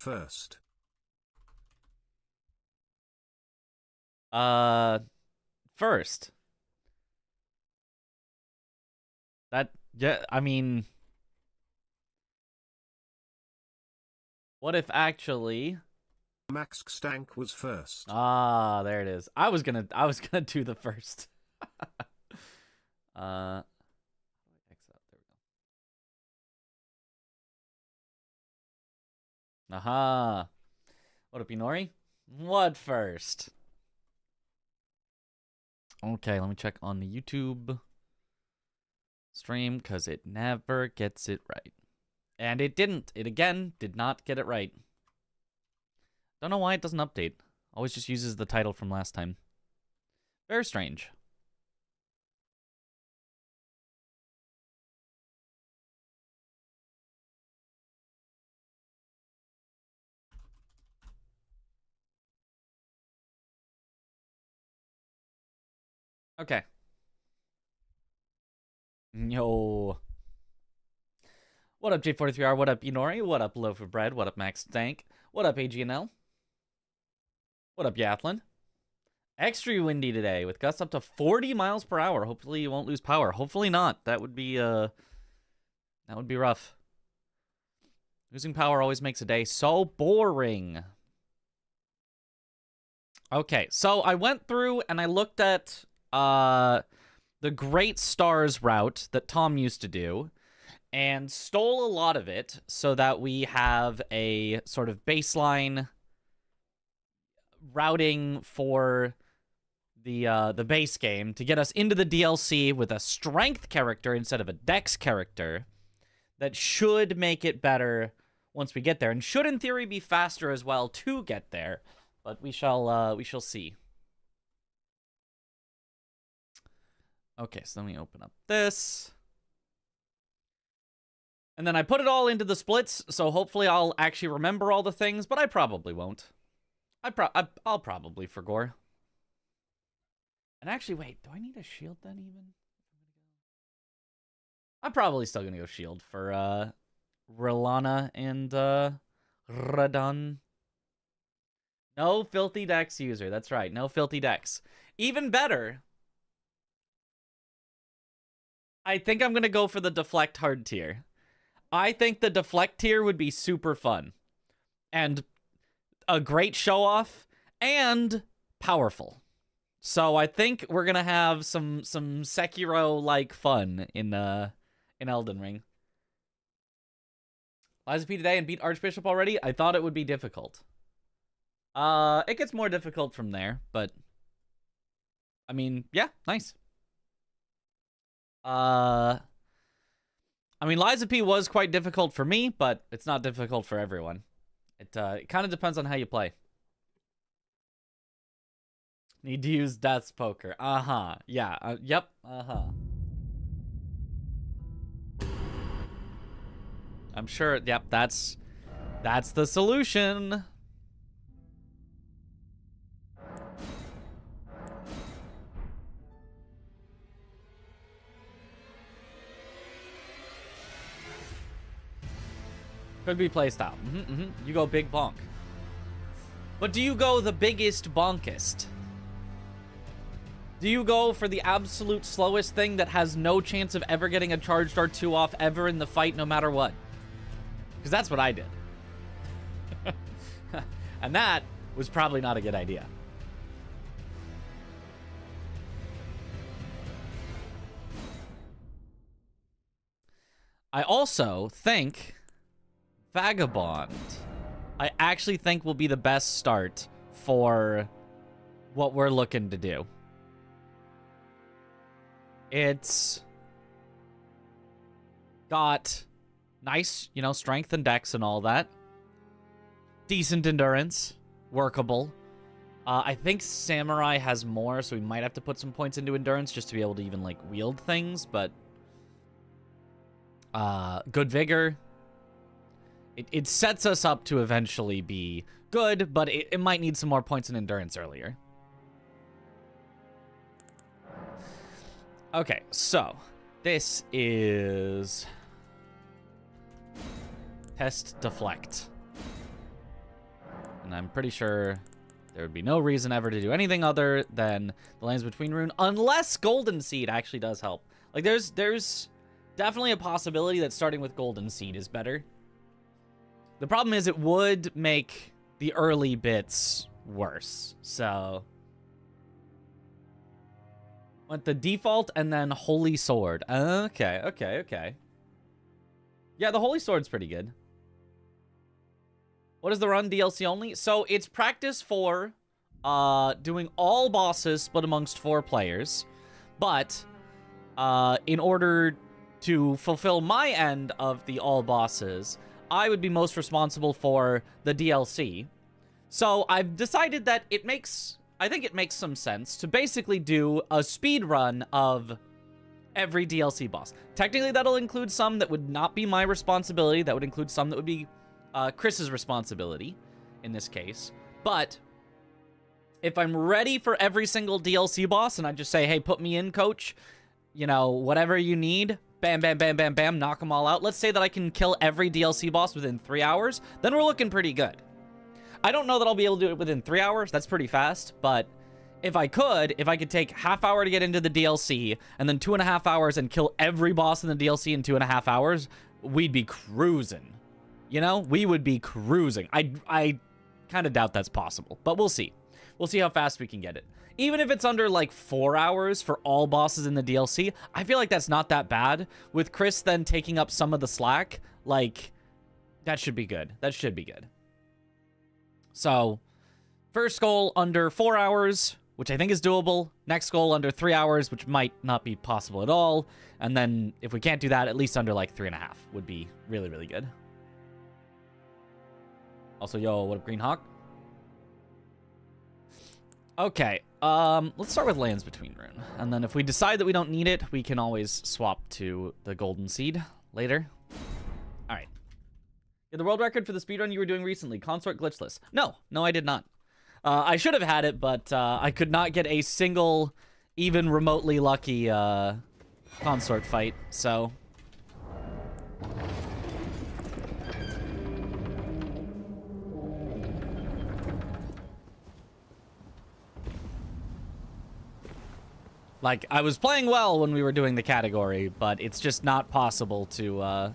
first? First. Yeah, I mean, what if actually Max Stank was first. Ah, there it is. I was gonna do the first. X out. There we go. Aha. What up, Inori? What first? Okay, let me check on the YouTube stream, because it never gets it right. And it didn't. It, again, did not get it right. Don't know why it doesn't update. Always just uses the title from last time. Very strange. Okay. Yo. What up, J43R? What up, Inori? What up, Loaf of Bread? What up, Max Stank? What up, AGNL? What up, Yathlin? Extra windy today with gusts up to 40 miles per hour. Hopefully you won't lose power. Hopefully not. That would be rough. Losing power always makes a day so boring. Okay, so I went through and I looked at the Great Stars route that Tom used to do and stole a lot of it so that we have a sort of baseline routing for the base game to get us into the DLC with a strength character instead of a dex character that should make it better once we get there, and should in theory be faster as well to get there, but we shall see. Okay, so let me open up this. And then I put it all into the splits, so hopefully I'll actually remember all the things, but I probably won't. I'll probably forget. And actually, wait, do I need a shield then even? I'm probably still gonna go shield for Relana and Radahn. No filthy dex user, that's right, no filthy dex. Even better, I think I'm gonna go for the deflect hard tier. I think the deflect tier would be super fun. And a great show-off, and powerful. So I think we're gonna have some Sekiro-like fun in Elden Ring. Liza P today and beat Archbishop already? I thought it would be difficult. It gets more difficult from there, but I mean, yeah, nice. I mean, Liza P was quite difficult for me, but it's not difficult for everyone. It kind of depends on how you play. Need to use Death's Poker. Uh-huh. Yeah. Yep. Uh-huh. I'm sure. Yep. That's the solution. Could be playstyle. You go big bonk. But do you go the biggest bonkest? Do you go for the absolute slowest thing that has no chance of ever getting a charged R2 off ever in the fight no matter what? Because that's what I did. And that was probably not a good idea. I also think Vagabond, I actually think will be the best start for what we're looking to do. It's got nice, you know, strength and dex and all that. Decent endurance. Workable. I think Samurai has more, so we might have to put some points into endurance just to be able to even, like, wield things, but good vigor. It sets us up to eventually be good, but it might need some more points in endurance earlier. Okay, so this is test deflect. And I'm pretty sure there would be no reason ever to do anything other than the Lands Between rune, unless Golden Seed actually does help. Like, there's definitely a possibility that starting with Golden Seed is better. The problem is it would make the early bits worse, so... Went the default and then Holy Sword. Okay, okay, okay. Yeah, the Holy Sword's pretty good. What is the run? DLC only? So it's practice for doing all bosses split amongst 4 players. But in order to fulfill my end of the all bosses, I would be most responsible for the DLC. So I've decided that I think it makes some sense to basically do a speed run of every DLC boss. Technically, that'll include some that would not be my responsibility. That would include some that would be Chris's responsibility in this case. But if I'm ready for every single DLC boss and I just say, hey, put me in, coach, you know, whatever you need, bam, bam, bam, bam, bam, knock them all out. Let's say that I can kill every DLC boss within 3 hours, then we're looking pretty good. I don't know that I'll be able to do it within 3 hours. That's pretty fast, but if I could take half hour to get into the DLC and then 2.5 hours and kill every boss in the DLC in 2.5 hours, we'd be cruising. You know, we would be cruising. I kind of doubt that's possible, but we'll see. We'll see how fast we can get it. Even if it's under like 4 hours for all bosses in the DLC, I feel like that's not that bad. With Chris then taking up some of the slack, like, that should be good. That should be good. So, first goal under 4 hours, which I think is doable. Next goal under 3 hours, which might not be possible at all. And then if we can't do that, at least under like 3.5 would be really, really good. Also, yo, what up, Green Hawk? Okay, let's start with Lands Between rune. And then if we decide that we don't need it, we can always swap to the Golden Seed later. All right. Yeah, the world record for the speedrun you were doing recently, Consort Glitchless. No, I did not. I should have had it, but I could not get a single, even remotely lucky consort fight, so... Like, I was playing well when we were doing the category, but it's just not possible to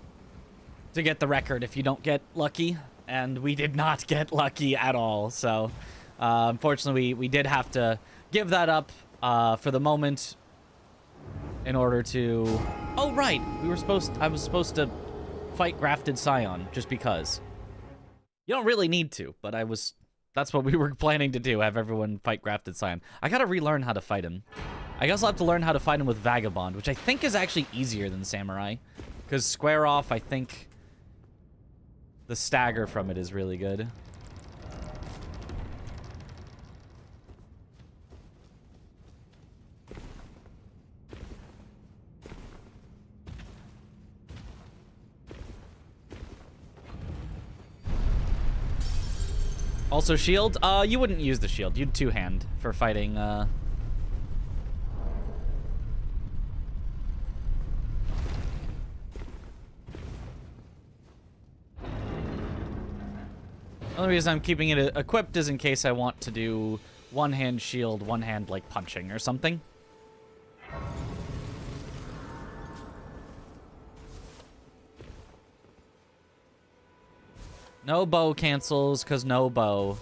get the record if you don't get lucky, and we did not get lucky at all, so unfortunately we did have to give that up for the moment in order to... Oh, right! I was supposed to fight Grafted Scion, just because. You don't really need to, but that's what we were planning to do, have everyone fight Grafted Scion. I gotta relearn how to fight him. I guess I'll have to learn how to fight him with Vagabond, which I think is actually easier than Samurai. Because Square Off, I think the stagger from it is really good. Also shield? You wouldn't use the shield. You'd two-hand for fighting, The only reason I'm keeping it equipped is in case I want to do one-hand shield, one-hand, like, punching or something. No bow cancels, because no bow.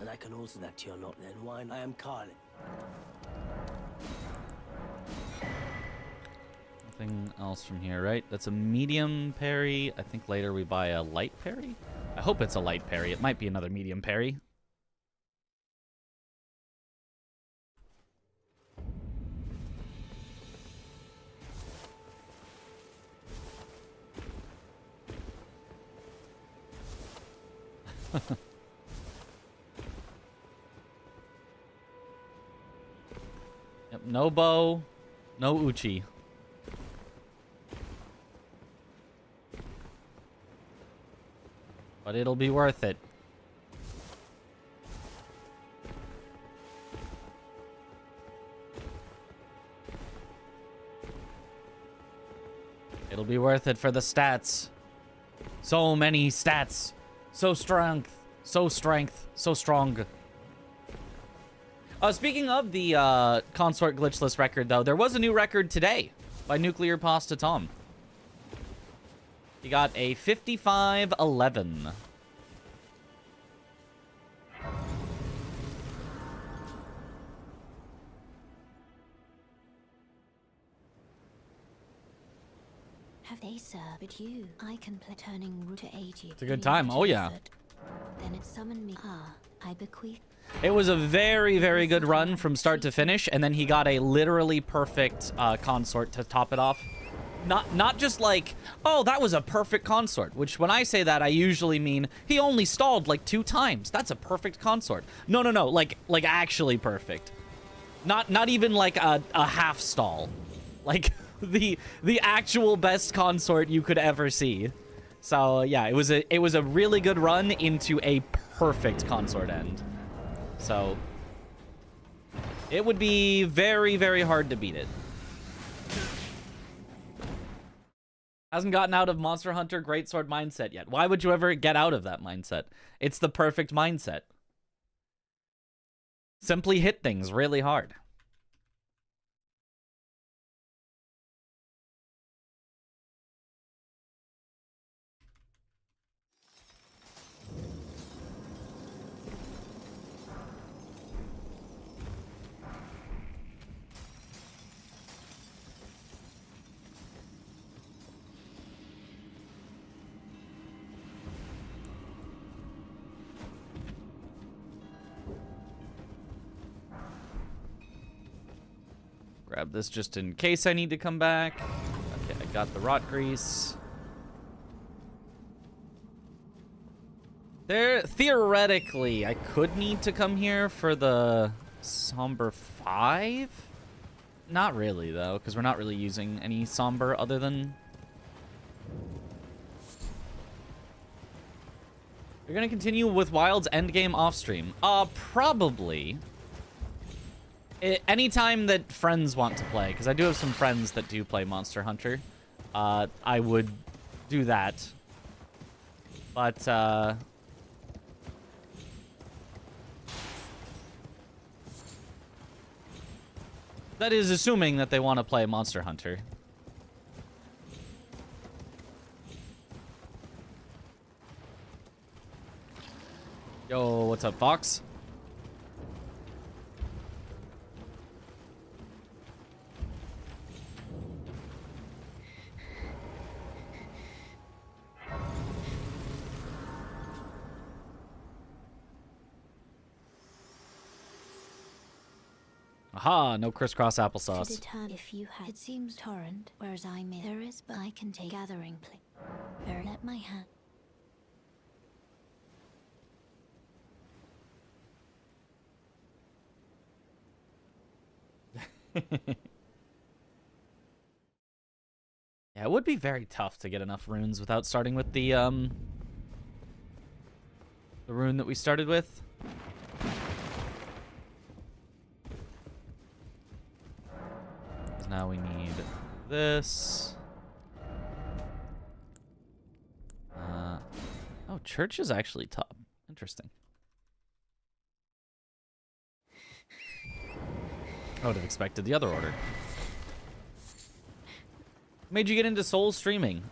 And I can alter that to your lot then, wine. I am Carlin. Nothing else from here, right? That's a medium parry. I think later we buy a light parry. I hope it's a light parry. It might be another medium parry. Yep, no bow, no Uchi. but it'll be worth it. It'll be worth it for the stats. So many stats. So strength. So strength. So strong. Speaking of the consort glitchless record, though, there was a new record today by Nuclear Pasta Tom. He got a 55-11. Have they served you? I can play turning root to 80. It's a good time. Oh, yeah. Then it summoned me. I bequeath. It was a very, very good run from start to finish, and then he got a literally perfect consort to top it off. Not just like, oh, that was a perfect consort, which when I say that, I usually mean he only stalled like 2 times. That's a perfect consort. No, like actually perfect. Not even like a half stall. Like the actual best consort you could ever see. So yeah, it was a really good run into a perfect consort end. So it would be very, very hard to beat it. Hasn't gotten out of Monster Hunter Greatsword mindset yet. Why would you ever get out of that mindset? It's the perfect mindset. Simply hit things really hard. Grab this just in case I need to come back. Okay, I got the rot grease. Theoretically, I could need to come here for the Somber 5? Not really, though, because we're not really using any Somber other than... You're going to continue with Wild's endgame off-stream? Probably. Anytime that friends want to play, because I do have some friends that do play Monster Hunter, I would do that. But, that is assuming that they want to play Monster Hunter. Yo, what's up, Fox? Aha, no crisscross applesauce. To determine if you had, it seems torrent, whereas I may. There is, but I can take gathering play. Very let my hand. Yeah, it would be very tough to get enough runes without starting with the rune that we started with. Now we need this. Oh, church is actually top. Interesting. I would have expected the other order. Made you get into Souls streaming?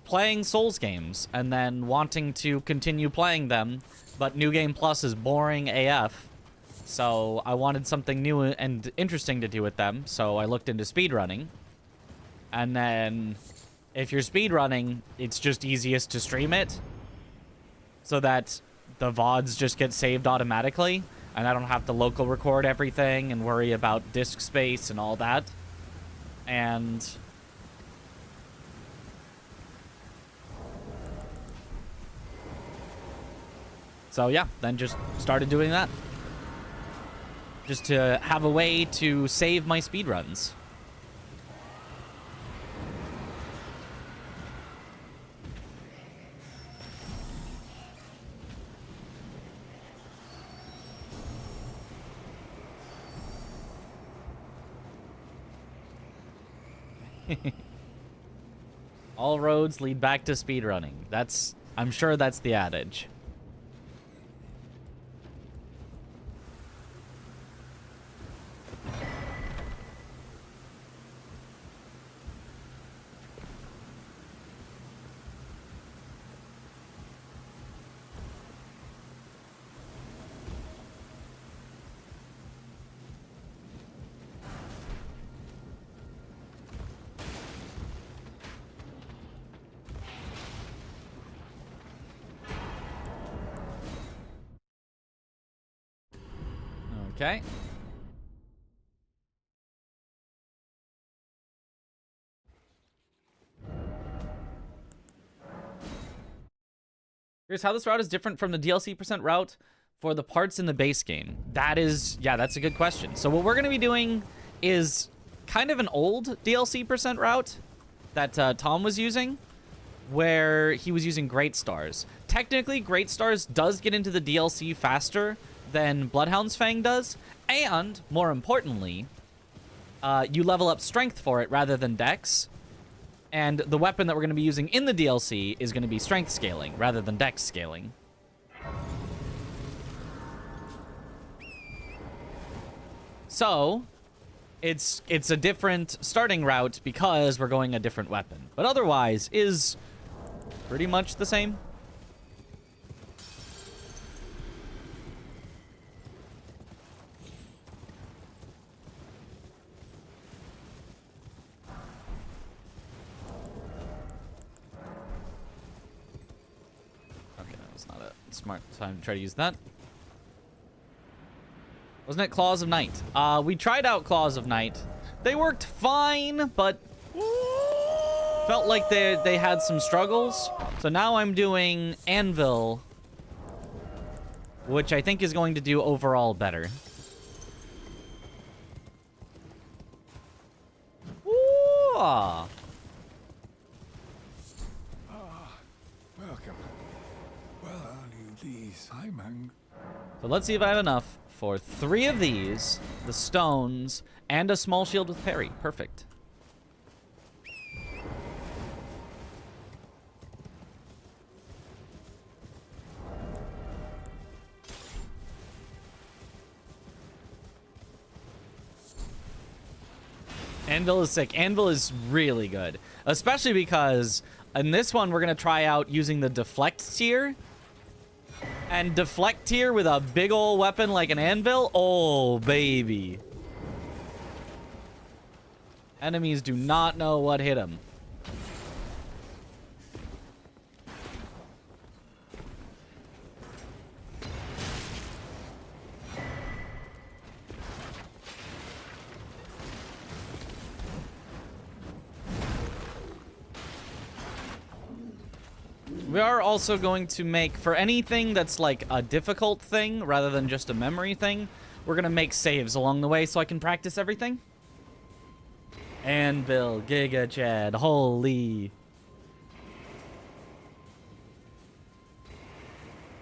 Playing Souls games and then wanting to continue playing them, but New Game Plus is boring AF. So I wanted something new and interesting to do with them, so I looked into speedrunning. And then, if you're speedrunning, it's just easiest to stream it, so that the VODs just get saved automatically, and I don't have to local record everything and worry about disk space and all that. And... so yeah, then just started doing that. Just to have a way to save my speedruns. All roads lead back to speedrunning. I'm sure that's the adage. Okay. Here's how this route is different from the DLC % route for the parts in the base game. That's a good question. So what we're going to be doing is kind of an old DLC % route that Tom was using, where he was using Great Stars. Technically, Great Stars does get into the DLC faster than Bloodhound's Fang does, and, more importantly, you level up strength for it rather than dex, and the weapon that we're going to be using in the DLC is going to be strength scaling rather than dex scaling. So, it's a different starting route because we're going a different weapon, but otherwise is pretty much the same. Smart time to try to use that. Wasn't it Claws of Night? We tried out Claws of Night. They worked fine, but felt like they had some struggles. So now I'm doing Anvil, which I think is going to do overall better. Ooh. Welcome. Well, I'll use these. Hi, Mang. So let's see if I have enough for 3 of these, the stones, and a small shield with parry. Perfect. Anvil is sick. Anvil is really good, especially because in this one we're going to try out using the deflect tier. And deflect tier with a big ol' weapon like an anvil? Oh, baby. Enemies do not know what hit them. We are also going to make, for anything that's like a difficult thing rather than just a memory thing, we're going to make saves along the way so I can practice everything. Anvil, Giga Chad, holy.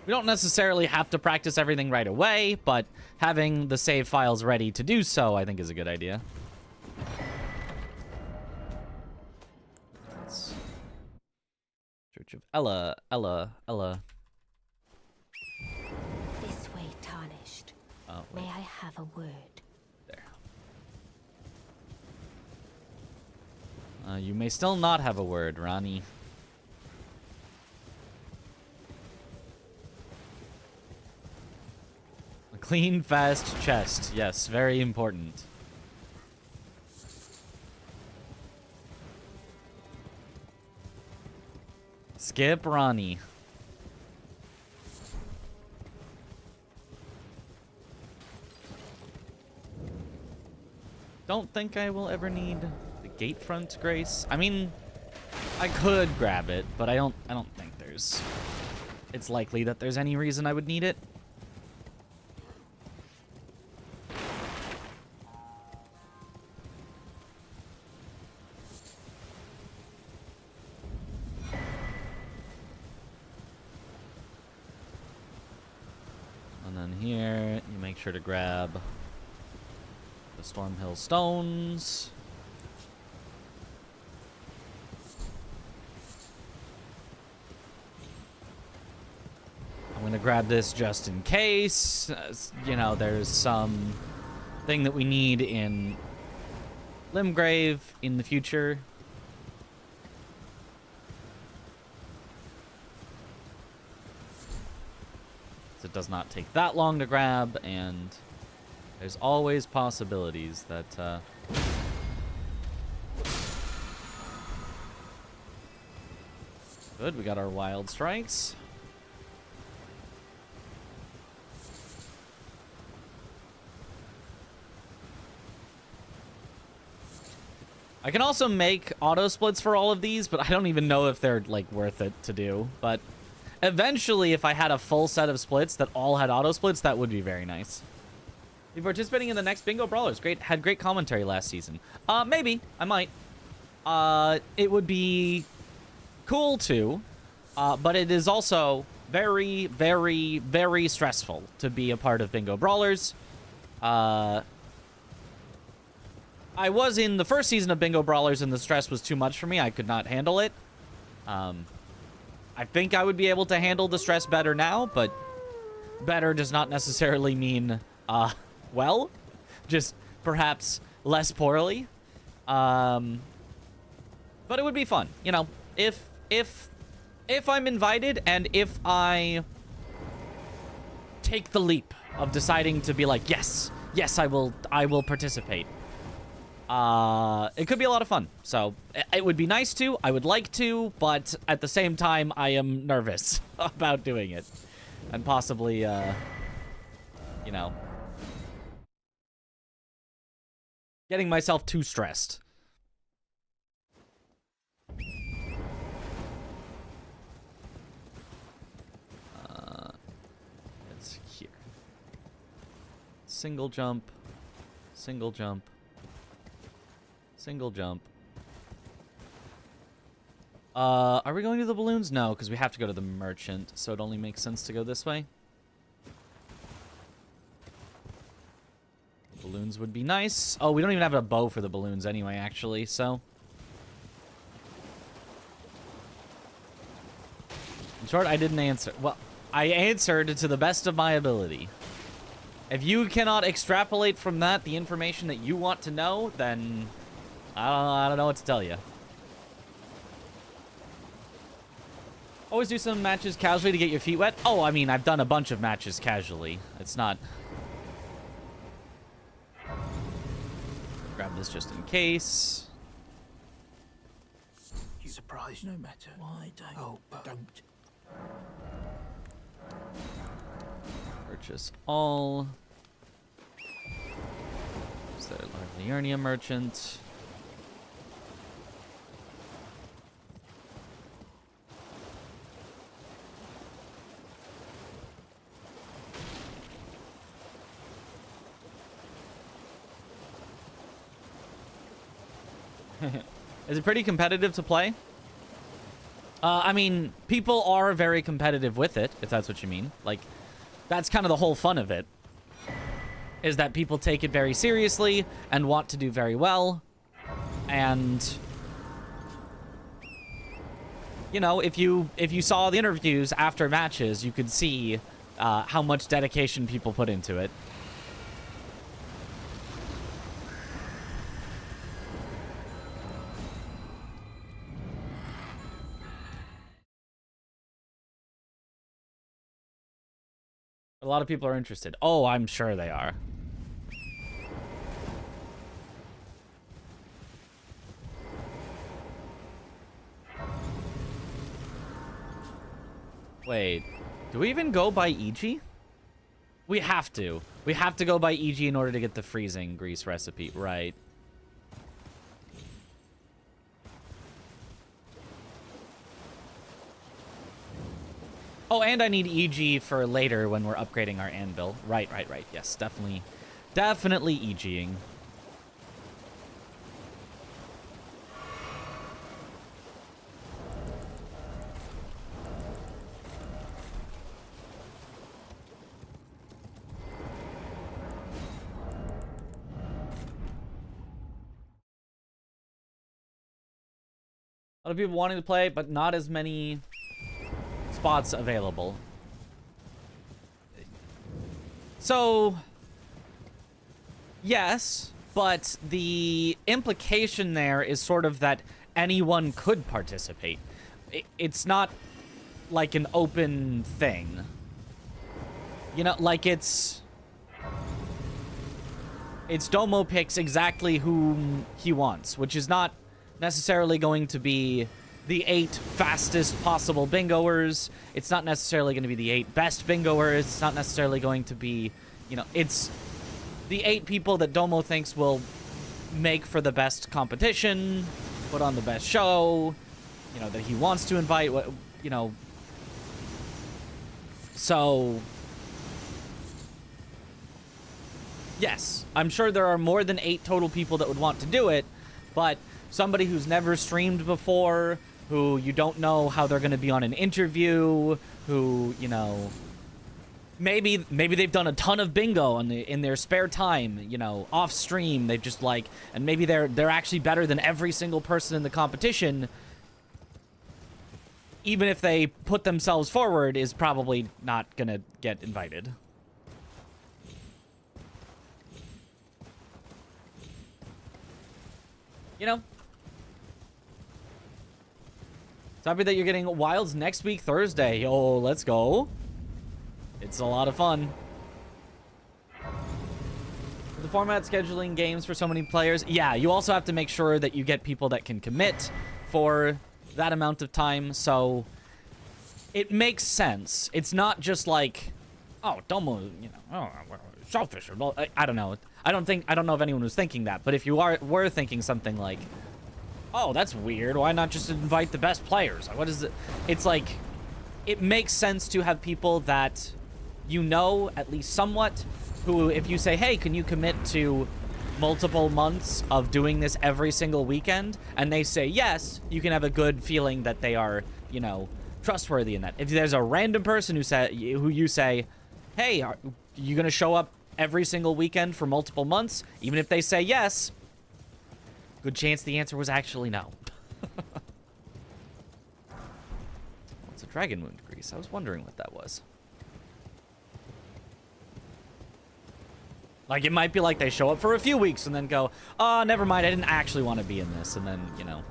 We don't necessarily have to practice everything right away, but having the save files ready to do so, I think is a good idea. Church of Ella. This way, tarnished. Oh, May I have a word? there. You may still not have a word, Ronnie. A clean, fast chest. Yes, very important. Skip Ronnie. Don't think I will ever need the gatefront grace. I mean, I could grab it, but I don't think it's likely that there's any reason I would need it. Here, you make sure to grab the Stormhill stones. gonna grab this just in case. You know, there's some thing that we need in Limgrave in the future. So it does not take that long to grab, and there's always possibilities that good, we got our wild strikes. I can also make auto splits for all of these, but I don't even know if they're like worth it to do. But eventually, if I had a full set of splits that all had auto splits, that would be very nice. Be participating in the next Bingo Brawlers. Had great commentary last season. Maybe I might. It would be cool too, but it is also very, very, very stressful to be a part of Bingo Brawlers. I was in the first season of Bingo Brawlers, and the stress was too much for me. I could not handle it. I think I would be able to handle the stress better now, but better does not necessarily mean, well, just perhaps less poorly. But it would be fun, you know, if I'm invited and if I take the leap of deciding to be like, yes, I will participate. It could be a lot of fun. So it would be nice to, I would like to, but at the same time, I am nervous about doing it and possibly, you know, getting myself too stressed. It's here. Single jump, single jump. Single jump. Are we going to the balloons? No, because we have to go to the merchant, so it only makes sense to go this way. Balloons would be nice. Oh, we don't even have a bow for the balloons anyway, actually, so. In short, I didn't answer. Well, I answered to the best of my ability. If you cannot extrapolate from that the information that you want to know, then I don't know what to tell you. Always do some matches casually to get your feet wet. Oh, I mean, I've done a bunch of matches casually. It's not... Grab this just in case. You surprised no matter. Why don't? Oh, don't. Purchase all. Is there a Liurnia merchant? Is it pretty competitive to play? I mean, people are very competitive with it, if that's what you mean. Like, that's kind of the whole fun of it. Is that people take it very seriously and want to do very well. And, you know, if you saw the interviews after matches, you could see how much dedication people put into it. A lot of people are interested. Oh, I'm sure they are. Wait, do we even go by EG? We have to. We have to go by EG in order to get the freezing grease recipe, right? Oh, and I need EG for later when we're upgrading our anvil. Right. Yes, definitely EGing. A lot of people wanting to play, but not as many spots available. So, yes, but the implication there is sort of that anyone could participate. It's not like an open thing. You know, like it's Domo picks exactly whom he wants, which is not necessarily going to be the 8 fastest possible bingoers. It's not necessarily going to be the 8 best bingoers. It's not necessarily going to be, you know, it's the 8 people that Domo thinks will make for the best competition, put on the best show, you know, that he wants to invite, you know. So, yes, I'm sure there are more than 8 total people that would want to do it, but somebody who's never streamed before, who you don't know how they're going to be on an interview, who, you know, maybe they've done a ton of bingo in their spare time, you know, off stream. They've just like, and maybe they're actually better than every single person in the competition. Even if they put themselves forward, is probably not going to get invited. You know? So happy that you're getting Wilds next week, Thursday. Yo, let's go. It's a lot of fun. The format scheduling games for so many players. Yeah, you also have to make sure that you get people that can commit for that amount of time. So it makes sense. It's not just like, oh, Domo, you know, oh, selfish. I don't know. I don't know if anyone was thinking that, but if you were thinking something like, oh, that's weird, why not just invite the best players? What is it? It's like, it makes sense to have people that you know, at least somewhat, who, if you say, hey, can you commit to multiple months of doing this every single weekend? And they say yes, you can have a good feeling that they are, you know, trustworthy in that. If there's a random person who you say, hey, are you going to show up every single weekend for multiple months? Even if they say yes, good chance the answer was actually no. It's a dragon wound grease. I was wondering what that was. Like, it might be like they show up for a few weeks and then go, oh, never mind, I didn't actually want to be in this. And then, you know.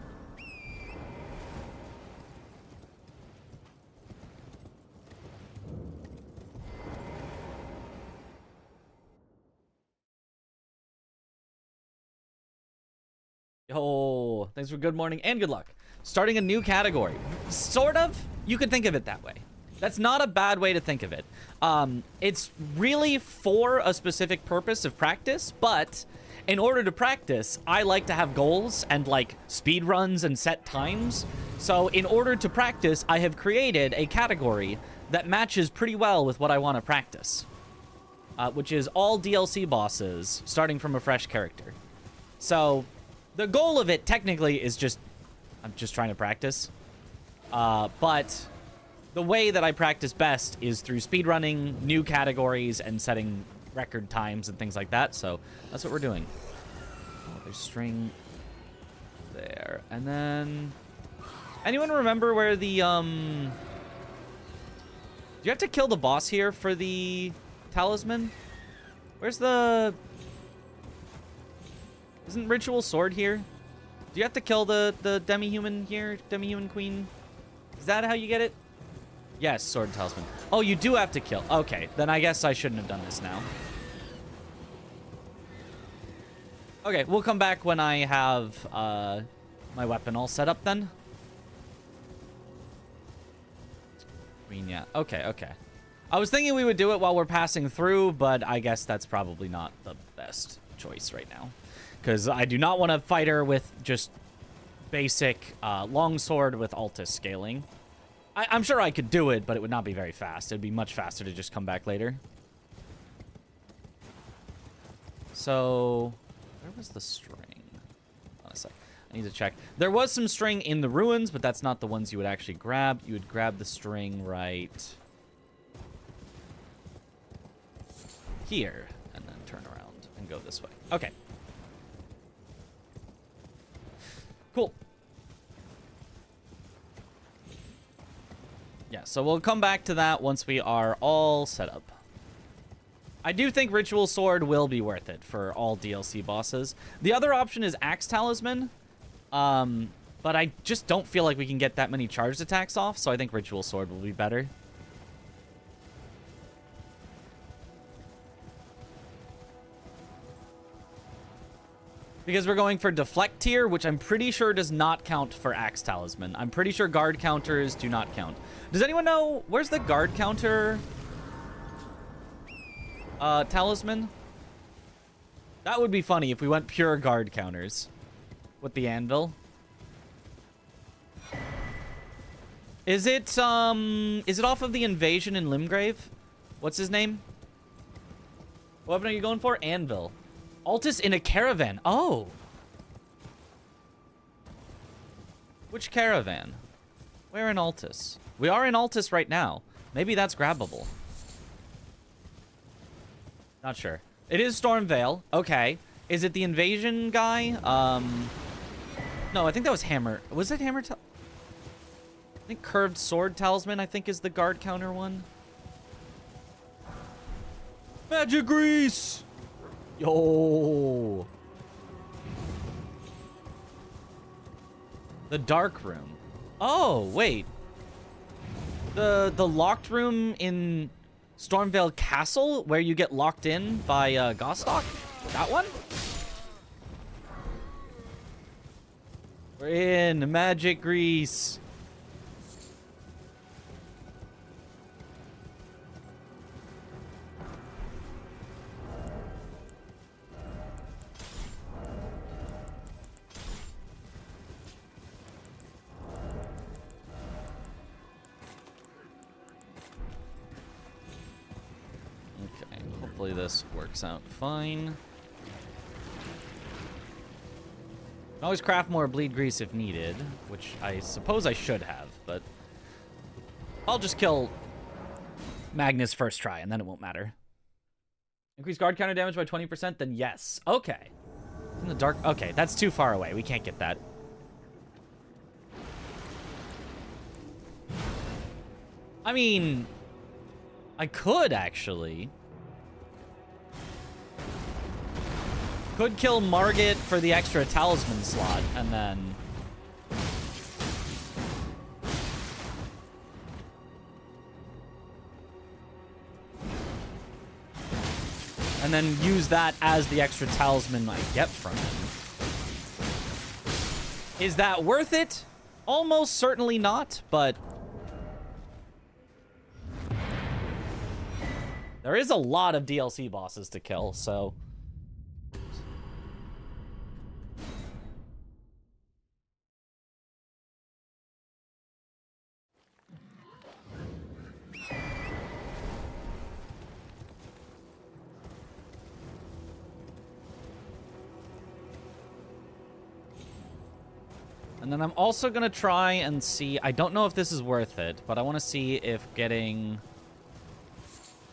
Oh, thanks for good morning and good luck. Starting a new category. Sort of. You could think of it that way. That's not a bad way to think of it. It's really for a specific purpose of practice, but in order to practice, I like to have goals and like speed runs and set times. So in order to practice, I have created a category that matches pretty well with what I want to practice, which is all DLC bosses starting from a fresh character. So the goal of it technically is just, I'm just trying to practice. But the way that I practice best is through speedrunning new categories and setting record times and things like that. So that's what we're doing. Oh, there's string there. And then, anyone remember where the, do you have to kill the boss here for the talisman? Where's the, isn't ritual sword here? Do you have to kill the demi-human here? Demi-human queen? Is that how you get it? Yes, sword talisman. Oh, you do have to kill. Okay, then I guess I shouldn't have done this now. Okay, we'll come back when I have my weapon all set up then. Queen, yeah. Okay, okay. I was thinking we would do it while we're passing through, but I guess that's probably not the best choice right now. Because I do not want to fight her with just basic longsword with Altus scaling. I'm sure I could do it, but it would not be very fast. It'd be much faster to just come back later. So, where was the string? Hold on a sec. I need to check. There was some string in the ruins, but that's not the ones you would actually grab. You would grab the string right here, and then turn around and go this way. Okay. Cool. Yeah, so we'll come back to that once we are all set up. I do think Ritual Sword will be worth it for all DLC bosses. The other option is Axe Talisman. But I just don't feel like we can get that many charged attacks off, so I think Ritual Sword will be better. Because we're going for deflect tier, which I'm pretty sure does not count for Axe Talisman. I'm pretty sure guard counters do not count. Does anyone know, where's the guard counter talisman? That would be funny if we went pure guard counters with the anvil. Is it off of the invasion in Limgrave? What's his name? What weapon are you going for? Anvil. Altus in a caravan. Oh. Which caravan? Where in Altus? We are in Altus right now. Maybe that's grabbable. Not sure. It is Stormveil. Okay. Is it the invasion guy? No, I think that was Hammer. Was it Hammer? I think Curved Sword Talisman, I think, is the guard counter one. Magic Grease! Yo! The Dark Room. Oh, wait. The locked room in Stormveil Castle, where you get locked in by Gostock? That one? We're in Magic Grease. Hopefully this works out fine. Can always craft more bleed grease if needed, which I suppose I should have, but I'll just kill Magnus first try, and then it won't matter. Increase guard counter damage by 20%, then yes. Okay. In the dark. Okay, that's too far away. We can't get that. I mean, I could actually. Could kill Margit for the extra talisman slot, and then... and then use that as the extra talisman I get from him. Is that worth it? Almost certainly not, but... there is a lot of DLC bosses to kill, so... and then I'm also going to try and see... I don't know if this is worth it, but I want to see if getting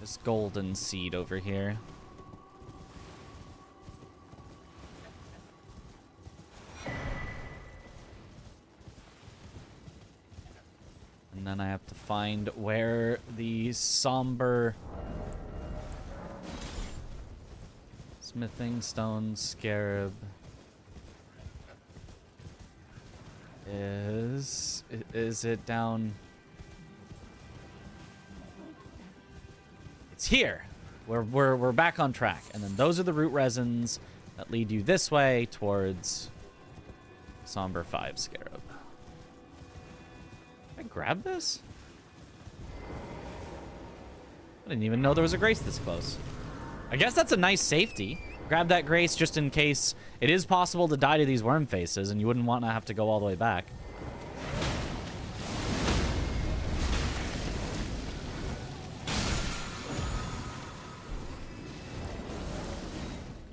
this golden seed over here... and then I have to find where the somber... smithing stone scarab... is it down? It's here. We're back on track. And then those are the root resins that lead you this way towards Somber 5 Scarab. Can I grab this? I didn't even know there was a grace this close. I guess that's a nice safety. Grab that grace just in case it is possible to die to these worm faces and you wouldn't want to have to go all the way back.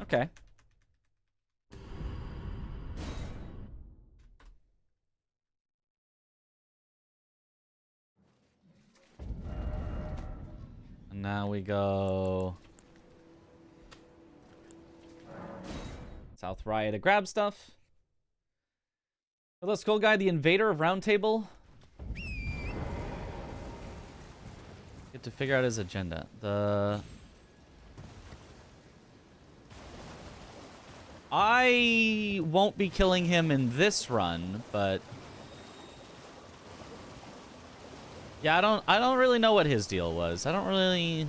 Okay. And now we go... South Raya to grab stuff. Hello, Skull Guy, the invader of Round Table. Get to figure out his agenda. The I won't be killing him in this run, but yeah, I don't really know what his deal was. I don't really.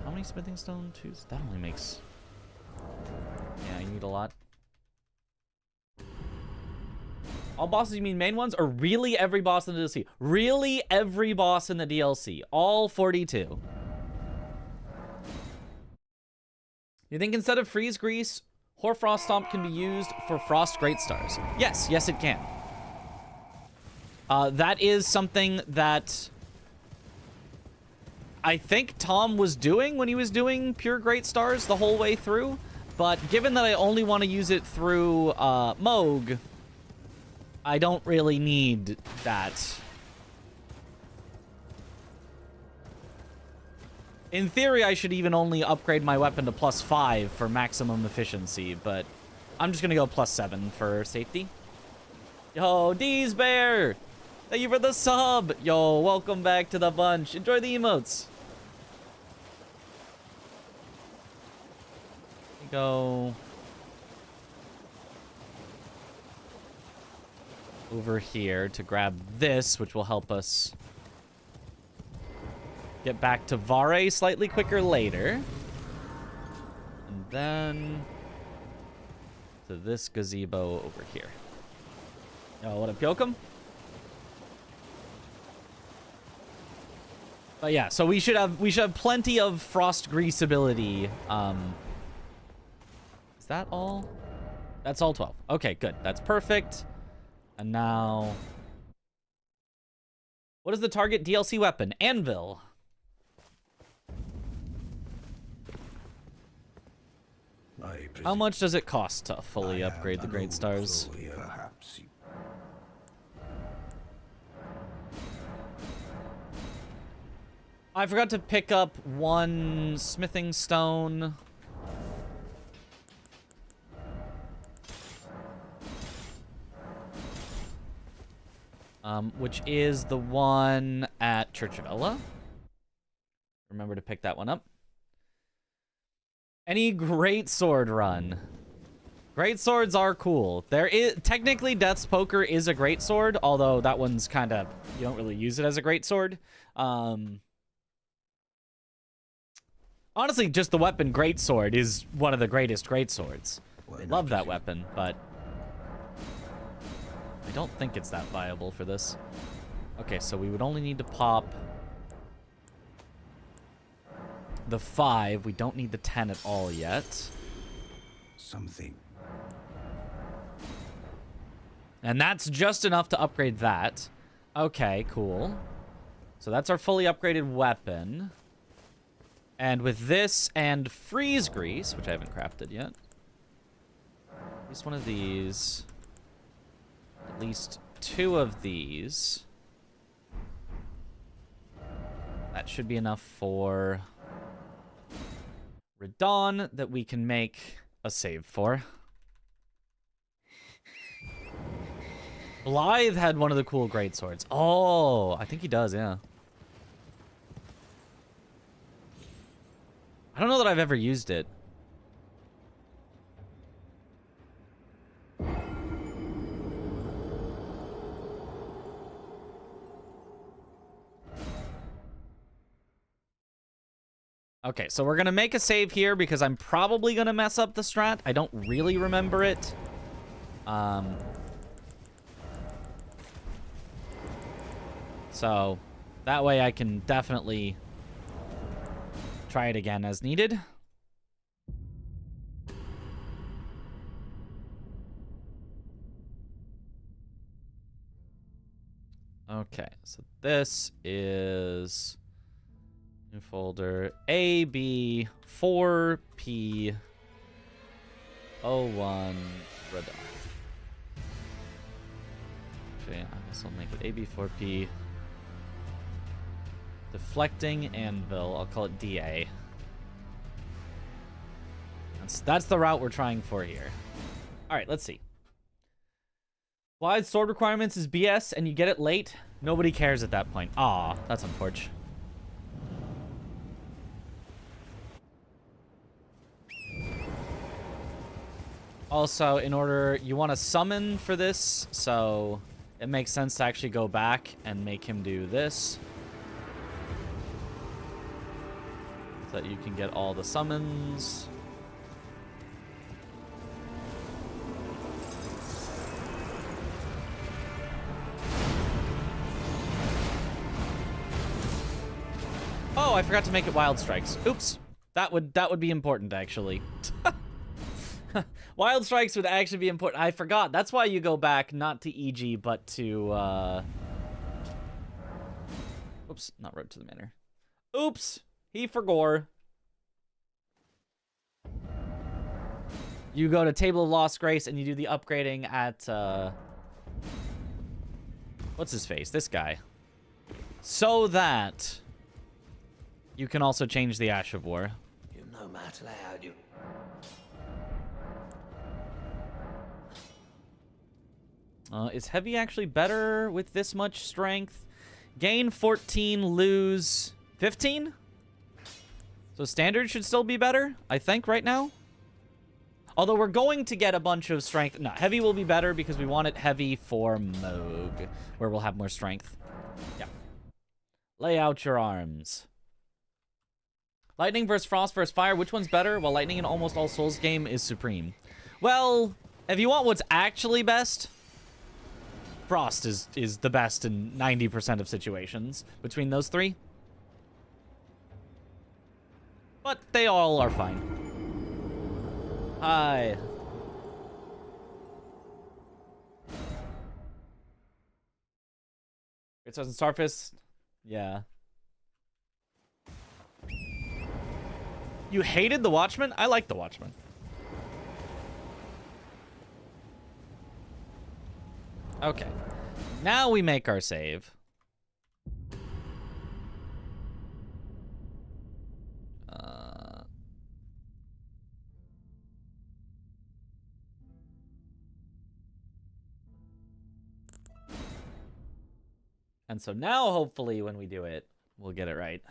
How many smithing stone twos? That only makes. Yeah, you need a lot. All bosses, you mean main ones? Or really every boss in the DLC? Really every boss in the DLC. All 42. You think instead of Freeze Grease, Hoarfrost Stomp can be used for Frost Great Stars? Yes, yes it can. That is something that I think Tom was doing when he was doing Pure Great Stars the whole way through. But given that I only want to use it through Moog, I don't really need that. In theory, I should even only upgrade my weapon to +5 for maximum efficiency, but I'm just gonna go +7 for safety. Yo, D's Bear! Thank you for the sub! Yo, welcome back to the bunch. Enjoy the emotes. Go over here to grab this, which will help us get back to Vare slightly quicker later. And then to this gazebo over here. Oh, what up, Yokum? But yeah, so we should have plenty of frost grease ability. Is that all? That's all 12. Okay, good. That's perfect. And now, what is the target DLC weapon? Anvil. How much does it cost to fully upgrade the Great Stars? I forgot to pick up one smithing stone. Which is the one at Church of Ella. Remember to pick that one up. Any great sword run? Great swords are cool. There is technically Death's Poker is a great sword, although that one's kind of, you don't really use it as a great sword. Honestly, just the weapon great sword is one of the greatest great swords. I love that weapon, but I don't think it's that viable for this. Okay, so we would only need to pop the 5. We don't need the 10 at all yet. Something. And that's just enough to upgrade that. Okay, cool. So that's our fully upgraded weapon. And with this and Freeze Grease, which I haven't crafted yet. At least one of these. At least 2 of these. That should be enough for Radahn that we can make a save for. Blythe had one of the cool greatswords. Oh, I think he does, yeah. I don't know that I've ever used it. Okay, so we're gonna make a save here because I'm probably gonna mess up the strat. I don't really remember it. So that way I can definitely try it again as needed. Okay, so this is new folder AB4P01 Radahn. Actually, I guess I'll make it AB4P Deflecting Anvil. I'll call it DA. That's the route we're trying for here. All right, let's see. Wide sword requirements is BS and you get it late. Nobody cares at that point. Aw, that's unfortunate. Also, in order, you want to summon for this, so it makes sense to actually go back and make him do this. So that you can get all the summons. Oh, I forgot to make it Wild Strikes. Oops. That would be important, actually. Wild Strikes would actually be important. I forgot. That's why you go back, not to EG, but to, Oops, not Road to the Manor. Oops! He forgore. You go to Table of Lost Grace, and you do the upgrading at, what's his face? This guy. So that you can also change the Ash of War. You know matter how you. Is heavy actually better with this much strength? Gain 14, lose 15? So standard should still be better, I think, right now. Although we're going to get a bunch of strength. No, heavy will be better because we want it heavy for Moog, where we'll have more strength. Yeah. Lay out your arms. Lightning versus Frost versus Fire. Which one's better? Well, Lightning in almost all Souls game is supreme. Well, if you want what's actually best, Frost is the best in 90% of situations between those three. But they all are fine. Hi. It says in Starfist. Yeah. You hated the Watchmen? I like the Watchmen. Okay. Now we make our save. And so now, hopefully, when we do it, we'll get it right.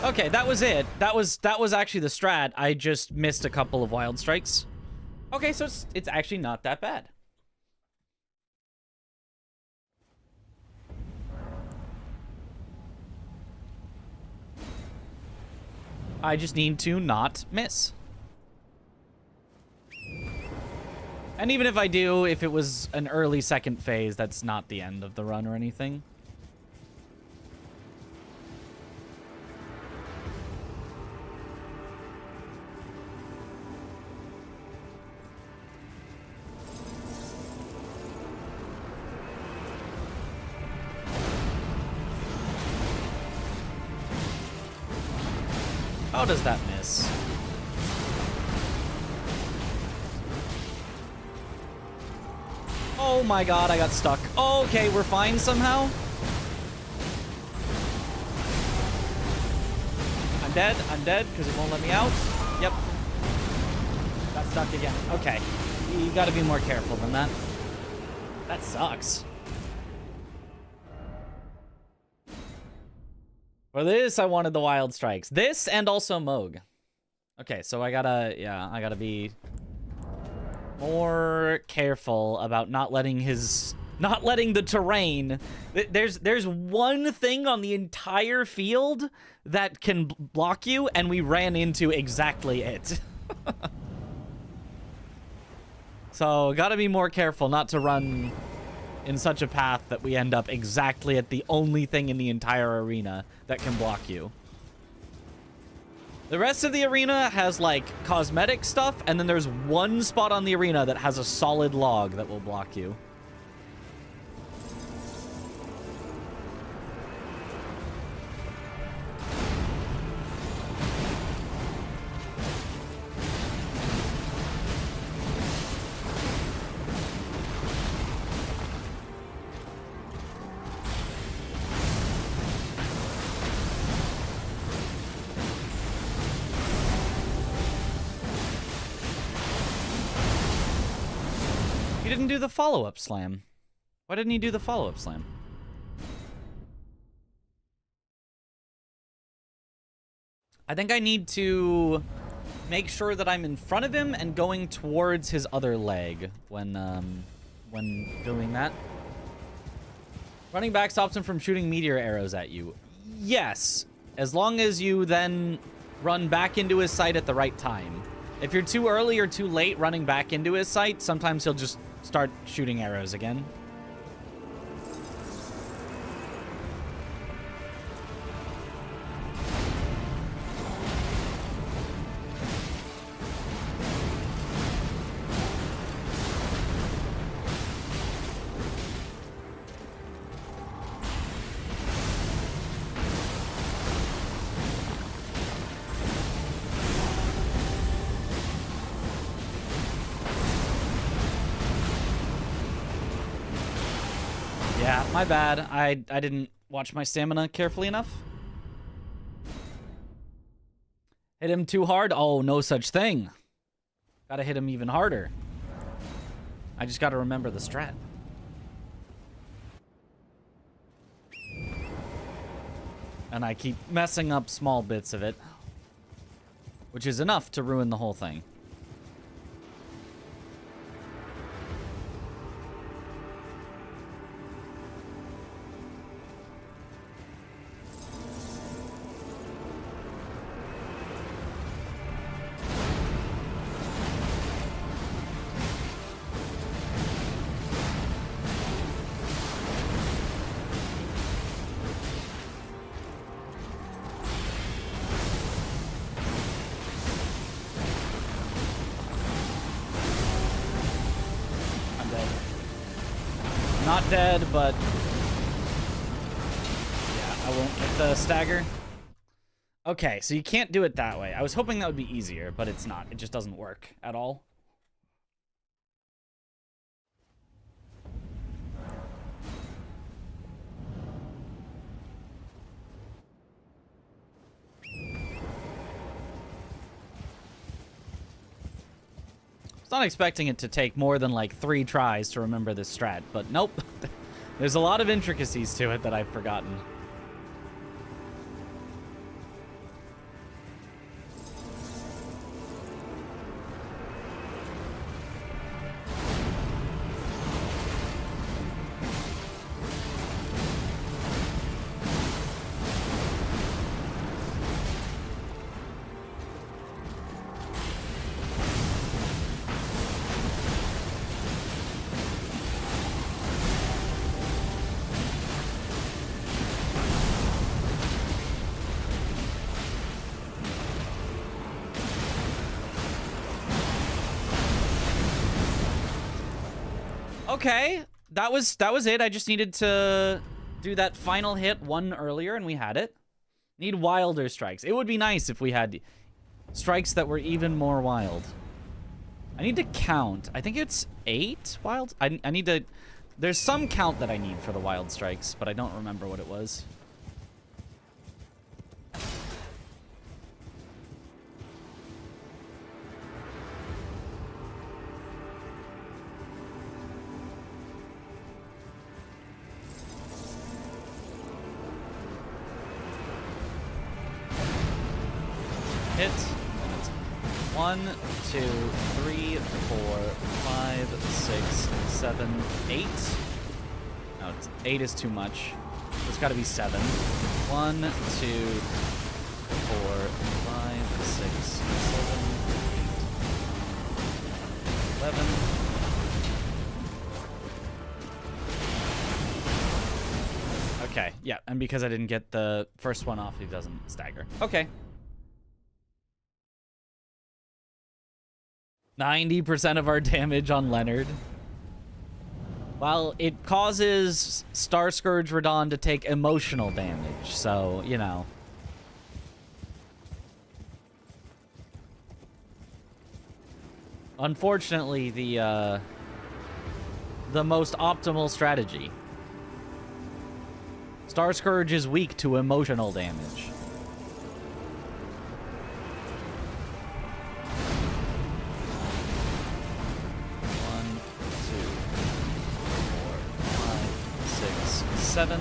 Okay, that was it. That was actually the strat. I just missed a couple of Wild Strikes. Okay, so it's actually not that bad. I just need to not miss. And even if I do, if it was an early second phase, that's not the end of the run or anything. How does that miss? Oh my god, I got stuck. Okay, we're fine somehow. I'm dead, because it won't let me out. Yep. Got stuck again. Okay. You gotta be more careful than that. That sucks. For this, I wanted the Wild Strikes. This and also Moog. Okay, so I gotta be more careful about not letting the terrain. There's one thing on the entire field that can block you, and we ran into exactly it. So, gotta be more careful not to run in such a path that we end up exactly at the only thing in the entire arena that can block you. The rest of the arena has, like, cosmetic stuff, and then there's one spot on the arena that has a solid log that will block you. He didn't do the follow-up slam. Why didn't he do the follow-up slam? I think I need to make sure that I'm in front of him and going towards his other leg when doing that. Running back stops him from shooting meteor arrows at you. Yes, as long as you then run back into his sight at the right time. If you're too early or too late running back into his sight, sometimes he'll just start shooting arrows again. Yeah, my bad. I didn't watch my stamina carefully enough. Hit him too hard? Oh, no such thing. Gotta hit him even harder. I just gotta remember the strat. And I keep messing up small bits of it, which is enough to ruin the whole thing. Not dead, but yeah, I won't get the stagger. Okay, so you can't do it that way. I was hoping that would be easier, but it's not. It just doesn't work at all. I was not expecting it to take more than like 3 tries to remember this strat, but nope. There's a lot of intricacies to it that I've forgotten. Okay, that was it. I just needed to do that final hit one earlier, and we had it. Need wilder strikes. It would be nice if we had strikes that were even more wild. I need to count. I think it's 8 wild. I need to... There's some count that I need for the wild strikes, but I don't remember what it was. Hit. And it's 1, 2, 3, 4, 5, 6, 7, 8. No, 8 is too much. It's got to be 7. 1, 2, 4, 5, 6, 7, 8, 11, And because I didn't get the first one off, he doesn't stagger. Okay. 90% of our damage on Leonard. Well, it causes Star Scourge Radahn to take emotional damage, so, you know. Unfortunately, the most optimal strategy. Star Scourge is weak to emotional damage. One, two, four, 5, 6, 7.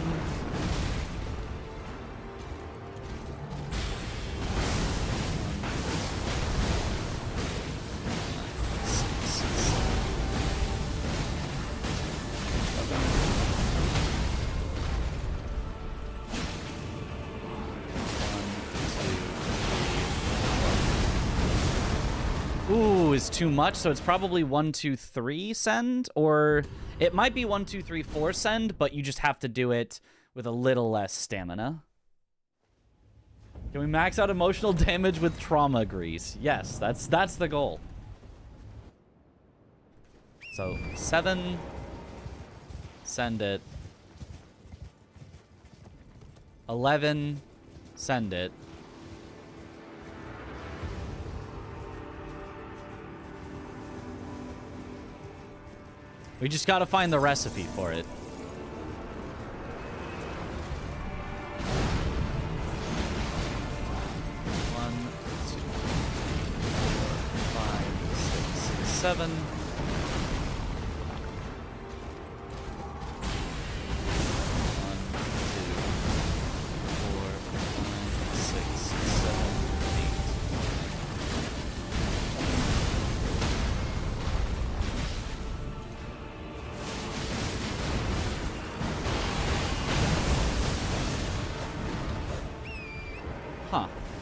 Ooh, is too much, so it's probably 1, 2, 3 send, or it might be 1, 2, 3, 4 send, but you just have to do it with a little less stamina. Can we max out emotional damage with trauma grease? Yes, that's the goal. So 7, send it. 11, send it. We just gotta find the recipe for it. One, two, 4, 5, 6, 7.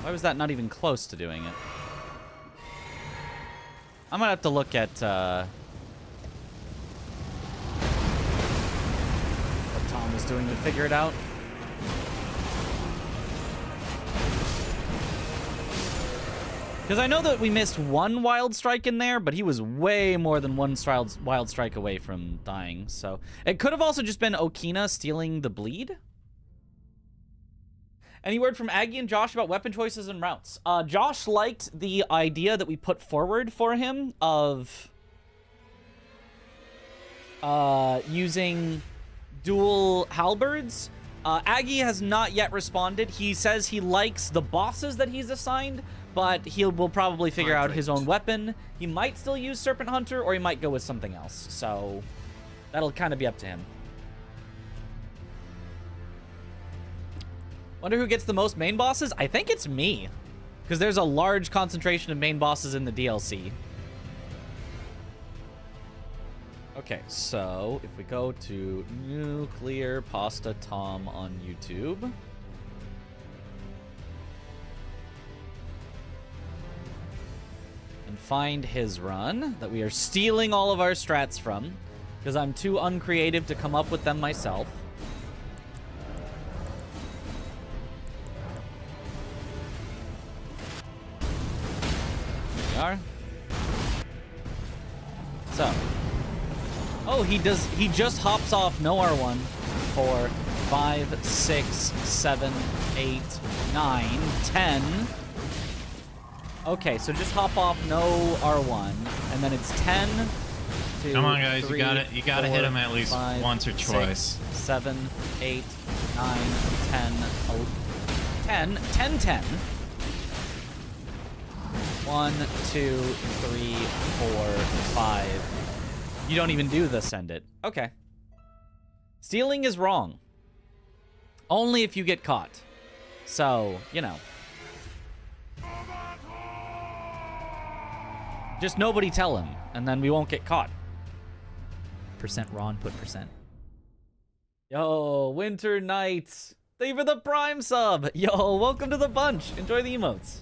Why was that not even close to doing it? I'm gonna have to look at what Tom was doing to figure it out. Because I know that we missed one wild strike in there, but he was way more than one wild strike away from dying. So it could have also just been Okina stealing the bleed. Any word from Aggie and Josh about weapon choices and routes? Josh liked the idea that we put forward for him of using dual halberds. Aggie has not yet responded. He says he likes the bosses that he's assigned, but he will probably figure out his own weapon. He might still use Serpent Hunter, or he might go with something else. So that'll kind of be up to him. Wonder who gets the most main bosses? I think it's me, because there's a large concentration of main bosses in the DLC. Okay, so if we go to Nuclear Pasta Tom on YouTube. And find his run that we are stealing all of our strats from, because I'm too uncreative to come up with them myself. Are. So. Oh, he just hops off no R1 for 5, 6, 7, 8, 9, 10. Okay, so just hop off no R1, and then it's 10, 2, Come on, guys, 3, you gotta hit him at least 5, once or 6, twice. 7, 8, 9, 10, 10, 10, 10. 1, 2, 3, 4, 5. You don't even do the send it. Okay. Stealing is wrong. Only if you get caught. So, you know. Just nobody tell him, and then we won't get caught. Percent Ron put percent. Yo, Winter Nights. Thank you for the Prime sub. Yo, welcome to the bunch. Enjoy the emotes.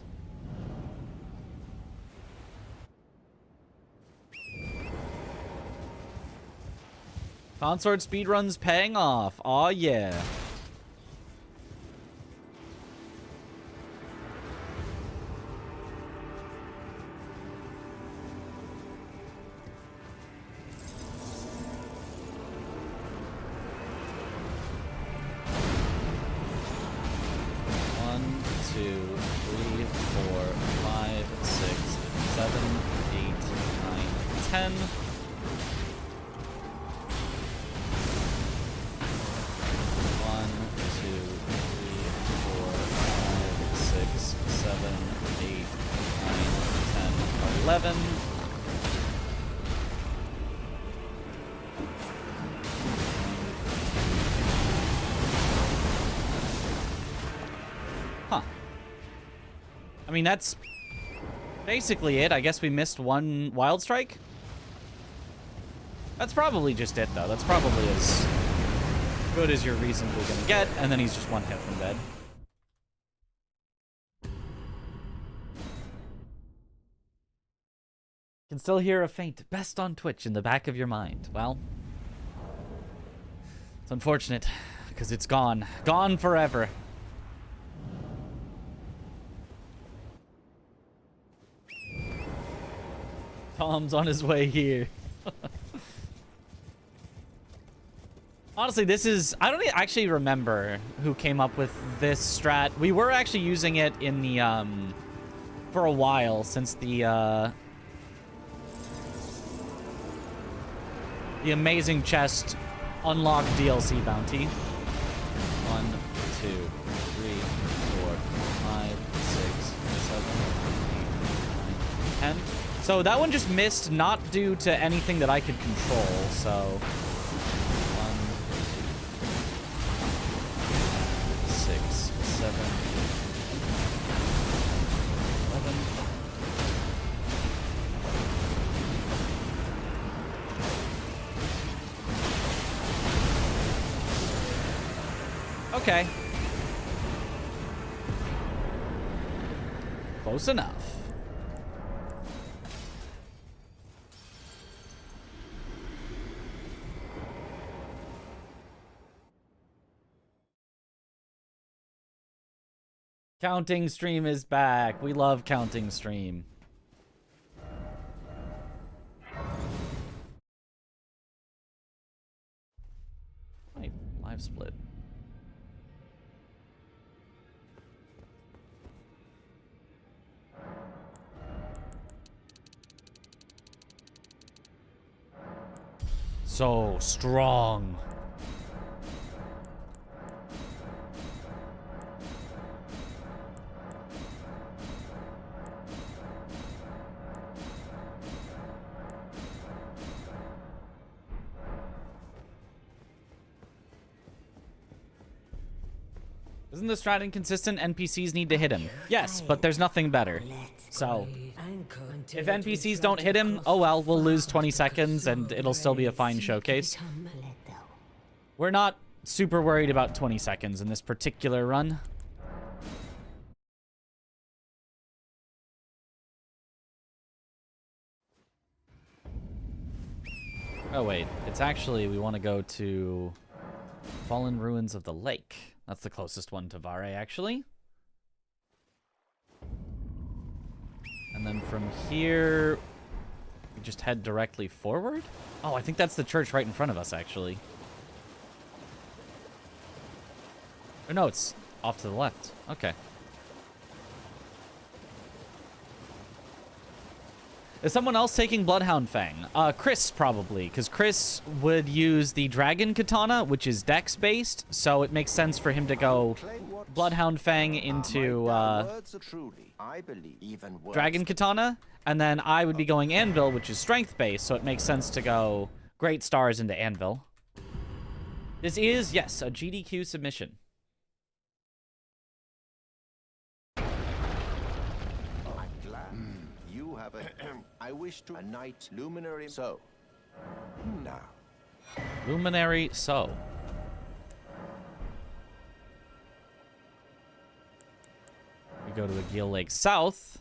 Consort speedruns paying off. Aw, yeah. 10. One, two, three, 4, 5, 6, 7, 8, 9, 10, 11. Huh. I mean, that's basically it. I guess we missed one Wild Strike. That's probably just it, though. That's probably as good as you're reasonably gonna get, and then he's just one hit from dead. Can still hear a faint "best on Twitch" in the back of your mind. Well, it's unfortunate, because it's gone. Gone forever. Tom's on his way here. Honestly, this is... I don't actually remember who came up with this strat. We were actually using it in the, for a while, since the Amazing Chest unlocked DLC bounty. 1, 2, 3, 4, 5, 6, 7, 8, 9, 10. So that one just missed, not due to anything that I could control, so... 6, 7, 11. Okay. Close enough. Counting stream is back. We love counting stream. Wait, live split. So strong. Isn't the strat inconsistent? NPCs need to hit him. Yes, but there's nothing better. So, if NPCs don't hit him, oh well, we'll lose 20 seconds and it'll still be a fine showcase. We're not super worried about 20 seconds in this particular run. Oh wait, it's actually, we want to go to Fallen Ruins of the Lake. That's the closest one to Vare, actually. And then from here, we just head directly forward? Oh, I think that's the church right in front of us, actually. Or no, it's off to the left. Okay. Is someone else taking Bloodhound Fang? Chris, probably, because Chris would use the Dragon Katana, which is dex-based, so it makes sense for him to go Bloodhound Fang into Dragon Katana, and then I would be going Anvil, which is strength-based, so it makes sense to go Great Stars into Anvil. This is, yes, a GDQ submission. I wish to a knight luminary. So now Luminary So. We go to the Gill Lake South.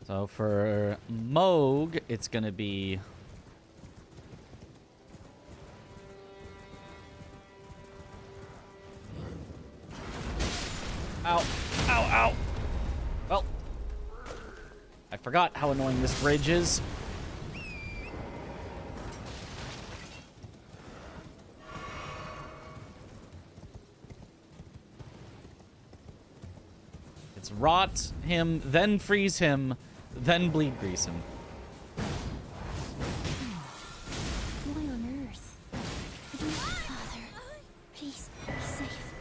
So for Moog, it's going to be... Ow. Ow, ow. forgot how annoying this bridge is. It's rot him, then freeze him, then bleed grease him. Why on earth? Father, please be safe.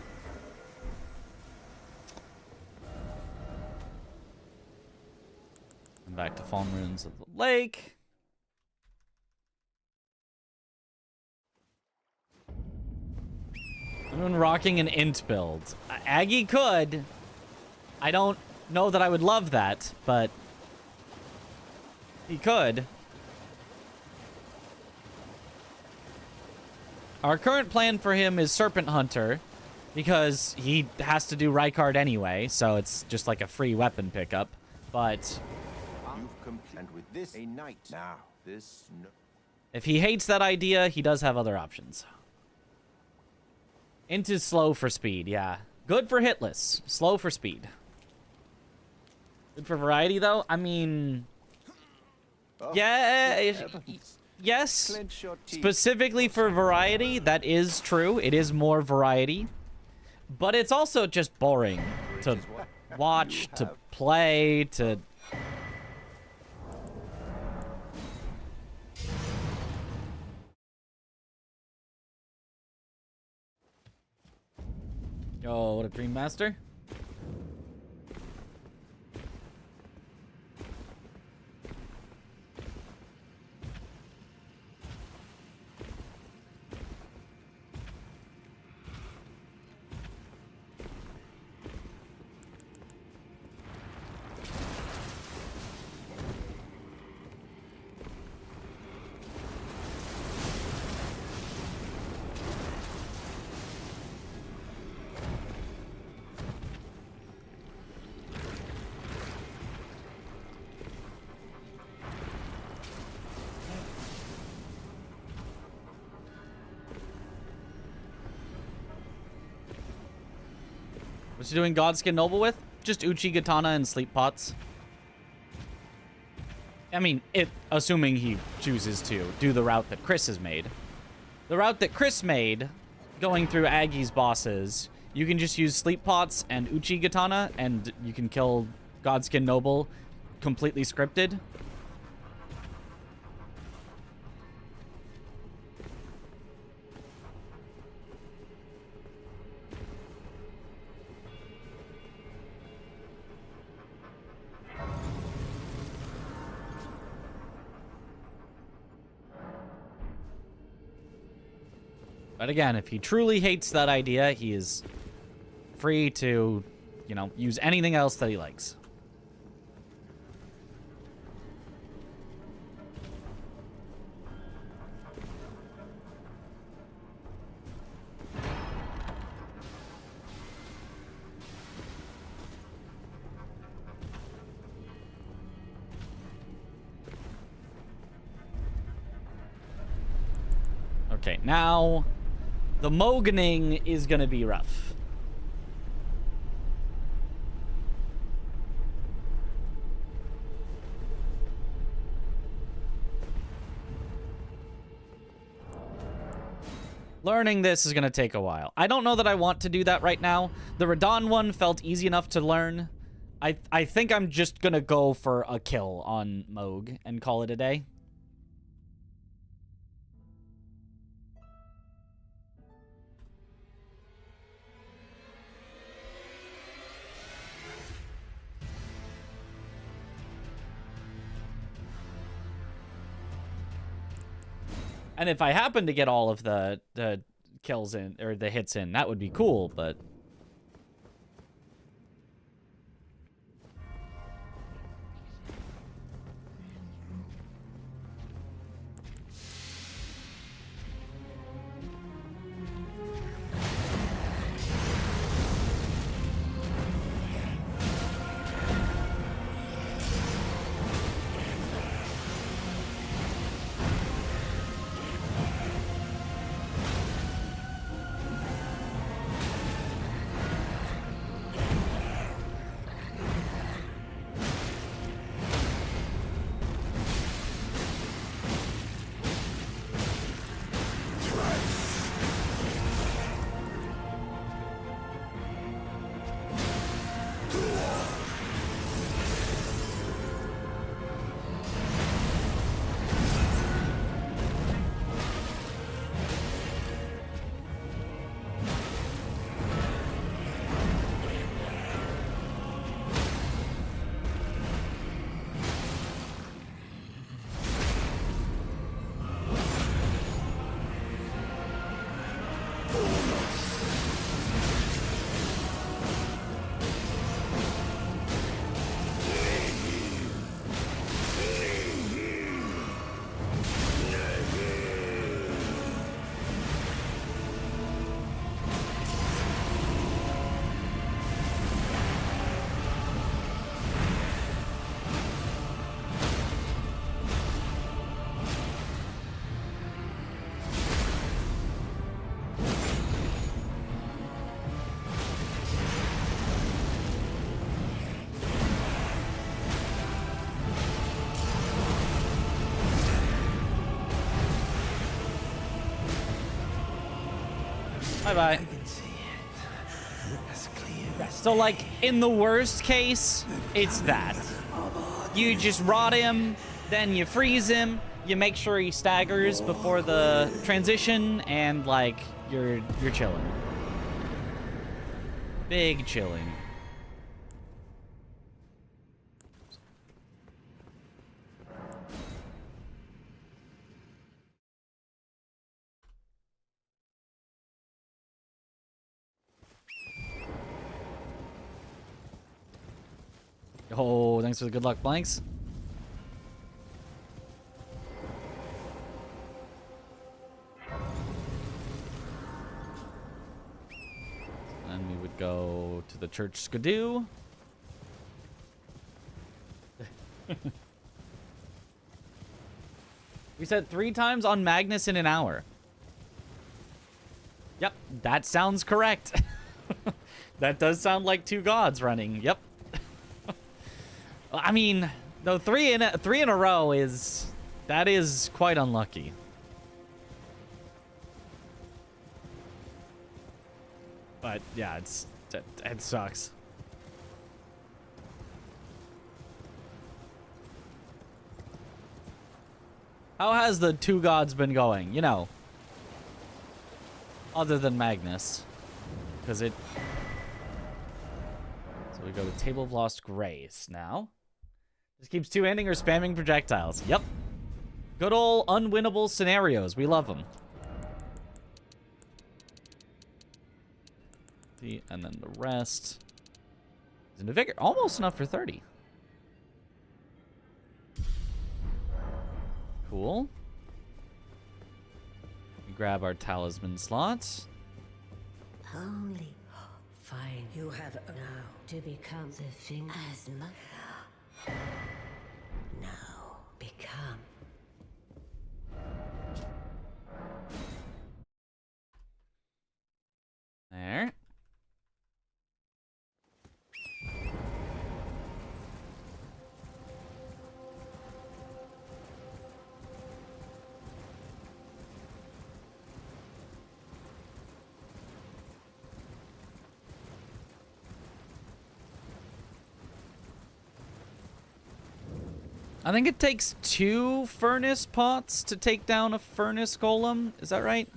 And back to Fallen Ruins of the Lake. I've been rocking an int build. Aggie could. I don't know that I would love that, but he could. Our current plan for him is Serpent Hunter, because he has to do Rykard anyway, so it's just like a free weapon pickup. But You've completed, and with this, a knight. Now, this... No if he hates that idea, he does have other options. Int is slow for speed, yeah. Good for hitless, slow for speed. Good for variety, though? I mean... Oh, yeah, good heavens. yes. Clench your teeth. Specifically for variety, that is true. It is more variety. But it's also just boring to watch, to play, to... Yo, what a Dream Master. What's he doing Godskin Noble with? Just Uchi Katana and Sleep Pots. I mean, assuming he chooses to do the route that Chris has made. The route that Chris made, going through Aggie's bosses, you can just use Sleep Pots and Uchi Katana, and you can kill Godskin Noble completely scripted. But again, if he truly hates that idea, he is free to, you know, use anything else that he likes. Okay, now the Moganing is gonna be rough. Learning this is gonna take a while. I don't know that I want to do that right now. The Radahn one felt easy enough to learn. I think I'm just gonna go for a kill on Moog and call it a day. And if I happen to get all of the kills in, or the hits in, that would be cool, but... Bye-bye. can see it. As clear as So, like, in the worst case, it's that. You just rot him, then you freeze him, you make sure he staggers before the transition, and, like, you're chilling. Big chilling. Oh, thanks for the good luck blanks. Then we would go to the church skidoo. We said 3 times on Magnus in an hour. Yep, that sounds correct. That does sound like 2 gods running. Yep. I mean, though 3 in a row is quite unlucky. But yeah, it sucks. How has the 2 gods been going? You know, other than Magnus, because it. So we go to Table of Lost Grace now. Just keeps 2-handing or spamming projectiles. Yep. Good old unwinnable scenarios. We love them. And then the rest is into vigor. Almost enough for 30. Cool. We grab our talisman slots. Only fine. You have now to become the thing as much. Now become. There. I think it takes 2 furnace pots to take down a furnace golem. Is that right?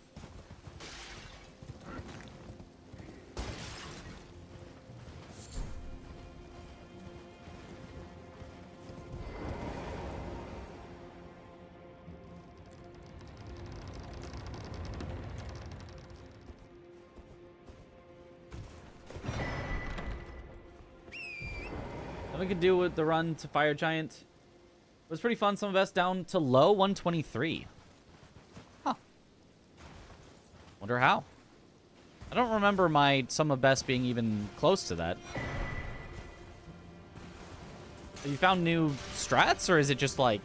Then we could do with the run to Fire Giant. It was pretty fun. Some of us down to low 123. Huh. Wonder how. I don't remember my some of best being even close to that. Have you found new strats, or is it just like...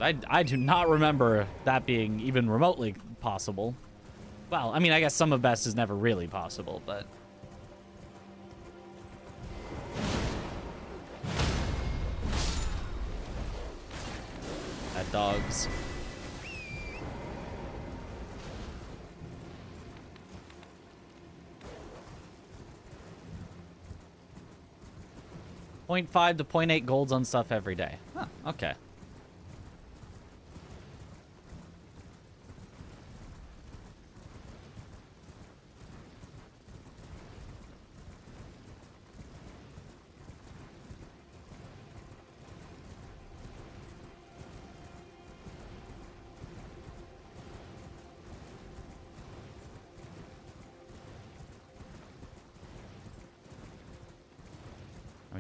I do not remember that being even remotely possible. Well, I mean, I guess some of best is never really possible, but... Bad dogs. .5 to .8 golds on stuff every day. Huh, okay.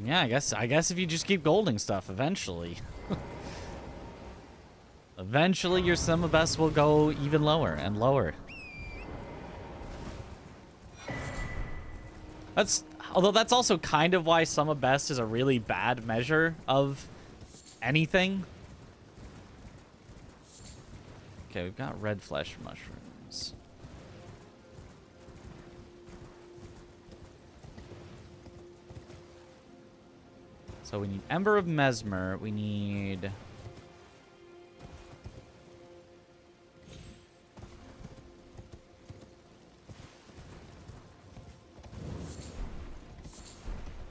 Yeah, I guess if you just keep golding stuff, eventually. Eventually your sum of best will go even lower and lower. Although that's also kind of why sum of best is a really bad measure of anything. Okay, we've got red flesh mushrooms. So we need Ember of Mesmer. We need...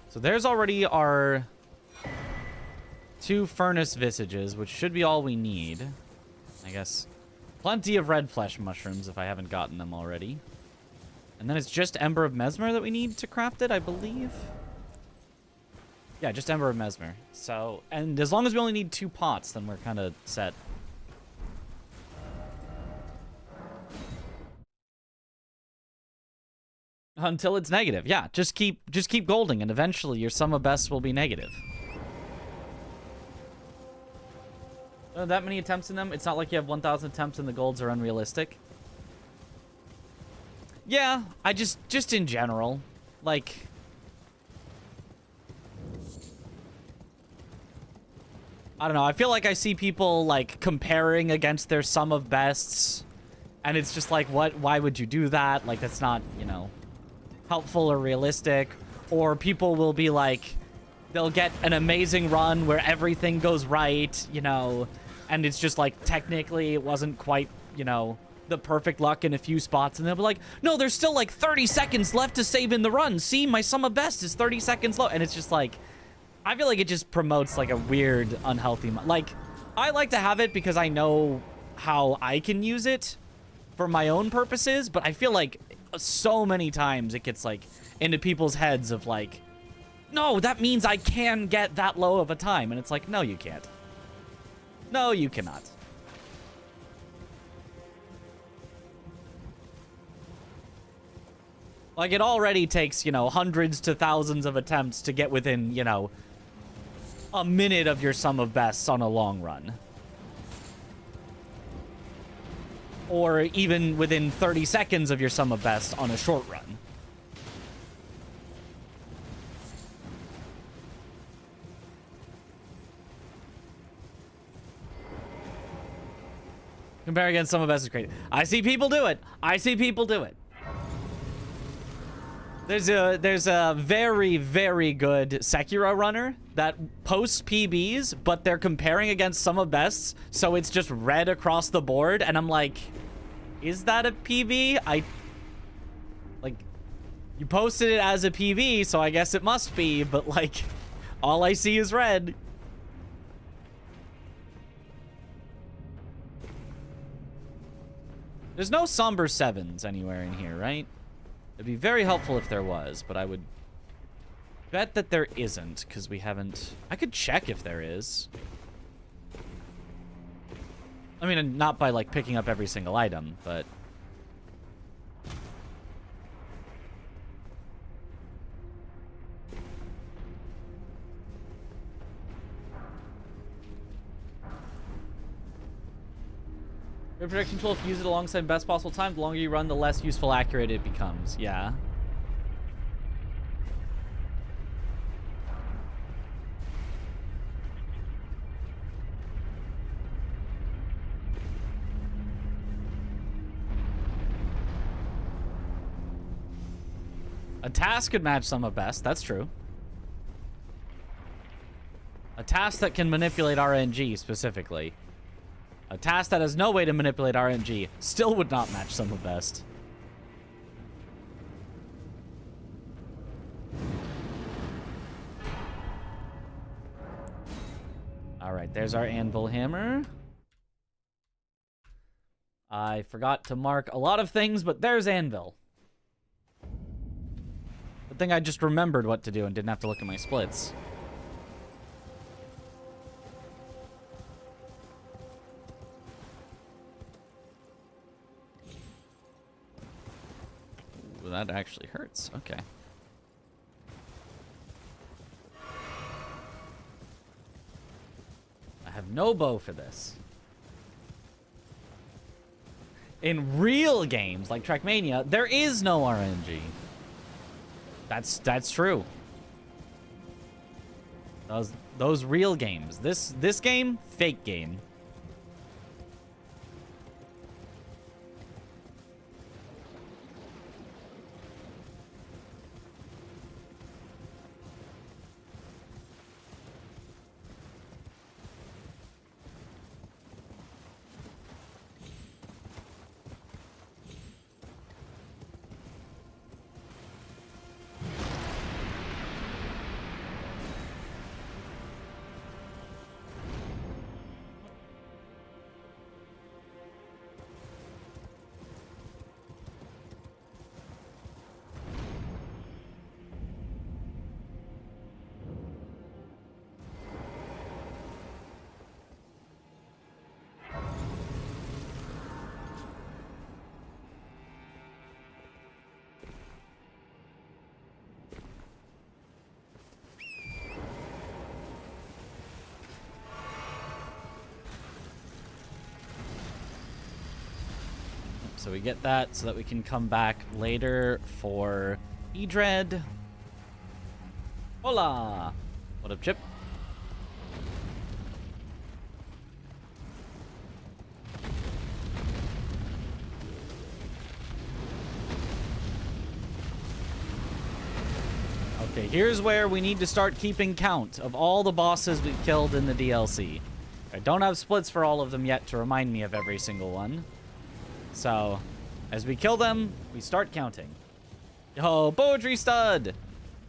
So there's already our 2 Furnace Visages, which should be all we need. I guess plenty of red flesh mushrooms if I haven't gotten them already. And then it's just Ember of Mesmer that we need to craft it, I believe. Yeah, just Ember of Mesmer. So, and as long as we only need 2 pots, then we're kind of set. Until it's negative. Yeah, just keep golding, and eventually your sum of bests will be negative. That many attempts in them? It's not like you have 1,000 attempts and the golds are unrealistic. Yeah, I just in general, like... I don't know, I feel like I see people, like, comparing against their sum of bests, and it's just like, why would you do that? Like, that's not, you know, helpful or realistic. Or people will be like, they'll get an amazing run where everything goes right, you know, and it's just like, technically it wasn't quite, you know, the perfect luck in a few spots, and they'll be like, no, there's still like 30 seconds left to save in the run. See, my sum of best is 30 seconds low. And it's just like, I feel like it just promotes like a weird, unhealthy, like, I like to have it because I know how I can use it for my own purposes, but I feel like so many times it gets like into people's heads of like, no, that means I can get that low of a time. And it's like, no, you can't. No, you cannot. Like, it already takes, you know, hundreds to thousands of attempts to get within, you know, a minute of your sum of bests on a long run. Or even within 30 seconds of your sum of best on a short run. Compare against sum of best is great. I see people do it. I see people do it. There's a very, very good Sekiro runner that posts PBs, but they're comparing against sum of bests, so it's just red across the board, and I'm like, is that a PB? Like, you posted it as a PB, so I guess it must be, but like, all I see is red. There's no somber 7s anywhere in here, right? It'd be very helpful if there was, but I would bet that there isn't, because we haven't... I could check if there is. I mean, not by, like, picking up every single item, but... Your projection tool, if you use it alongside best possible time, the longer you run, the less useful accurate it becomes. Yeah. A task could match some of best. That's true. A task that can manipulate RNG specifically. A task that has no way to manipulate RNG still would not match some of best. All right, there's our anvil hammer. I forgot to mark a lot of things, but there's anvil. Good thing I just remembered what to do and didn't have to look at my splits. Ooh, that actually hurts. Okay. I have no bow for this. In real games like Trackmania, there is no RNG. That's true. Those real games. This game, fake game. So we get that so that we can come back later for Edred. Hola! What up, Chip? Okay, here's where we need to start keeping count of all the bosses we've killed in the DLC. I don't have splits for all of them yet to remind me of every single one. So, as we kill them, we start counting. Yo, Poetry Stud!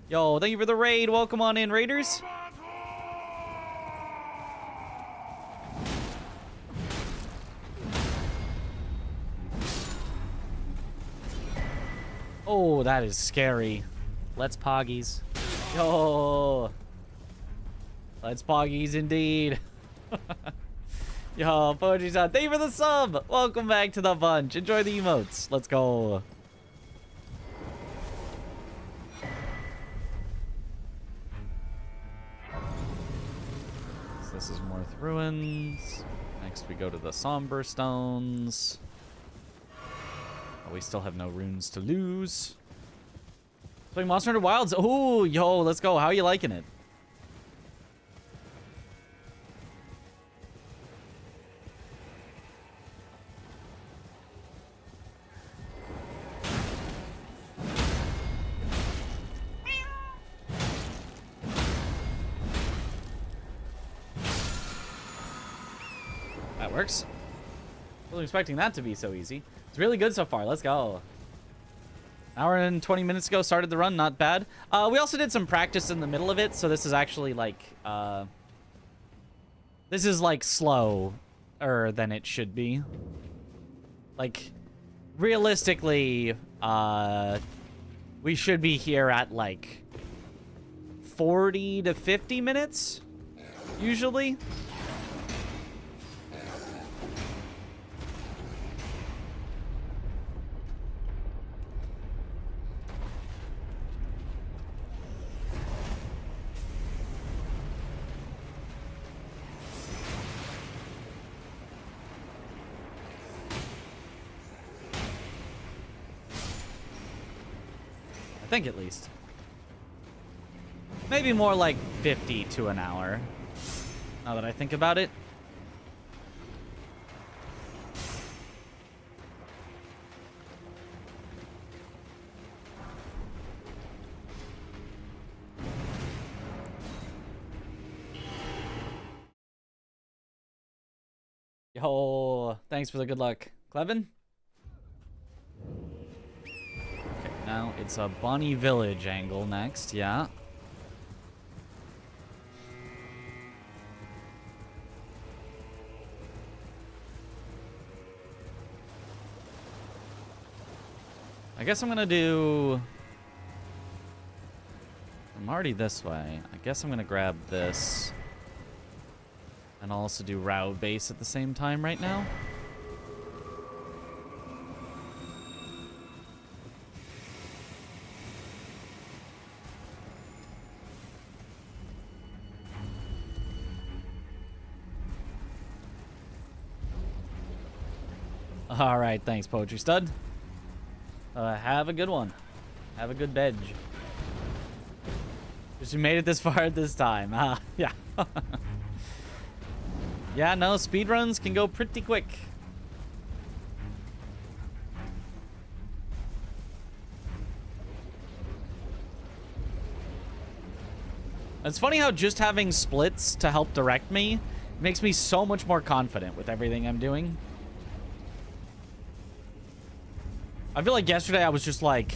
Yo, thank you for the raid. Welcome on in, Raiders. Oh, that is scary. Let's poggies. Yo. Let's poggies indeed. Yo, Poetry's on. Thank you for the sub. Welcome back to the bunch. Enjoy the emotes. Let's go. So this is Morth Ruins. Next we go to the Somber Stones. Oh, we still have no runes to lose. Playing Monster Hunter Wilds. Oh, yo, let's go. How are you liking it? That works. Wasn't expecting that to be so easy. It's really good so far. Let's go. Hour and 20 minutes ago, started the run. Not bad. We also did some practice in the middle of it, so this is actually like, this is like slower than it should be. Like, realistically, we should be here at like 40 to 50 minutes, usually. I think at least. Maybe more like 50 to an hour, now that I think about it. Yo, thanks for the good luck, Clevin. Now it's a Bonnie Village angle next, yeah. I guess I'm gonna do... I'm already this way. I guess I'm gonna grab this. And I'll also do Rao base at the same time right now. All right, thanks, Poetry Stud. Have a good one. Have a good veg. Just made it this far this time. Yeah. Yeah, no, speedruns can go pretty quick. It's funny how just having splits to help direct me makes me so much more confident with everything I'm doing. I feel like yesterday I was just like,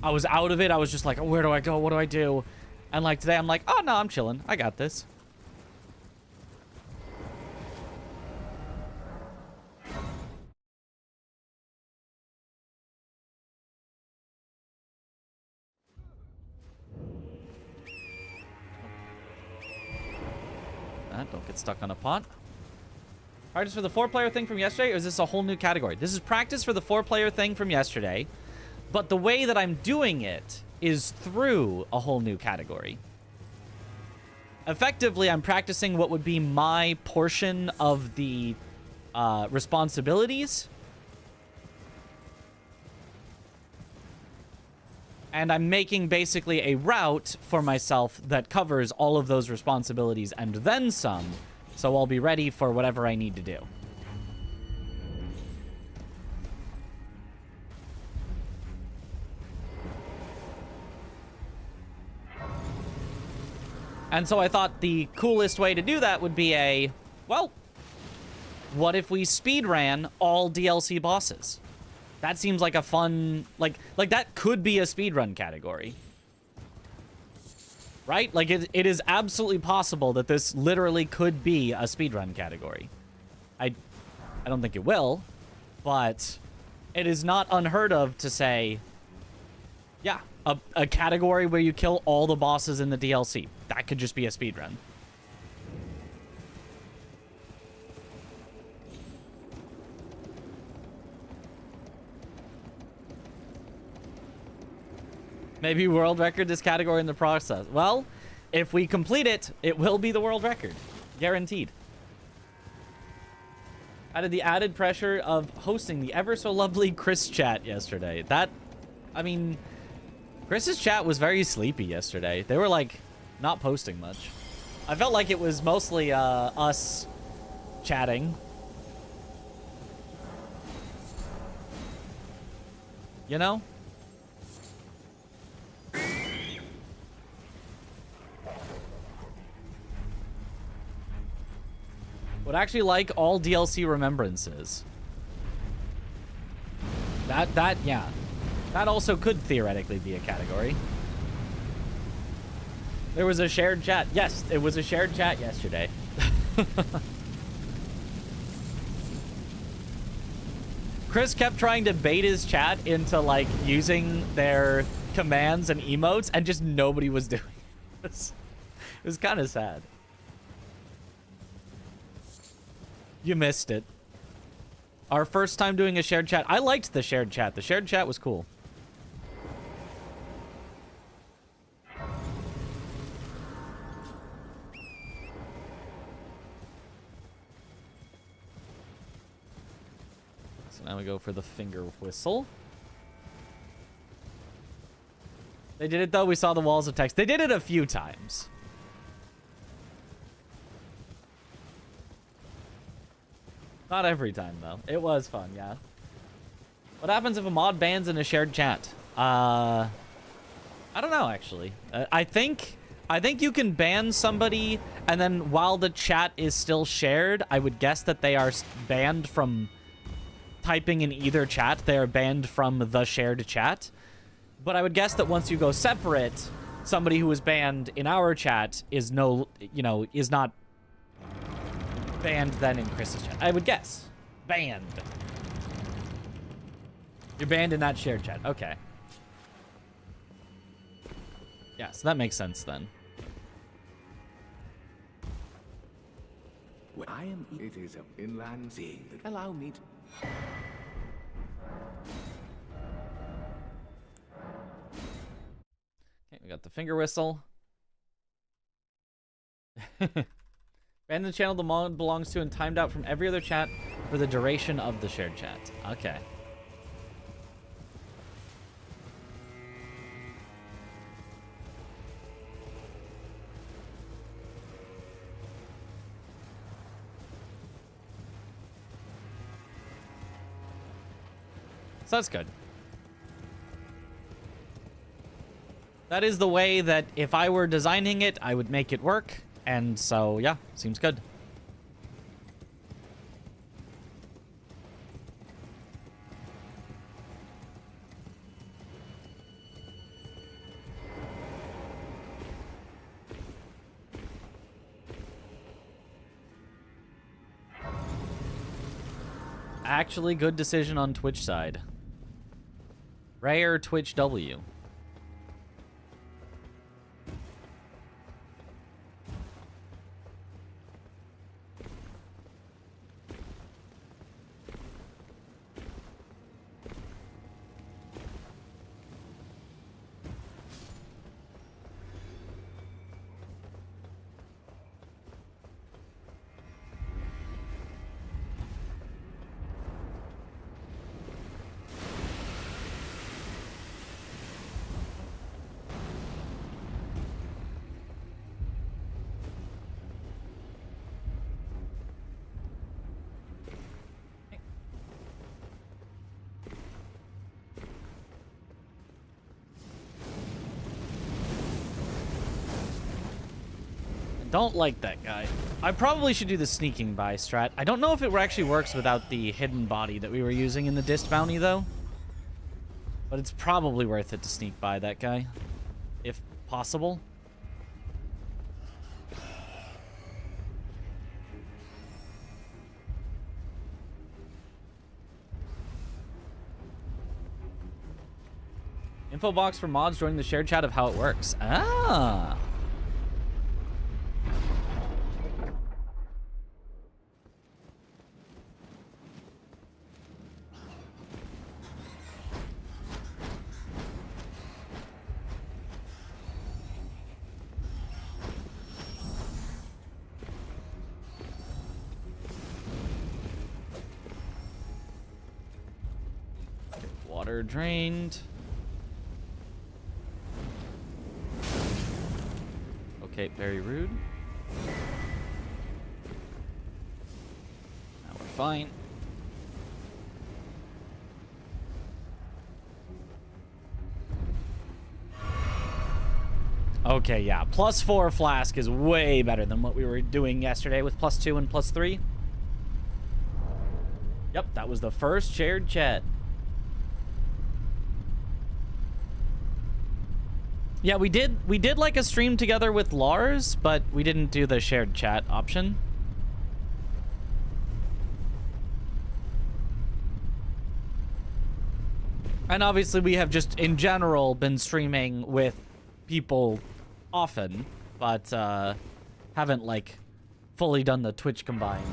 I was out of it. I was just like, oh, where do I go? What do I do? And like today I'm like, oh no, I'm chilling. I got this. Don't get stuck on a pot. Practice for the 4-player thing from yesterday, or is this a whole new category? This is practice for the 4-player thing from yesterday, but the way that I'm doing it is through a whole new category. Effectively, I'm practicing what would be my portion of the responsibilities, And I'm making basically a route for myself that covers all of those responsibilities and then some. So I'll be ready for whatever I need to do. And so I thought the coolest way to do that would be a, well, what if we speedran all DLC bosses? That seems like a fun, like that could be a speedrun category. Right? Like, it is absolutely possible that this literally could be a speedrun category. I don't think it will, but it is not unheard of to say, yeah, a category where you kill all the bosses in the DLC. That could just be a speedrun. Maybe world record this category in the process. Well, if we complete it, it will be the world record. Guaranteed. Added the added pressure of hosting the ever so lovely Chris chat yesterday. That, I mean, Chris's chat was very sleepy yesterday. They were like not posting much. I felt like it was mostly us chatting. You know? Would actually like all DLC remembrances. Yeah. That also could theoretically be a category. There was a shared chat. Yes, it was a shared chat yesterday. Chris kept trying to bait his chat into, like, using their commands and emotes, and just nobody was doing it. It was kind of sad. You missed it. Our first time doing a shared chat. I liked the shared chat. The shared chat was cool. So now we go for the finger whistle. They did it though. We saw the walls of text. They did it a few times. Not every time, though. It was fun, yeah. What happens if a mod bans in a shared chat? I don't know, actually. I think you can ban somebody, and then while the chat is still shared, I would guess that they are banned from typing in either chat. They are banned from the shared chat. But I would guess that once you go separate, somebody who was banned in our chat is is not banned then in Chris's chat. I would guess. Banned. You're banned in that shared chat. Okay. Yeah, so that makes sense then. Well, it is an inland sea that allow me to... Okay, we got the finger whistle. Abandon the channel the mod belongs to and timed out from every other chat for the duration of the shared chat. Okay. So that's good. That is the way that if I were designing it, I would make it work. And so, yeah, seems good. Actually, good decision on Twitch side. Rare Twitch W. Don't like that guy. I probably should do the sneaking by strat. I don't know if it actually works without the hidden body that we were using in the dist bounty, though. But it's probably worth it to sneak by that guy, if possible. Info box for mods joining the shared chat of how it works. Ah. Water drained. Okay, very rude. Now we're fine. Okay, yeah. +4 flask is way better than what we were doing yesterday with +2 and +3. Yep, that was the first shared chat. Yeah, we did like a stream together with Lars, but we didn't do the shared chat option. And obviously we have just in general been streaming with people often, but haven't like fully done the Twitch combine.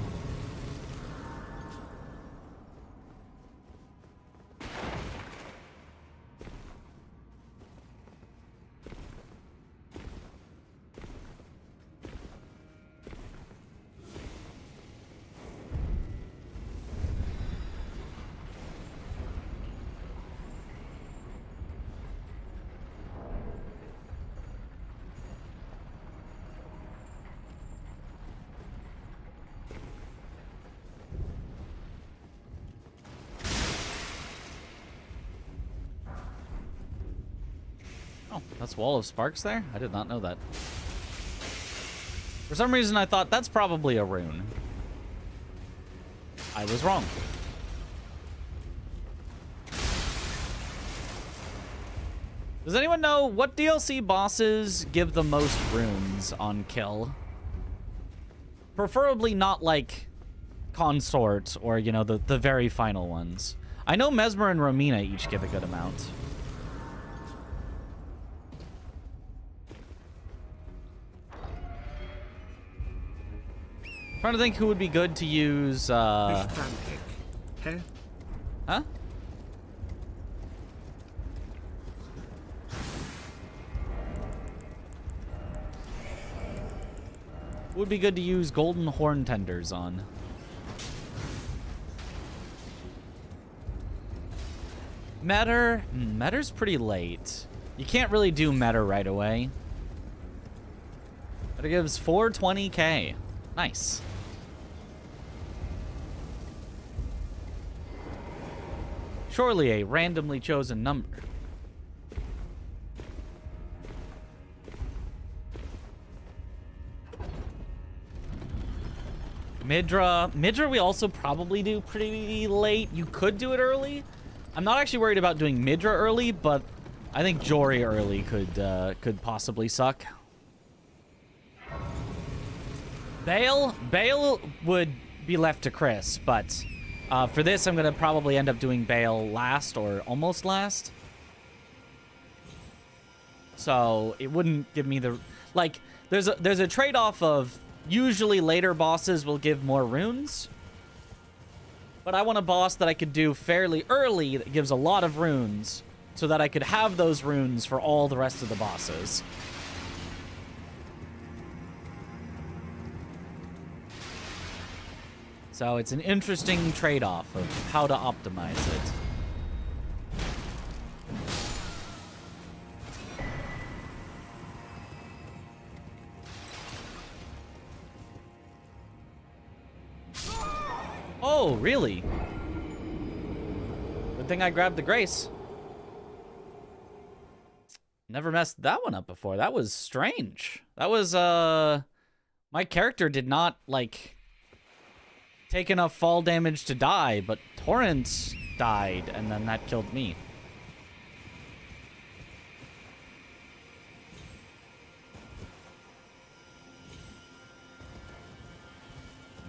That's Wall of Sparks there? I did not know that. For some reason, I thought that's probably a rune. I was wrong. Does anyone know what DLC bosses give the most runes on kill? Preferably not like Consort or, you know, the very final ones. I know Mesmer and Romina each give a good amount. Trying to think who would be good to use, Huh? Would be good to use golden horn tenders on. Metter's pretty late. You can't really do Metter right away. But it gives 420k. Nice. Surely a randomly chosen number. Midra we also probably do pretty late. You could do it early. I'm not actually worried about doing Midra early, but I think Jory early could possibly suck. Bale would be left to Chris, but for this I'm gonna probably end up doing Bale last or almost last. So it wouldn't give me the like. There's a trade-off of usually later bosses will give more runes, but I want a boss that I could do fairly early that gives a lot of runes, so that I could have those runes for all the rest of the bosses. So it's an interesting trade-off of how to optimize it. Oh, really? Good thing I grabbed the Grace. Never messed that one up before. That was strange. That was My character did not, like, take enough fall damage to die, but Torrent died, and then that killed me.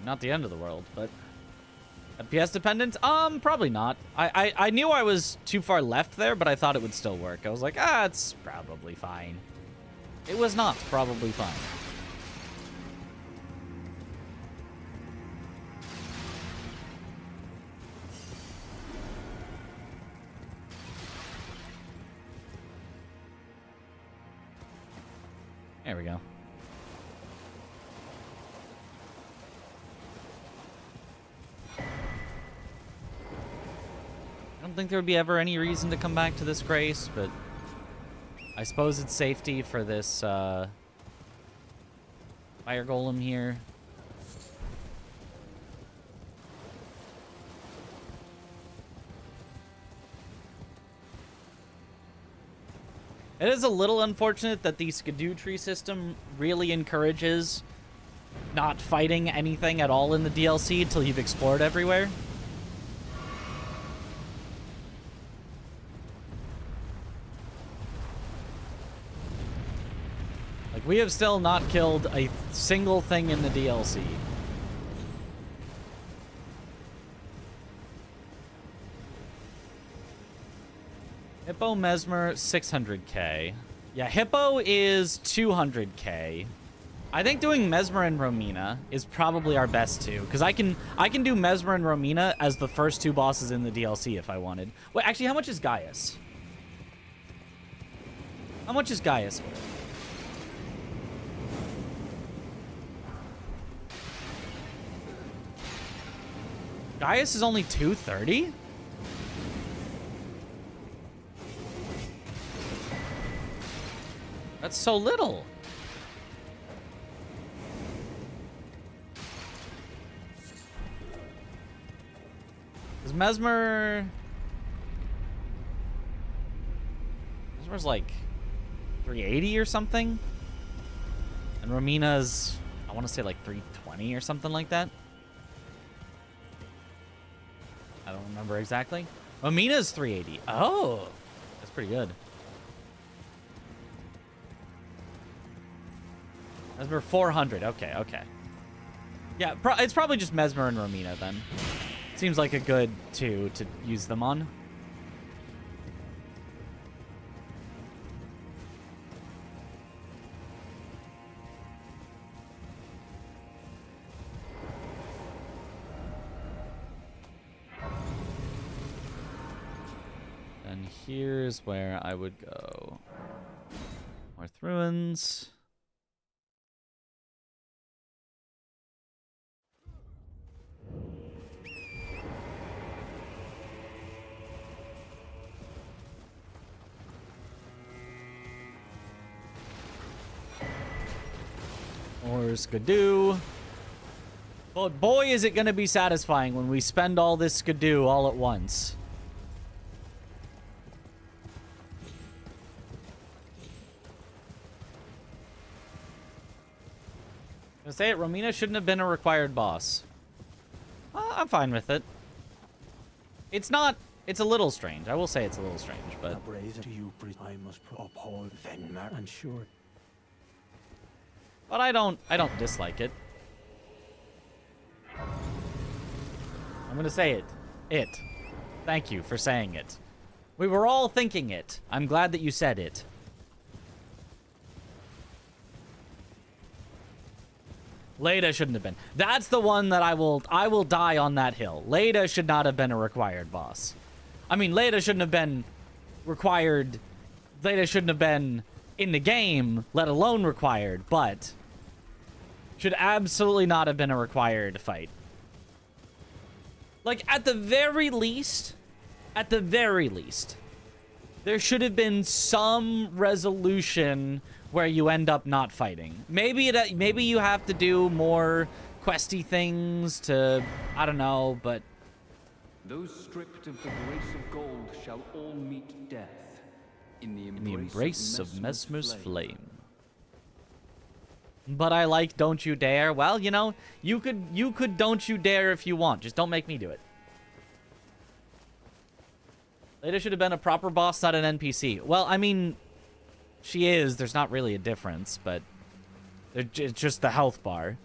Not the end of the world, but FPS dependent? Probably not. I knew I was too far left there, but I thought it would still work. I was like, it's probably fine. It was not probably fine. There we go. I don't think there would be ever any reason to come back to this Grace, but I suppose it's safety for this Fire Golem here. It is a little unfortunate that the Skidoo tree system really encourages not fighting anything at all in the DLC until you've explored everywhere. Like, we have still not killed a single thing in the DLC. Hippo Mesmer 600k. Yeah, Hippo is 200k. I think doing Mesmer and Romina is probably our best two, because I can do Mesmer and Romina as the first two bosses in the DLC if I wanted. Wait, actually, how much is Gaius? How much is Gaius worth? Gaius is only 230? That's so little. Is Mesmer's like 380 or something? And Romina's, I want to say like 320 or something like that. I don't remember exactly. Romina's 380. Oh, that's pretty good. Mesmer 400. Okay, okay. Yeah, it's probably just Mesmer and Romina then. Seems like a good two to use them on. And here's where I would go. North Ruins. Or Skidoo. But boy, is it going to be satisfying when we spend all this Skidoo all at once. I say it, Romina shouldn't have been a required boss. I'm fine with it. It's not. It's a little strange. I will say it's a little strange, but I must uphold Venmar and sure. But I don't dislike it. I'm gonna say it. It. Thank you for saying it. We were all thinking it. I'm glad that you said it. Leda shouldn't have been. That's the one that I will die on that hill. Leda should not have been a required boss. I mean, Leda shouldn't have been required. Leda shouldn't have been in the game, let alone required, but should absolutely not have been a required fight. Like, at the very least, there should have been some resolution where you end up not fighting. Maybe you have to do more questy things to, I don't know, but those stripped of the grace of gold shall all meet death in the embrace of Mesmer's flame. But I like Don't You Dare. Well, you know, you could Don't You Dare if you want. Just don't make me do it. Leda should have been a proper boss, not an NPC. Well, I mean, she is. There's not really a difference, but it's just the health bar.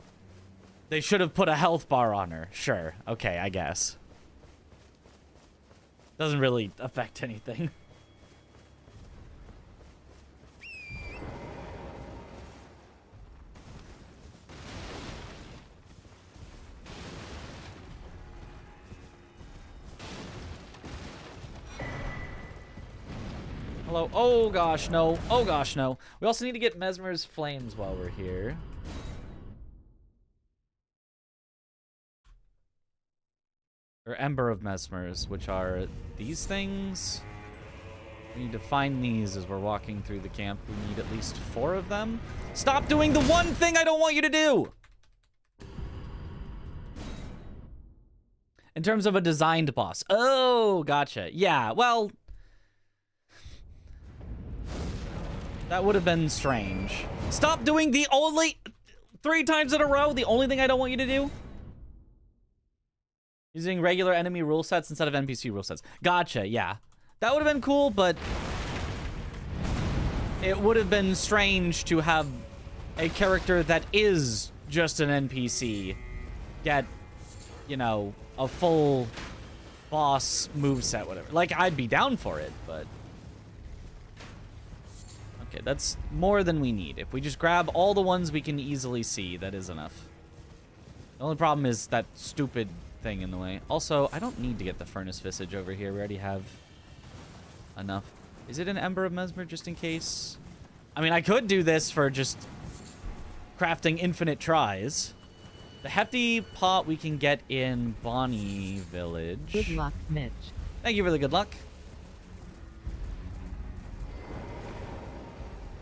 They should have put a health bar on her. Sure. Okay, I guess. Doesn't really affect anything. Hello. Oh, gosh, no. Oh, gosh, no. We also need to get Mesmer's Flames while we're here. Or Ember of Mesmer's, which are these things. We need to find these as we're walking through the camp. We need at least 4 of them. Stop doing the one thing I don't want you to do! In terms of a designed boss. Oh, gotcha. Yeah, well... that would have been strange. Stop doing the only... 3 times in a row, the only thing I don't want you to do? Using regular enemy rule sets instead of NPC rule sets. Gotcha, yeah. That would have been cool, but... it would have been strange to have a character that is just an NPC get, you know, a full boss moveset, whatever. Like, I'd be down for it, but... okay, that's more than we need. If we just grab all the ones we can easily see, that is enough. The only problem is that stupid thing in the way. Also, I don't need to get the Furnace Visage over here. We already have enough. Is it an Ember of Mesmer just in case? I mean, I could do this for just crafting infinite tries. The Hefty Pot we can get in Bonnie Village. Good luck, Mitch. Thank you for the good luck.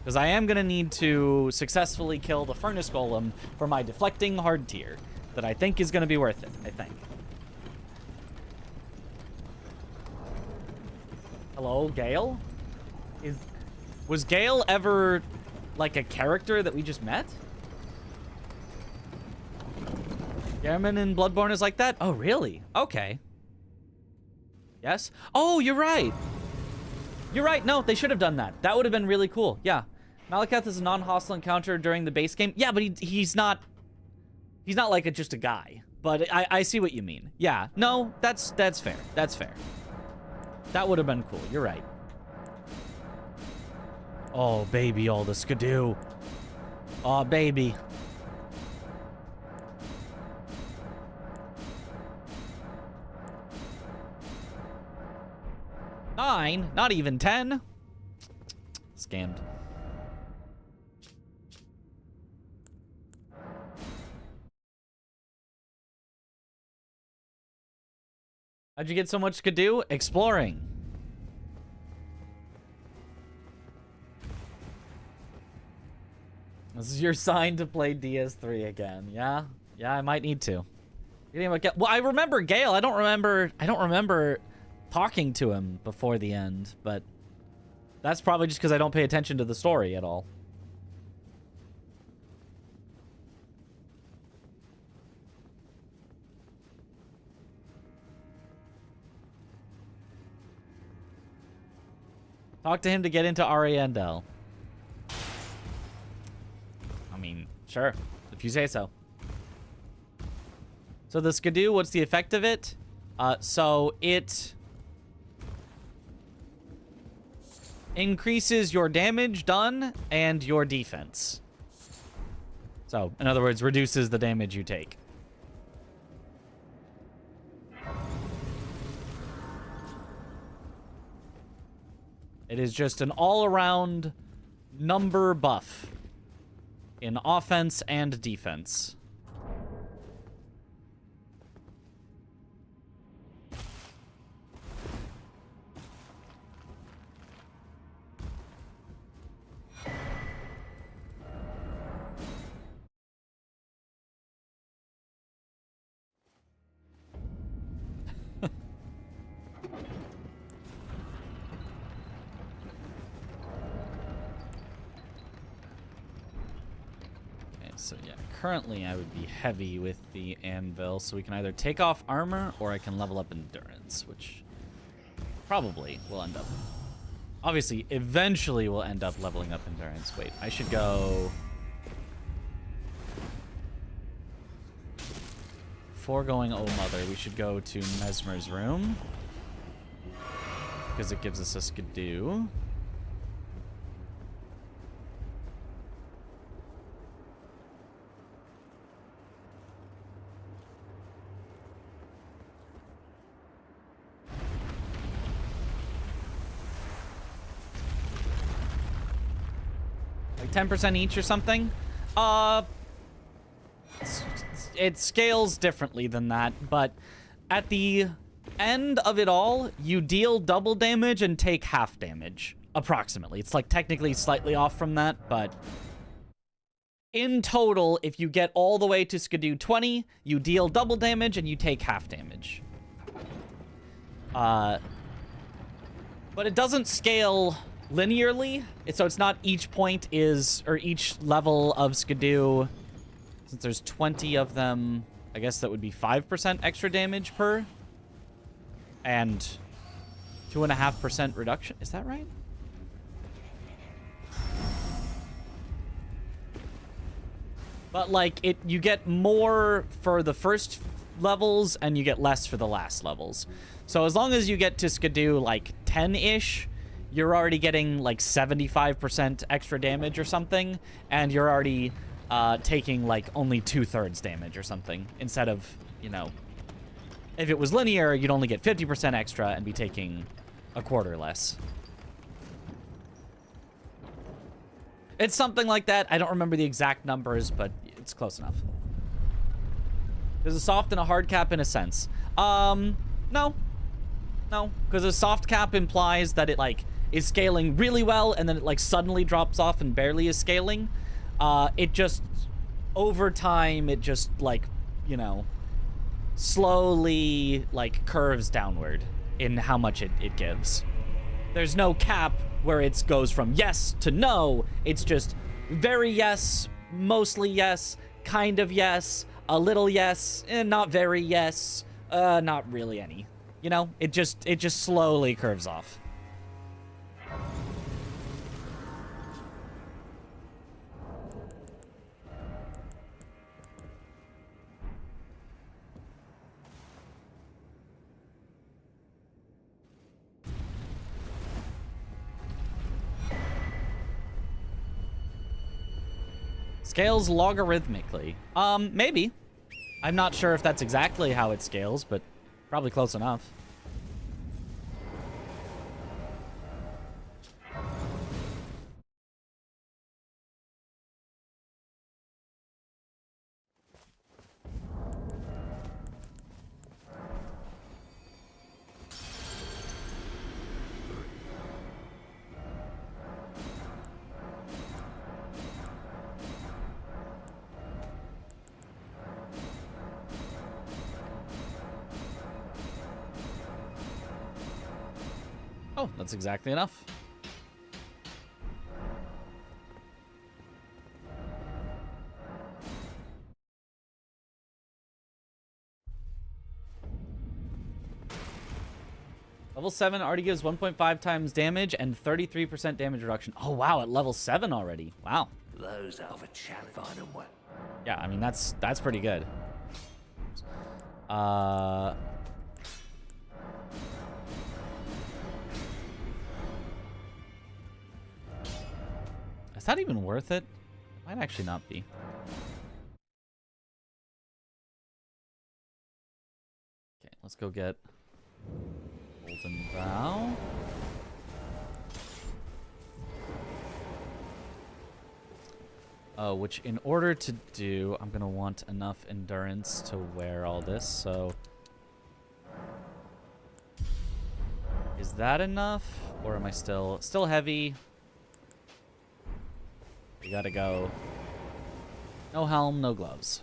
Because I am going to need to successfully kill the Furnace Golem for my deflecting hard tier. That I think is going to be worth it, I think. Hello, Gale? Was Gale ever, like, a character that we just met? Gehrman in Bloodborne is like that? Oh, really? Okay. Yes? Oh, you're right. You're right. No, they should have done that. That would have been really cool. Yeah. Malekith is a non-hostile encounter during the base game. Yeah, but he's not... he's not like just a guy. But I see what you mean. Yeah. No, that's fair. That's fair. That would have been cool. You're right. Oh, baby, all the skidoo. Oh, baby. Nine, not even 10. Scammed. How'd you get so much skidoo? Exploring. This is your sign to play DS3 again. Yeah? Yeah, I might need to. Well, I remember Gale. I don't remember talking to him before the end, but that's probably just because I don't pay attention to the story at all. Talk to him to get into Ariandel. I mean, sure, if you say so. So the skidoo, what's the effect of it? So it increases your damage done and your defense. So, in other words, reduces the damage you take. It is just an all-around number buff in offense and defense. so yeah, currently I would be heavy with the anvil, so we can either take off armor or I can level up endurance, which probably will end up... Obviously, eventually we'll end up leveling up endurance. Wait, I should go... Before going Oh Mother, we should go to Mesmer's room, because it gives us a skidoo. Like 10% each or something? It scales differently than that, but at the end of it all, you deal double damage and take half damage, approximately. It's like technically slightly off from that, but in total, if you get all the way to Skidoo 20, you deal double damage and you take half damage. But it doesn't scale linearly, so it's not each point is, or each level of Skidoo. Since there's 20 of them, I guess that would be 5% extra damage per. And 2.5% reduction. Is that right? But like you get more for the first levels and you get less for the last levels. So as long as you get to Skidoo like 10-ish, you're already getting like 75% extra damage or something, and you're already taking like only 2/3 damage or something, instead of, you know, if it was linear, you'd only get 50% extra and be taking a quarter less. It's something like that. I don't remember the exact numbers, but it's close enough. There's a soft and a hard cap in a sense. No, because a soft cap implies that it like is scaling really well, and then it like suddenly drops off and barely is scaling. It just, over time, it just, like, you know, slowly, like, curves downward in how much it gives. There's no cap where it goes from yes to no. It's just very yes, mostly yes, kind of yes, a little yes, and not very yes, not really any. You know, it just slowly curves off. Scales logarithmically. Maybe. I'm not sure if that's exactly how it scales, but probably close enough. Oh, that's exactly enough. Level 7 already gives 1.5 times damage and 33% damage reduction. Oh, wow, at level 7 already. Wow. Those are the challenge. Yeah, I mean, that's pretty good. Is that even worth it? Might actually not be. Okay, let's go get Golden Vow. Oh, which in order to do, I'm gonna want enough endurance to wear all this, so... Is that enough? Or am I still heavy? We gotta go. No helm, no gloves.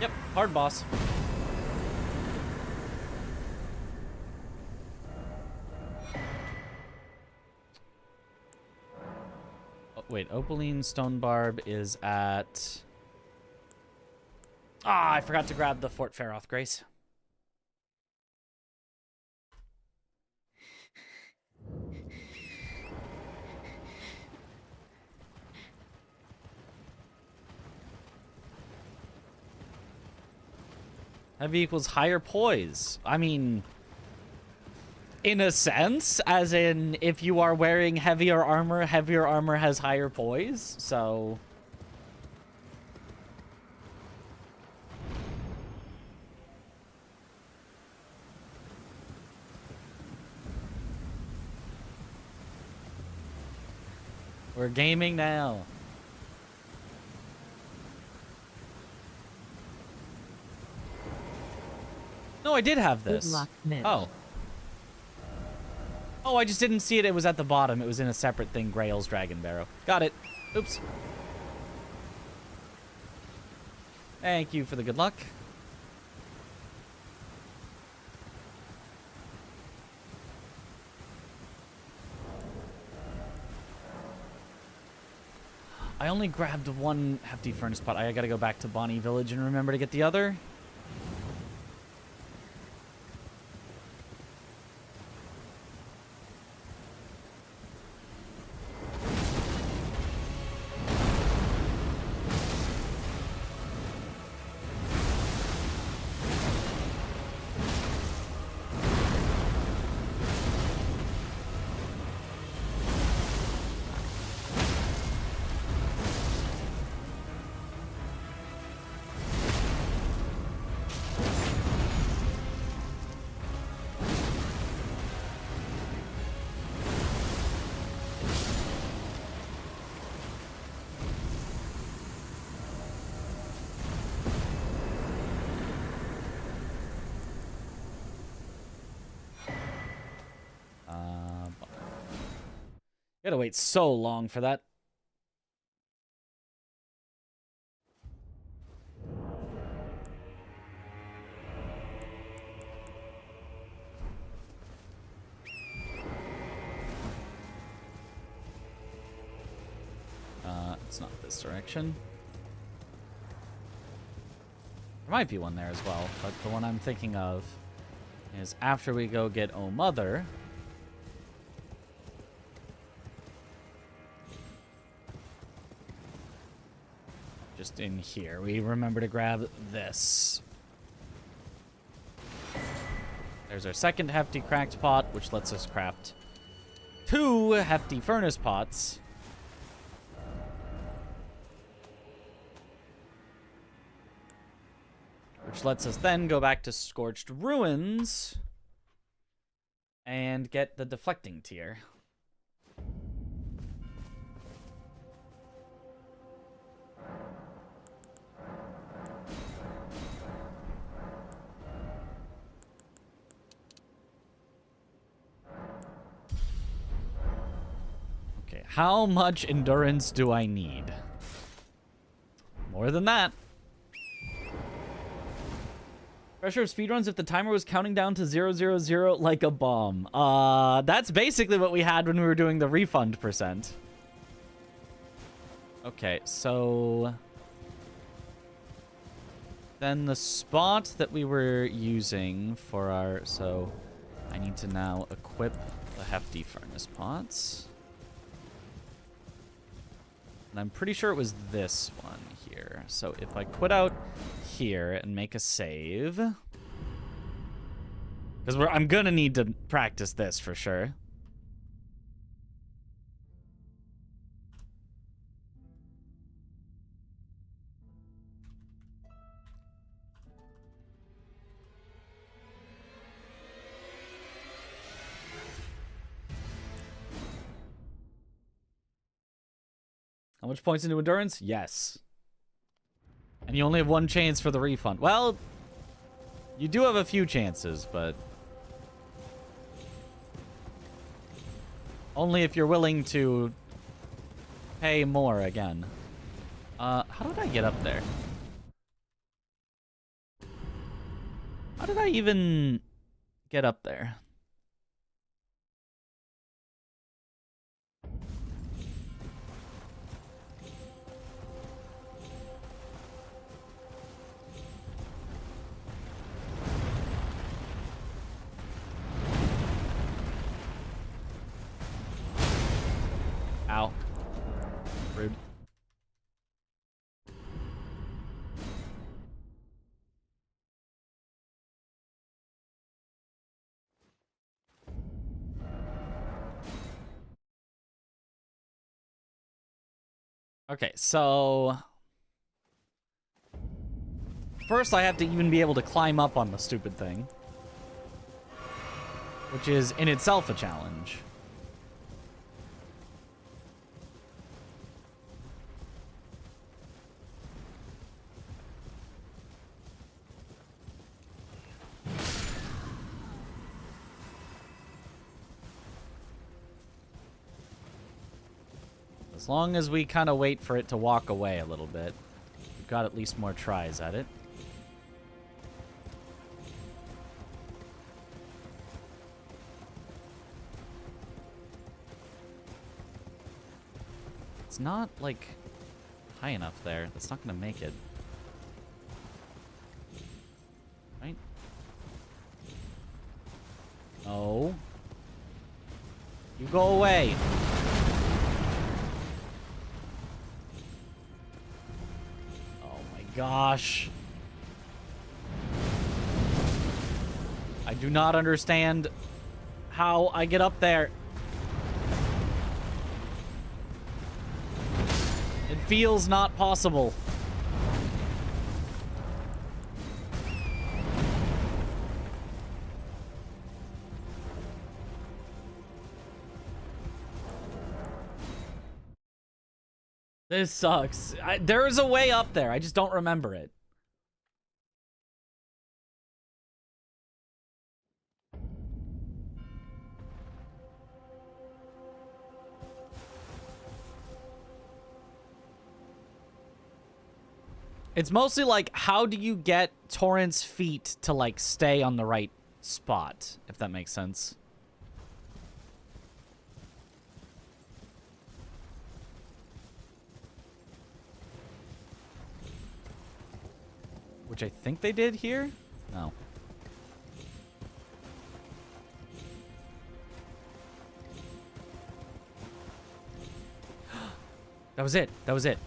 Yep, hard boss. Wait, Opaline Stone Barb is at... Ah, I forgot to grab the Fort Faroth Grace. Heavy equals higher poise. I mean, in a sense, as in if you are wearing heavier armor has higher poise, so... We're gaming now. No, I did have this. Good luck, Mitch. Oh. Oh, I just didn't see it. It was at the bottom. It was in a separate thing. Grail's Dragon Barrow. Got it. Oops. Thank you for the good luck. I only grabbed one hefty furnace pot. I gotta go back to Bonnie Village and remember to get the other. Gotta wait so long for that. It's not this direction. There might be one there as well, but the one I'm thinking of is after we go get Oh Mother. Just in here, we remember to grab this. There's our second hefty cracked pot, which lets us craft 2 hefty furnace pots. Which lets us then go back to Scorched Ruins and get the deflecting tier. Okay, how much endurance do I need? More than that. Pressure of speedruns if the timer was counting down to 000 like a bomb. That's basically what we had when we were doing the refund percent. Okay, so... then the spot that we were using for our... so I need to now equip the hefty furnace pots. And I'm pretty sure it was this one here. So if I quit out here and make a save, because I'm gonna need to practice this for sure. How much points into endurance? Yes. And you only have 1 chance for the refund. Well, you do have a few chances, but only if you're willing to pay more again. How did I get up there? How did I even get up there? Okay, so first I have to even be able to climb up on the stupid thing, which is in itself a challenge. As long as we kind of wait for it to walk away a little bit, we've got at least more tries at it. It's not, like, high enough there. That's not going to make it. Right? Oh. You go away. Gosh. I do not understand how I get up there. It feels not possible. This sucks. There is a way up there. I just don't remember it. It's mostly like, how do you get Torrent's feet to, like, stay on the right spot, if that makes sense. Which I think they did here? No. That was it. That was it.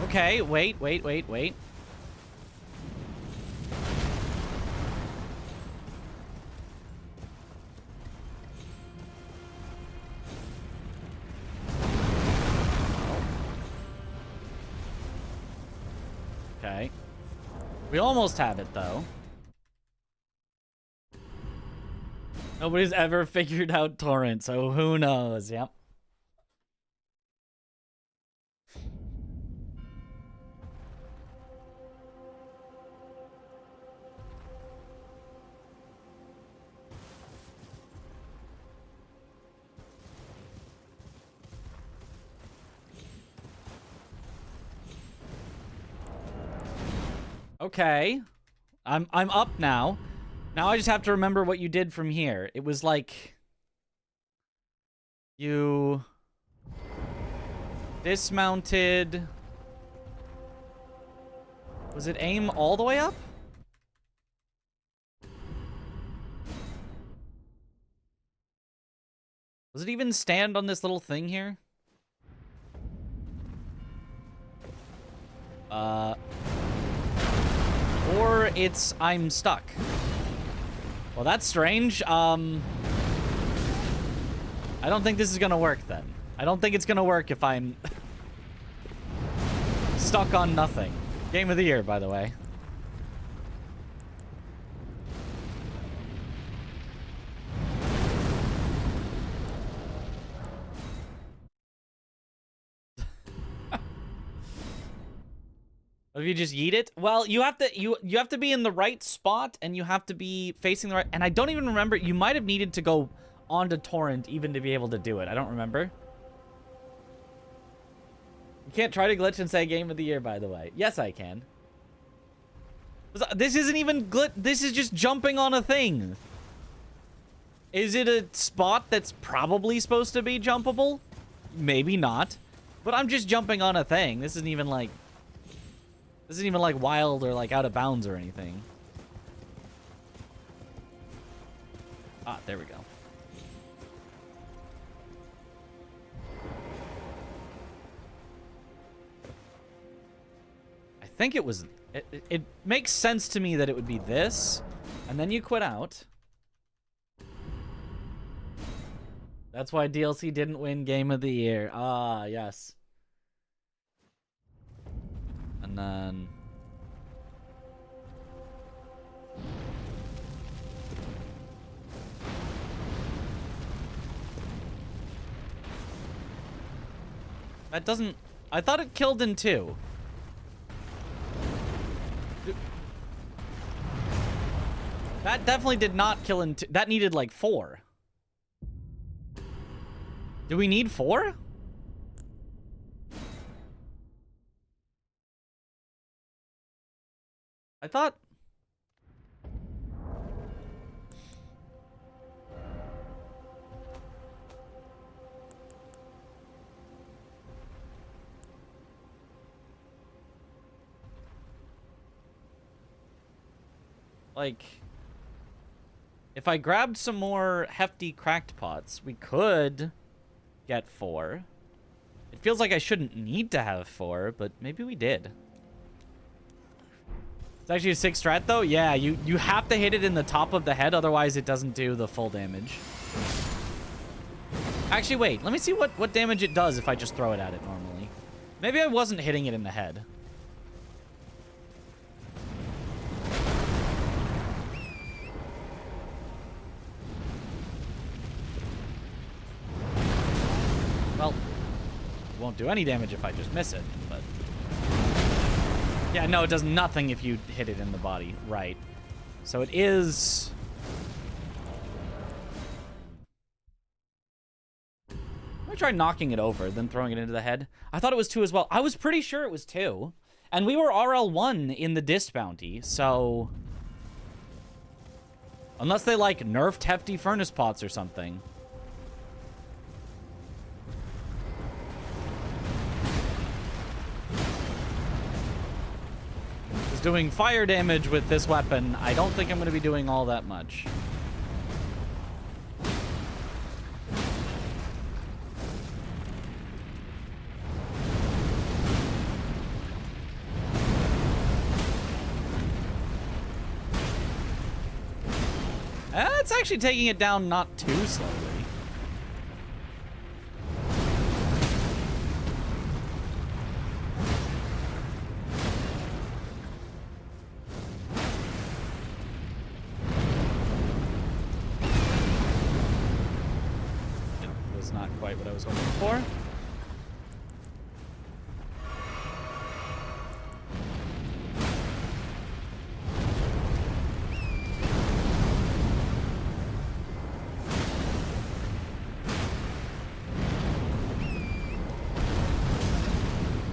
Okay, wait. Okay. We almost have it, though. Nobody's ever figured out Torrent, so who knows? Yep. Okay. I'm up now. Now I just have to remember what you did from here. It was like you dismounted. Was it aim all the way up? Was it even stand on this little thing here? Or it's I'm stuck. Well, that's strange. I don't think this is gonna work then. I don't think it's gonna work if I'm stuck on nothing. Game of the year, by the way. If you just yeet it? Well, you have to be in the right spot and you have to be facing the right, and I don't even remember, you might have needed to go onto Torrent even to be able to do it. I don't remember. You can't try to glitch and say game of the year, by the way. Yes, I can. This isn't even glitch, this is just jumping on a thing. Is it a spot that's probably supposed to be jumpable? Maybe not. But I'm just jumping on a thing. This isn't even like wild or like out of bounds or anything. Ah, there we go. I think it was... It makes sense to me that it would be this, and then you quit out. That's why DLC didn't win Game of the Year. Ah, yes. And then... That doesn't... I thought it killed in 2. That definitely did not kill in 2. That needed like 4. Do we need 4? I thought... Like, if I grabbed some more hefty cracked pots, we could get 4. It feels like I shouldn't need to have 4, but maybe we did. It's actually a 6 strat, though? Yeah, you have to hit it in the top of the head, otherwise it doesn't do the full damage. Actually, wait. Let me see what damage it does if I just throw it at it normally. Maybe I wasn't hitting it in the head. Well, it won't do any damage if I just miss it, but... Yeah, no, it does nothing if you hit it in the body. Right. So it is... I'm gonna try knocking it over, then throwing it into the head. I thought it was 2 as well. I was pretty sure it was 2. And we were RL1 in the Dis bounty, so... Unless they, like, nerfed hefty furnace pots or something. Doing fire damage with this weapon, I don't think I'm going to be doing all that much. It's actually taking it down not too slowly. What I was hoping for.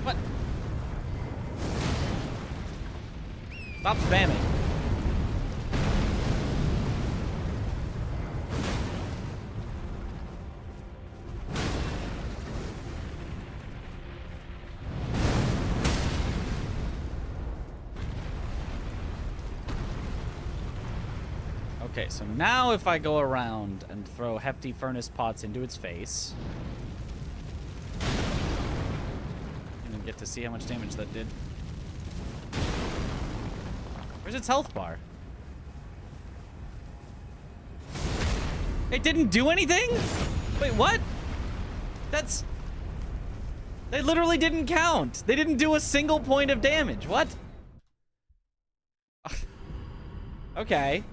What? Stop spamming. Okay, so now if I go around and throw hefty furnace pots into its face, and then get to see how much damage that did. Where's its health bar? It didn't do anything? Wait, what? That's... They literally didn't count. They didn't do a single point of damage. What? Okay.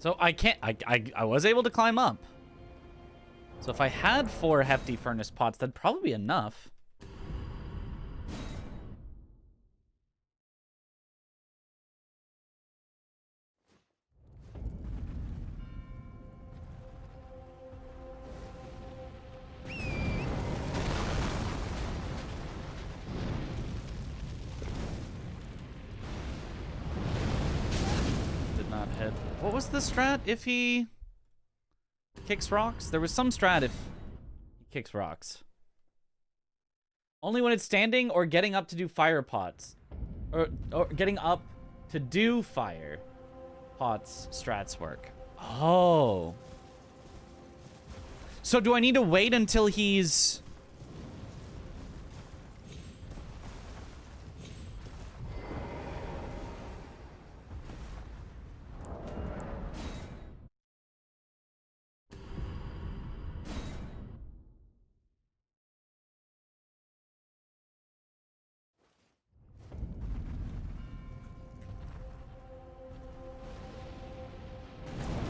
So I can't, I was able to climb up. So if I had 4 hefty furnace pots, that'd probably be enough. What was the strat if he kicks rocks? There was some strat if he kicks rocks. Only when it's standing or getting up to do fire pots. Or getting up to do fire pots strats work. Oh. So do I need to wait until he's...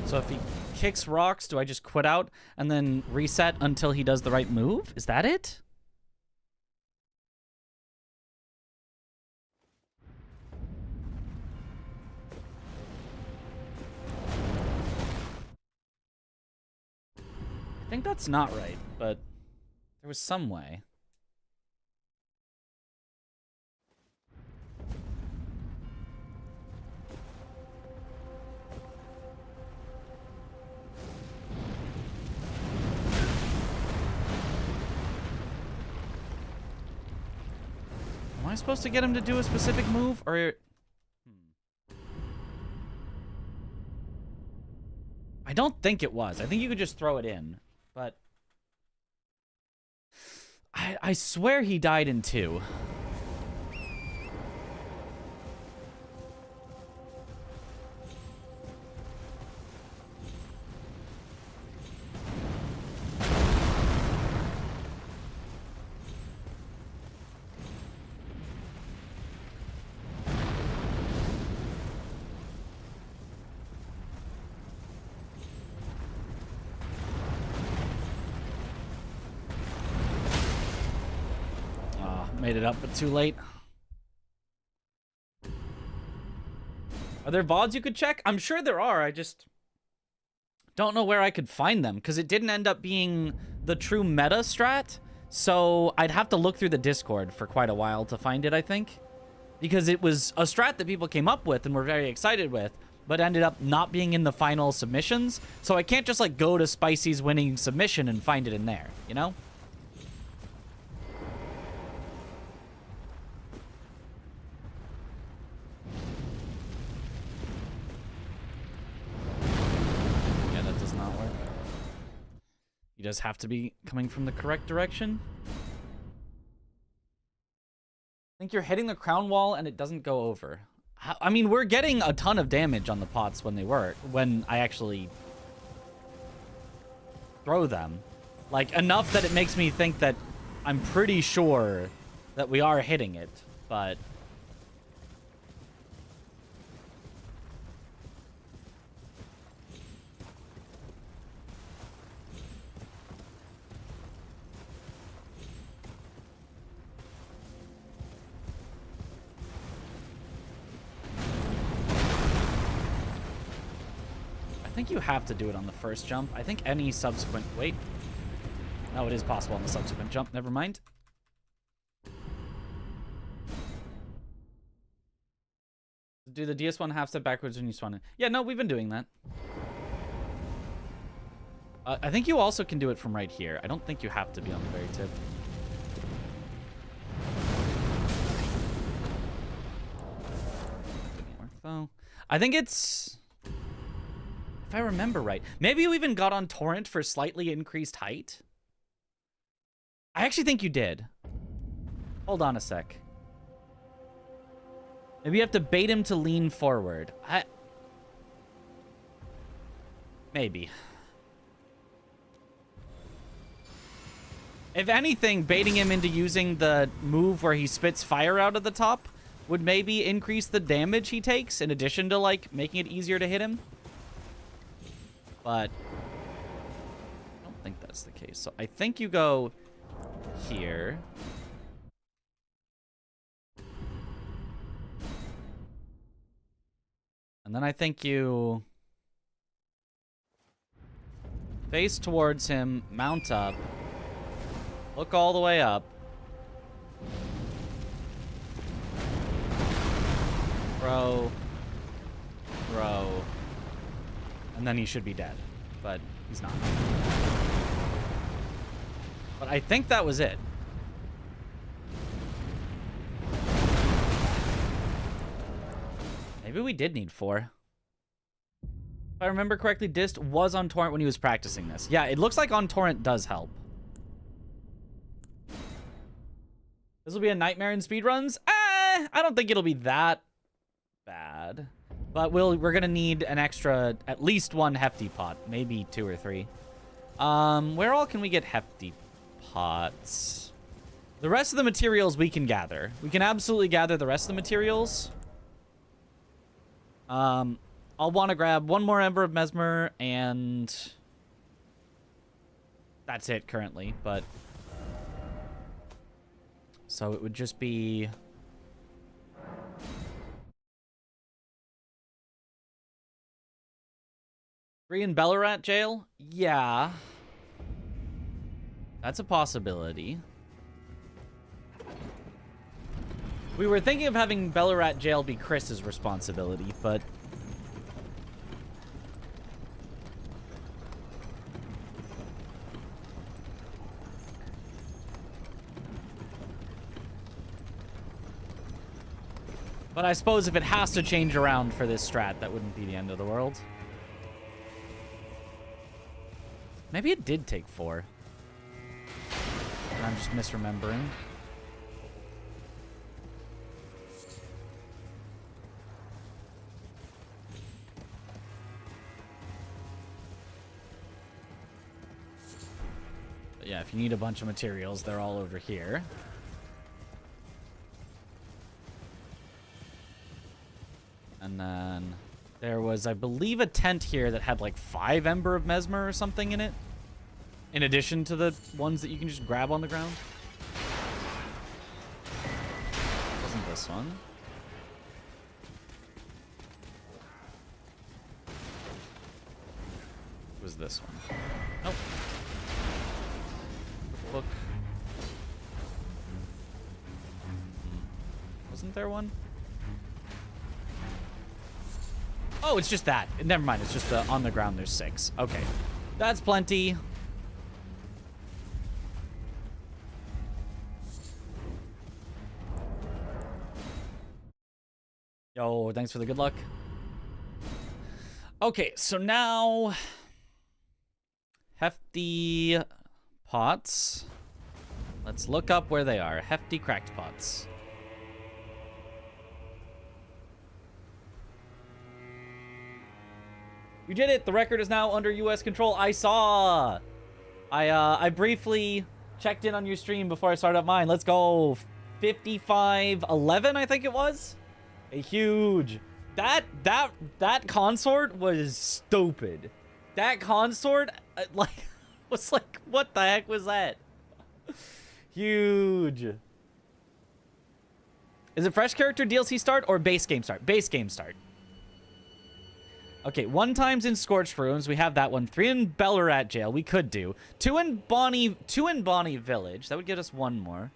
So if he kicks rocks, do I just quit out and then reset until he does the right move? Is that it? I think that's not right, but there was some way. Am I supposed to get him to do a specific move, or... I don't think it was. I think you could just throw it in, but... I swear he died in 2. Made it up, but too late. Are there VODs you could check? I'm sure there are. I just don't know where I could find them, because it didn't end up being the true meta strat. So I'd have to look through the Discord for quite a while to find it, I think. Because it was a strat that people came up with and were very excited with, but ended up not being in the final submissions. So I can't just, like, go to Spicy's winning submission and find it in there, you know? You just have to be coming from the correct direction. I think you're hitting the crown wall and it doesn't go over. I mean, we're getting a ton of damage on the pots when I actually throw them. Like, enough that it makes me think that I'm pretty sure that we are hitting it, but... I think you have to do it on the first jump. I think any subsequent... Wait. No, it is possible on the subsequent jump. Never mind. Do the DS1 half step backwards when you spawn in. Yeah, no, we've been doing that. I think you also can do it from right here. I don't think you have to be on the very tip. Didn't work, though. I think it's... If I remember right. Maybe you even got on torrent for slightly increased height. I actually think you did. Hold on a sec. Maybe you have to bait him to lean forward. Maybe. If anything, baiting him into using the move where he spits fire out of the top would maybe increase the damage he takes in addition to, like, making it easier to hit him. But I don't think that's the case. So I think you go here. And then I think you face towards him, mount up, look all the way up. Throw. And then he should be dead. But he's not. But I think that was it. Maybe we did need 4. If I remember correctly, Dist was on torrent when he was practicing this. Yeah, it looks like on torrent does help. This will be a nightmare in speedruns? I don't think it'll be that bad. But we're gonna need an extra, at least 1 hefty pot. Maybe 2 or 3. Where all can we get hefty pots? The rest of the materials we can gather. We can absolutely gather the rest of the materials. I'll want to grab 1 more Ember of Mesmer, and that's it currently, but... So it would just be... Three in Bellarat jail? Yeah. That's a possibility. We were thinking of having Bellarat jail be Chris's responsibility, but... But I suppose if it has to change around for this strat, that wouldn't be the end of the world. Maybe it did take 4. And I'm just misremembering. But yeah, if you need a bunch of materials, they're all over here. And then there was, I believe, a tent here that had like 5 Ember of Mesmer or something in it. In addition to the ones that you can just grab on the ground. Wasn't this one. It was this one. Nope. Book. Wasn't there one? Oh, it's just that. Never mind. It's just on the ground. There's 6. Okay. That's plenty. Yo, thanks for the good luck. Okay, so now... Hefty pots. Let's look up where they are. Hefty cracked pots. You did it. The record is now under U.S. control. I saw. I briefly checked in on your stream before I started up mine. Let's go. 55-11, I think it was. A huge. That consort was stupid. That consort, was like, what the heck was that? Huge. Is it fresh character DLC start or base game start? Base game start. Okay, 1 times in Scorched Ruins. We have that one. 3 in Bellarat Jail. We could do. 2 in Bonnie Village. That would get us 1 more.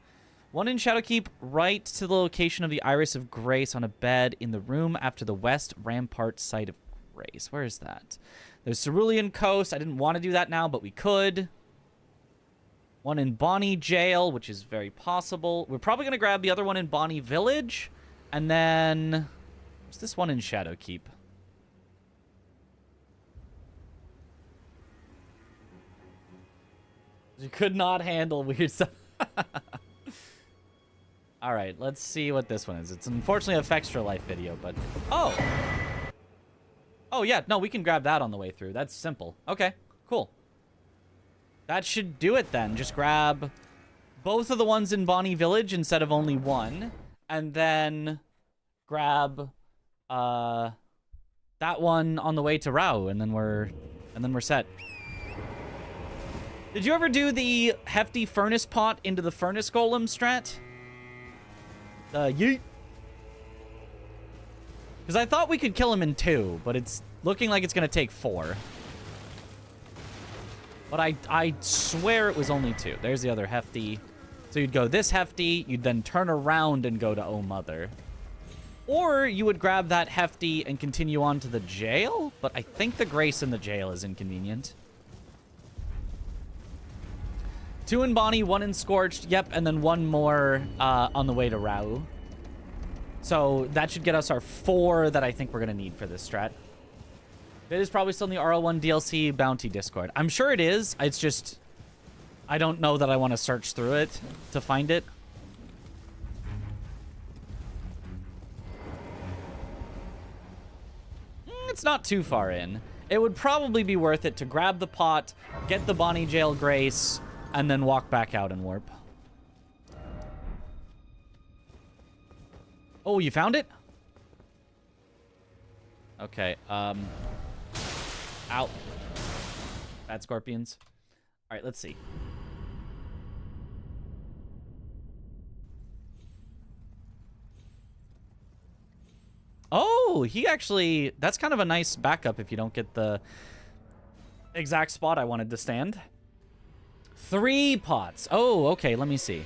1 in Shadowkeep, right to the location of the Iris of Grace on a bed in the room after the West Rampart Site of Grace. Where is that? There's Cerulean Coast. I didn't want to do that now, but we could. 1 in Bonnie Jail, which is very possible. We're probably going to grab the other one in Bonnie Village. And then... what's this one in Shadowkeep? You could not handle weird stuff. Alright, let's see what this one is. It's unfortunately a Fextra Life video, but... oh! Oh, yeah. No, we can grab that on the way through. That's simple. Okay, cool. That should do it then. Just grab both of the ones in Bonnie Village instead of only 1. And then grab that one on the way to Rao, and then we're set. Did you ever do the hefty furnace pot into the furnace golem strat? Yeet. Because I thought we could kill him in 2, but it's looking like it's going to take 4. But I swear it was only 2. There's the other hefty. So you'd go this hefty, you'd then turn around and go to Oh Mother. Or you would grab that hefty and continue on to the jail, but I think the Grace in the jail is inconvenient. 2 in Bonnie, 1 in Scorched, yep, and then 1 more on the way to Rau. So that should get us our 4 that I think we're going to need for this strat. It is probably still in the RL1 DLC Bounty Discord. I'm sure it is. It's just, I don't know that I want to search through it to find it. It's not too far in. It would probably be worth it to grab the pot, get the Bonnie Jail Grace, and then walk back out and warp. Oh, you found it? Okay, Out. Bad scorpions. All right, let's see. Oh, he actually... That's kind of a nice backup if you don't get the exact spot I wanted to stand. 3 pots. Oh, okay, let me see.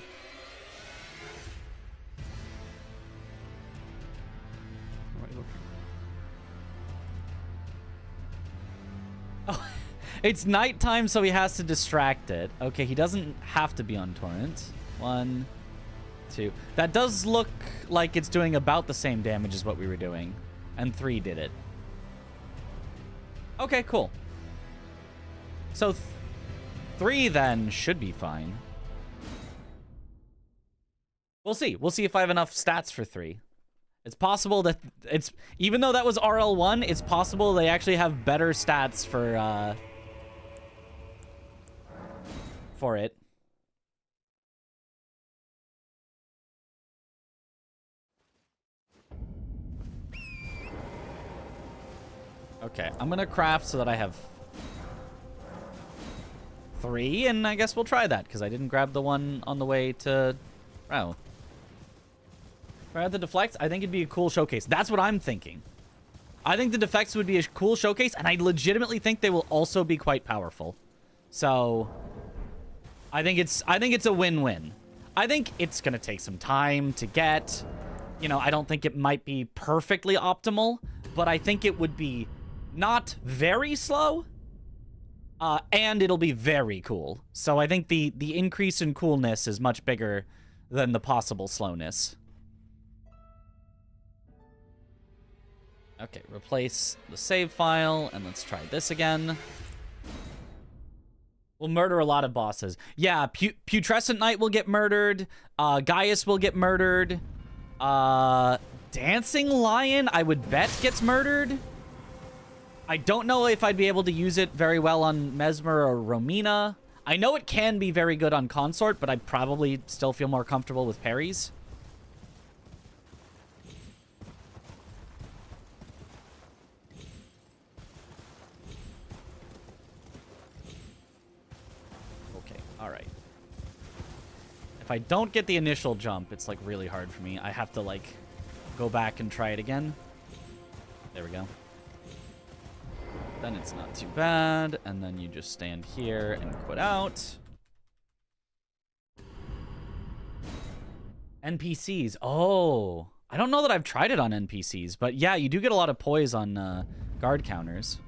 Oh, it's nighttime, so he has to distract it. Okay, he doesn't have to be on Torrent. 1, 2. That does look like it's doing about the same damage as what we were doing. And 3 did it. Okay, cool. So 3 then should be fine. We'll see. We'll see if I have enough stats for 3. It's possible that it's... Even though that was RL1, it's possible they actually have better stats for it. Okay, I'm gonna craft so that I have 3, and I guess we'll try that, because I didn't grab the one on the way to... Oh. If I had the deflects, I think it'd be a cool showcase. That's what I'm thinking. I think the defects would be a cool showcase, and I legitimately think they will also be quite powerful. So, I think it's a win-win. I think it's gonna take some time to get. You know, I don't think it might be perfectly optimal, but I think it would be not very slow, and it'll be very cool. So I think the increase in coolness is much bigger than the possible slowness. Okay, replace the save file, and let's try this again. We'll murder a lot of bosses. Yeah, Putrescent Knight will get murdered. Gaius will get murdered. Dancing Lion, I would bet, gets murdered. I don't know if I'd be able to use it very well on Mesmer or Romina. I know it can be very good on Consort, but I'd probably still feel more comfortable with parries. Alright. If I don't get the initial jump, it's, like, really hard for me. I have to, like, go back and try it again. There we go. Then it's not too bad. And then you just stand here and quit out. NPCs. Oh. I don't know that I've tried it on NPCs. But, yeah, you do get a lot of poise on guard counters.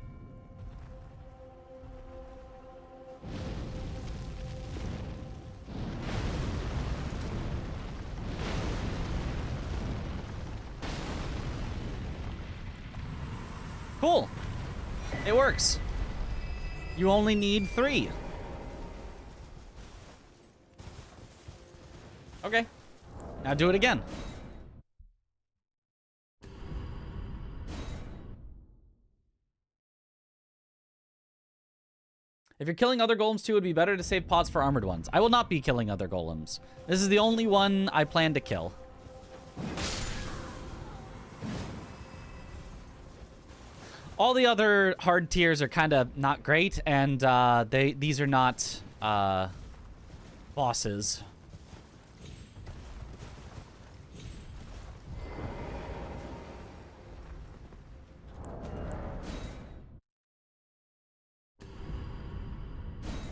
Cool. It works. You only need 3. Okay. Now do it again. If you're killing other golems too, it would be better to save pots for armored ones. I will not be killing other golems. This is the only one I plan to kill. All the other hard tiers are kind of not great, and these are not bosses.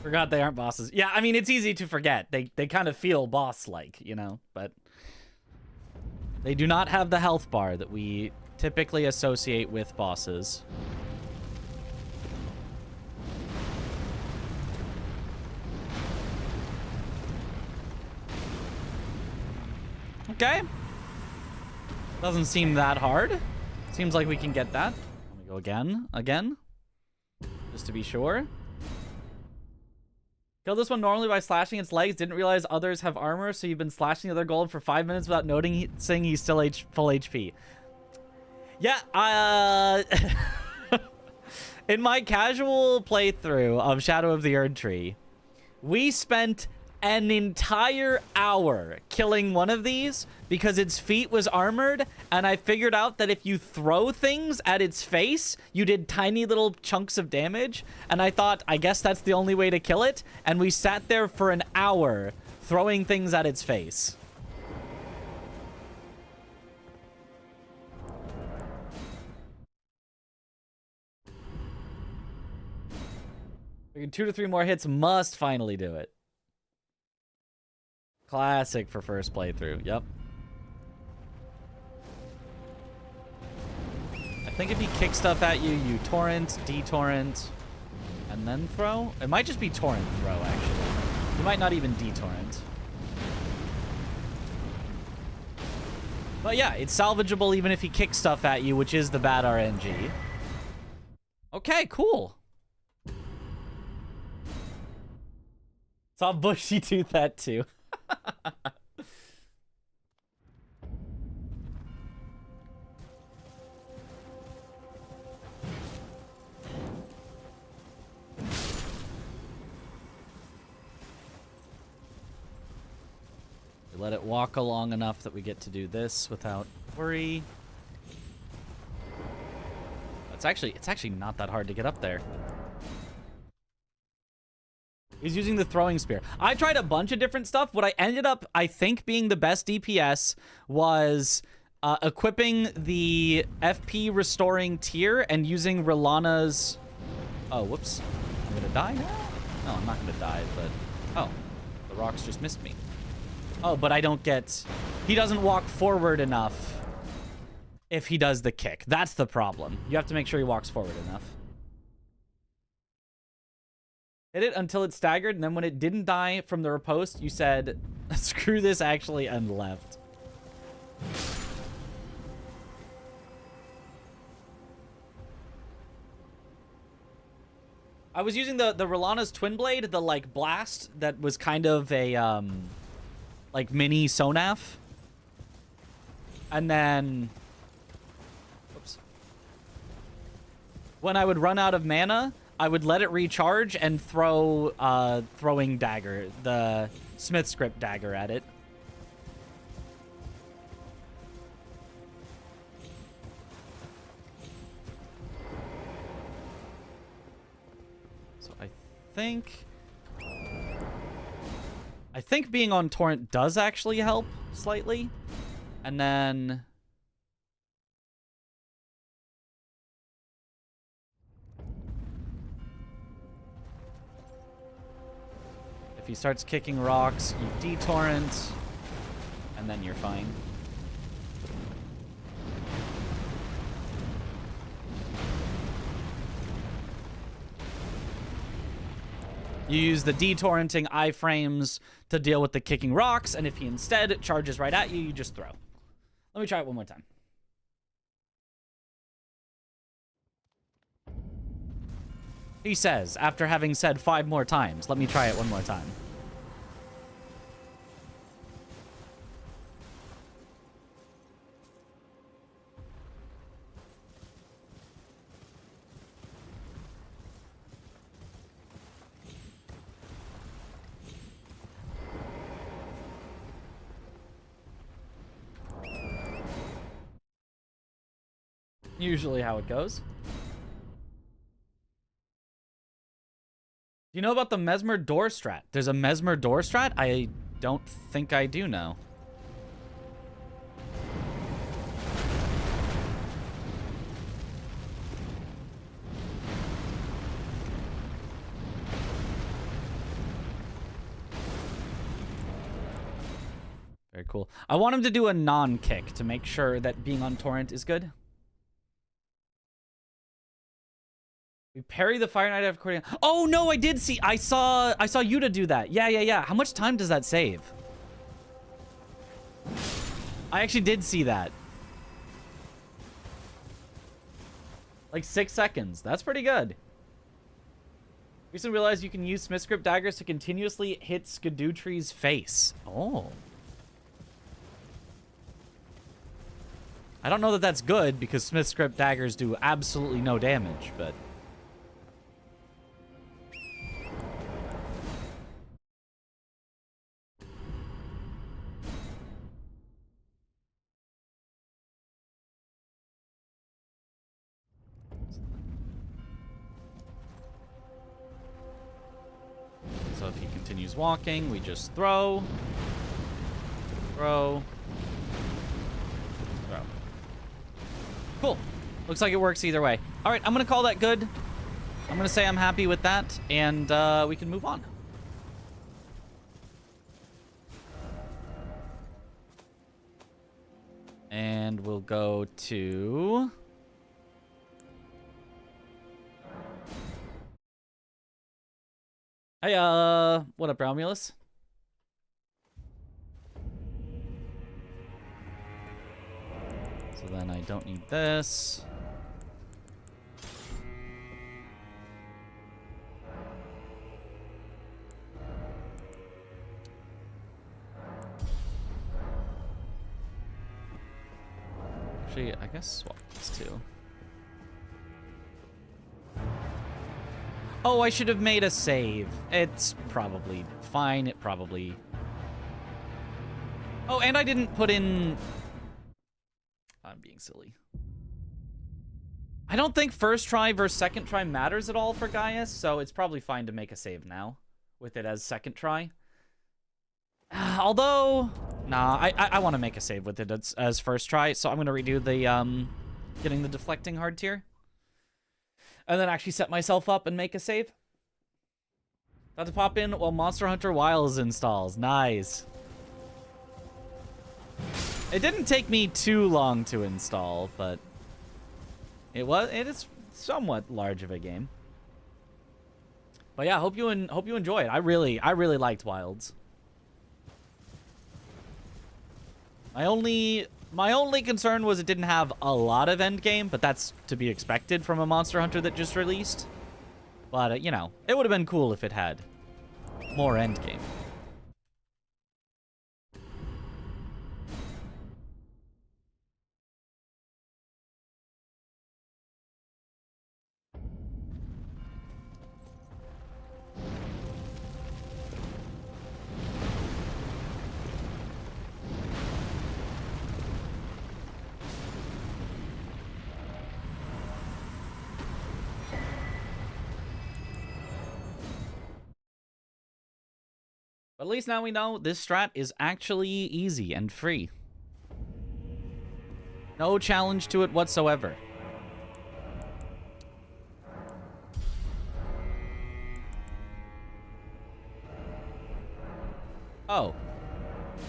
Forgot they aren't bosses. Yeah, I mean, it's easy to forget. They kind of feel boss-like, you know, but they do not have the health bar that we typically associate with bosses. Okay. Doesn't seem that hard. Seems like we can get that. Let me go again. Just to be sure. Kill this one normally by slashing its legs. Didn't realize others have armor, so you've been slashing the other golem for 5 minutes without noticing he's still full HP. Yeah, in my casual playthrough of Shadow of the Erdtree, we spent an entire hour killing one of these because its feet was armored, and I figured out that if you throw things at its face, you did tiny little chunks of damage, and I thought, I guess that's the only way to kill it, and we sat there for an hour throwing things at its face. Figured 2 to 3 more hits must finally do it. Classic for first playthrough. Yep. I think if you kick stuff at you, you torrent, detorrent, and then throw. It might just be torrent throw, actually. You might not even detorrent. But yeah, it's salvageable even if he kicks stuff at you, which is the bad RNG. Okay, cool. Saw Bushy do that too. We let it walk along enough that we get to do this without worry. It's actually not that hard to get up there. He's using the throwing spear. I tried a bunch of different stuff. What I ended up, I think, being the best DPS was equipping the FP restoring tier and using Relana's... Oh, whoops. I'm gonna die now? No, I'm not gonna die, but... Oh, the rocks just missed me. Oh, but I don't get... He doesn't walk forward enough if he does the kick. That's the problem. You have to make sure he walks forward enough. Hit it until it staggered, and then when it didn't die from the riposte, you said, screw this actually, and left. I was using the Relana's Twin Blade, the, like, blast that was kind of a, like, mini Sonaf. And then... Oops. When I would run out of mana... I would let it recharge and throw throwing dagger, the Smith script dagger at it. So I think being on torrent does actually help slightly. And then if he starts kicking rocks, you detorrent, and then you're fine. You use the detorrenting iframes to deal with the kicking rocks, and if he instead charges right at you, you just throw. Let me try it one more time. He says, after having said 5 more times, let me try it one more time. Usually how it goes. Do you know about the Mesmer door strat? There's a Mesmer door strat? I don't think I do know. Very cool. I want him to do a non-kick to make sure that being on torrent is good. We parry the Fire Knight after accordion. Oh no, I did see. I saw Yuta do that. Yeah. How much time does that save? I actually did see that. Like 6 seconds. That's pretty good. Recently realized you can use Smith's Grip daggers to continuously hit Skadootrie's face. Oh. I don't know that that's good because Smith's Grip daggers do absolutely no damage, but... So if he continues walking, we just throw. Throw. Throw. Cool. Looks like it works either way. All right, I'm going to call that good. I'm going to say I'm happy with that, and we can move on. And we'll go to... Hey, what up, Romulus? So then I don't need this. Actually, I guess swap these two. Oh, I should have made a save. It's probably fine. It probably... Oh, and I didn't put in... I'm being silly. I don't think first try versus second try matters at all for Gaius, so it's probably fine to make a save now with it as second try. Although... Nah, I want to make a save with it as first try, so I'm going to redo the, getting the deflecting hard tier. And then actually set myself up and make a save. About to pop in while Monster Hunter Wilds installs. Nice. It didn't take me too long to install, but it is somewhat large of a game. But yeah, hope you enjoy it. I really liked Wilds. My only concern was it didn't have a lot of endgame, but that's to be expected from a Monster Hunter that just released. But, you know, it would have been cool if it had more endgame. But at least now we know this strat is actually easy and free. No challenge to it whatsoever. Oh.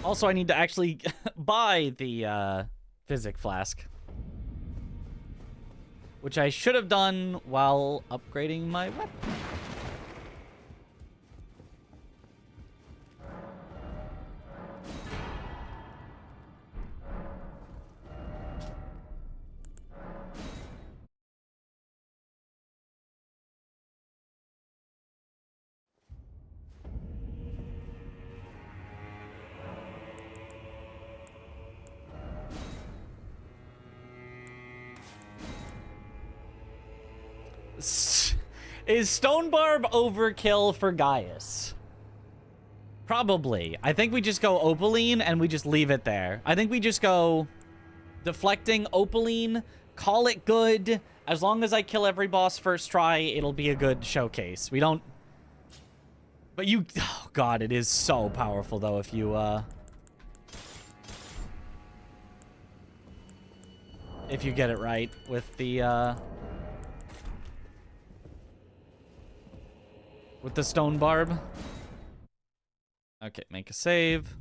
Also, I need to actually buy the Physic Flask. Which I should have done while upgrading my weapon. Is Stone Barb overkill for Gaius? Probably. I think we just go Opaline and we just leave it there. I think we just go deflecting Opaline, call it good. As long as I kill every boss first try, it'll be a good showcase. We don't... But you... Oh, God, it is so powerful, though, if you, if you get it right with the, with the Stone Barb. Okay, make a save.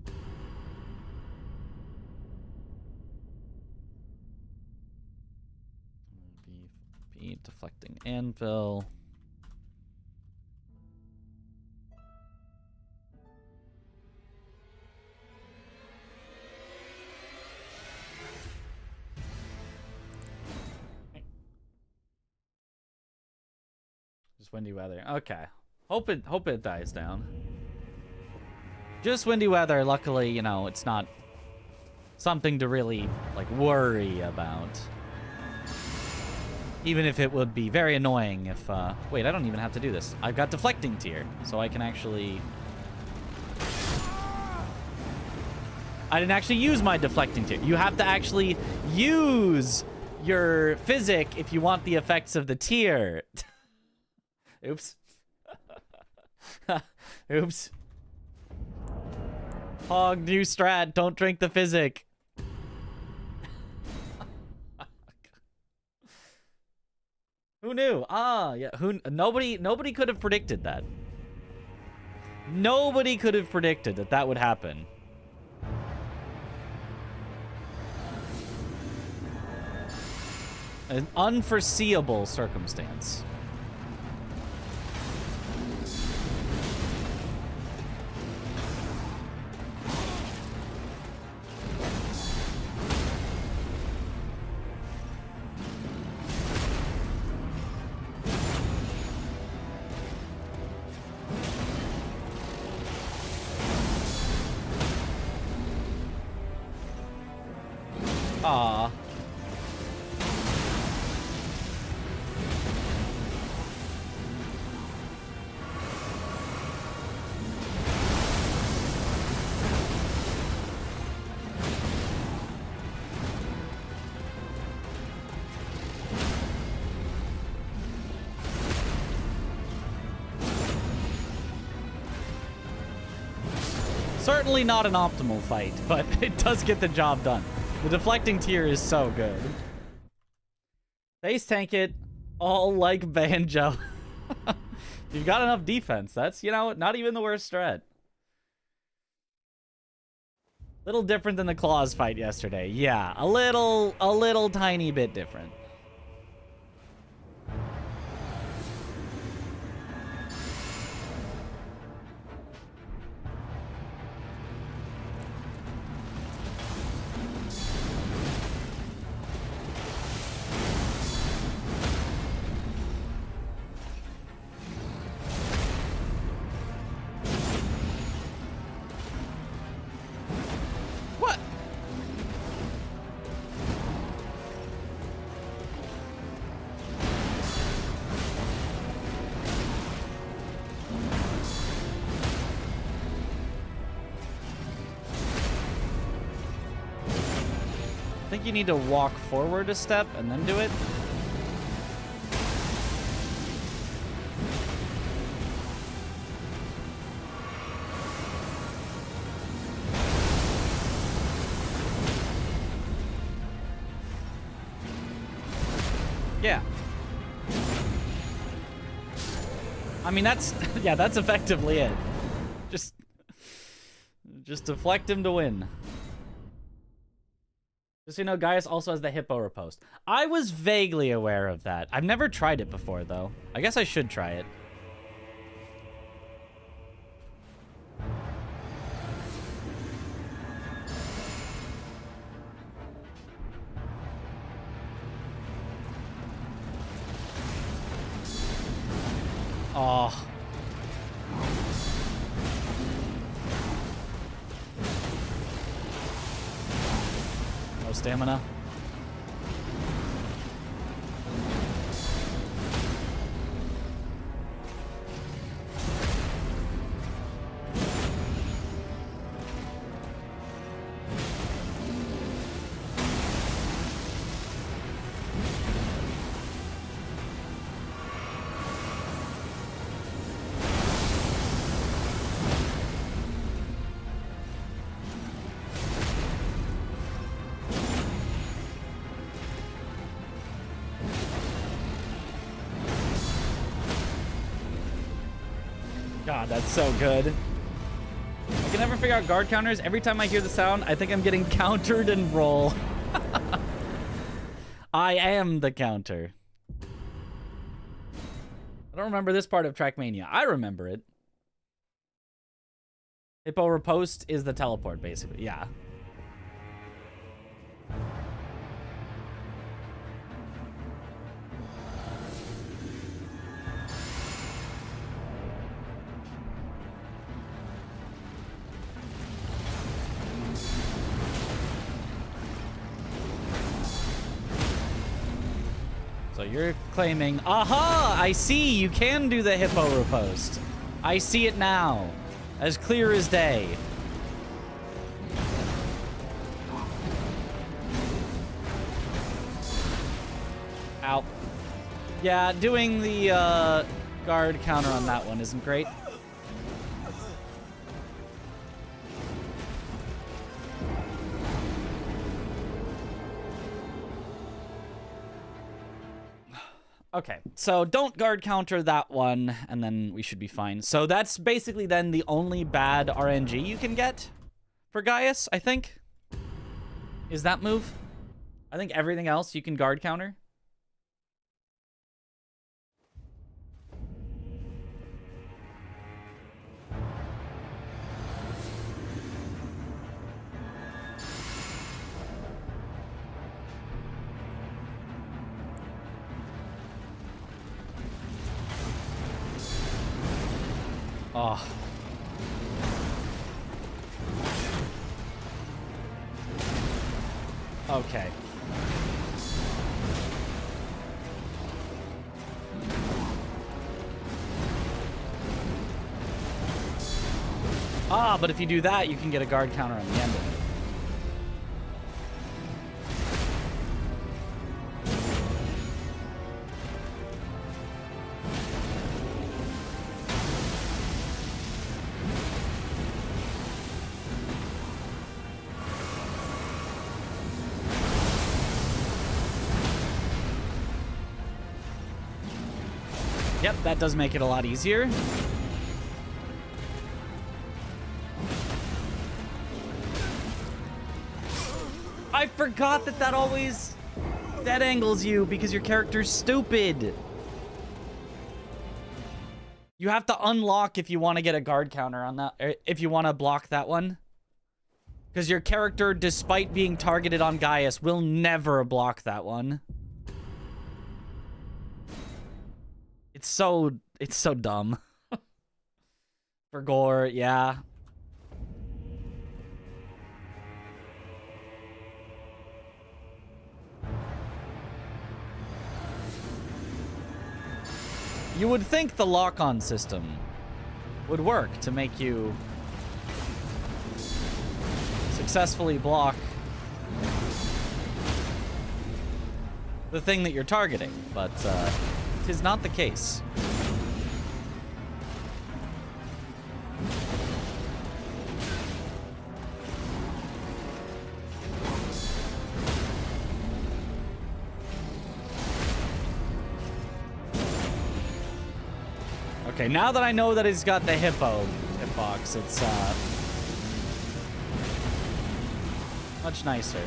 Be deflecting anvil. Just windy weather. Okay. Hope it dies down. Just windy weather. Luckily, you know, it's not something to really, like, worry about. Even if it would be very annoying if, wait, I don't even have to do this. I've got deflecting tier, so I can actually... I didn't actually use my deflecting tier. You have to actually use your physic if you want the effects of the tier. Oops. Oops. Hog, new strat, don't drink the physic. Who knew? Ah, yeah. Nobody could have predicted that. Nobody could have predicted that that would happen. An unforeseeable circumstance. Aw. Certainly not an optimal fight, but it does get the job done. The deflecting tier is so good. Base tank it all like Banjo. You've got enough defense. That's, you know, not even the worst strat. Little different than the Claws fight yesterday. Yeah, a little tiny bit different. I think you need to walk forward a step and then do it. Yeah. I mean, that's, yeah, that's effectively it. Just deflect him to win. Just so you know, Gaius also has the Hippo riposte. I was vaguely aware of that. I've never tried it before, though. I guess I should try it. Oh. No stamina. God, that's so good. I can never figure out guard counters. Every time I hear the sound, I think I'm getting countered and roll. I am the counter. I don't remember this part of Trackmania. I remember it. Hippo riposte is the teleport, basically. Yeah. So you're claiming, aha, I see, you can do the hippo riposte. I see it now, as clear as day. Ow. Yeah, doing the guard counter on that one isn't great. Okay, so don't guard counter that one, and then we should be fine. So that's basically then the only bad RNG you can get for Gaius, I think. Is that move? I think everything else you can guard counter. Oh. Okay. Ah, but if you do that, you can get a guard counter on the end of it. Yep, that does make it a lot easier. I forgot that that always dead angles you because your character's stupid. You have to unlock if you want to get a guard counter on that, or if you want to block that one. Because your character, despite being targeted on Gaius, will never block that one. It's so dumb. For gore, yeah. You would think the lock-on system would work to make you successfully block the thing that you're targeting, but it is not the case. Okay, now that I know that he's got the hippo hitbox, it's much nicer.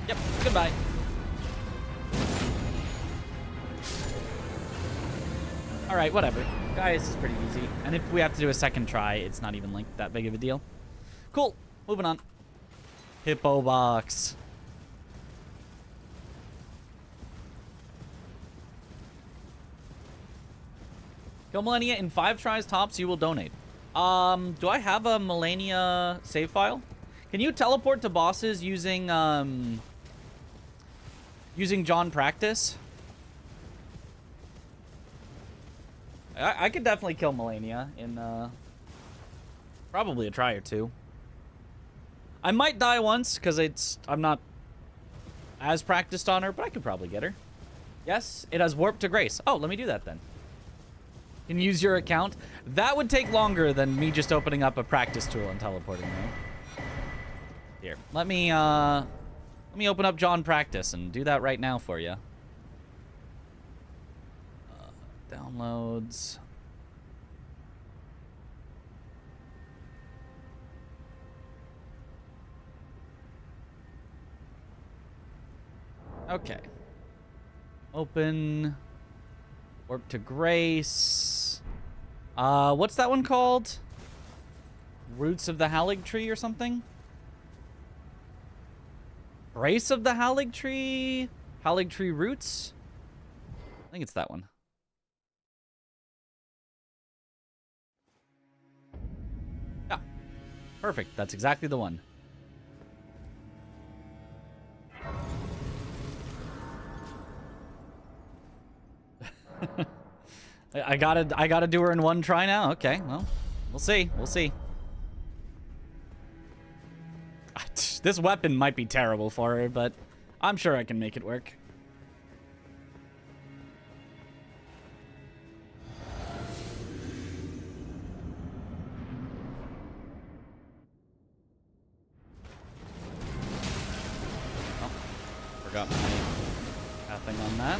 Yep, goodbye. Alright, whatever. Gaius is pretty easy. And if we have to do a second try, it's not even like that big of a deal. Cool, moving on. Hippo box. Kill Malenia in 5 tries tops, you will donate. Do I have a Malenia save file? Can you teleport to bosses using using John Practice? I could definitely kill Malenia in probably a try or two. I might die once because I'm not as practiced on her, but I could probably get her. Yes, it has warp to grace. Oh, let me do that then. Can use your account. That would take longer than me just opening up a practice tool and teleporting me. Here, let me open up John Practice and do that right now for you. Downloads. Okay. Open. Warp to Grace. What's that one called? Roots of the Halig Tree or something? Grace of the Halig Tree? Halig Tree Roots? I think it's that one. Yeah. Perfect. That's exactly the one. I gotta do her in one try now. Okay, well, we'll see. We'll see. This weapon might be terrible for her, but I'm sure I can make it work. Oh, forgot my pathing on that.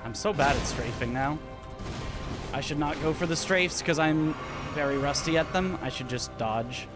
I'm so bad at strafing now. I should not go for the strafes because I'm very rusty at them. I should just dodge.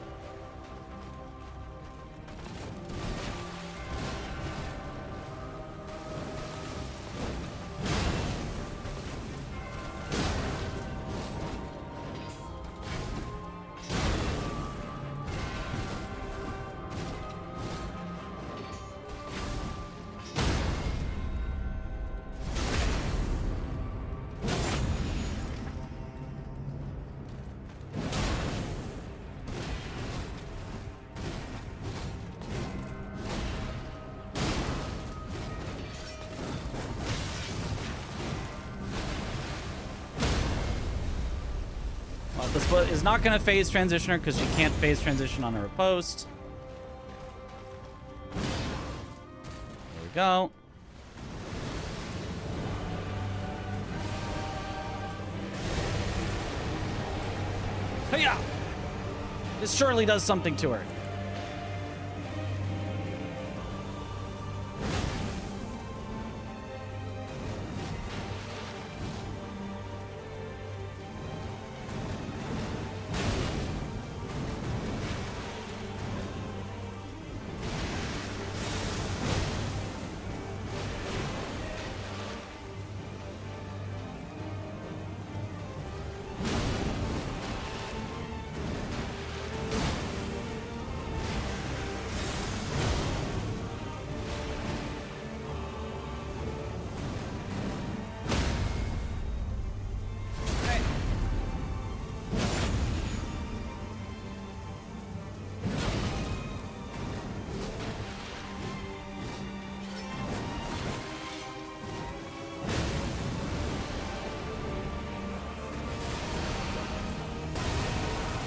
This is not going to phase transition her because she can't phase transition on her post. There we go. Hey-ya! This surely does something to her.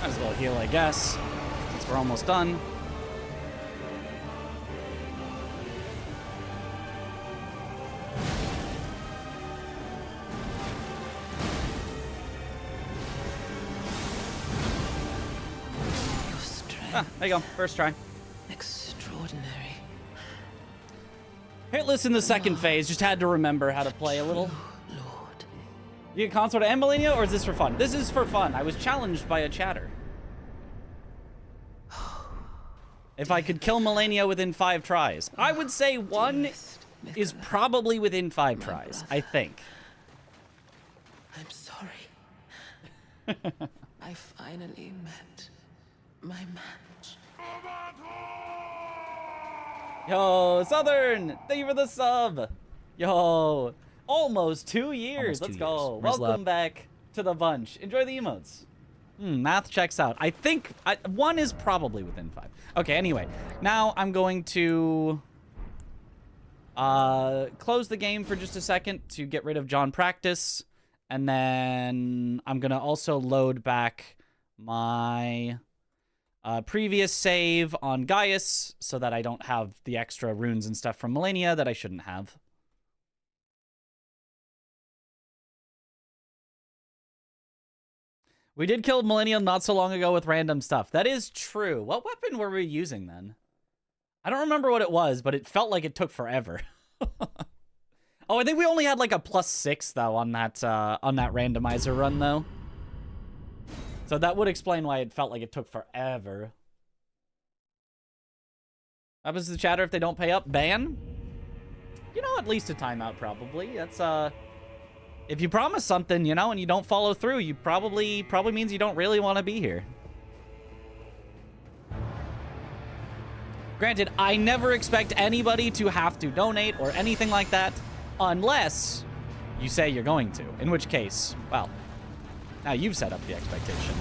Might as well heal, I guess, since we're almost done. Ah, there you go. First try. Extraordinary. Hitless in the second phase. Just had to remember how to play a little. Lord. You get consort and Malenia, or is this for fun? This is for fun. I was challenged by a chatter. If I could kill Malenia within 5 tries. I would say 1 is probably within 5 tries, I think. I'm sorry. I finally met my match. Yo, Southern! Thank you for the sub! Yo, almost 2 years. Almost 2 Let's go. years. Where's Welcome love? back to the bunch. Enjoy the emotes. Math checks out. I think 1 is probably within 5. Okay, anyway. Now I'm going to close the game for just a second to get rid of John Practice. And then I'm going to also load back my previous save on Gaius so that I don't have the extra runes and stuff from Malenia that I shouldn't have. We did kill Malenia not so long ago with random stuff. That is true. What weapon were we using then? I don't remember what it was, but it felt like it took forever. Oh, I think we only had like a +6 though on that randomizer run though. So that would explain why it felt like it took forever. What happens to the chatter if they don't pay up? Ban? You know, at least a timeout probably. That's if you promise something, you know, and you don't follow through, you probably means you don't really want to be here. Granted, I never expect anybody to have to donate or anything like that unless you say you're going to. In which case, well, now you've set up the expectation.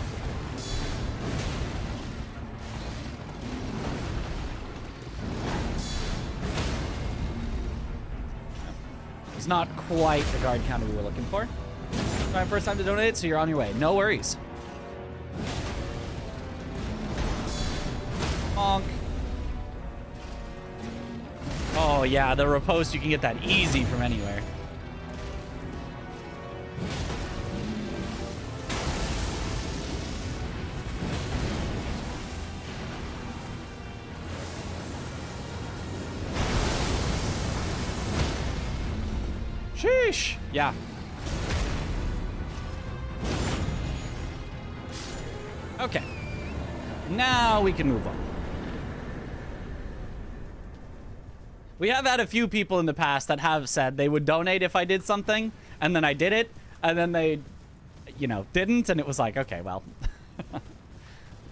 It's not quite the guard counter we were looking for. It's my first time to donate, so you're on your way. No worries. Honk. Oh yeah, the riposte, you can get that easy from anywhere. Sheesh. Yeah. Okay. Now we can move on. We have had a few people in the past that have said they would donate if I did something, and then I did it, and then they, you know, didn't, and it was like, okay, well.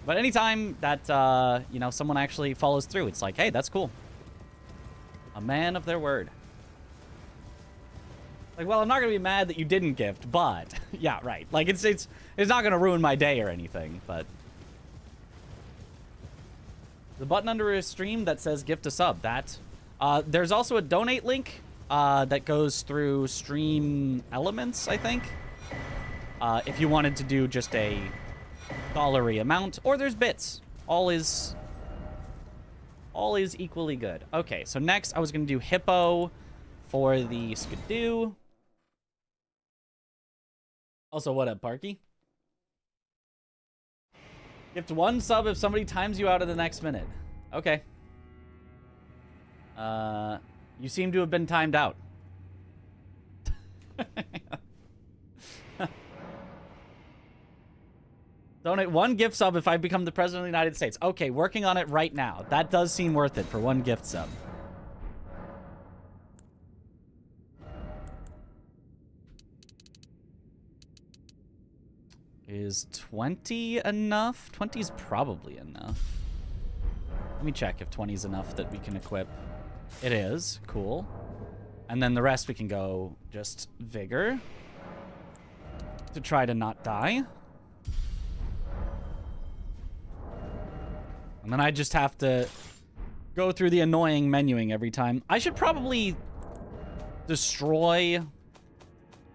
But anytime that, you know, someone actually follows through, it's like, hey, that's cool. A man of their word. Like, well, I'm not gonna be mad that you didn't gift, but yeah, right. Like, it's not gonna ruin my day or anything, but the button under his stream that says gift a sub, that there's also a donate link that goes through stream elements, I think. If you wanted to do just a $1 amount, or there's bits. All is equally good. Okay, so next I was gonna do Hippo for the Skidoo. Also, what up, Parky? Gift 1 sub if somebody times you out in the next minute. Okay. You seem to have been timed out. Donate 1 gift sub if I become the President of the United States. Okay, working on it right now. That does seem worth it for 1 gift sub. Is 20 enough? 20 is probably enough. Let me check if 20 is enough that we can equip. It is. Cool. And then the rest we can go just Vigor. To try to not die. And then I just have to go through the annoying menuing every time. I should probably destroy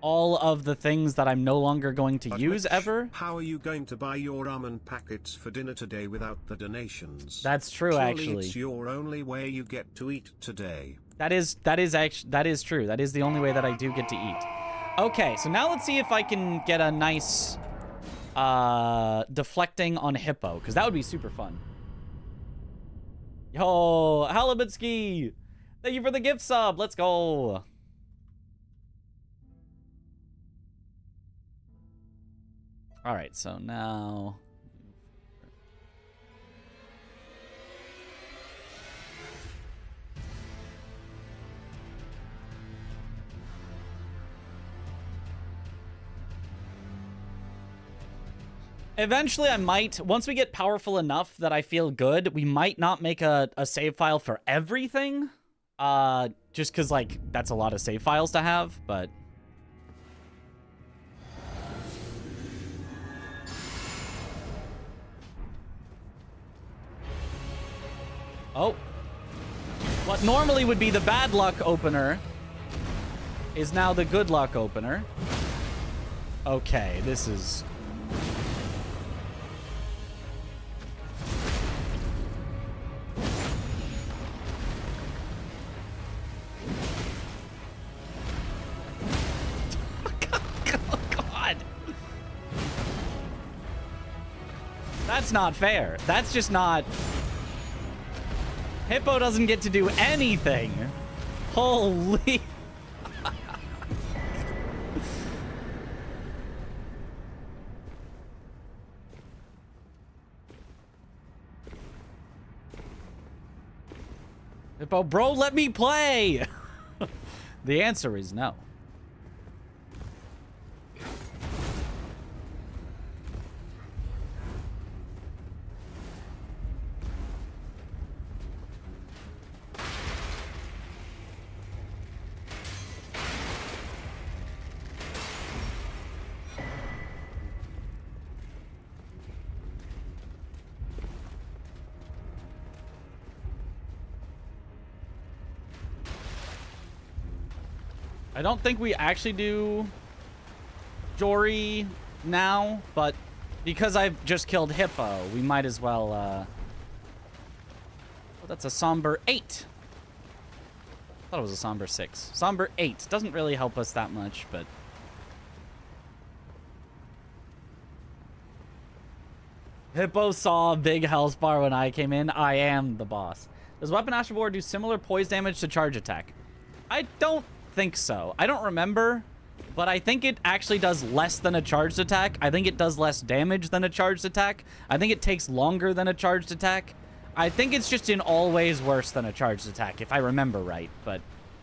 all of the things that I'm no longer going to use ever. How are you going to buy your almond packets for dinner today without the donations? That's true, Surely actually. It's your only way you get to eat today. That is true. That is the only way that I do get to eat. Okay, so now let's see if I can get a nice deflecting on Hippo, because that would be super fun. Yo, Halibutski! Thank you for the gift sub. Let's go. All right, so now eventually I might, once we get powerful enough that I feel good, we might not make a save file for everything. Just because, like, that's a lot of save files to have, but oh. What normally would be the bad luck opener is now the good luck opener. Okay, this is... That's not fair. That's just not... Hippo doesn't get to do anything. Holy... Hippo, bro, let me play! The answer is no. I don't think we actually do Jory now, but because I've just killed Hippo, we might as well, oh, that's a somber 8. I thought it was a somber 6. Somber 8. Doesn't really help us that much, but... Hippo saw a big health bar when I came in. I am the boss. Does Weapon Ash of War do similar poise damage to charge attack? I don't think so. I don't remember, but I think it actually does less than a charged attack. I think it does less damage than a charged attack. I think it takes longer than a charged attack. I think it's just in all ways worse than a charged attack, if I remember right, but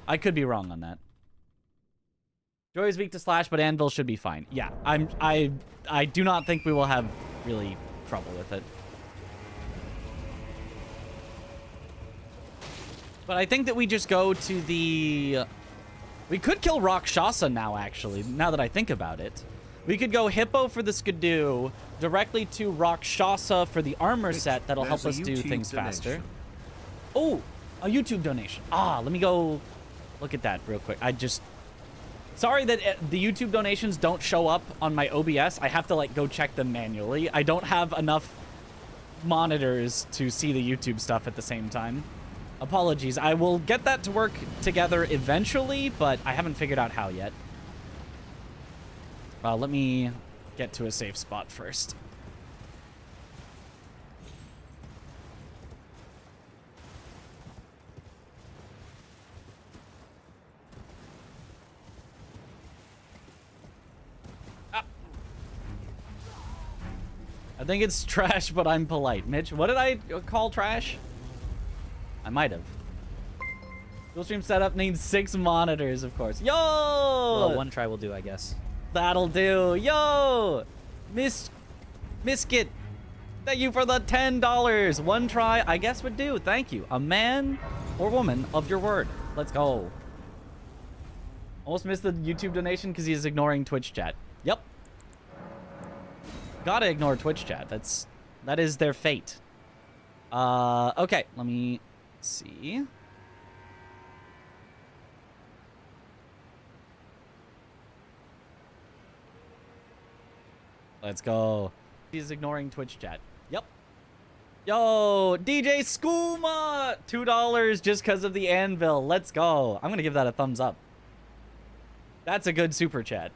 I could be wrong on that. Joy is weak to slash, but Anvil should be fine. Yeah, I do not think we will have really trouble with it. But I think that we just go to the... We could kill Rakshasa now, actually, now that I think about it. We could go Hippo for the Skidoo, directly to Rakshasa for the armor set that'll help us do things faster. Oh, a YouTube donation. Ah, let me go look at that real quick. Sorry that the YouTube donations don't show up on my OBS. I have to, like, go check them manually. I don't have enough monitors to see the YouTube stuff at the same time. Apologies. I will get that to work together eventually, but I haven't figured out how yet. Let me get to a safe spot first. Ah. I think it's trash, but I'm polite. Mitch, what did I call trash? I might have. Dual stream setup needs 6 monitors, of course. Yo! Well, one try will do, I guess. That'll do. Yo! Miskit, thank you for the $10. One try, I guess, would do. Thank you. A man or woman of your word. Let's go. Almost missed the YouTube donation because he's ignoring Twitch chat. Yep. Gotta ignore Twitch chat. That is their fate. Okay, let me see. Let's go. He's ignoring Twitch chat. Yep. Yo, DJ Skooma! $2 just because of the anvil. Let's go. I'm going to give that a thumbs up. That's a good super chat.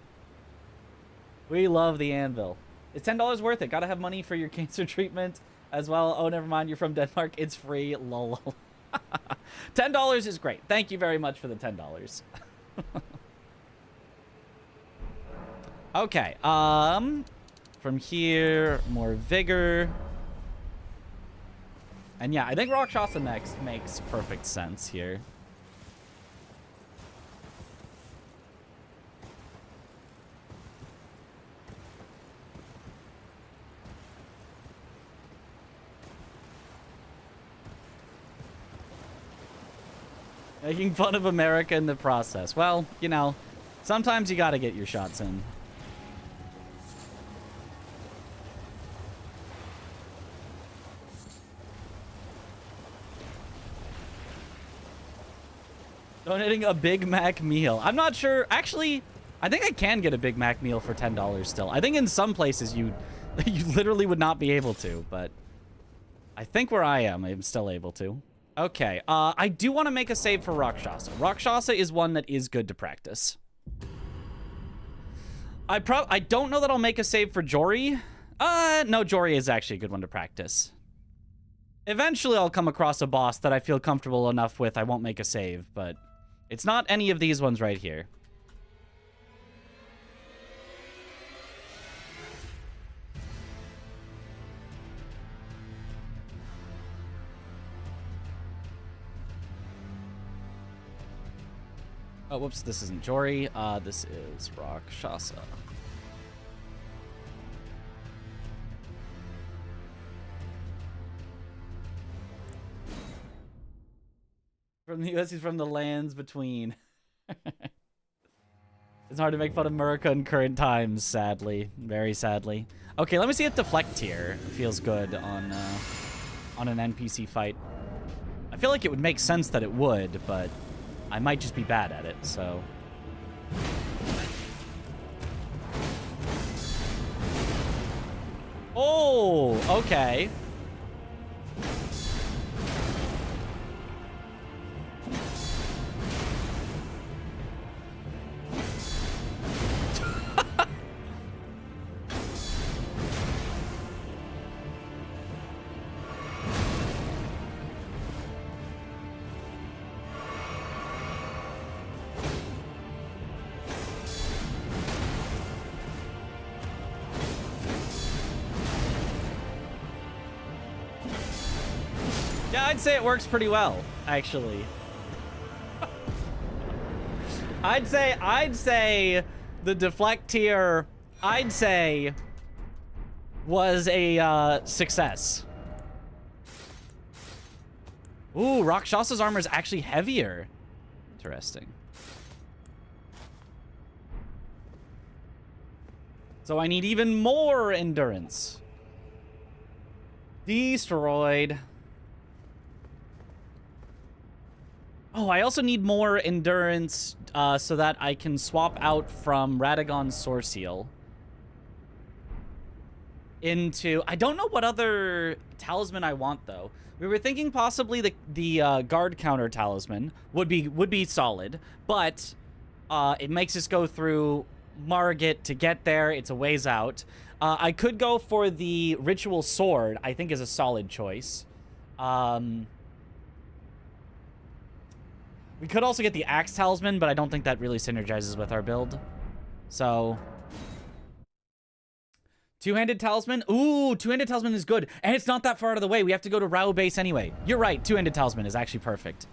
We love the anvil. Is $10 worth it? Gotta have money for your cancer treatment as well. Oh, never mind. You're from Denmark. It's free. Lol. $10 is great. Thank you very much for the $10. Okay. From here, more vigor. And yeah, I think Rakshasa next makes perfect sense here. Making fun of America in the process. Well, you know, sometimes you gotta get your shots in. Donating a Big Mac meal. I'm not sure. Actually, I think I can get a Big Mac meal for $10 still. I think in some places you literally would not be able to, but I think where I am, I'm still able to. Okay, I do want to make a save for Rakshasa. Rakshasa is one that is good to practice. I don't know that I'll make a save for Jory, No, Jory is actually a good one to practice. Eventually I'll come across a boss that I feel comfortable enough with I won't make a save, but it's not any of these ones right here. Oh, whoops, this isn't Jory. This is Rakshasa. From the US, he's from the lands between. It's hard to make fun of Murica in current times, sadly. Very sadly. Okay, let me see if deflect here feels good on an NPC fight. I feel like it would make sense that it would, but I might just be bad at it, so. Oh, okay. Yeah, I'd say it works pretty well, actually. I'd say the deflect tier, I'd say, was a success. Ooh, Rakshasa's armor is actually heavier. Interesting. So I need even more endurance. Destroyed. Oh, I also need more endurance so that I can swap out from Radagon's Source Seal into... I don't know what other talisman I want, though. We were thinking possibly the guard counter talisman would be solid, but it makes us go through Margit to get there. It's a ways out. I could go for the ritual sword, I think is a solid choice. We could also get the axe talisman, but I don't think that really synergizes with our build. So, two-handed talisman. Ooh, two-handed talisman is good. And it's not that far out of the way. We have to go to Rao base anyway. You're right. Two-handed talisman is actually perfect.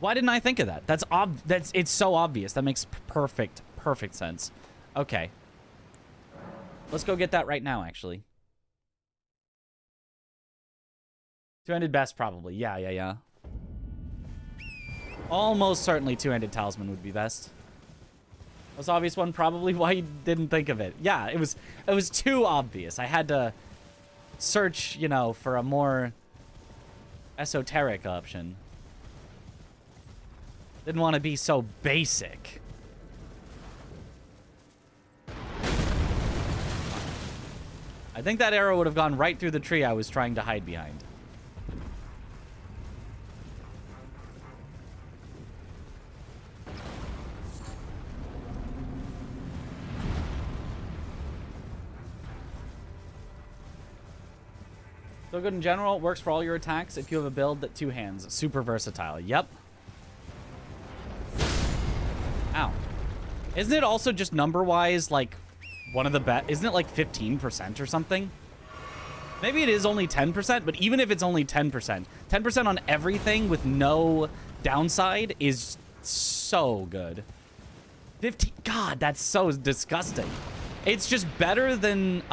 Why didn't I think of that? It's so obvious. That makes perfect sense. Okay. Let's go get that right now, actually. Two-handed best, probably. Yeah. Almost certainly two-handed talisman would be best. Most obvious one, probably why you didn't think of it. Yeah, it was too obvious. I had to search, you know, for a more esoteric option. Didn't want to be so basic. I think that arrow would have gone right through the tree I was trying to hide behind. So good in general, it works for all your attacks if you have a build that two hands. Super versatile. Yep. Ow. Isn't it also just number-wise, like, one of the best? Isn't it like 15% or something? Maybe it is only 10%, but even if it's only 10%, 10% on everything with no downside is so good. 15, God, that's so disgusting. It's just better than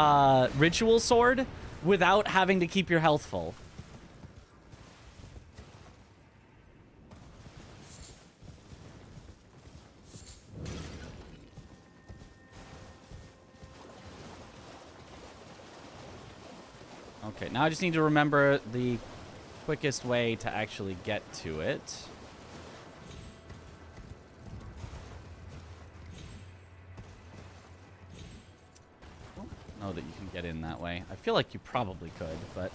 Ritual Sword without having to keep your health full. Okay, now I just need to remember the quickest way to actually get to it. I don't know that you can get in that way. I feel like you probably could, but...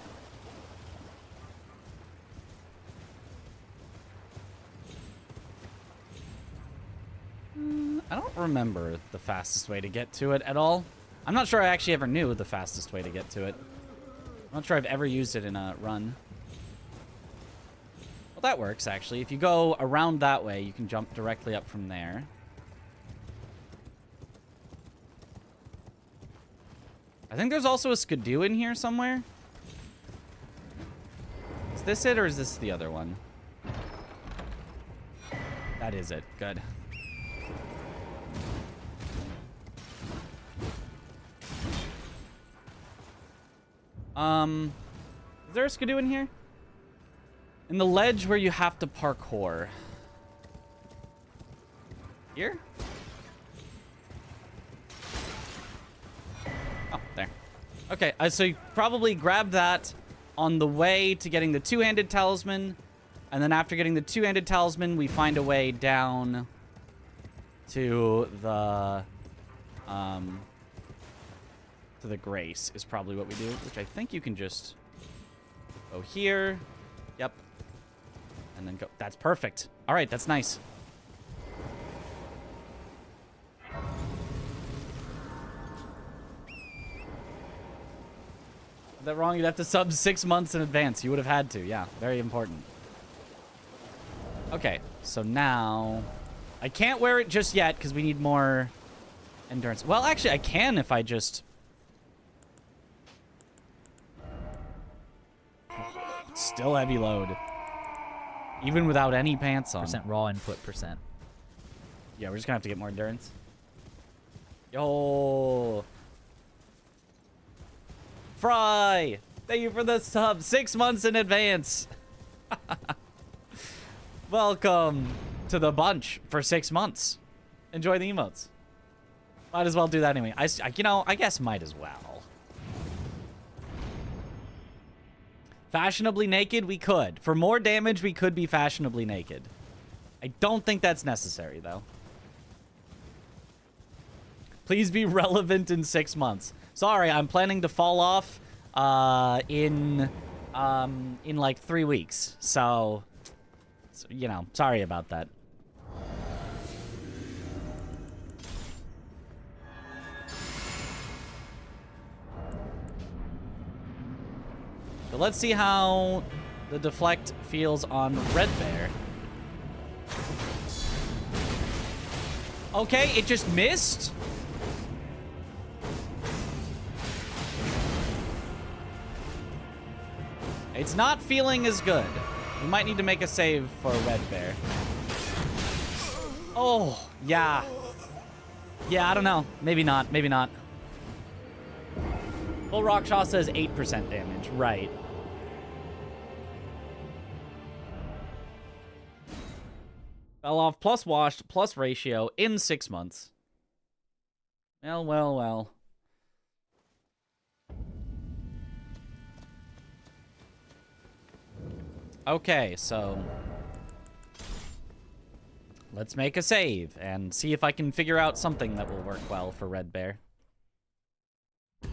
I don't remember the fastest way to get to it at all. I'm not sure I actually ever knew the fastest way to get to it. I'm not sure I've ever used it in a run. Well, that works, actually. If you go around that way, you can jump directly up from there. I think there's also a skidoo in here somewhere. Is this it, or is this the other one? That is it. Good. Is there a skidoo in here? In the ledge where you have to parkour. Here? Oh, there. Okay, so you probably grab that on the way to getting the two-handed talisman. And then after getting the two-handed talisman, we find a way down to the grace is probably what we do, which I think you can just go here. Yep. And then go. That's perfect. All right, that's nice. Is that wrong? You'd have to sub 6 months in advance. You would have had to. Yeah, very important. Okay, so now I can't wear it just yet because we need more endurance. Well, actually, I can if I just... Still heavy load. Even without any pants on. Percent raw input percent. Yeah, we're just gonna have to get more endurance. Yo. Fry! Thank you for the sub. 6 months in advance. Welcome to the bunch for 6 months. Enjoy the emotes. Might as well do that anyway. I guess might as well. Fashionably naked, we could. For more damage, we could be fashionably naked. I don't think that's necessary, though. Please be relevant in 6 months. Sorry, I'm planning to fall off in like 3 weeks. So, you know, sorry about that. So let's see how the deflect feels on Red Bear. Okay, it just missed. It's not feeling as good. We might need to make a save for Red Bear. Oh, yeah. Yeah, I don't know. Maybe not. Maybe not. Full Rockshaw says 8% damage. Right. Fell off plus washed plus ratio in 6 months. Well, well, well. Okay, so let's make a save and see if I can figure out something that will work well for Red Bear. I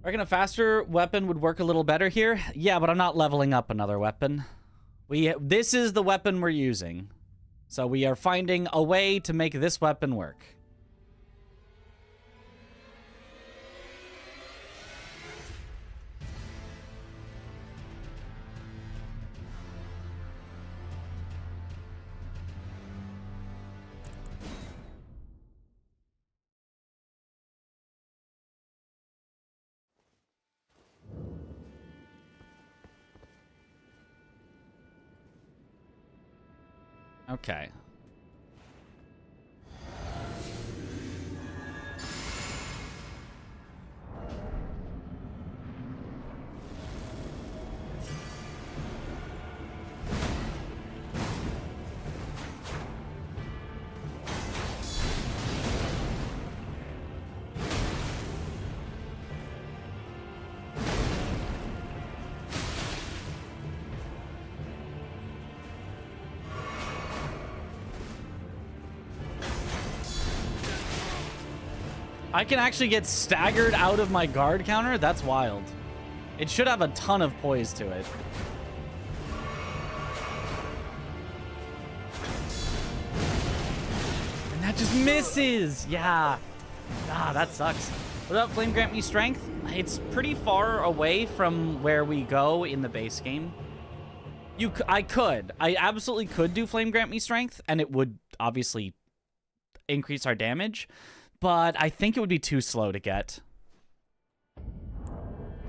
reckon a faster weapon would work a little better here. Yeah, but I'm not leveling up another weapon. This is the weapon we're using. So we are finding a way to make this weapon work. Okay. I can actually get staggered out of my guard counter? That's wild. It should have a ton of poise to it. And that it just misses. Yeah. Ah, that sucks. What about Flame Grant Me Strength? It's pretty far away from where we go in the base game. I absolutely could do Flame Grant Me Strength, and it would obviously increase our damage, but I think it would be too slow to get.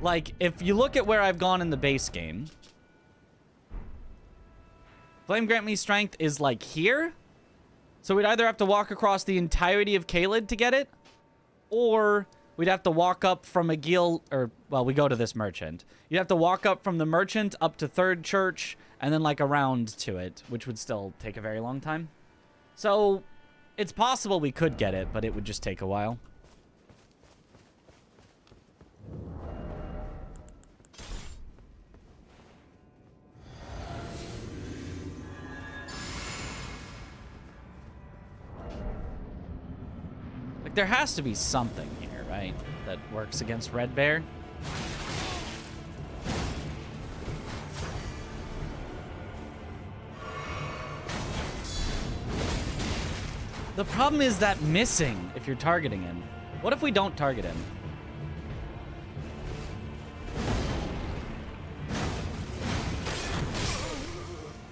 Like, if you look at where I've gone in the base game, Flame Grant Me Strength is like here, so we'd either have to walk across the entirety of Caelid to get it, or we'd have to walk up from a guild, or, well, we go to this merchant. You'd have to walk up from the merchant up to Third Church, and then, like, around to it, which would still take a very long time. So, it's possible we could get it, but it would just take a while. Like, there has to be something here, right? That works against Red Bear. The problem is that missing if you're targeting him. What if we don't target him?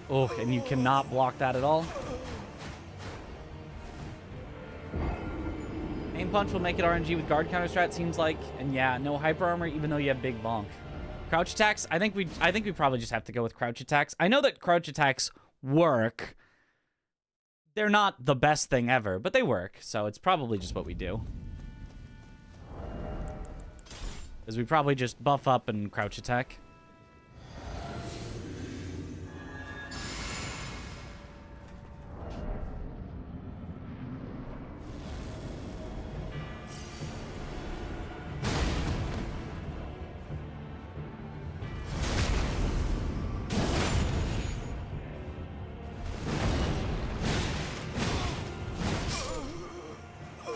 Oh, and you cannot block that at all. Aim Punch will make it RNG with guard counter strat, seems like. And yeah, no hyper armor even though you have big bonk. Crouch attacks, I think we probably just have to go with crouch attacks. I know that crouch attacks work. They're not the best thing ever, but they work, so it's probably just what we do. Is we probably just buff up and crouch attack.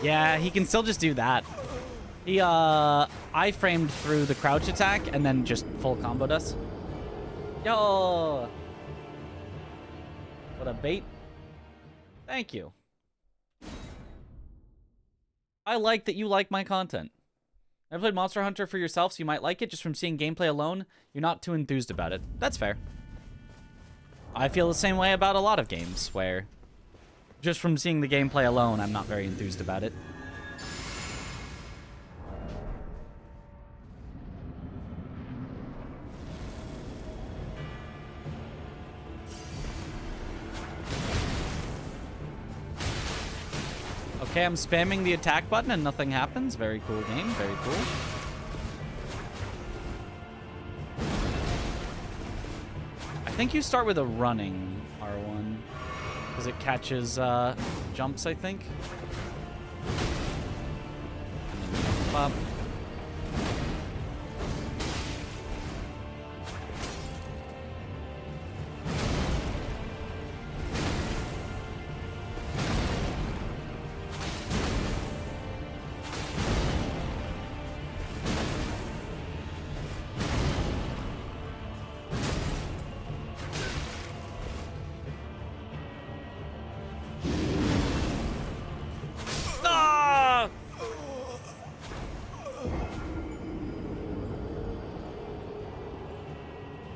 Yeah, he can still just do that. He, I-framed through the crouch attack and then just full comboed us. Yo! What a bait. Thank you. I like that you like my content. Never played Monster Hunter for yourself, so you might like it. Just from seeing gameplay alone, you're not too enthused about it. That's fair. I feel the same way about a lot of games, where just from seeing the gameplay alone, I'm not very enthused about it. Okay, I'm spamming the attack button and nothing happens. Very cool game, very cool. I think you start with a running R1. Because it catches jumps, I think. And then jump up.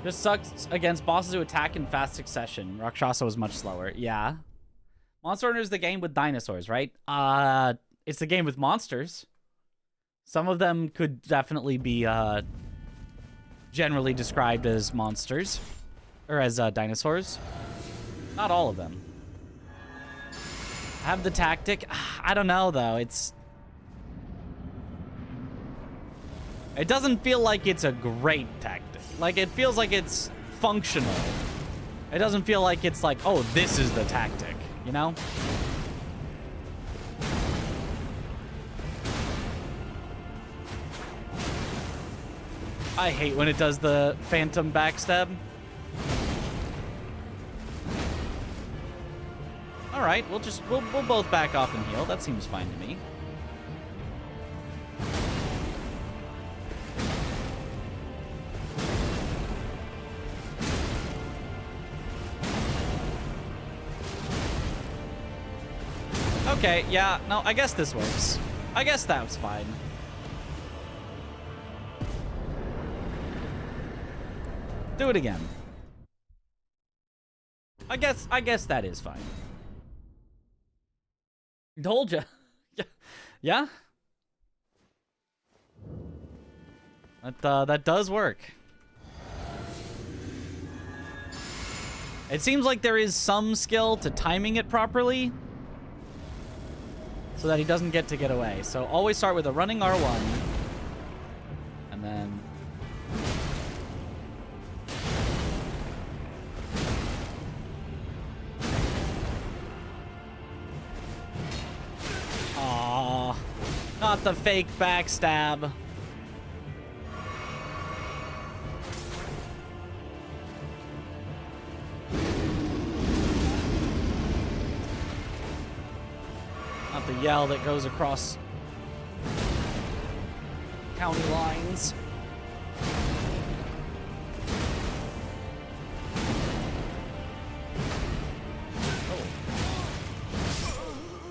Just sucks against bosses who attack in fast succession. Rakshasa was much slower. Yeah. Monster Hunter is the game with dinosaurs, right? It's the game with monsters. Some of them could definitely be generally described as monsters. Or as dinosaurs. Not all of them. Have the tactic. I don't know, though. It doesn't feel like it's a great tactic. Like, it feels like it's functional. It doesn't feel like it's like, oh, this is the tactic, you know? I hate when it does the phantom backstab. All right, we'll both back off and heal. That seems fine to me. Okay, yeah, no, I guess this works. I guess that was fine. Do it again. I guess that is fine. Told ya. Yeah? That does work. It seems like there is some skill to timing it properly so that he doesn't get away. So always start with a running R1 and then Aww, not the fake backstab. Not the yell that goes across county lines.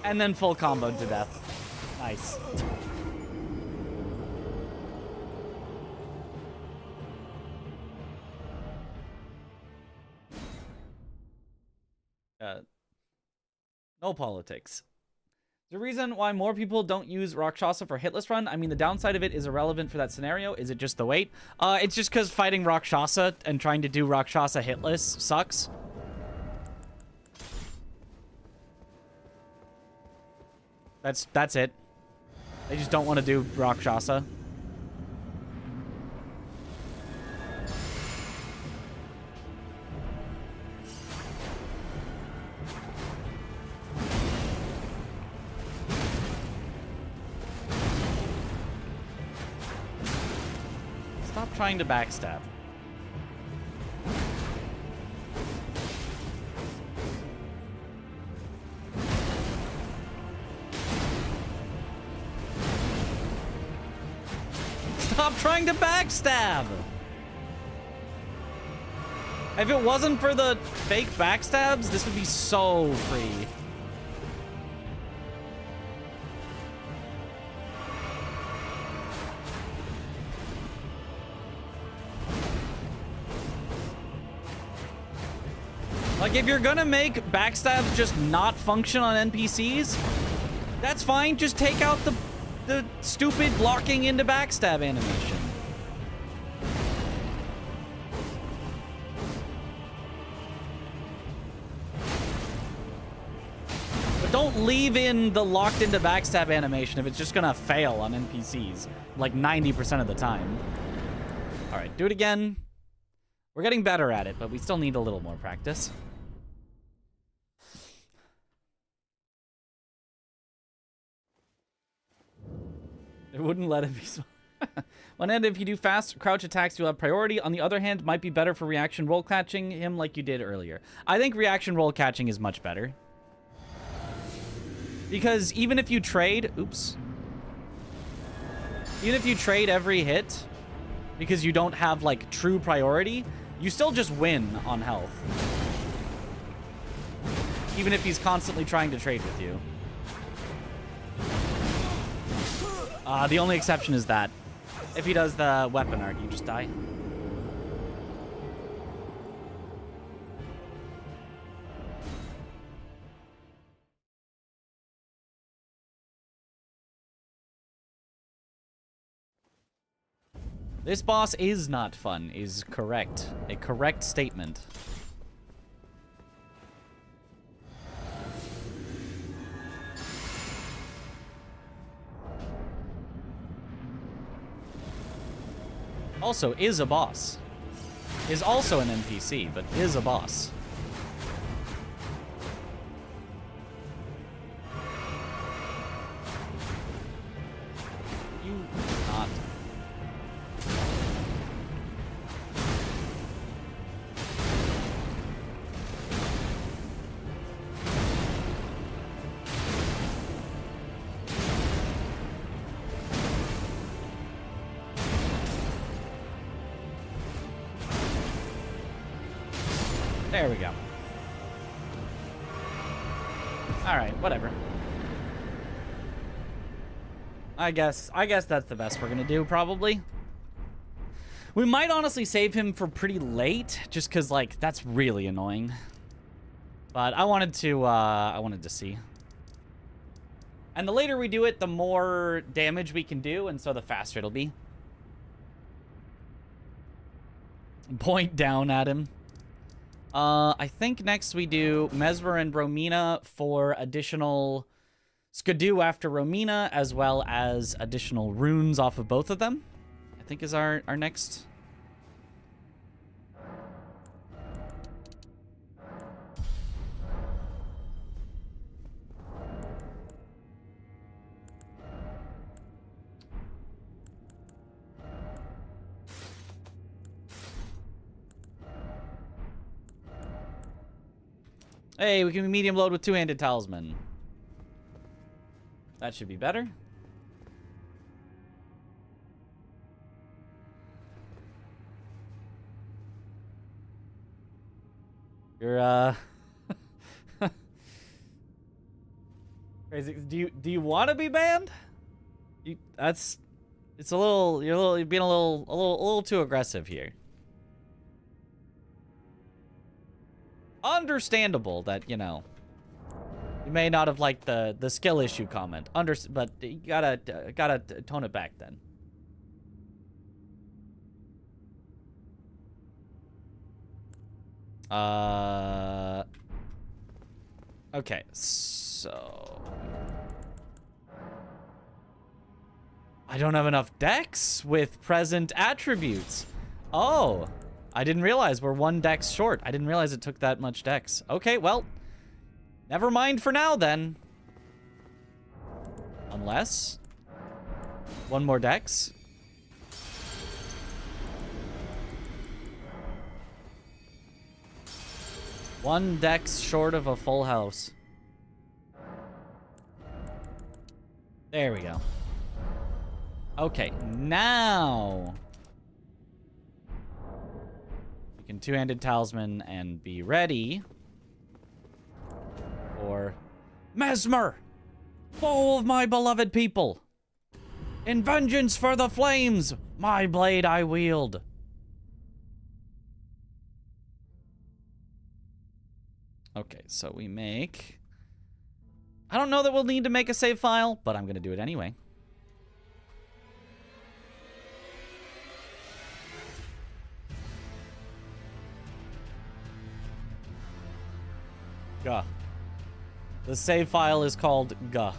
And then full comboed to death. Nice. No politics. The reason why more people don't use Rakshasa for hitless run, I mean, the downside of it is irrelevant for that scenario. Is it just the weight? It's just because fighting Rakshasa and trying to do Rakshasa hitless sucks. That's it. They just don't want to do Rakshasa. Stop trying to backstab. Stop trying to backstab! If it wasn't for the fake backstabs, this would be so free. Like, if you're gonna make backstabs just not function on NPCs, that's fine. Just take out the stupid locking into backstab animation. But don't leave in the locked into backstab animation if it's just gonna fail on NPCs, like 90% of the time. All right, do it again. We're getting better at it, but we still need a little more practice. It wouldn't let it be small. One hand, if you do fast crouch attacks, you'll have priority. On the other hand, might be better for reaction roll catching him like you did earlier. I think reaction roll catching is much better. Because even if you trade... Oops. Even if you trade every hit, because you don't have, like, true priority, you still just win on health. Even if he's constantly trying to trade with you. The only exception is that if he does the weapon art, you just die. This boss is not fun, is correct. A correct statement. Also, is a boss. Is also an NPC, but is a boss. You not. There we go. Alright, whatever. I guess that's the best we're gonna do, probably. We might honestly save him for pretty late, just because, like, that's really annoying. But I wanted to see. And the later we do it, the more damage we can do, and so the faster it'll be. Point down at him. I think next we do Mesmer and Romina for additional Skidoo after Romina, as well as additional runes off of both of them. I think is our next. Hey, we can medium load with two-handed Talisman. That should be better. You're crazy. Do you want to be banned? It's a little, you're being a little too aggressive here. Understandable that, you know, you may not have liked the skill issue comment. But you gotta tone it back then. Okay, so I don't have enough dex with present attributes. Oh, I didn't realize we're 1 dex short. I didn't realize it took that much dex. Okay, well, never mind for now then. Unless 1 more dex. One dex short of a full house. There we go. Okay, now we can two-handed Talisman and be ready for Mesmer, foe of my beloved people. In vengeance for the flames, my blade I wield. Okay, so we make... I don't know that we'll need to make a save file, but I'm going to do it anyway. Gah. The save file is called Gah.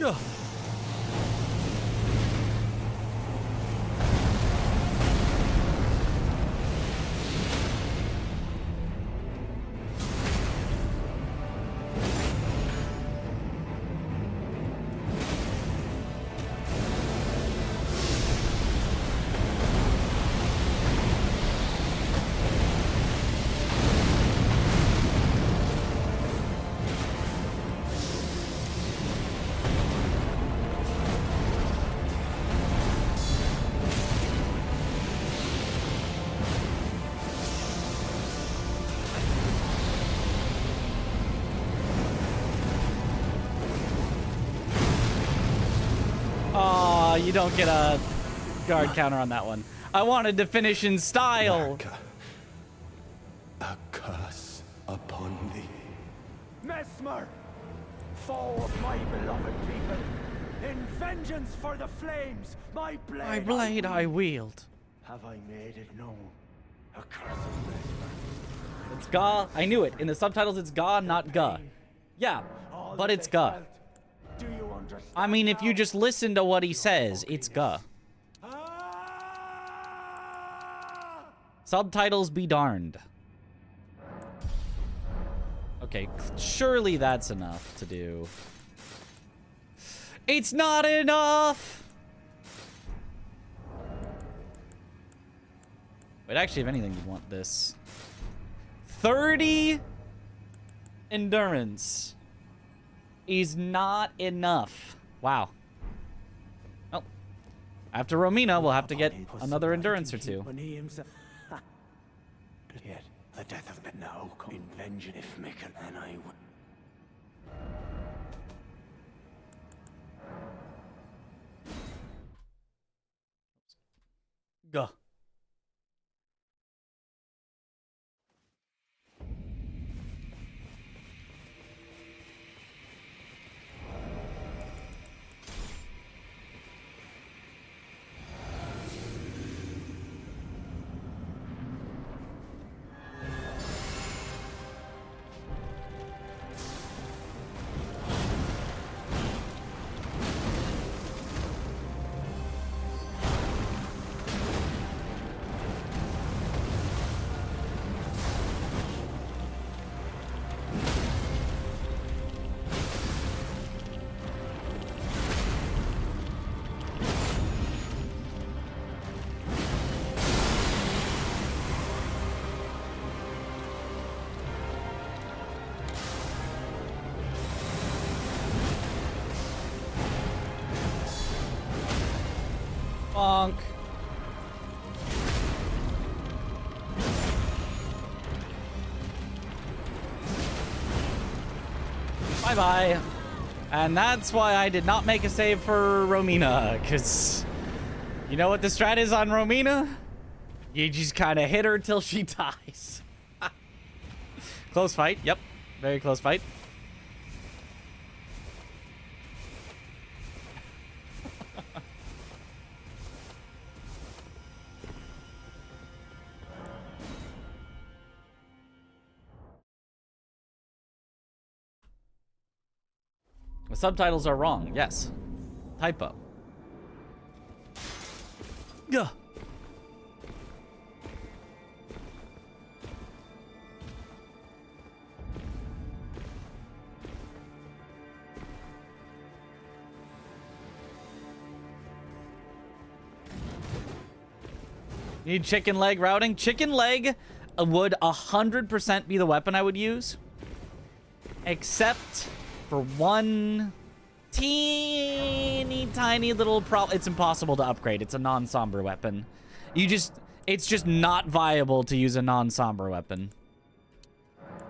Ugh. You don't get a guard counter on that one. I wanted to finish in style. Marika, a curse upon thee. Mesmer, foe of my beloved people, in vengeance for the flames, my blade, My blade I wield. have I made it known. A curse of Mesmer. It's Ga. I knew it. In the subtitles, it's Ga, not Ga. Yeah, but it's Ga. Do you understand? I mean, if you just listen to what he says, it's Ga. Subtitles be darned. Okay, surely that's enough to do. It's not enough! But actually, if anything, you want this. 30 endurance is not enough. Wow. Well, after Romina, we'll have to get another endurance or two. Yet the death of men now come in vengeance if Mickle and I would. Go. Bonk. Bye-bye. And that's why I did not make a save for Romina, because you know what the strat is on Romina? You just kind of hit her till she dies. Close fight. Yep. Very close fight. The subtitles are wrong. Yes. Typo. Gah. Need chicken leg routing? Chicken leg would 100% be the weapon I would use. Except for one teeny tiny little problem. It's impossible to upgrade. It's a non-somber weapon. It's just not viable to use a non-somber weapon.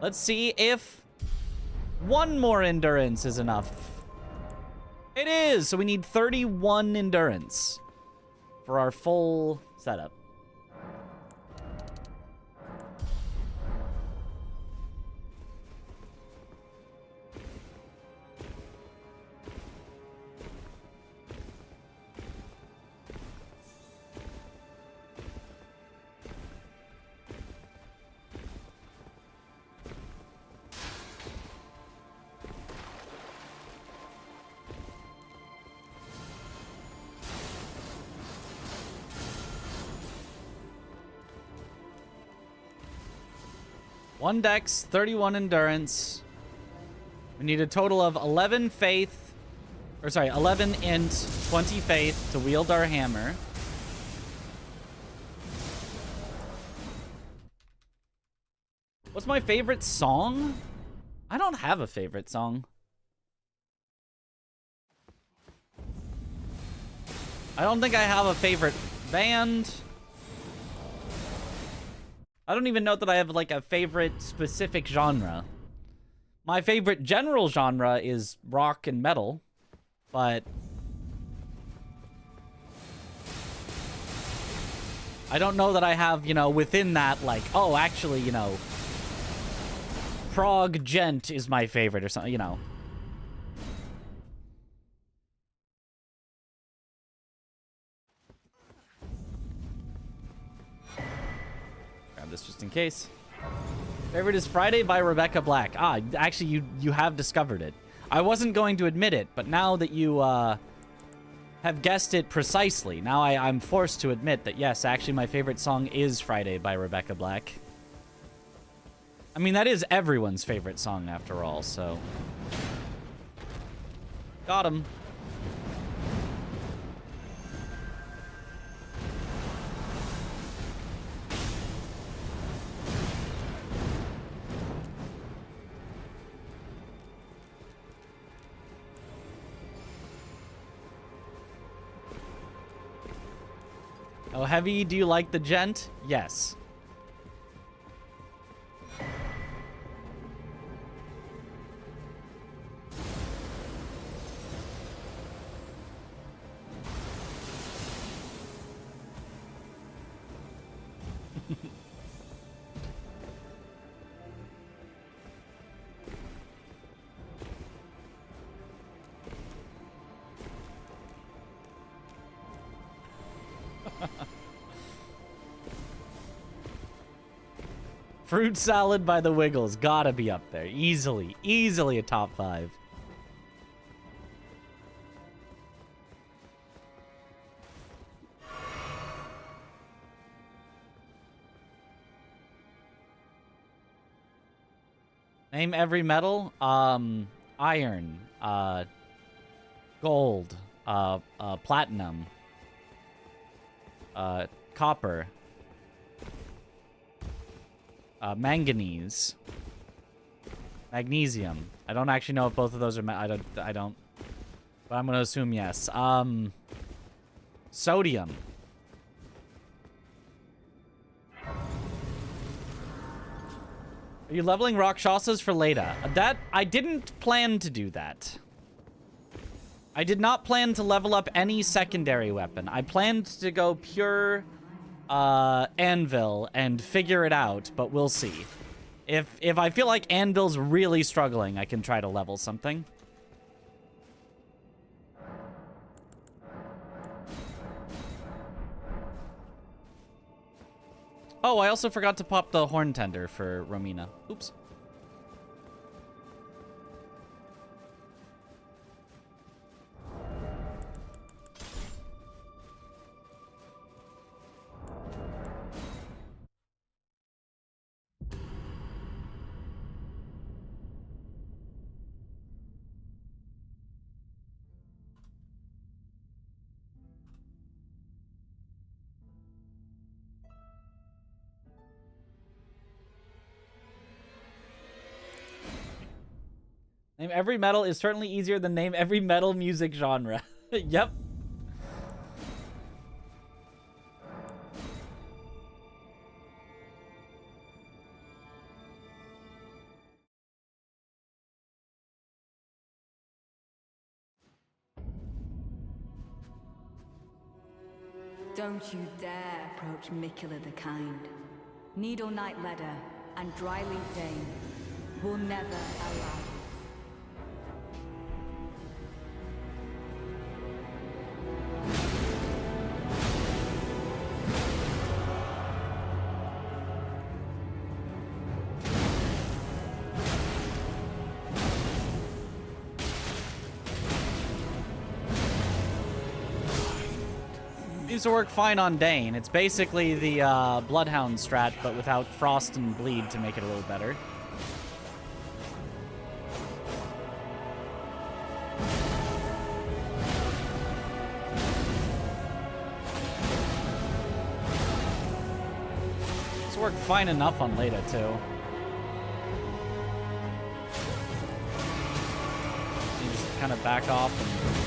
Let's see if one more endurance is enough. It is! So we need 31 endurance for our full setup. One dex, 31 endurance. We need a total of 11 faith. Or sorry, 11 int, 20 faith to wield our hammer. What's my favorite song? I don't have a favorite song. I don't think I have a favorite band. I don't even know that I have like a favorite specific genre. My favorite general genre is rock and metal, but I don't know that I have, you know, within that, like, oh, actually, you know, Prague Gent is my favorite or something, you know. Grab this just in case. Favorite is Friday by Rebecca Black. Ah, actually, you have discovered it. I wasn't going to admit it, but now that you have guessed it precisely, now I'm forced to admit that, yes, actually my favorite song is Friday by Rebecca Black. I mean, that is everyone's favorite song after all, so. Got him. Oh, Heavy, do you like the gent? Yes. Fruit salad by the Wiggles. Gotta be up there. Easily. Easily a top 5. Name every metal. Iron. Gold. Platinum. Copper. Manganese. Magnesium. I don't actually know if both of those are... I don't... But I'm going to assume yes. Sodium. Are you leveling Rakshasas for Leda? I didn't plan to do that. I did not plan to level up any secondary weapon. I planned to go pure... Anvil and figure it out, but we'll see. If I feel like Anvil's really struggling, I can try to level something. Oh, I also forgot to pop the horn tender for Romina. Oops. Name every metal is certainly easier than name every metal music genre. Yep. Don't you dare approach Mikula the Kind. Needle Knight Ledder and Dryleaf Dane will never allow. Used to work fine on Dane. It's basically the Bloodhound strat, but without Frost and Bleed to make it a little better. It's worked fine enough on Leda, too. You just kind of back off and...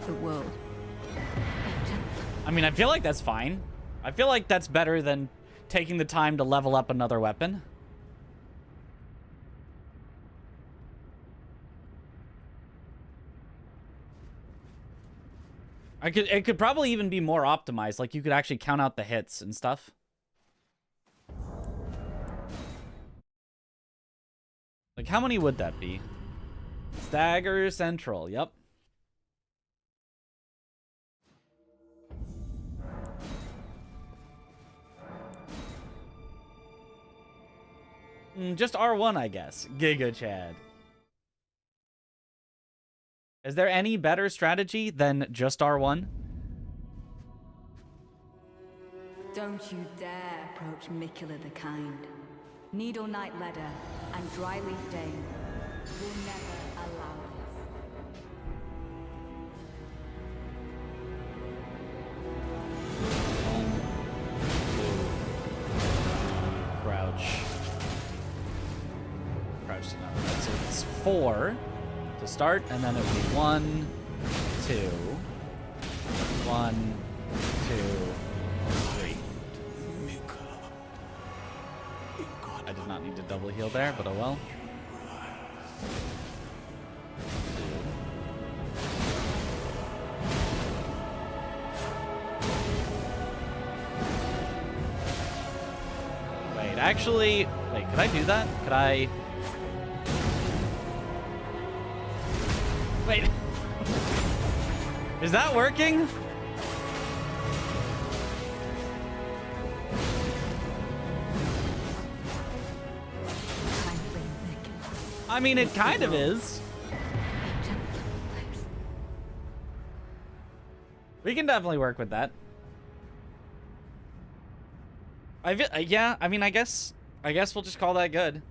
The world. I mean, I feel like that's fine. I feel like that's better than taking the time to level up another weapon. It could probably even be more optimized. Like, you could actually count out the hits and stuff. Like, how many would that be? Stagger Central, yep. Just R1, I guess. Giga Chad. Is there any better strategy than just R1? Don't you dare approach Mikula the Kind. Needle Knight Ledder and Dryleaf Dane will never allow this. Crouch. Crouch to not. So it's 4 to start, and then it would be 1, 2, 1, 2, 3. I did not need to double heal there, but oh well. Wait, actually, wait, could I do that? Could I? Wait. Is that working? I mean, it kind of is. We can definitely work with that. Yeah, I mean, I guess we'll just call that good.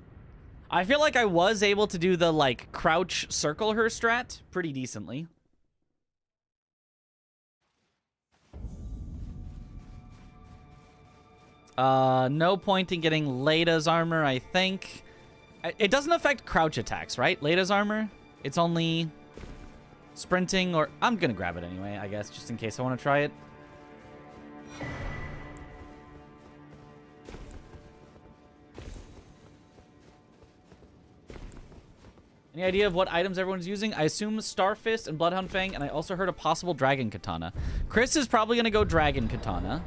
I feel like I was able to do the, like, crouch circle her strat pretty decently. No point in getting Leda's armor, I think. It doesn't affect crouch attacks, right? Leda's armor? It's only sprinting or... I'm gonna grab it anyway, I guess, just in case I want to try it. Any idea of what items everyone's using? I assume Starfist and Bloodhound Fang, and I also heard a possible Dragon Katana. Chris is probably going to go Dragon Katana.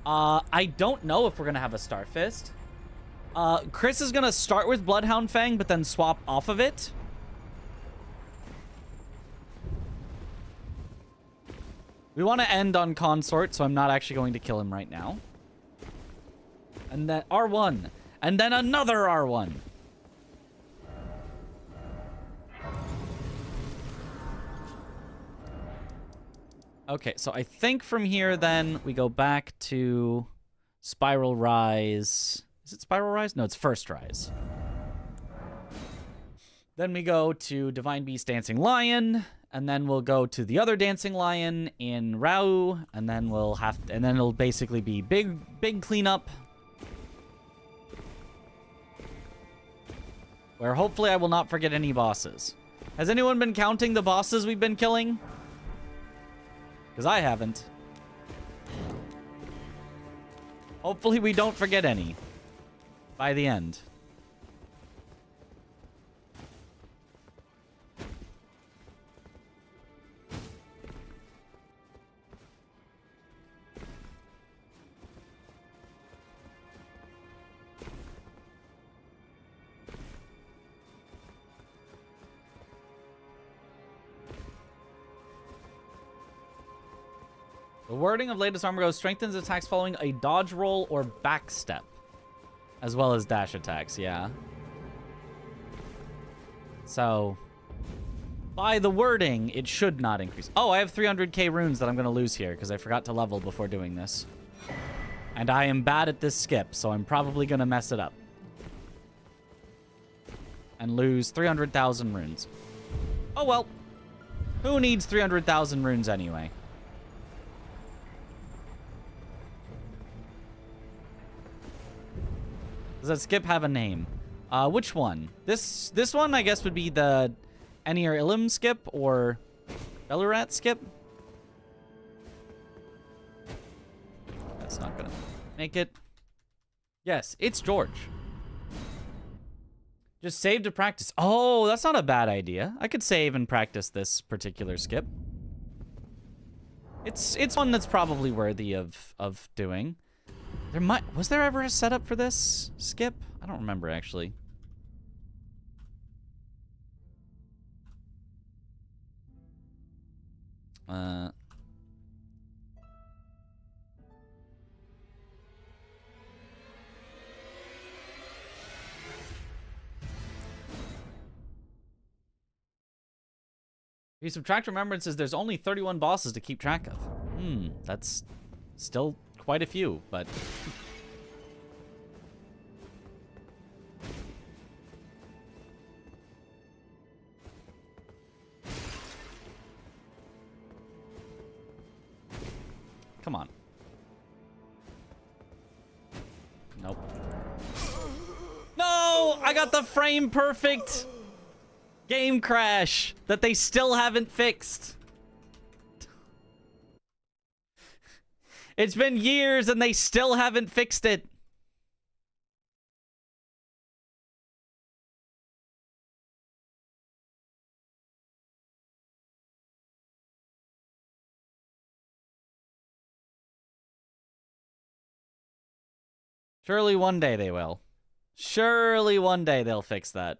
I don't know if we're going to have a Starfist. Chris is going to start with Bloodhound Fang, but then swap off of it. We want to end on Consort, so I'm not actually going to kill him right now. And then R1. And then another R1. Okay, so I think from here, then, we go back to Spiral Rise. Is it Spiral Rise? No, it's First Rise. Then we go to Divine Beast Dancing Lion, and then we'll go to the other Dancing Lion in Rau, and then we'll have to, and then it'll basically be big cleanup. Where hopefully I will not forget any bosses. Has anyone been counting the bosses we've been killing? Because I haven't. Hopefully we don't forget any by the end. The wording of latest armor goes strengthens attacks following a dodge roll or back step, as well as dash attacks, yeah. So, by the wording, it should not increase. Oh, I have 300k runes that I'm going to lose here because I forgot to level before doing this. And I am bad at this skip, so I'm probably going to mess it up. And lose 300,000 runes. Oh well. Who needs 300,000 runes anyway? Does that skip have a name? Which one? This one, I guess, would be the Enir Ilum skip or Belurat skip. That's not gonna make it. Yes, it's George. Just save to practice. Oh, that's not a bad idea. I could save and practice this particular skip. It's one that's probably worthy of doing. Was there ever a setup for this skip? I don't remember actually. If you subtract remembrances, there's only 31 bosses to keep track of. That's still quite a few, but... Come on. Nope. No! I got the frame perfect game crash that they still haven't fixed. It's been years and they still haven't fixed it. Surely one day they will. Surely one day they'll fix that.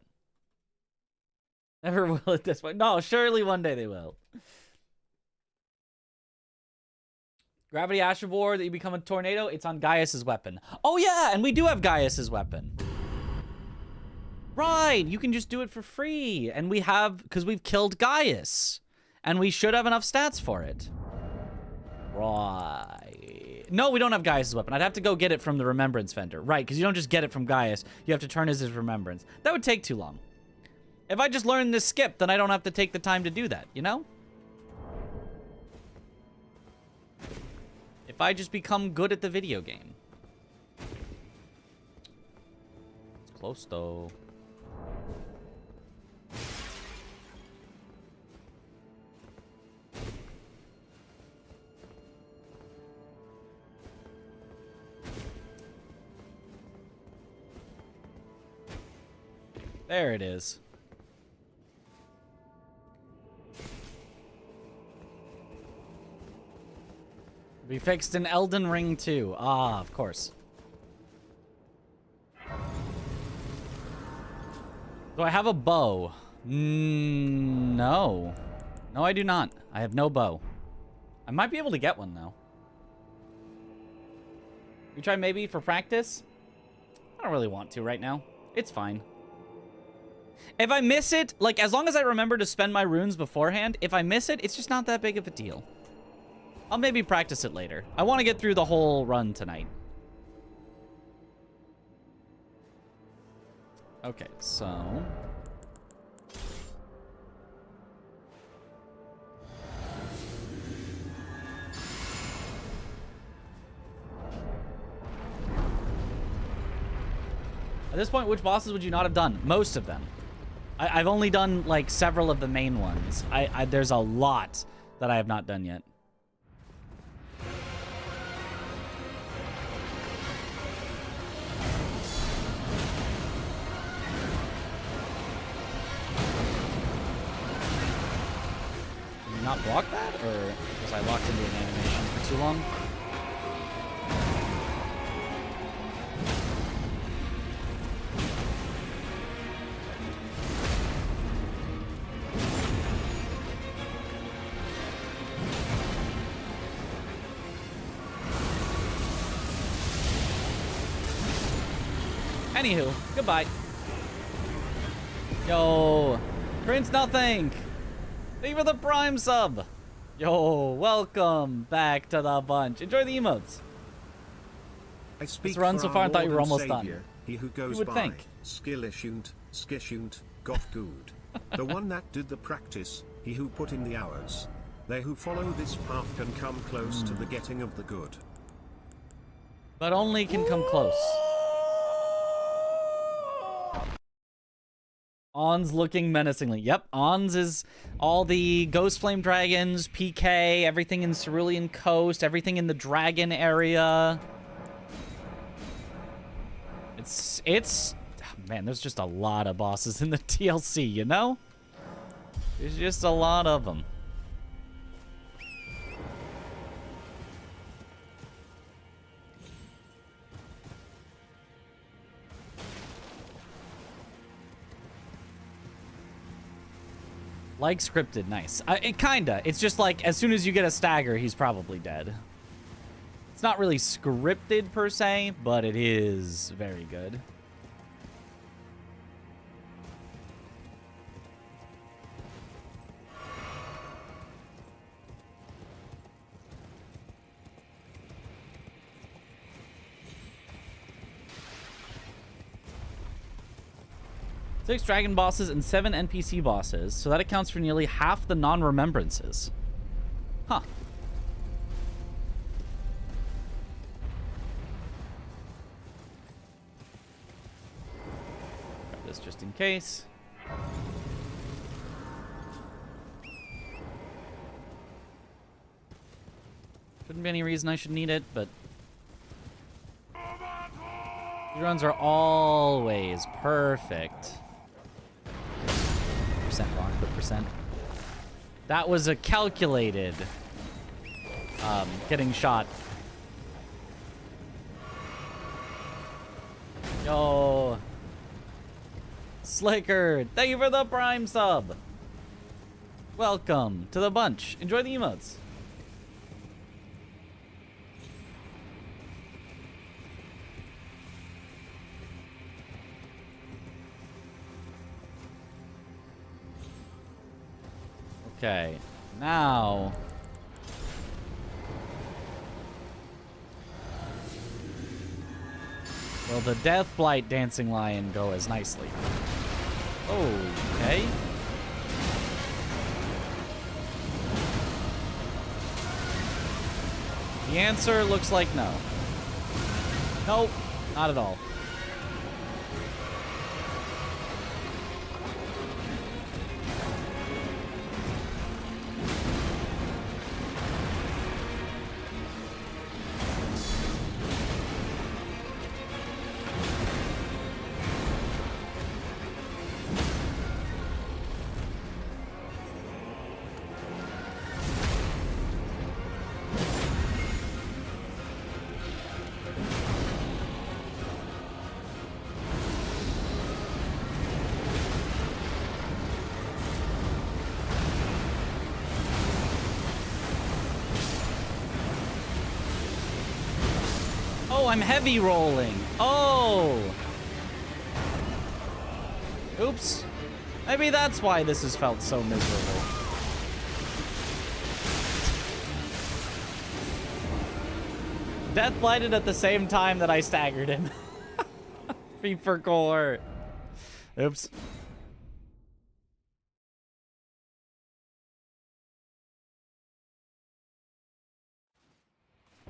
Never will at this point. No, surely one day they will. Gravity Ash of War, that you become a tornado, it's on Gaius's weapon. Oh yeah, and we do have Gaius's weapon. Right, you can just do it for free. And we have, because we've killed Gaius. And we should have enough stats for it. Right. No, we don't have Gaius's weapon. I'd have to go get it from the Remembrance Vendor. Right, because you don't just get it from Gaius. You have to turn his Remembrance. That would take too long. If I just learn this skip, then I don't have to take the time to do that, you know? If I just become good at the video game. It's close, though. There it is. Be fixed in Elden Ring 2. Ah, of course. Do I have a bow? No. No, I do not. I have no bow. I might be able to get one, though. You try maybe for practice? I don't really want to right now. It's fine. If I miss it, like, as long as I remember to spend my runes beforehand, if I miss it, it's just not that big of a deal. I'll maybe practice it later. I want to get through the whole run tonight. Okay, so... At this point, which bosses would you not have done? Most of them. I've only done, like, several of the main ones. There's a lot that I have not done yet. Did you not block that? Or was I locked into an animation for too long? Anywho, goodbye. Yo, Prince Nothing. Thank you for the Prime sub. Yo, welcome back to the bunch. Enjoy the emotes. I speak this run so far, I thought you were almost done. He who goes you would by, think. skillishunt, skishunt, got good. The one that did the practice, he who put in the hours. They who follow this path can come close to the getting of the good. But only can come close. Ons looking menacingly. Yep, Ons is all the Ghost Flame Dragons, PK, everything in Cerulean Coast, everything in the Dragon area. It's... Man, there's just a lot of bosses in the DLC, you know? There's just a lot of them. Like scripted, nice. Kinda. It's just like, as soon as you get a stagger, he's probably dead. It's not really scripted per se, but it is very good. Six dragon bosses and 7 NPC bosses, so that accounts for nearly half the non-remembrances. Huh. Grab this just in case. Shouldn't be any reason I should need it, but... Speedruns are always perfect. Wrong, quick percent. That was a calculated getting shot. Yo, Slicker, thank you for the Prime sub. Welcome to the bunch. Enjoy the emotes. Okay, now... Will the Deathblight Dancing Lion go as nicely? Okay. The answer looks like no. Nope, not at all. Oh, I'm heavy rolling. Oh. Oops. Maybe that's why this has felt so miserable. Death blighted at the same time that I staggered him. Feet for core. Oops.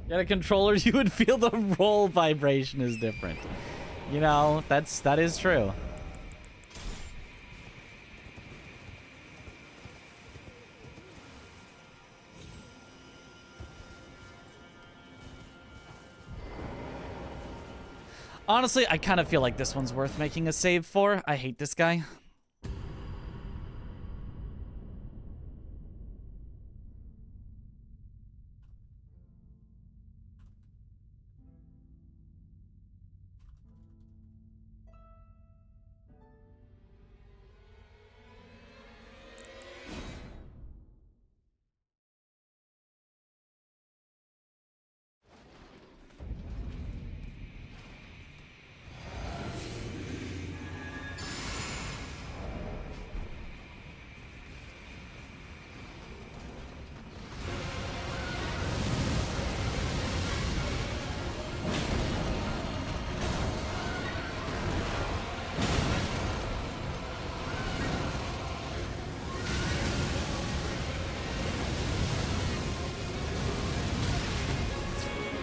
Get a controller, you would feel the roll vibration is different. You know, that is true. Honestly, I kind of feel like this one's worth making a save for. I hate this guy.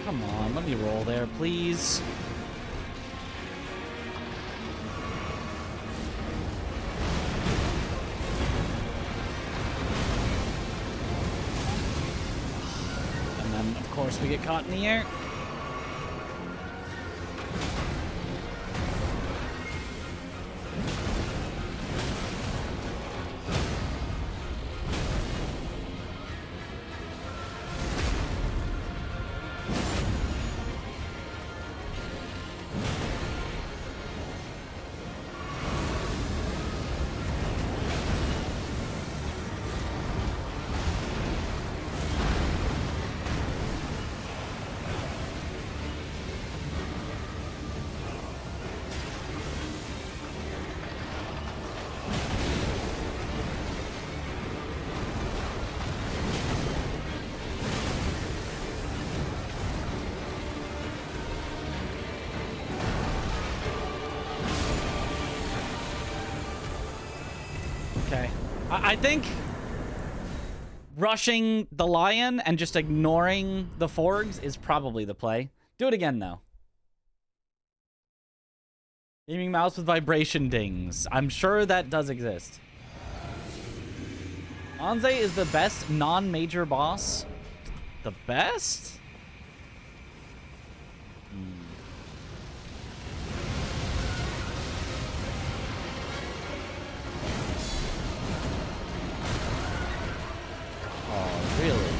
Come on, let me roll there, please. And then, of course, we get caught in the air. I think rushing the lion and just ignoring the forgs is probably the play. Do it again, though. Gaming mouse with vibration dings. I'm sure that does exist. Anze is the best non-major boss. The best? Oh, really?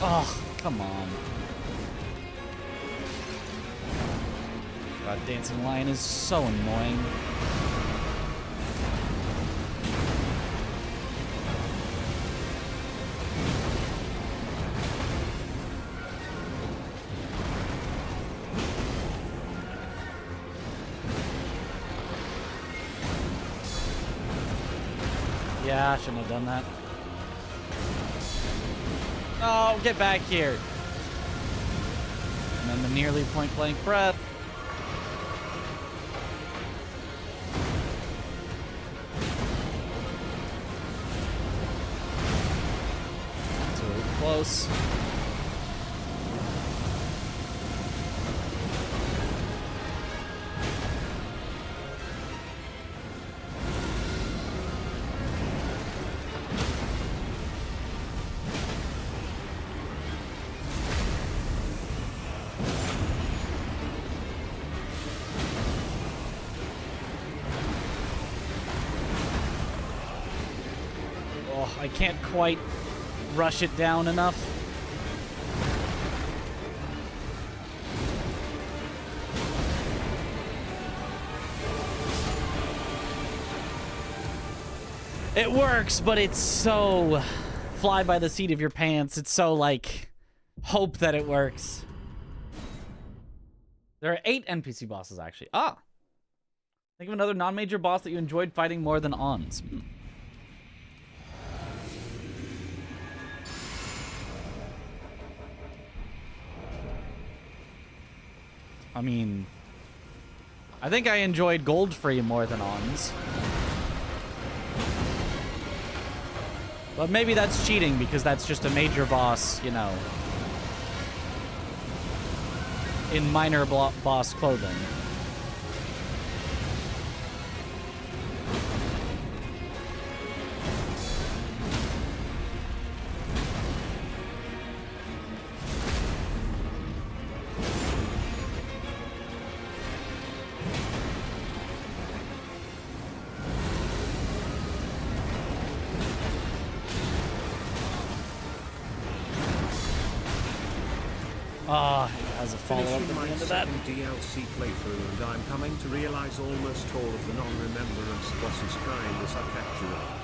Oh, come on. God, Dancing Lion is so annoying. Yeah, I shouldn't have done that. Oh, get back here. And then the nearly point-blank breath. Too close. I can't quite rush it down enough. It works, but it's so fly by the seat of your pants. It's so, like, hope that it works. There are 8 NPC bosses, actually. Ah! Think of another non-major boss that you enjoyed fighting more than Ons. I mean, I think I enjoyed Goldfree more than Ons. But maybe that's cheating because that's just a major boss, you know, in minor boss clothing. As a follow-up at the end of that. DLC playthrough, and I'm coming to realize almost all of the non-remembrance bosses kinda suck actually.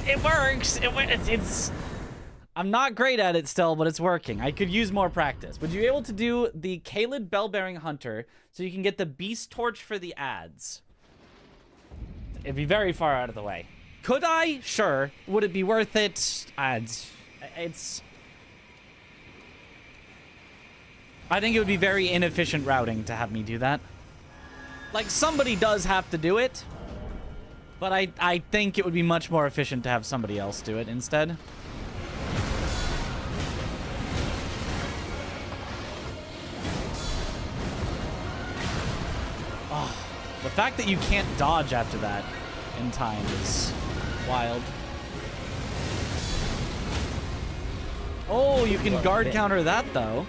It works. It's I'm not great at it still, but it's working. I could use more practice. Would you be able to do the Kaled Bell-Bearing Hunter so you can get the Beast Torch for the ads? It'd be very far out of the way. Could I? Sure. Would it be worth it? It's... I think it would be very inefficient routing to have me do that. Like, somebody does have to do it. But I think it would be much more efficient to have somebody else do it instead. Oh, the fact that you can't dodge after that in time is wild. Oh, you can Worth guard it. counter that, though.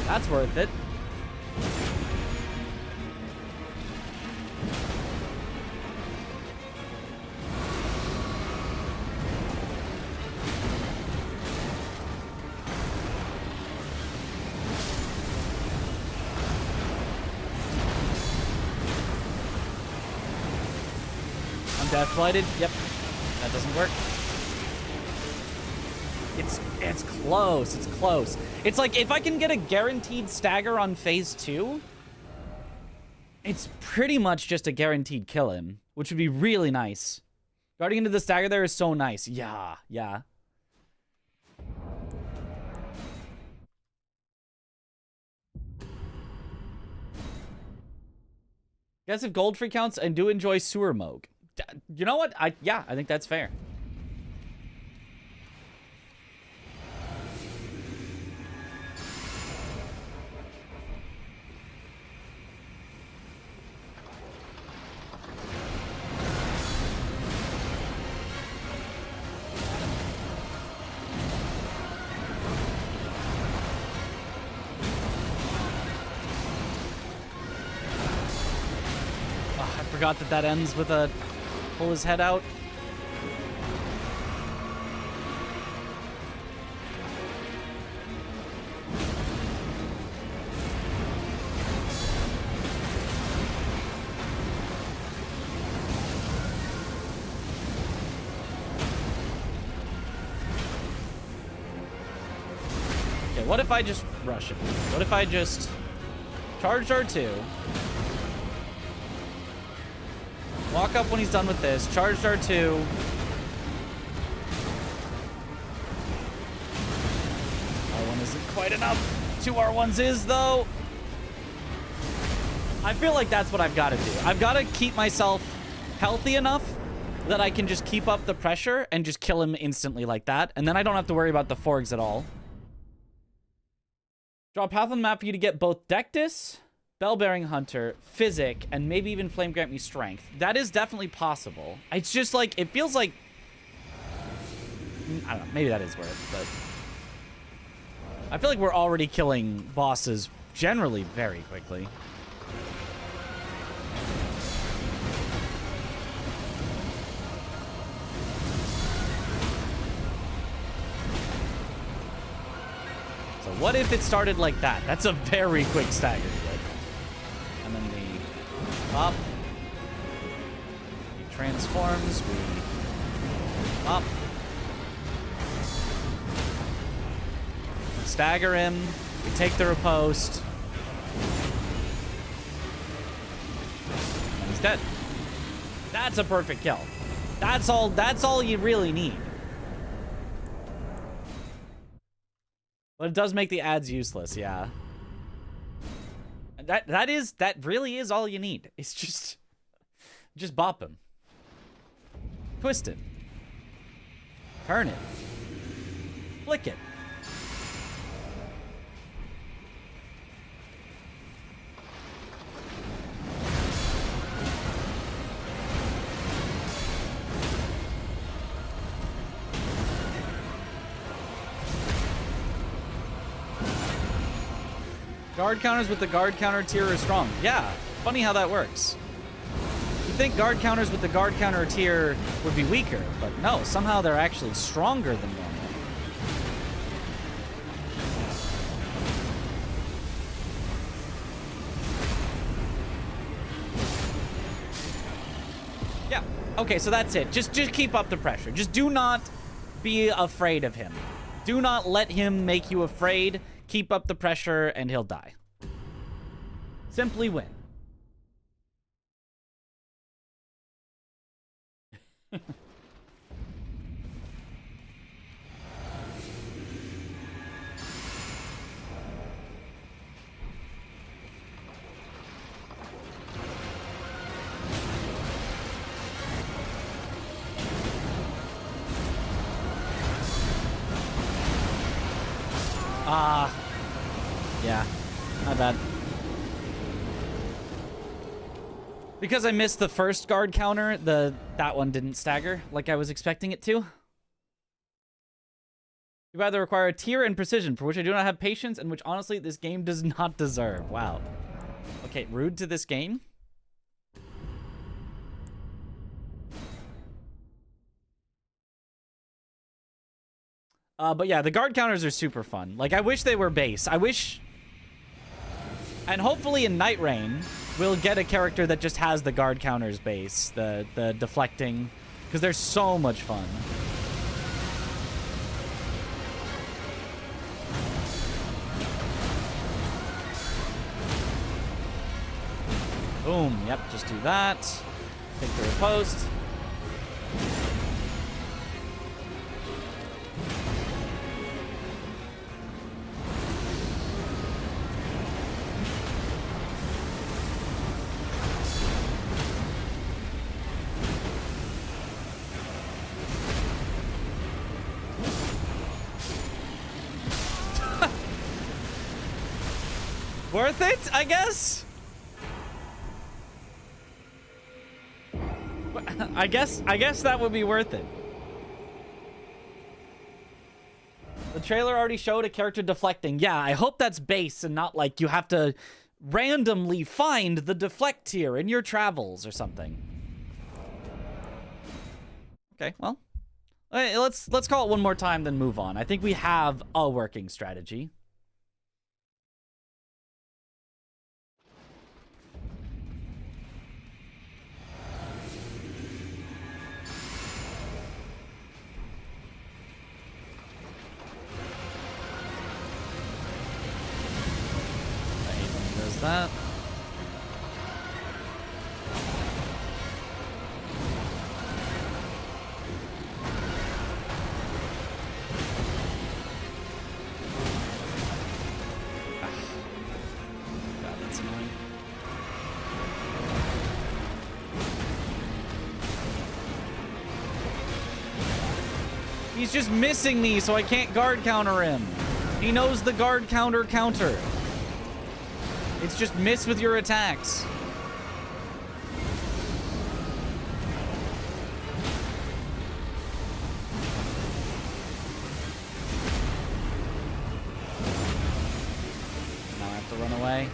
That's worth it. I'm death blighted. Yep. That doesn't work. It's close. It's close. It's like if I can get a guaranteed stagger on phase 2, it's pretty much just a guaranteed kill him, which would be really nice. Guarding into the stagger there is so nice. Yeah, yeah. Guess if gold free counts and do enjoy sewer Moog. You know what? I think that's fair. I forgot that ends with a pull his head out. Okay, what if I just rush him? What if I just charge R2? Walk up when he's done with this. Charged R2. R1 isn't quite enough. 2 R1s is, though. I feel like that's what I've got to do. I've got to keep myself healthy enough that I can just keep up the pressure and just kill him instantly like that. And then I don't have to worry about the forgs at all. Draw a path on the map for you to get both Dectus, Bell-Bearing Hunter, Physic, and maybe even Flame Grant Me Strength. That is definitely possible. It's just like, it feels like... I don't know, maybe that is worth it, but... I feel like we're already killing bosses generally very quickly. So what if it started like that? That's a very quick stagger. And then we up. He transforms. We up. Stagger him. We take the riposte. And he's dead. That's a perfect kill. That's all you really need. But it does make the ads useless, yeah. That really is all you need. It's just bop him. Twist it. Turn it. Flick it. Guard counters with the guard counter tier are strong. Yeah, funny how that works. You'd think guard counters with the guard counter tier would be weaker, but no, somehow they're actually stronger than normal. Yeah, okay, so that's it. Just keep up the pressure. Just do not be afraid of him. Do not let him make you afraid. Keep up the pressure, and he'll die. Simply win. Yeah, not bad. Because I missed the first guard counter, that one didn't stagger like I was expecting it to. You either require tier and precision, for which I do not have patience, and which honestly this game does not deserve. Wow. Okay, rude to this game. But yeah, the guard counters are super fun. Like, I wish they were base. I wish... And hopefully in Night Rain, we'll get a character that just has the guard counters base. The deflecting. Because they're so much fun. Boom. Yep, just do that. Take the riposte. Worth it, I guess? I guess that would be worth it. The trailer already showed a character deflecting. Yeah, I hope that's base and not like you have to randomly find the deflect tier in your travels or something. Okay, well, let's call it one more time, then move on. I think we have a working strategy. That. God, that's annoying. He's just missing me, so I can't guard counter him. He knows the guard counter. It's just miss with your attacks. Now I have to run away.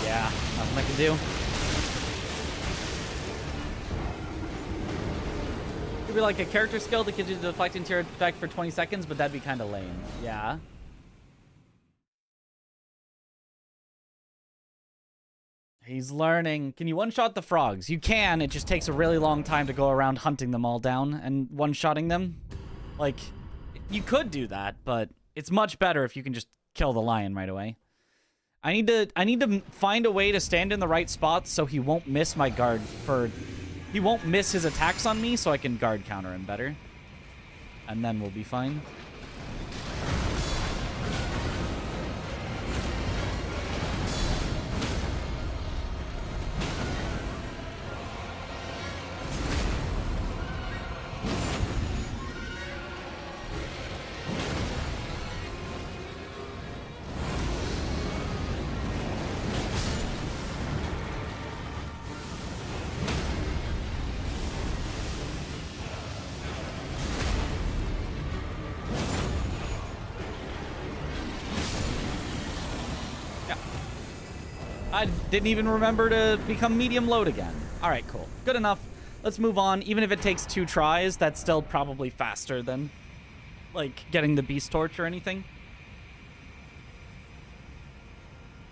Yeah, nothing I can do. Be like a character skill that gives you the deflect and tier effect for 20 seconds, but that'd be kind of lame. Yeah. He's learning. Can you one-shot the frogs? You can. It just takes a really long time to go around hunting them all down and one-shotting them. Like, you could do that, but it's much better if you can just kill the lion right away. I need to find a way to stand in the right spots so he won't miss my guard for... He won't miss his attacks on me, so I can guard counter him better. And then we'll be fine. I didn't even remember to become medium load again. All right, cool. Good enough. Let's move on. Even if it takes 2 tries, that's still probably faster than, like, getting the Beast Torch or anything.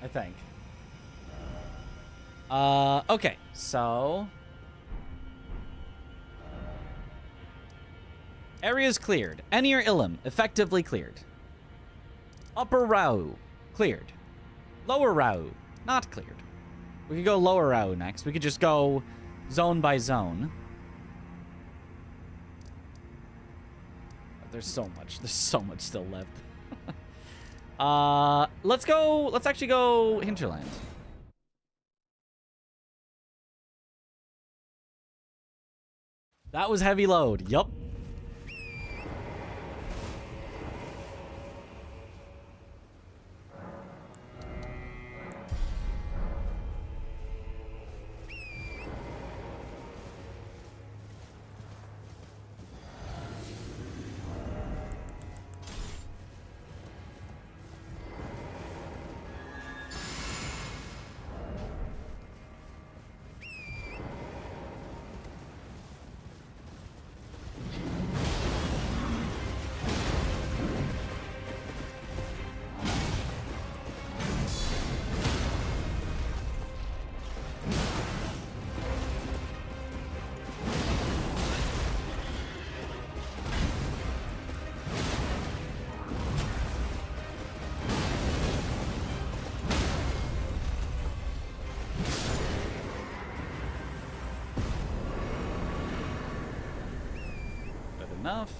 I think. Okay, so... Areas cleared. Enir Ilum, effectively cleared. Upper Rau, cleared. Lower Rau, not cleared. We could go Lower Rau next. We could just go zone by zone. There's so much still left. Let's actually go Hinterland. That was heavy load. Yup. enough.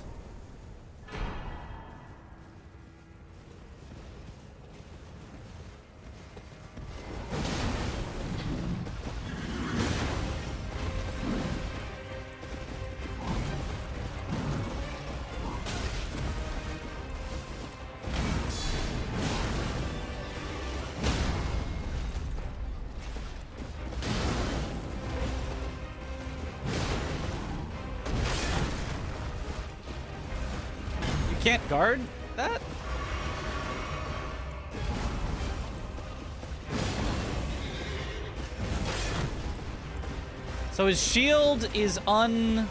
Can't guard that? So his shield is undeflectable.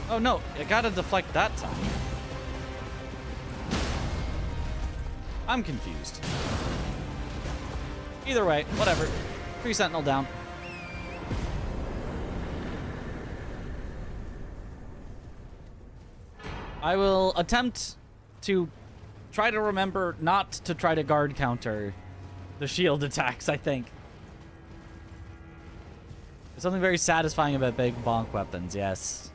Oh no, I gotta deflect that time. I'm confused. Either way, whatever. 3 Sentinel down. I will attempt to try to remember not to try to guard counter the shield attacks, I think. There's something very satisfying about big bonk weapons, yes.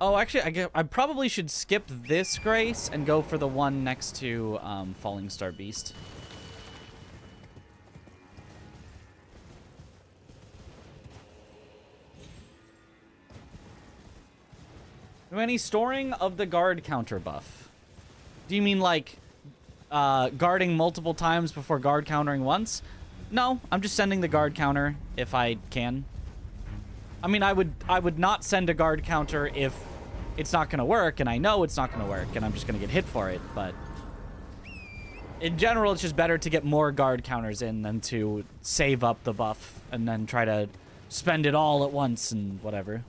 Oh, actually, I probably should skip this Grace and go for the one next to Falling Star Beast. Do any storing of the guard counter buff? Do you mean like guarding multiple times before guard countering once? No, I'm just sending the guard counter if I can. I mean, I would not send a guard counter if it's not going to work, and I know it's not going to work, and I'm just going to get hit for it, but in general, it's just better to get more guard counters in than to save up the buff and then try to spend it all at once and whatever.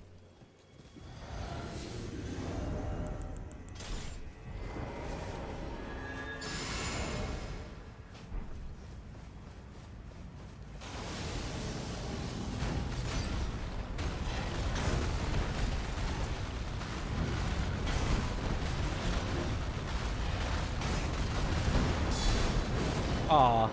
Aw.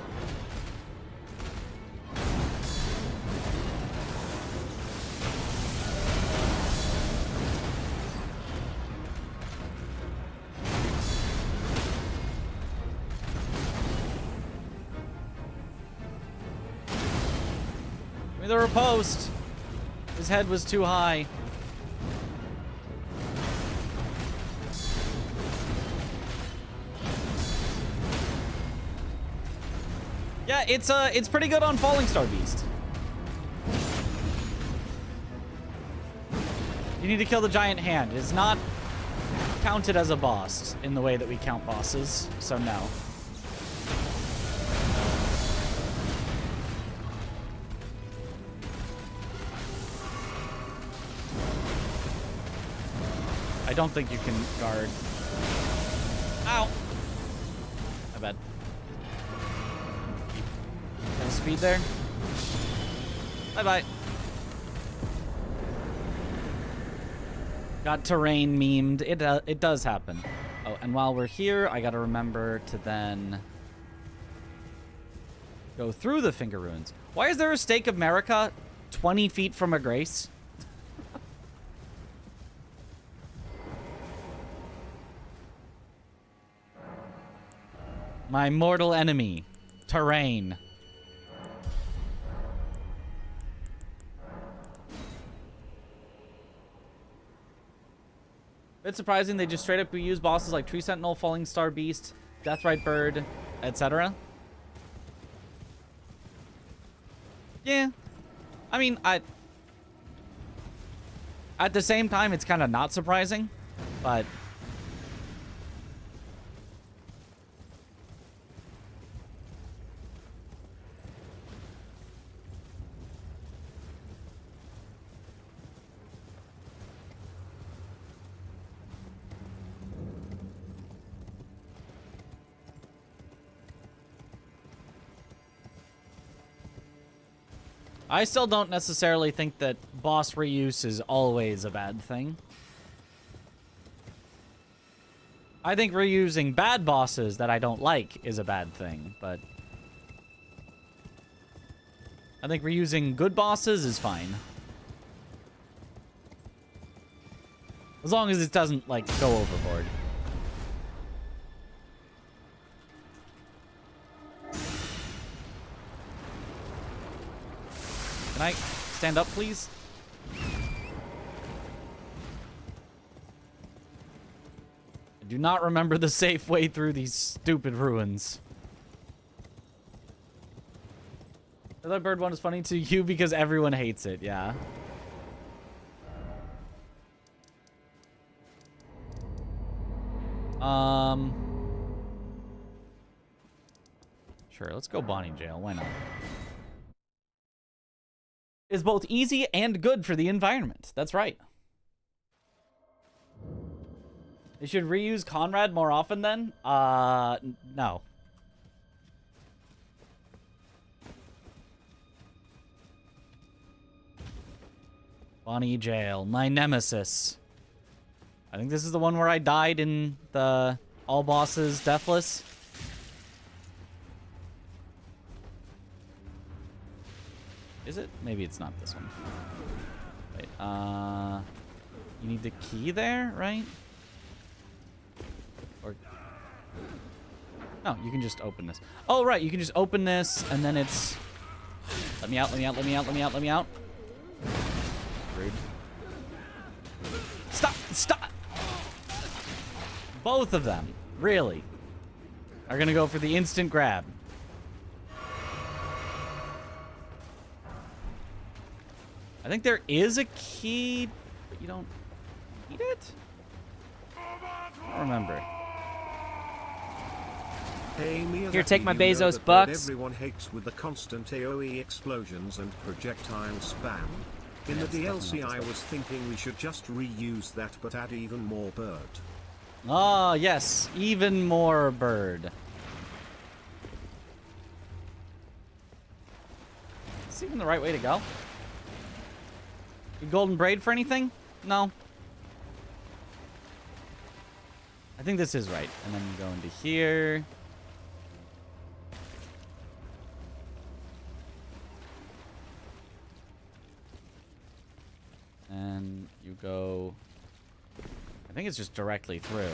Give me the riposte. His head was too high. Yeah, it's pretty good on Falling Star Beast. You need to kill the giant hand. It's not counted as a boss in the way that we count bosses, so no. I don't think you can guard. Ow! My bad. Speed there. Bye-bye. Got terrain memed. It does happen. Oh, and while we're here, I gotta remember to then go through the Finger Ruins. Why is there a Stake of Marika 20 feet from a Grace? My mortal enemy. Terrain. Bit surprising they just straight up reuse bosses like Tree Sentinel, Falling Star Beast, Deathrite Bird, etc. Yeah. I mean, at the same time, it's kind of not surprising, but I still don't necessarily think that boss reuse is always a bad thing. I think reusing bad bosses that I don't like is a bad thing, but I think reusing good bosses is fine. As long as it doesn't, like, go overboard. Can I stand up, please? I do not remember the safe way through these stupid ruins. The other bird one is funny to you because everyone hates it, yeah. Sure, let's go Bonnie Jail. Why not? Is both easy and good for the environment. That's right. They should reuse Conrad more often then? No. Bonnie Jail, my nemesis. I think this is the one where I died in the all bosses deathless. Is it? Maybe it's not this one. Wait, you need the key there, right? Or no, you can just open this. Oh, right, you can just open this, and then it's... Let me out, let me out, let me out, let me out, let me out. Rude. Stop! Stop! Both of them, really, are gonna go for the instant grab. I think there is a key, but you don't need it? I don't remember. Hey, Here, take my you know Bezos that bucks. Everyone hates with the constant AoE explosions and projectile spam. In Yeah, the it's definitely DLC, not I this was thinking we should just reuse that, but add even more bird. Oh, yes, even more bird. Is this even the right way to go? Golden braid for anything? No. I think this is right. And then you go into here. And you go... I think it's just directly through.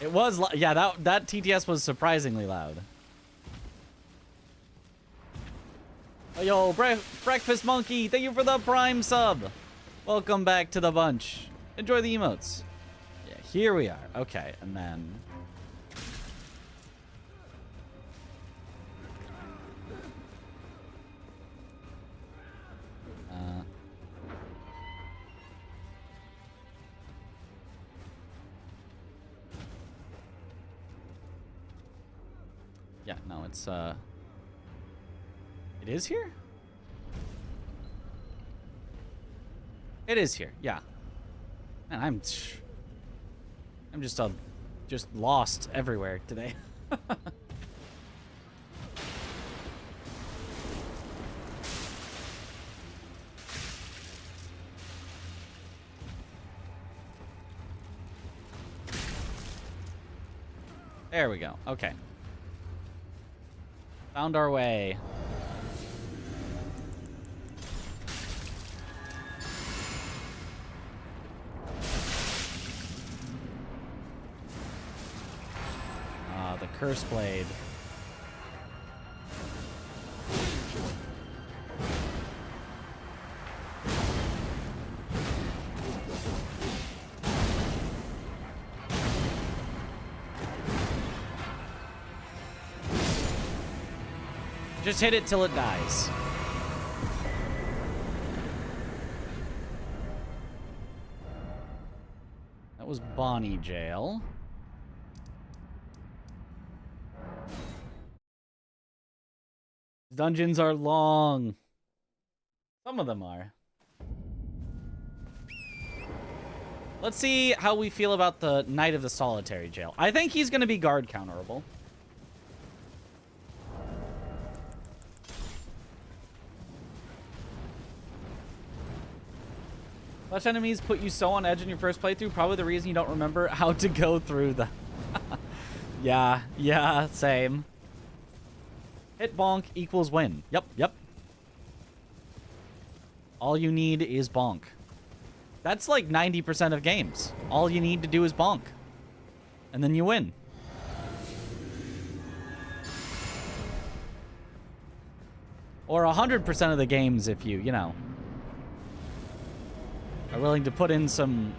It was... Yeah, that TTS was surprisingly loud. Oh, yo, Breakfast Monkey, thank you for the Prime sub. Welcome back to the bunch. Enjoy the emotes. Yeah, here we are. Okay, and then... Yeah, no, it's, It is here? It is here, yeah. Man, I'm just lost everywhere today. There we go. Okay. Found our way. The curse blade. Just hit it till it dies. That was Bonnie Jail. Dungeons are long. Some of them are. Let's see how we feel about the Knight of the Solitary Jail. I think he's going to be guard counterable. Flesh enemies put you so on edge in your first playthrough. Probably the reason you don't remember how to go through the... Yeah, same. Hit bonk equals win. Yep. All you need is bonk. That's like 90% of games. All you need to do is bonk. And then you win. Or 100% of the games if you know, are willing to put in some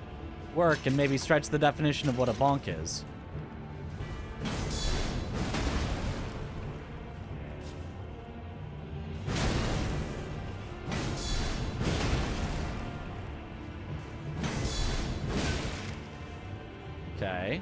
work and maybe stretch the definition of what a bonk is. Okay.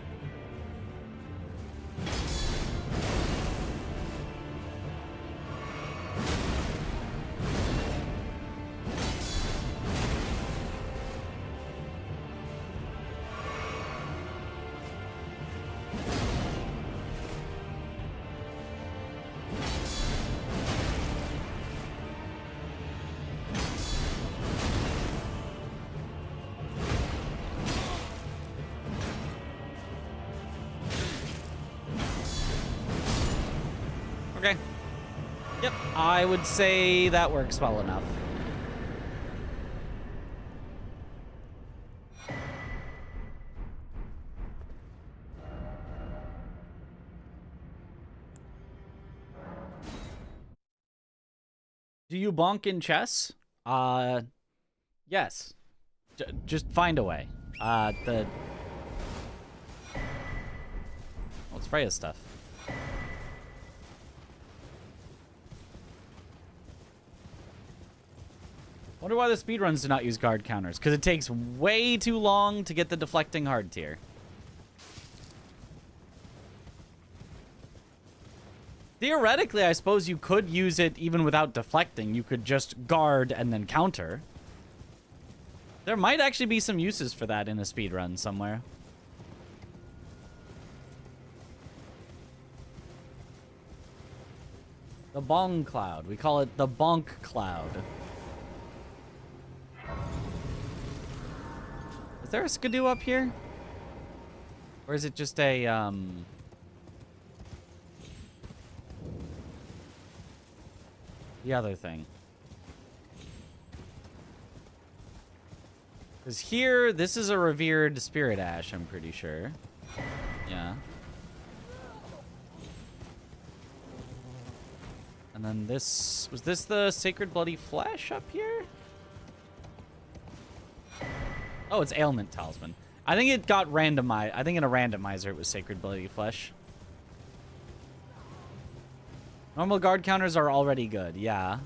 Okay. Yep, I would say that works well enough. Do you bonk in chess? Yes. Just find a way. Oh, it's Freya's stuff. Wonder why the speedruns do not use guard counters. Because it takes way too long to get the deflecting hard tier. Theoretically, I suppose you could use it even without deflecting. You could just guard and then counter. There might actually be some uses for that in a speedrun somewhere. The bong cloud. We call it the bonk cloud. Is there a skidoo up here? Or is it just a, the other thing? Because here, this is a revered spirit ash, I'm pretty sure. Yeah. And then this... Was this the sacred bloody flesh up here? Oh, it's ailment talisman. I think it got randomized. I think in a randomizer it was sacred bloody flesh. Normal guard counters are already good. Yeah.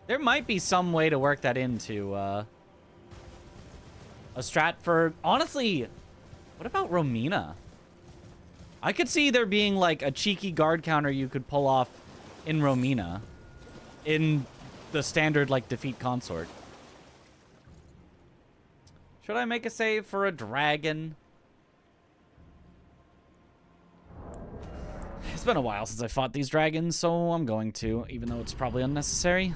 There might be some way to work that into a strat for... Honestly, what about Romina? I could see there being like a cheeky guard counter you could pull off in Romina. In the standard like defeat consort. Should I make a save for a dragon? It's been a while since I fought these dragons, so I'm going to, even though it's probably unnecessary.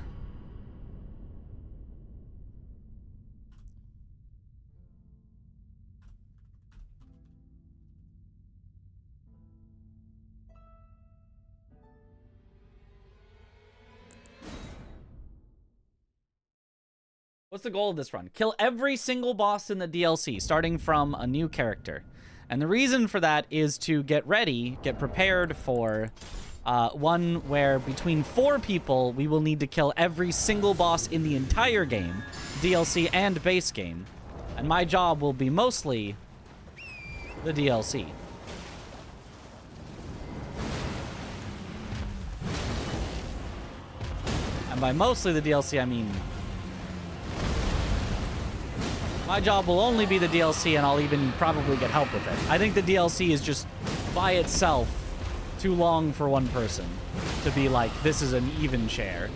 What's the goal of this run? Kill every single boss in the DLC, starting from a new character. And the reason for that is to get ready, get prepared for one where between 4 people, we will need to kill every single boss in the entire game, DLC and base game. And my job will be mostly the DLC. And by mostly the DLC, I mean... My job will only be the DLC, and I'll even probably get help with it. I think the DLC is just, by itself, too long for one person to be like, this is an even share.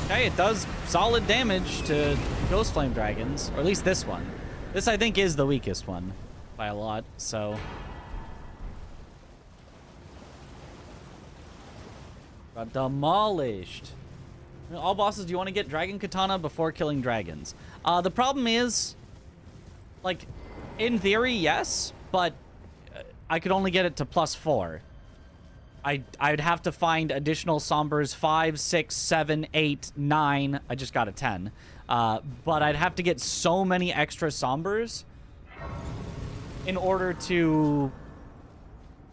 Okay, it does solid damage to Ghost Flame Dragons, or at least this one. This, I think, is the weakest one by a lot, so... Got demolished. All bosses, do you want to get Dragon Katana before killing dragons? The problem is, like, in theory, yes, but I could only get it to +4. I'd have to find additional Sombers 5, 6, 7, 8, 9. I just got a 10. But I'd have to get so many extra Sombers in order to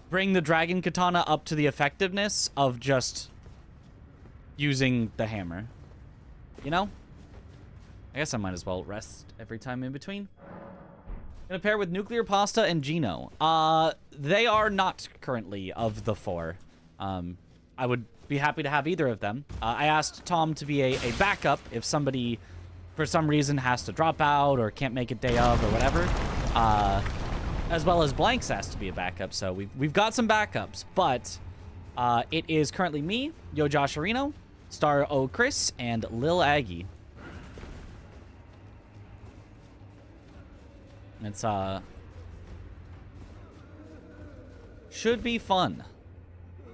bring the Dragon Katana up to the effectiveness of just using the hammer. You know? I guess I might as well rest every time in between. Gonna pair with Nuclear Pasta and Gino. They are not currently of the 4. I would be happy to have either of them. I asked Tom to be a backup if somebody, for some reason, has to drop out or can't make it day of or whatever. As well as Blanks has to be a backup, so we've got some backups. But it is currently me, Yo Josh Areno, Star O Chris, and Lil Aggie. It's should be fun.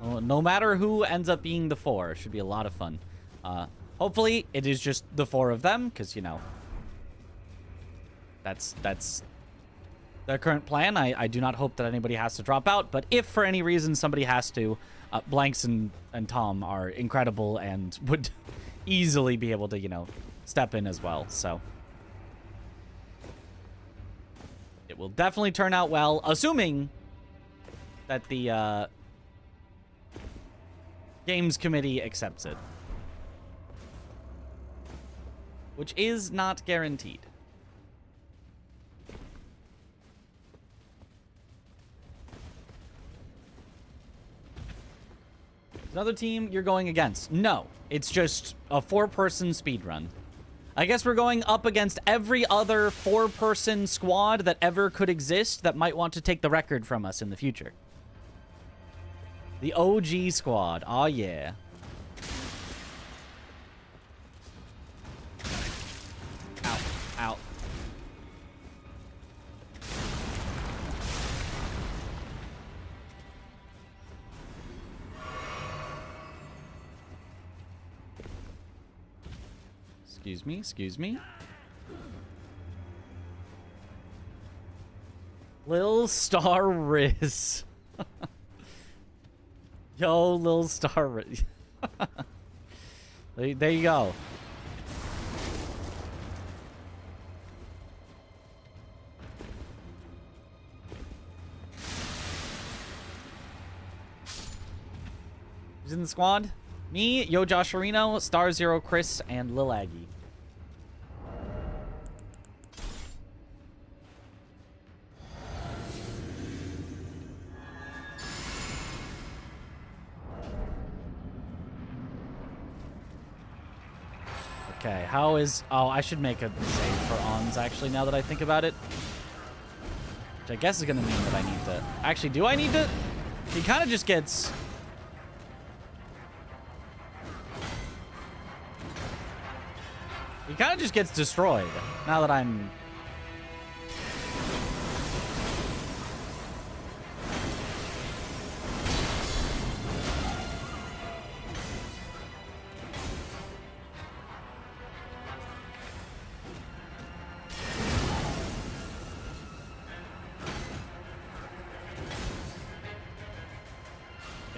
No matter who ends up being the 4, it should be a lot of fun. Hopefully it is just the 4 of them, because you know that's their current plan. I do not hope that anybody has to drop out, but if for any reason somebody has to, Blanks and Tom are incredible and would easily be able to, you know, step in as well. So it will definitely turn out well, assuming that the Games Committee accepts it. Which is not guaranteed. Another team you're going against? No, it's just a 4-person speedrun. I guess we're going up against every other 4-person squad that ever could exist that might want to take the record from us in the future. The OG squad. Aw, yeah. Ow. Ow. Excuse me, excuse me. Lil Star Riz. Yo, Lil Star Riz. There you go. Who's in the squad? Me, Yo Josh Areno, Star Zero Chris, and Lil Aggie. Okay, how is... Oh, I should make a save for Ons, actually, now that I think about it. Which I guess is going to mean that I need to... Actually, do I need to? He kind of just gets... He kind of just gets destroyed, now that I'm...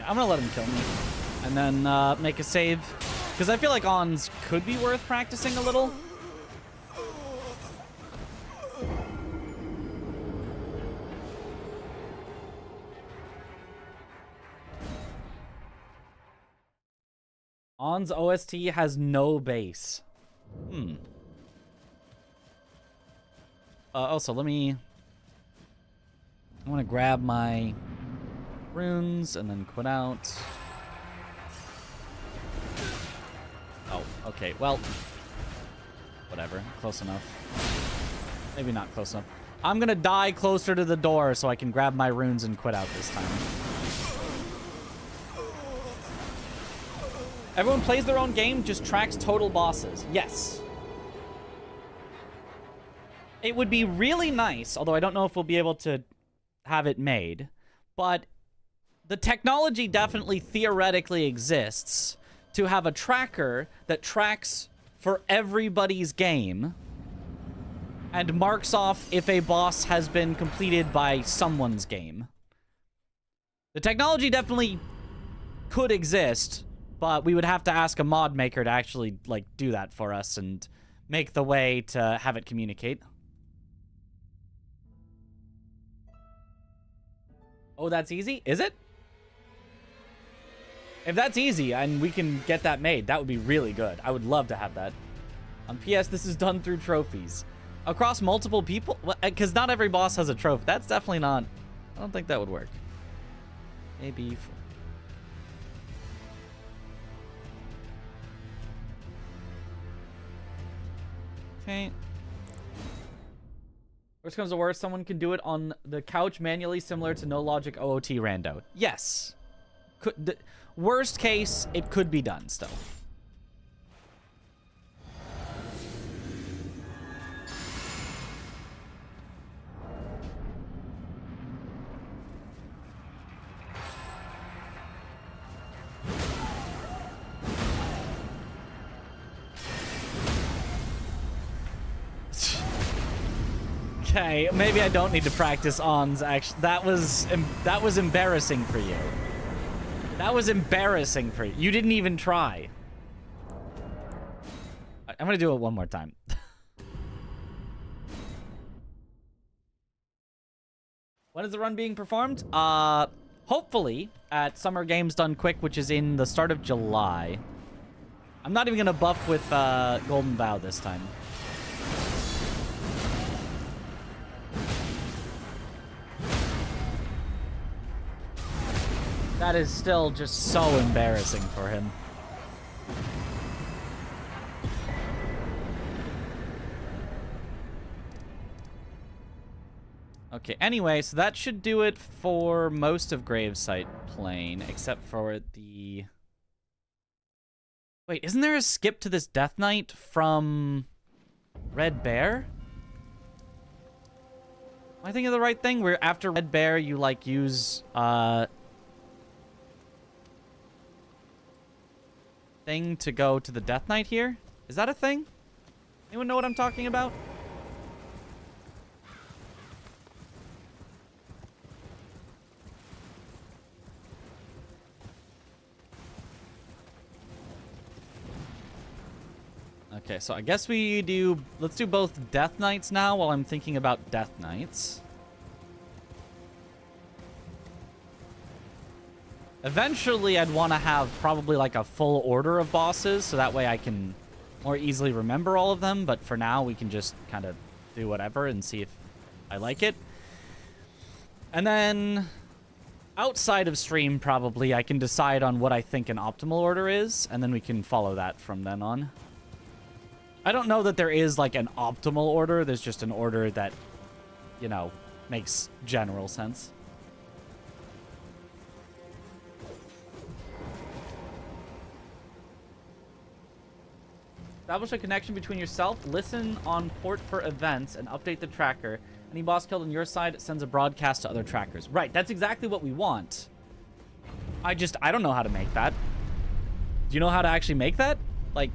I'm gonna let him kill me and then make a save, because I feel like Ons could be worth practicing a little. Ons OST has no base. Also, let me... I want to grab my runes and then quit out. Oh, okay. Well, whatever. Close enough. Maybe not close enough. I'm gonna die closer to the door so I can grab my runes and quit out this time. Everyone plays their own game, just tracks total bosses. Yes. It would be really nice, although I don't know if we'll be able to have it made, but the technology definitely theoretically exists to have a tracker that tracks for everybody's game and marks off if a boss has been completed by someone's game. The technology definitely could exist, but we would have to ask a mod maker to actually, like, do that for us and make the way to have it communicate. Oh, that's easy? Is it? If that's easy and we can get that made, that would be really good. I would love to have that. On PS, this is done through trophies. Across multiple people? Because not every boss has a trophy. That's definitely not... I don't think that would work. Maybe... Okay. Worst comes to worst, someone can do it on the couch manually, similar to no logic OOT rando. Yes. Worst case, it could be done still. Okay, maybe I don't need to practice ons. Actually, that was embarrassing for you. That was embarrassing for you. You didn't even try. I'm gonna do it one more time. When is the run being performed? Hopefully at Summer Games Done Quick, which is in the start of July. I'm not even gonna buff with Golden Vow this time. That is still just so embarrassing for him. Okay, anyway, so that should do it for most of Gravesite Plain, except for the... Wait, isn't there a skip to this Death Knight from Red Bear? Am I thinking of the right thing? Where after Red Bear, you, like, use, thing to go to the Death Knight here? Is that a thing? Anyone know what I'm talking about? Okay, so I guess we do... Let's do both Death Knights now while I'm thinking about Death Knights. Eventually, I'd want to have probably like a full order of bosses, so that way I can more easily remember all of them. But for now, we can just kind of do whatever and see if I like it. And then outside of stream, probably, I can decide on what I think an optimal order is, and then we can follow that from then on. I don't know that there is like an optimal order. There's just an order that, you know, makes general sense. Establish a connection between yourself, listen on port for events, and update the tracker. Any boss killed on your side sends a broadcast to other trackers. Right, that's exactly what we want. I don't know how to make that. Do you know how to actually make that? Like,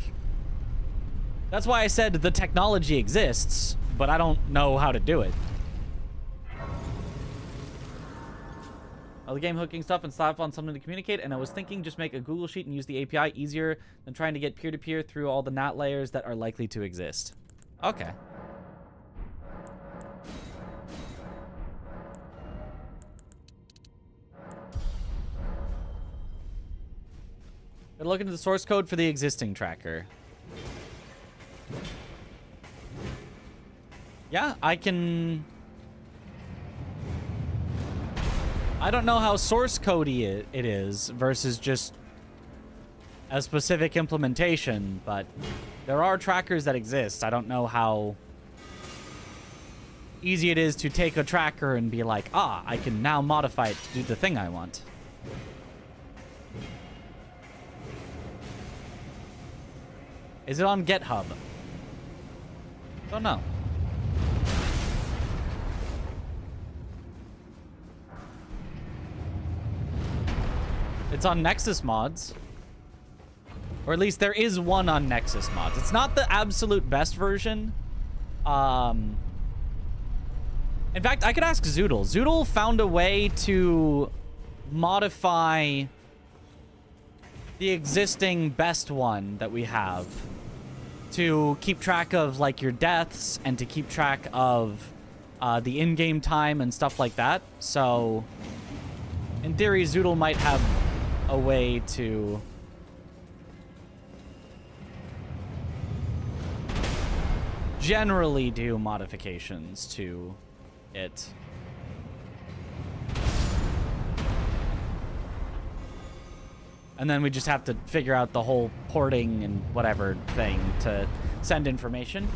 that's why I said the technology exists, but I don't know how to do it. The game hooking stuff and slap on something to communicate, and I was thinking just make a Google Sheet and use the API easier than trying to get peer-to-peer through all the NAT layers that are likely to exist. Okay. Gotta look into the source code for the existing tracker. Yeah, I can... I don't know how source codey it is versus just a specific implementation, but there are trackers that exist. I don't know how easy it is to take a tracker and be like, ah, I can now modify it to do the thing I want. Is it on GitHub? Don't know. It's on Nexus mods. Or at least there is one on Nexus mods. It's not the absolute best version. In fact, I could ask Zoodle. Zoodle found a way to modify the existing best one that we have to keep track of, like, your deaths and to keep track of the in-game time and stuff like that. So, in theory, Zoodle might have a way to generally do modifications to it. And then we just have to figure out the whole porting and whatever thing to send information.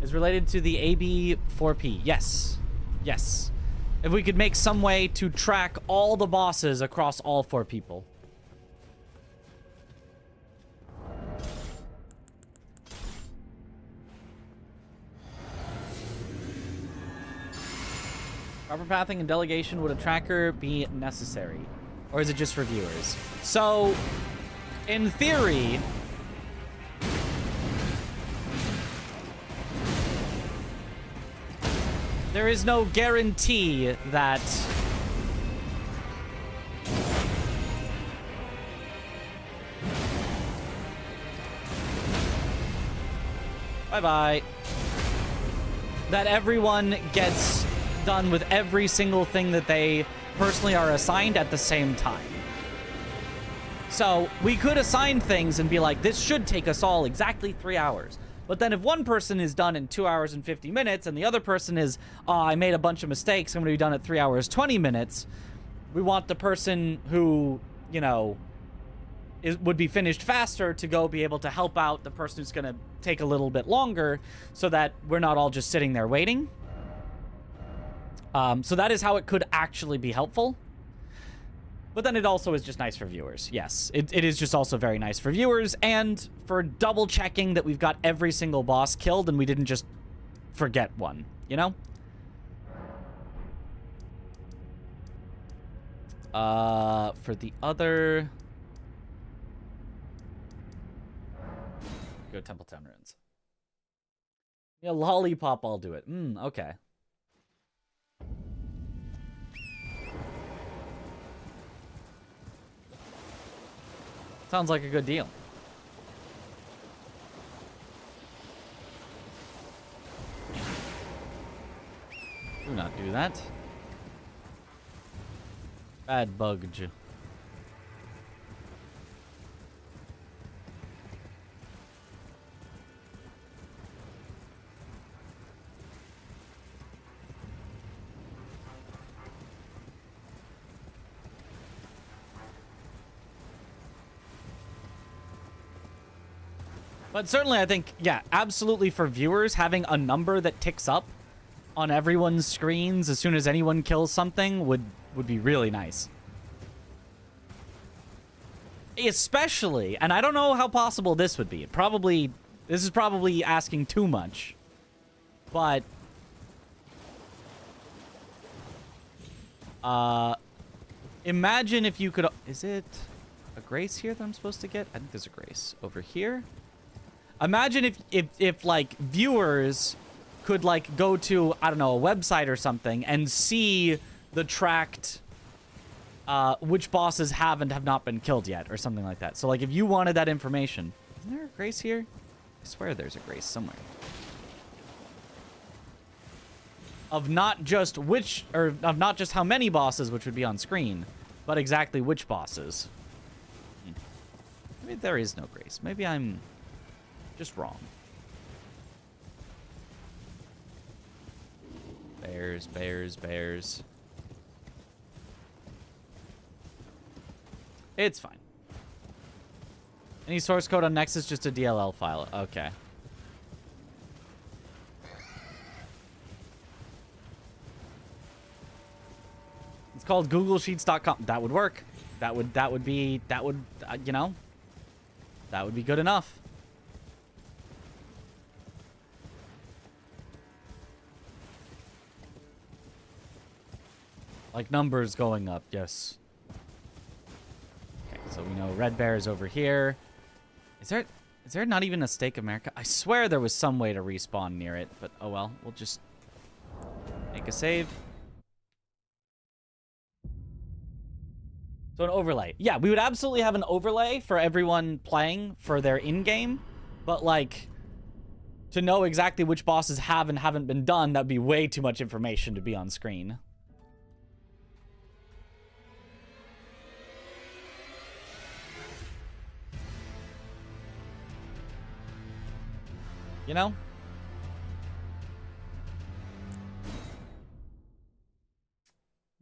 Is related to the AB4P. Yes. Yes. If we could make some way to track all the bosses across all 4 people. Proper pathing and delegation, would a tracker be necessary? Or is it just for viewers? So, in theory, there is no guarantee that bye-bye. That everyone gets done with every single thing that they personally are assigned at the same time. So we could assign things and be like, this should take us all exactly 3 hours. But then if one person is done in 2 hours and 50 minutes and the other person is, oh, I made a bunch of mistakes, I'm going to be done at 3 hours, 20 minutes. We want the person who, you know, would be finished faster to go be able to help out the person who's going to take a little bit longer so that we're not all just sitting there waiting. So that is how it could actually be helpful. But then it also is just nice for viewers. Yes, it is just also very nice for viewers and for double checking that we've got every single boss killed and we didn't just forget one, you know? For the other... Go Templetown Ruins. Yeah, Lollipop, I'll do it. Okay. Sounds like a good deal. Do not do that. Bad bug. But certainly, I think, yeah, absolutely for viewers, having a number that ticks up on everyone's screens as soon as anyone kills something would be really nice. Especially, and I don't know how possible this would be. This is probably asking too much. But imagine if you could... Is it a grace here that I'm supposed to get? I think there's a grace over here. Imagine if like viewers could like go to, I don't know, a website or something and see the tracked which bosses have and have not been killed yet or something like that. So like if you wanted that information, isn't there a grace here? I swear there's a grace somewhere. Of not just which, or of not just how many bosses which would be on screen, but exactly which bosses. Maybe there is no grace. Maybe I'm just wrong. Bears, bears, bears. It's fine. Any source code on Nexus, just a DLL file. Okay. It's called googlesheets.com. That would work. That would be you know, that would be good enough. Like numbers going up, yes. Okay, so we know Red Bear is over here. Is there not even a Stake America? I swear there was some way to respawn near it, but oh well. We'll just make a save. So an overlay. Yeah, we would absolutely have an overlay for everyone playing for their in-game, but like to know exactly which bosses have and haven't been done, that'd be way too much information to be on screen. You know?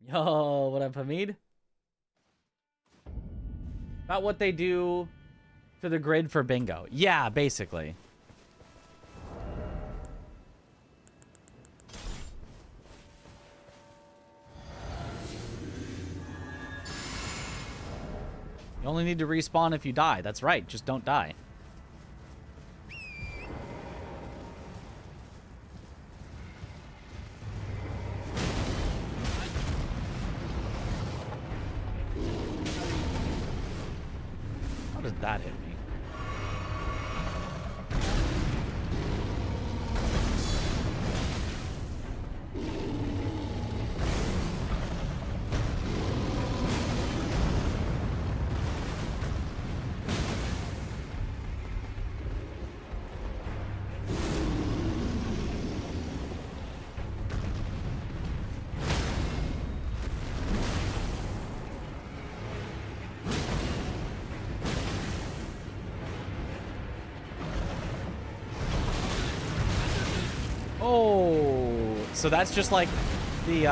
Yo, what up, Hamid? About what they do to the grid for bingo. Yeah, basically. You only need to respawn if you die. That's right, just don't die. How did that hit me? So that's just like the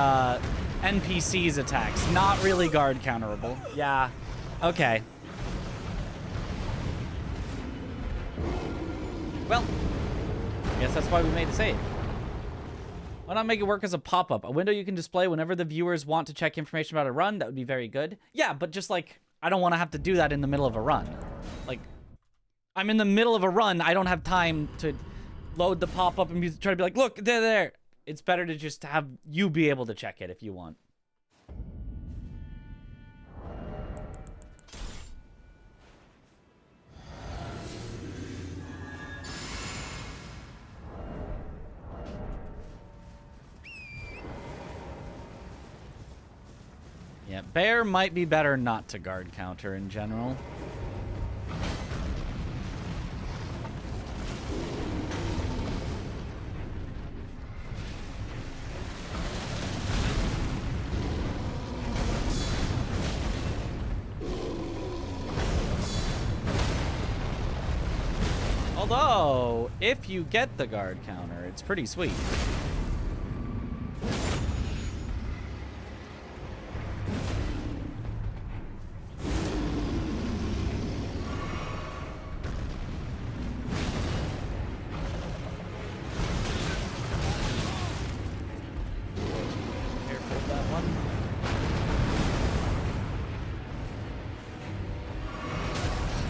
NPC's attacks. Not really guard counterable. Yeah. Okay. Well, I guess that's why we made the save. Why not make it work as a pop-up? A window you can display whenever the viewers want to check information about a run. That would be very good. Yeah, but just like, I don't want to have to do that in the middle of a run. Like, I'm in the middle of a run. I don't have time to load the pop-up and try to be like, look, there. It's better to just have you be able to check it if you want. Yeah, Bear might be better not to guard counter in general. Although, if you get the guard counter, it's pretty sweet. Careful with that one.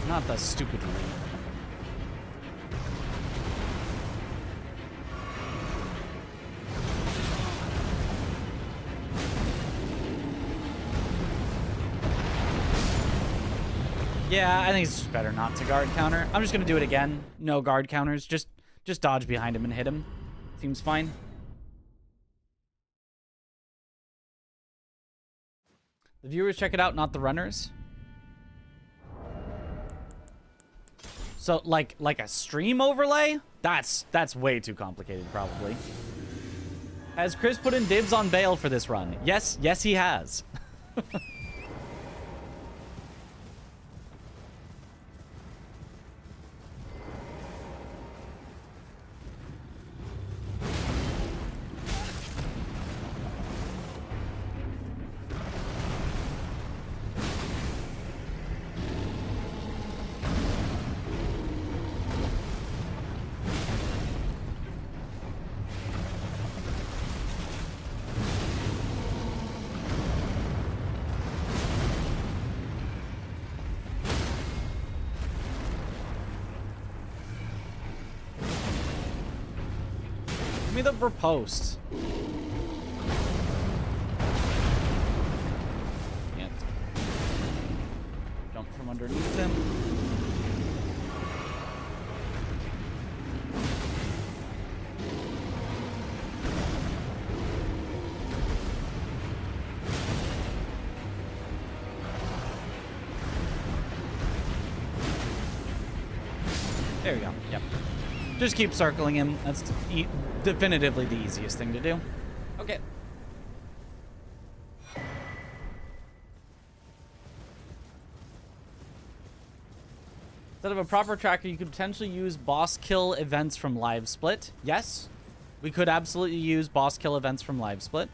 Not the stupid lead. Yeah, I think it's just better not to guard counter. I'm just gonna do it again. No guard counters. Just dodge behind him and hit him. Seems fine. The viewers check it out, not the runners. So like a stream overlay? That's way too complicated, probably. Has Chris put in dibs on Bale for this run? Yes, he has. Give me the riposte. from underneath him. There we go. Yep. Just keep circling him. That's definitively the easiest thing to do. Okay. Instead of a proper tracker, you could potentially use boss kill events from Live Split. Yes, we could absolutely use boss kill events from Live Split.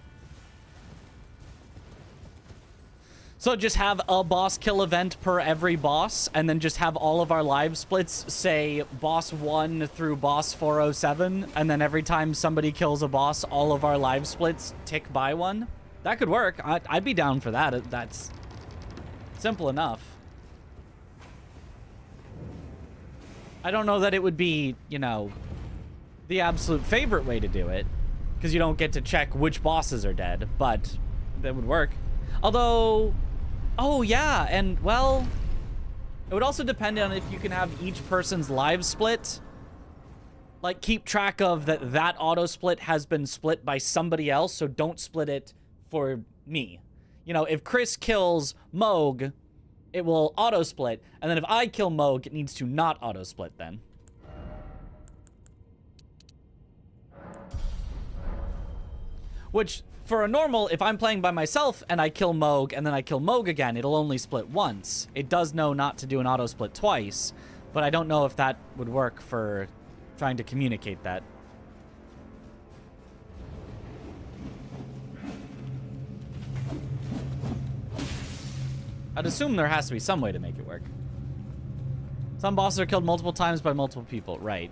So just have a boss kill event per every boss, and then just have all of our live splits say boss 1 through boss 407, and then every time somebody kills a boss, all of our live splits tick by 1. That could work. I'd be down for that. That's simple enough. I don't know that it would be, you know, the absolute favorite way to do it, because you don't get to check which bosses are dead, but that would work. Although... Oh, yeah, and, well, it would also depend on if you can have each person's live split. Like, keep track of that auto split has been split by somebody else, so don't split it for me. You know, if Chris kills Moog, it will auto split, and then if I kill Moog, it needs to not auto split then. Which... For a normal, if I'm playing by myself and I kill Moog and then I kill Moog again, it'll only split once. It does know not to do an auto split twice, but I don't know if that would work for trying to communicate that. I'd assume there has to be some way to make it work. Some bosses are killed multiple times by multiple people, right?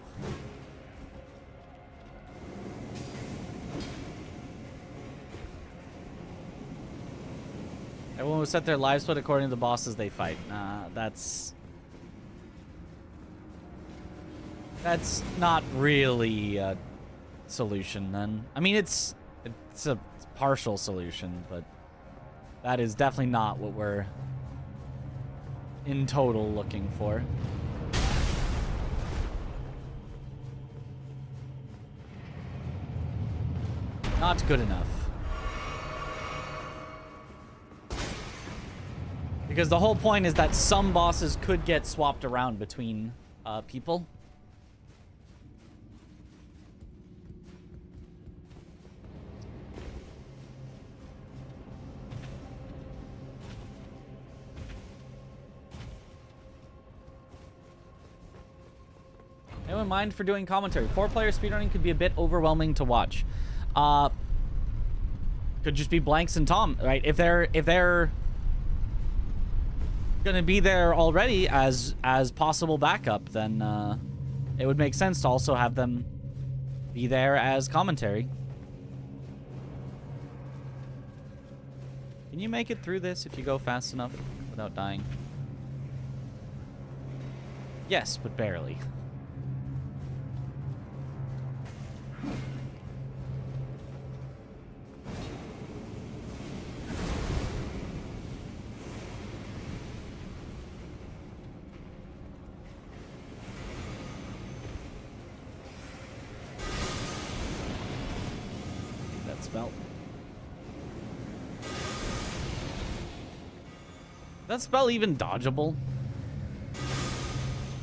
Everyone will set their live split according to the bosses they fight. That's not really a solution then. I mean, it's a partial solution, but that is definitely not what we're in total looking for. Not good enough. Because the whole point is that some bosses could get swapped around between people. Anyone mind for doing commentary? 4-player speedrunning could be a bit overwhelming to watch. Could just be Blanks and Tom, right? If they're gonna be there already as possible backup, then it would make sense to also have them be there as commentary. Can you make it through this if you go fast enough without dying? Yes, but barely. Spell. That spell even dodgeable?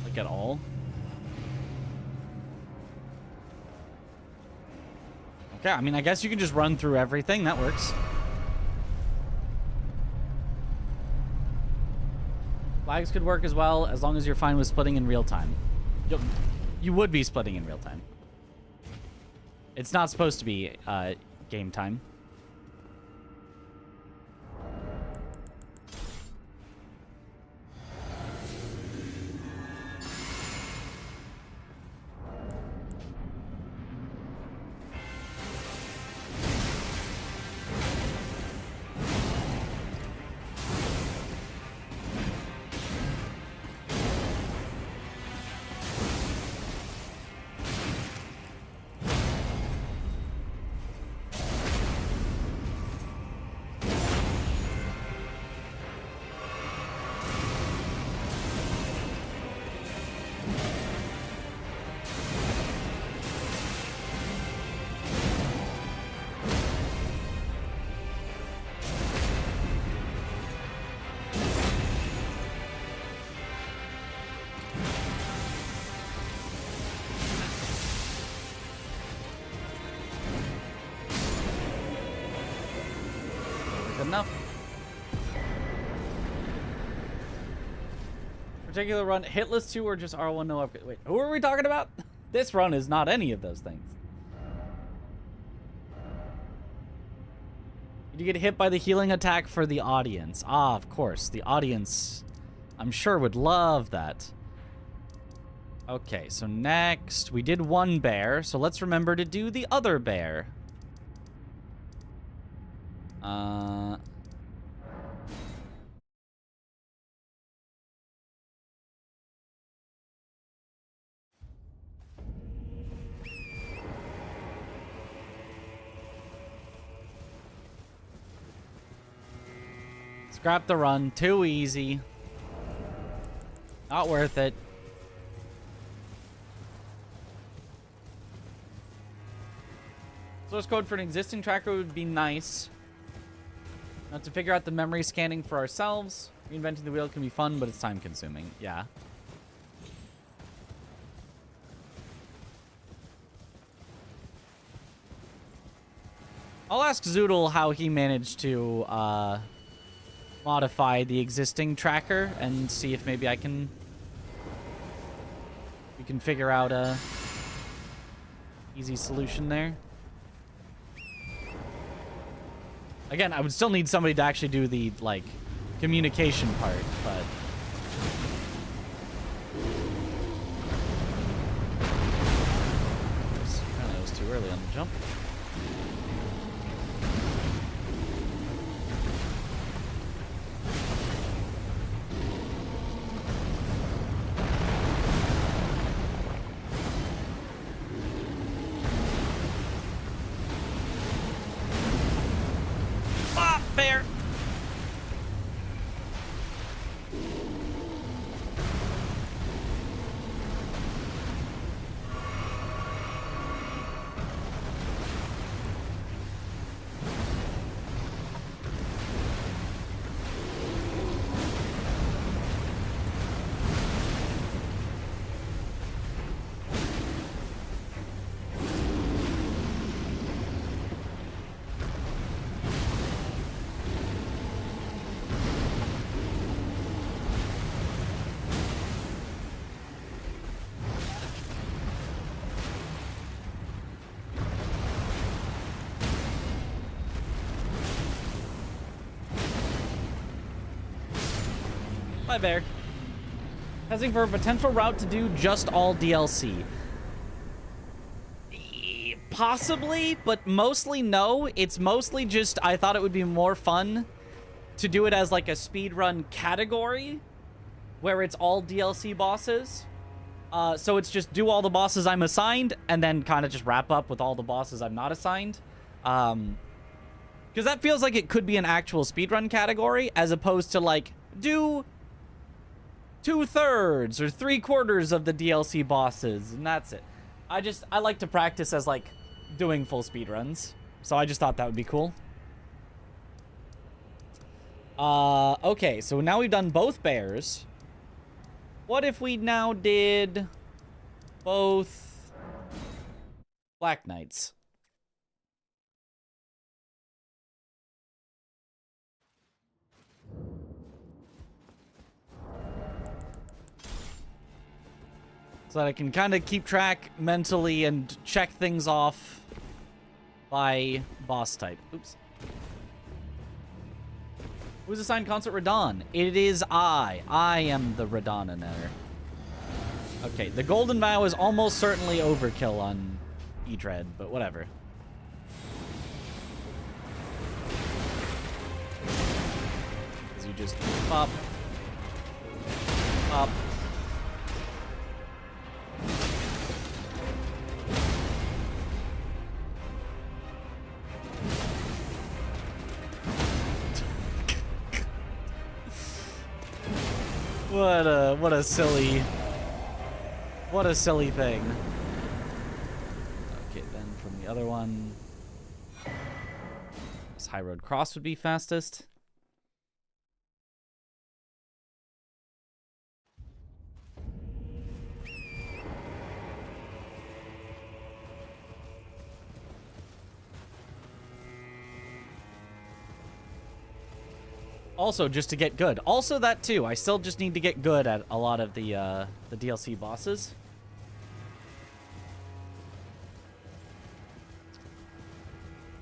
Like at all? Okay, I mean, I guess you can just run through everything. That works. Flags could work as well, as long as you're fine with splitting in real time. You would be splitting in real time. It's not supposed to be game time. Good enough. Particular run, hitless 2 or just R1 no upgrade. Wait, who are we talking about? This run is not any of those things. You get hit by the healing attack for the audience. Ah, of course. The audience, I'm sure, would love that. Okay, so next, we did one bear, so let's remember to do the other bear. Scrap the run. Too easy. Not worth it. Source code for an existing tracker would be nice. Now to figure out the memory scanning for ourselves. Reinventing the wheel can be fun, but it's time consuming. Yeah. I'll ask Zoodle how he managed to modify the existing tracker and see if maybe we can figure out a easy solution there. Again, I would still need somebody to actually do the, like, communication part, but... Oops, apparently I was too early on the jump. Bear. Hi, Bear. Testing for a potential route to do just all DLC. Possibly, but mostly no. It's mostly just I thought it would be more fun to do it as like a speedrun category where it's all DLC bosses. So it's just do all the bosses I'm assigned and then kind of just wrap up with all the bosses I'm not assigned. Because that feels like it could be an actual speedrun category as opposed to like do 2/3 or 3/4 of the DLC bosses, and that's it. I like to practice as, like, doing full speedruns, so I just thought that would be cool. Okay, so now we've done both bears. What if we now did both Black Knights? So that I can kind of keep track mentally and check things off by boss type. Oops. Who's assigned Consort Radahn? It is I. I am the Radahnaner. Okay, the Golden Vow is almost certainly overkill on E-Dread, but whatever. Because you just pop. Pop. What a silly thing. Okay, then from the other one, this High Road Cross would be fastest. Also, just to get good. Also that too. I still just need to get good at a lot of the DLC bosses.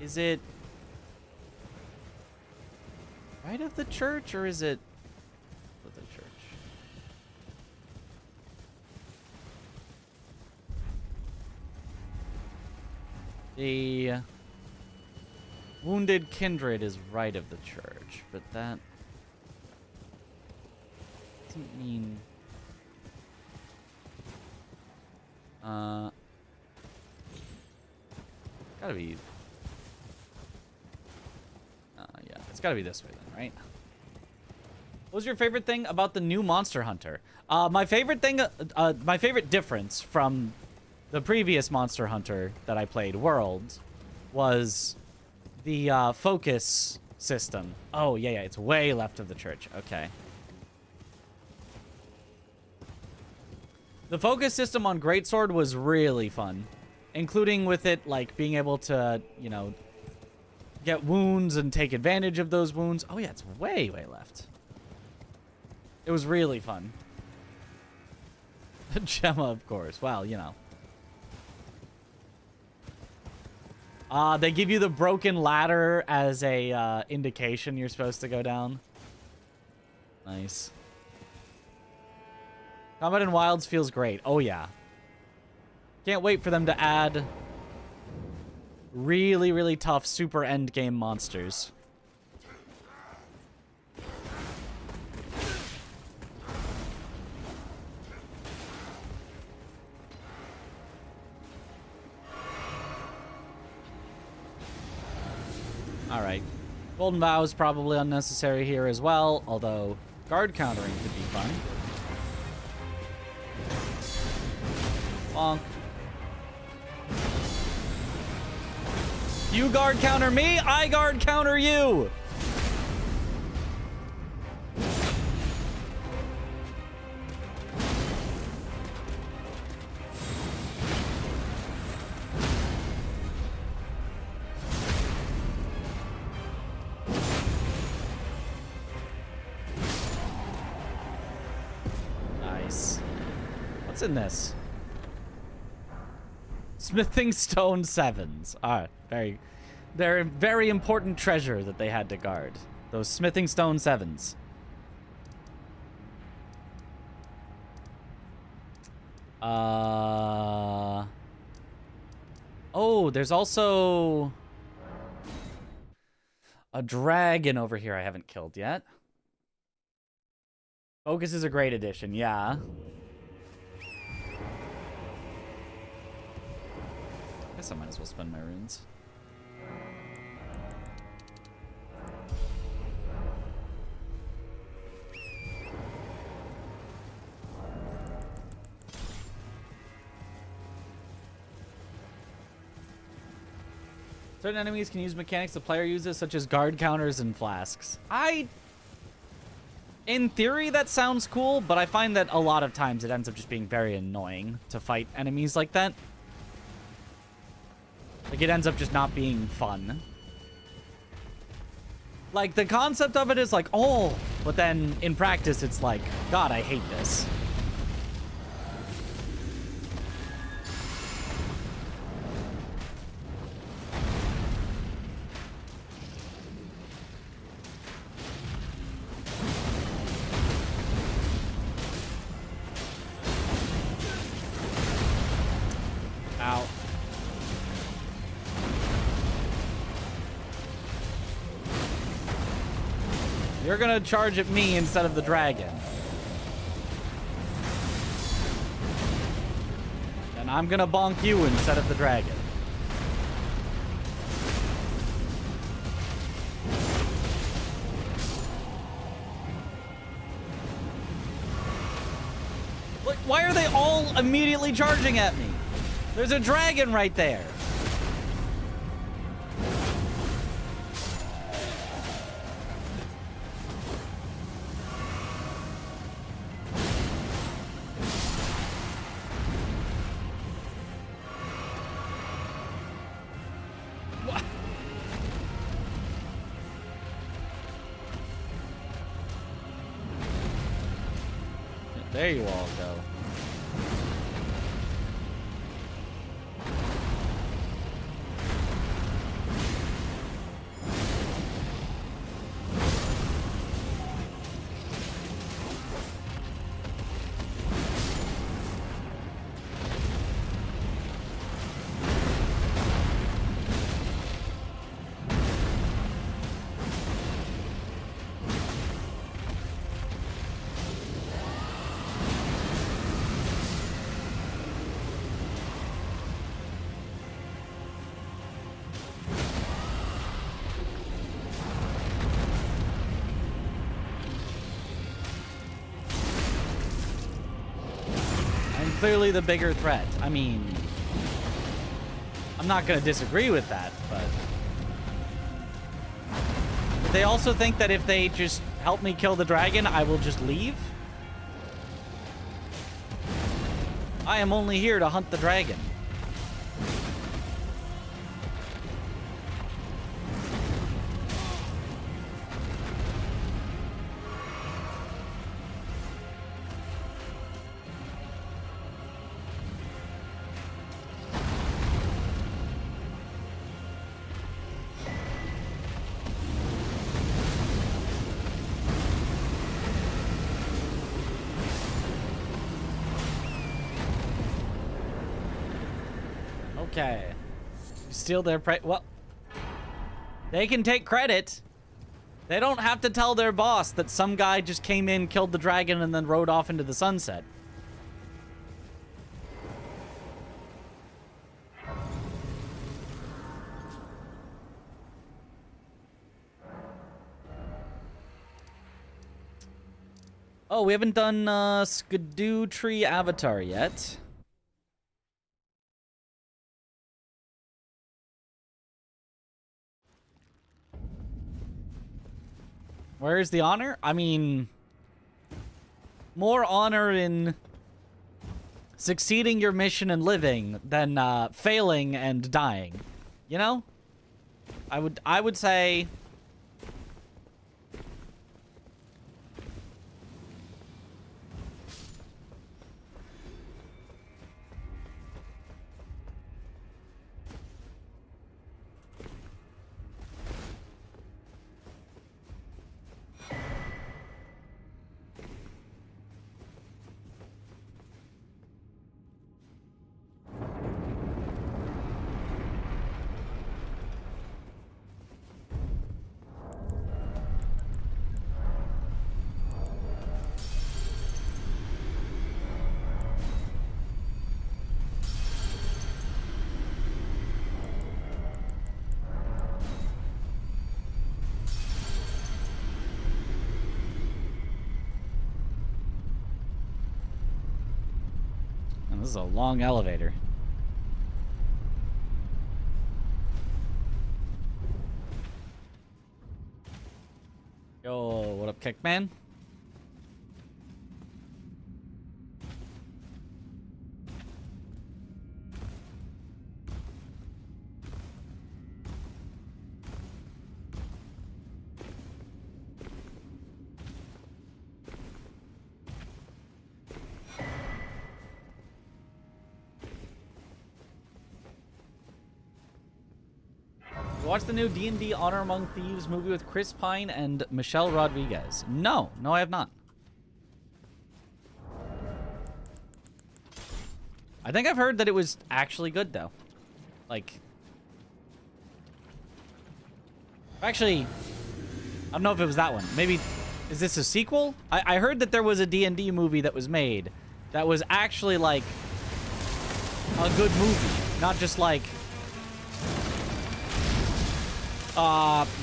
Is it right of the church or is it of the church? The Wounded Kindred is right of the church, but that doesn't mean... gotta be... yeah, it's gotta be this way then, right? What was your favorite thing about the new Monster Hunter? My favorite thing, my favorite difference from the previous Monster Hunter that I played, World, was the focus system. Oh, yeah, it's way left of the church. Okay. The focus system on Greatsword was really fun, including with it, like, being able to, you know, get wounds and take advantage of those wounds. Oh, yeah, it's way, way left. It was really fun. Gemma, of course. Well, you know. They give you the broken ladder as a indication you're supposed to go down. Nice. Combat in Wilds feels great. Oh, yeah. Can't wait for them to add really, really tough super endgame monsters. Alright. Golden Vow is probably unnecessary here as well, although guard countering could be fun. Bonk. You guard counter me, I guard counter you! Nice. What's in this? Smithing stone 7s. Alright, they're a very important treasure that they had to guard. Those smithing stone 7s. Oh, there's also a dragon over here I haven't killed yet. Focus is a great addition, yeah. Guess I might as well spend my runes. Certain enemies can use mechanics the player uses, such as guard counters and flasks. In theory, that sounds cool, but I find that a lot of times it ends up just being very annoying to fight enemies like that. Like, it ends up just not being fun. Like, the concept of it is like, oh, but then in practice, it's like, God, I hate this. Ow. You're gonna charge at me instead of the dragon. And I'm gonna bonk you instead of the dragon. Look, why are they all immediately charging at me? There's a dragon right there. There you all go. Clearly the bigger threat. I mean, I'm not going to disagree with that, but they also think that if they just help me kill the dragon, I will just leave? I am only here to hunt the dragon. Okay. Steal their prey. Well, they can take credit. They don't have to tell their boss that some guy just came in, killed the dragon, and then rode off into the sunset. Oh, we haven't done Skidoo Tree Avatar yet. Where's the honor? I mean, more honor in succeeding your mission and living than failing and dying. You know? I would say this is a long elevator. Yo, what up, Kickman? Watch the new D&D Honor Among Thieves movie with Chris Pine and Michelle Rodriguez. No, I have not. I think I've heard that it was actually good, though. Like, actually, I don't know if it was that one. Maybe, is this a sequel? I heard that there was a D&D movie that was made that was actually, like, a good movie. Not just, like,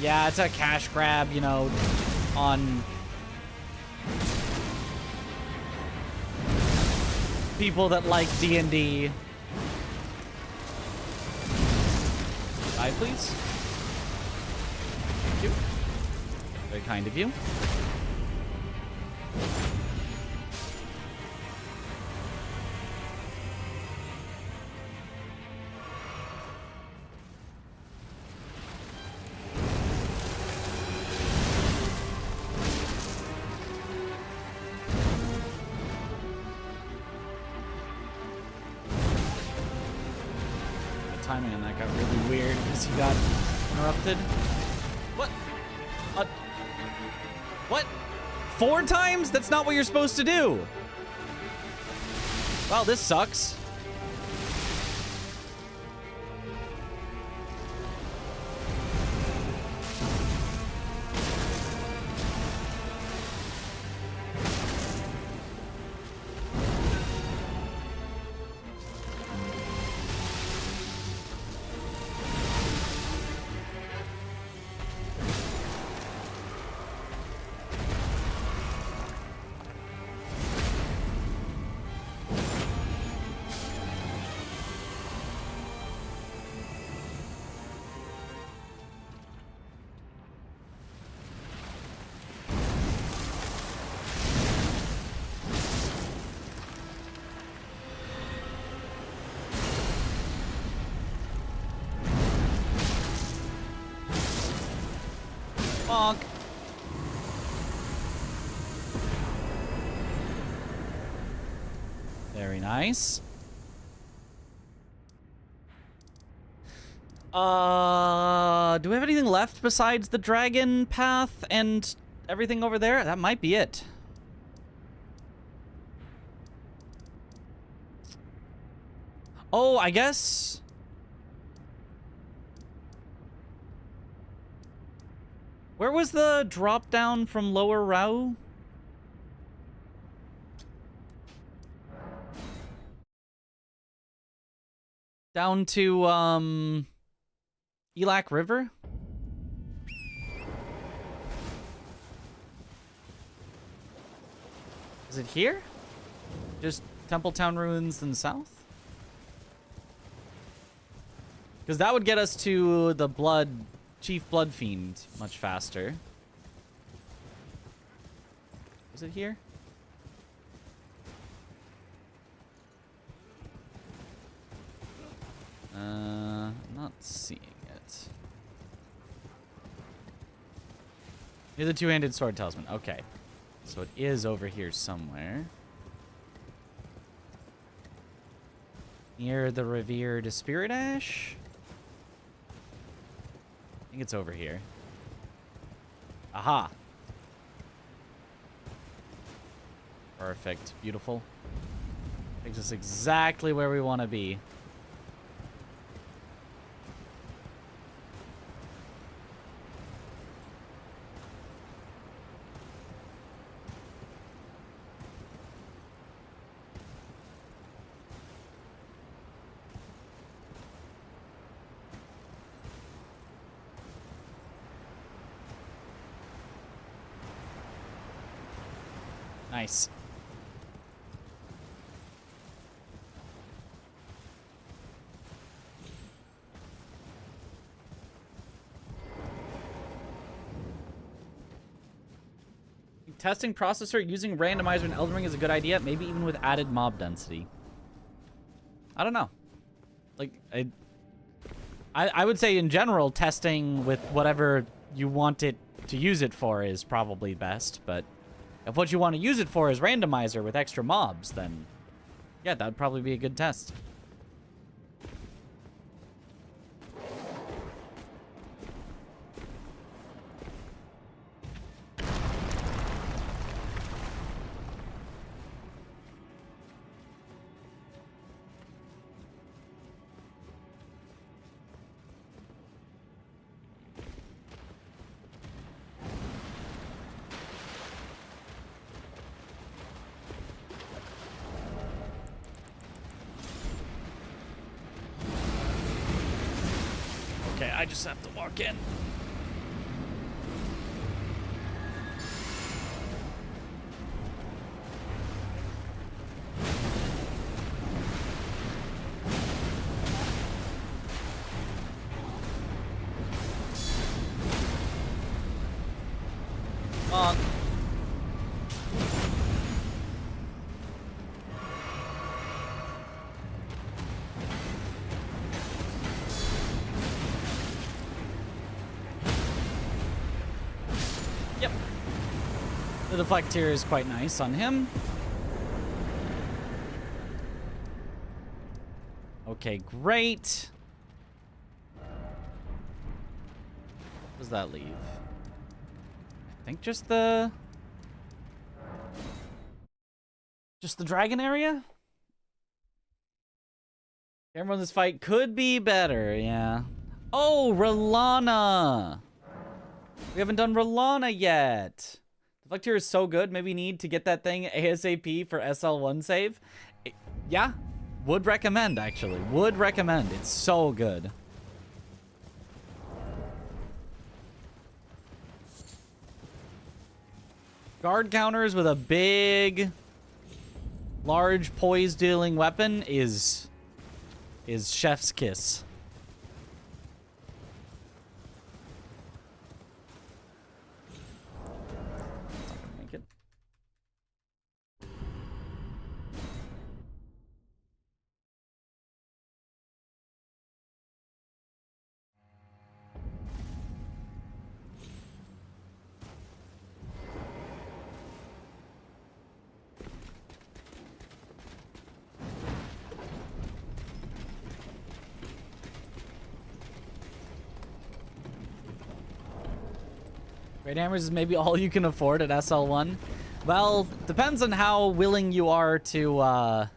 yeah, it's a cash grab, you know, on people that like D&D. Buy, please. Thank you. Very kind of you. timing on that got really weird because he got interrupted. What? What? 4 times? That's not what you're supposed to do. Wow, this sucks. Bonk. Very nice. Do we have anything left besides the dragon path and everything over there? That might be it. Oh, I guess. Where was the drop down from Lower Rau? Down to, Elak River? Is it here? Just Templetown ruins in the south? Because that would get us to the Chief Blood Fiend much faster. Is it here? Not seeing it. Near the two-handed sword talisman. Okay. So it is over here somewhere. Near the revered Spirit Ash? I think it's over here. Aha. Perfect. Beautiful. Takes us exactly where we want to be. Nice. Testing processor using randomizer in Elden Ring is a good idea, maybe even with added mob density. I don't know. Like, I would say in general, testing with whatever you want it to use it for is probably best, but if what you want to use it for is randomizer with extra mobs, then yeah, that would probably be a good test. I just have to walk in. The deflect here is quite nice on him. Okay, great. does that leave? I think just the dragon area? Everyone, this fight could be better, yeah. Oh, R'Lana! We haven't done R'Lana yet. Deflect here is so good. Maybe need to get that thing ASAP for SL1 save. Yeah, would recommend, actually. Would recommend. It's so good. Guard counters with a big, large poise dealing weapon is chef's kiss. Not gonna make it. Great hammers is maybe all you can afford at SL1. Well, depends on how willing you are to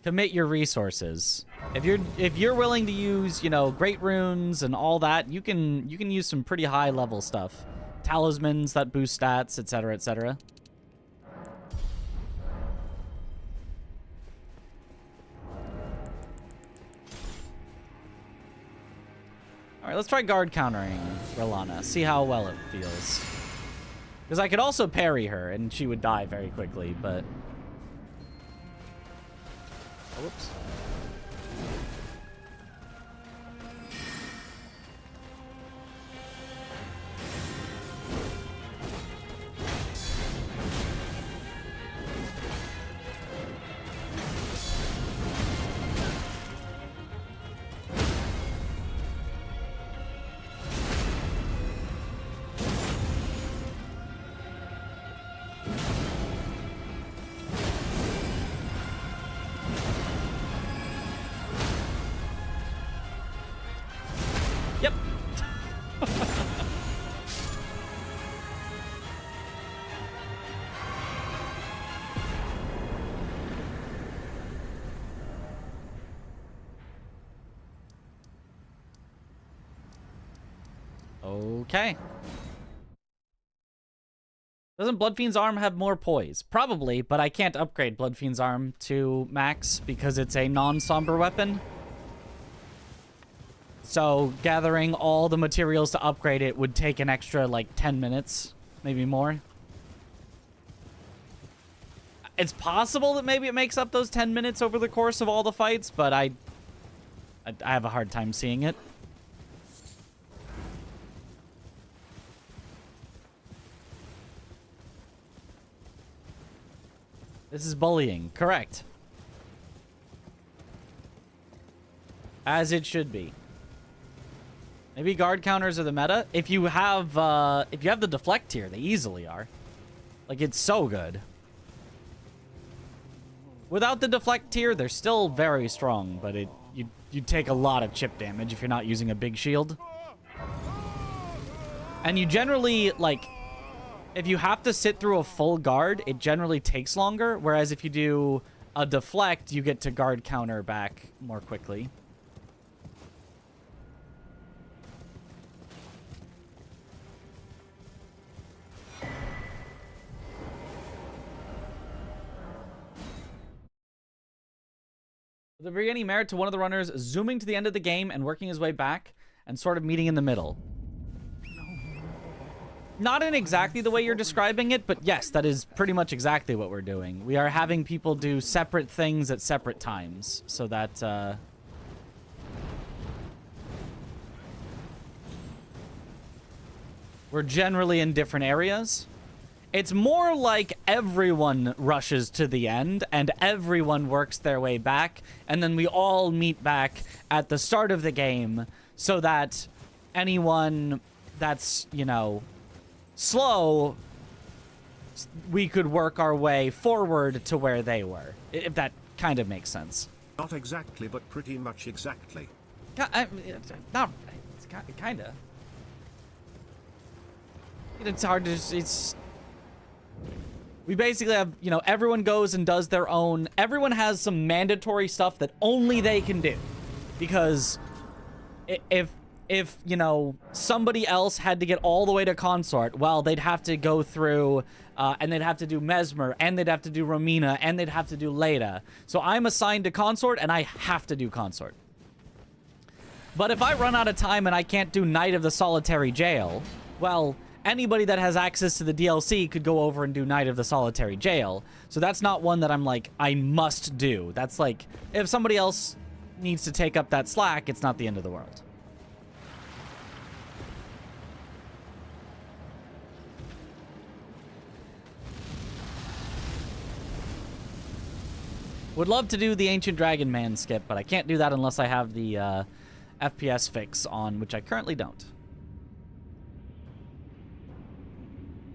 commit your resources. If you're willing to use, you know, great runes and all that, you can use some pretty high level stuff. Talismans that boost stats, etc., etc. Alright, let's try guard countering R'Lana. See how well it feels. Because I could also parry her, and she would die very quickly, but... Oh, whoops. Yep. Okay. Doesn't Bloodfiend's arm have more poise? Probably, but I can't upgrade Bloodfiend's arm to max because it's a non-somber weapon. So gathering all the materials to upgrade it would take an extra, like, 10 minutes, maybe more. It's possible that maybe it makes up those 10 minutes over the course of all the fights, but I have a hard time seeing it. This is bullying, correct. As it should be. Maybe guard counters are the meta. If you have the deflect tier, they easily are. Like, it's so good. Without the deflect tier, they're still very strong, but you take a lot of chip damage if you're not using a big shield. And you generally, like, if you have to sit through a full guard, it generally takes longer, whereas if you do a deflect, you get to guard counter back more quickly. Would there be any merit to one of the runners zooming to the end of the game and working his way back and sort of meeting in the middle? Not in exactly the way you're describing it, but yes, that is pretty much exactly what we're doing. We are having people do separate things at separate times so that, we're generally in different areas. It's more like everyone rushes to the end and everyone works their way back, and then we all meet back at the start of the game so that anyone that's, you know, slow, we could work our way forward to where they were, if that kind of makes sense. Not exactly, but pretty much exactly. Not It's kind of. It's hard to. It's. We basically have, you know, everyone goes and does their own. Everyone has some mandatory stuff that only they can do, because if you know, somebody else had to get all the way to consort, well, they'd have to go through, and they'd have to do Mesmer, and they'd have to do Romina, and they'd have to do Leda. So I'm assigned to consort, and I have to do consort. But if I run out of time and I can't do Knight of the Solitary Jail, well, anybody that has access to the DLC could go over and do Knight of the Solitary Jail. So that's not one that I'm like, I must do. That's like, if somebody else needs to take up that slack, it's not the end of the world. Would love to do the Ancient Dragon Man skip, but I can't do that unless I have the FPS fix on, which I currently don't.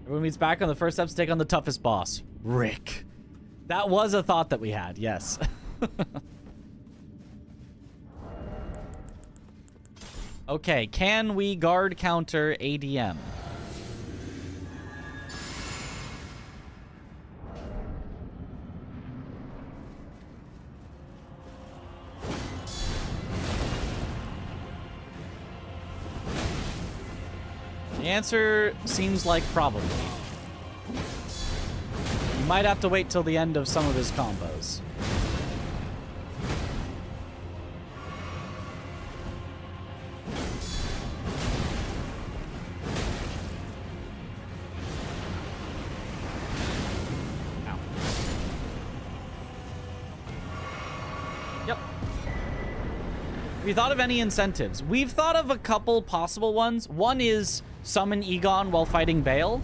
Everyone meets back on the first step to take on the toughest boss, Rick. That was a thought that we had, yes. Okay, can we guard counter ADM? The answer seems like probably. You might have to wait till the end of some of his combos. Ow. Yep. Have you thought of any incentives? We've thought of a couple possible ones. One is summon Egon while fighting Bael.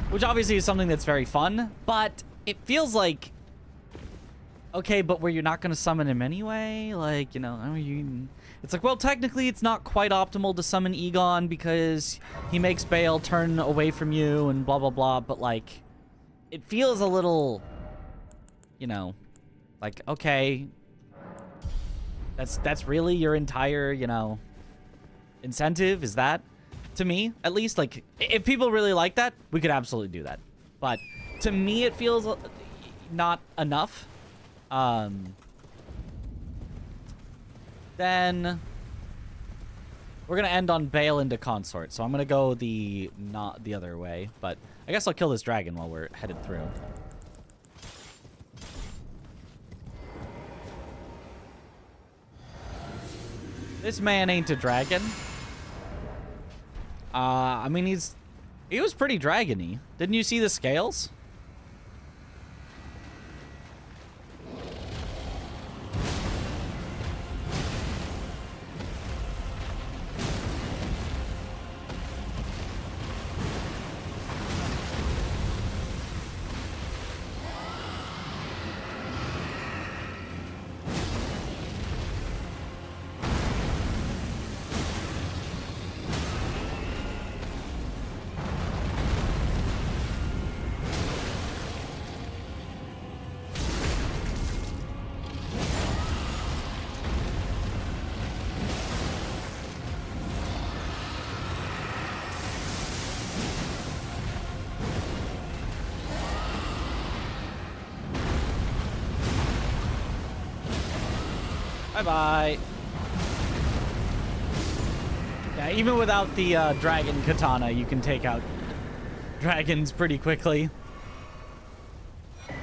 Which obviously is something that's very fun, but it feels like, okay, but where you're not going to summon him anyway? Like, you know, I mean, it's like, well, technically it's not quite optimal to summon Egon because he makes Bael turn away from you and blah, blah, blah, but like, it feels a little, you know, like, okay, that's really your entire, you know, incentive? Is that? To me, at least, like, if people really like that, we could absolutely do that. But to me, it feels not enough. Then we're gonna end on Bael into consort, so I'm gonna go not the other way. But I guess I'll kill this dragon while we're headed through. This man ain't a dragon. I mean, he was pretty dragony. Didn't you see the scales? Bye-bye. Yeah, even without the dragon katana, you can take out dragons pretty quickly. I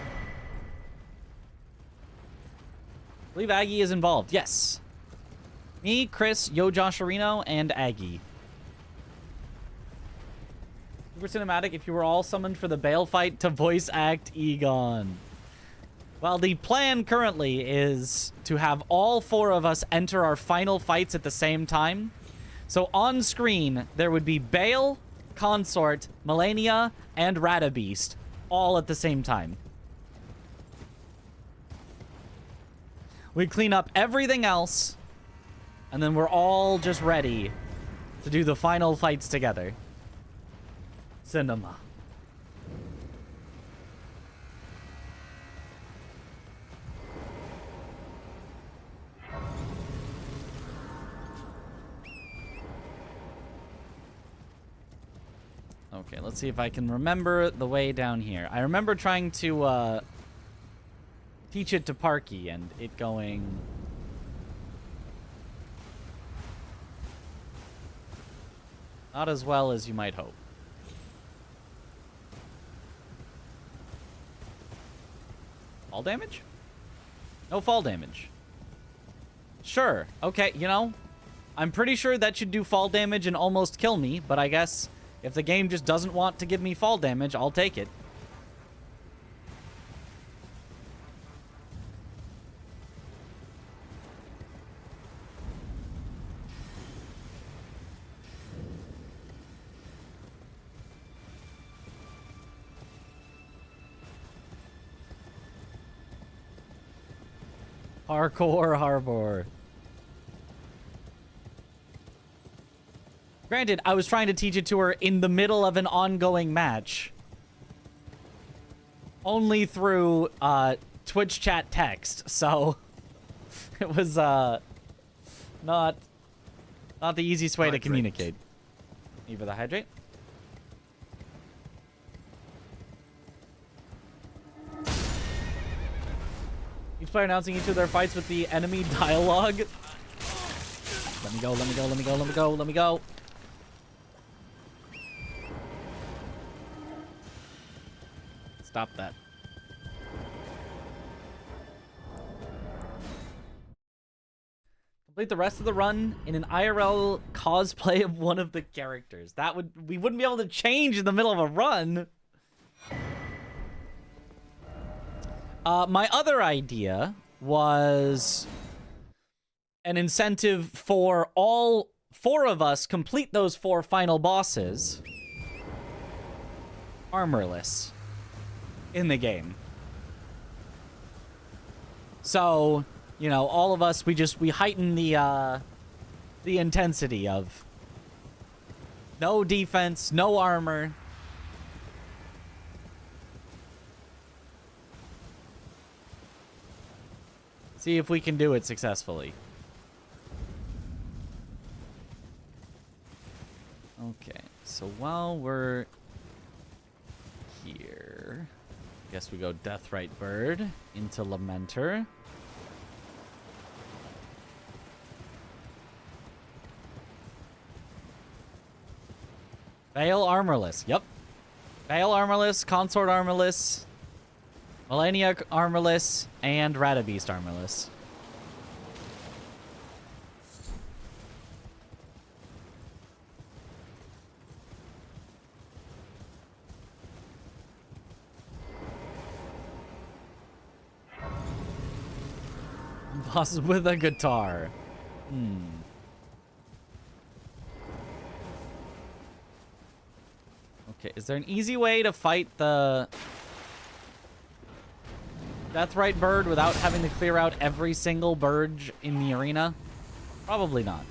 believe Aggie is involved. Yes. Me, Chris, Yo Josharino, and Aggie. Super cinematic if you were all summoned for the Bael fight to voice act Egon. Well, the plan currently is to have all four of us enter our final fights at the same time. So on screen, there would be Bael, Consort, Malenia, and Radabeast all at the same time. We clean up everything else, and then we're all just ready to do the final fights together. Cinema. Okay, let's see if I can remember the way down here. I remember trying to teach it to Parky and it going... not as well as you might hope. Fall damage? No fall damage. Sure. Okay, you know, I'm pretty sure that should do fall damage and almost kill me, but I guess if the game just doesn't want to give me fall damage, I'll take it. Hardcore Harbor. Granted, I was trying to teach it to her in the middle of an ongoing match. Only through Twitch chat text, so it was not the easiest way to communicate. Need for the hydrate. Each player announcing each of their fights with the enemy dialogue. Let me go, let me go, let me go, let me go, let me go. Stop that. Complete the rest of the run in an IRL cosplay of one of the characters. We wouldn't be able to change in the middle of a run. My other idea was an incentive for all 4 of us complete those 4 final bosses armorless in the game. So, you know, all of us, we heighten the intensity of no defense, no armor. See if we can do it successfully. Okay, so while we're here, I guess we go Deathrite Bird into Lamenter. Veil armorless. Yep. Veil armorless, Consort armorless, Malenia armorless, and Radabeast armorless. Boss with a guitar. Okay, is there an easy way to fight the Deathrite Bird without having to clear out every single bird in the arena? Probably not.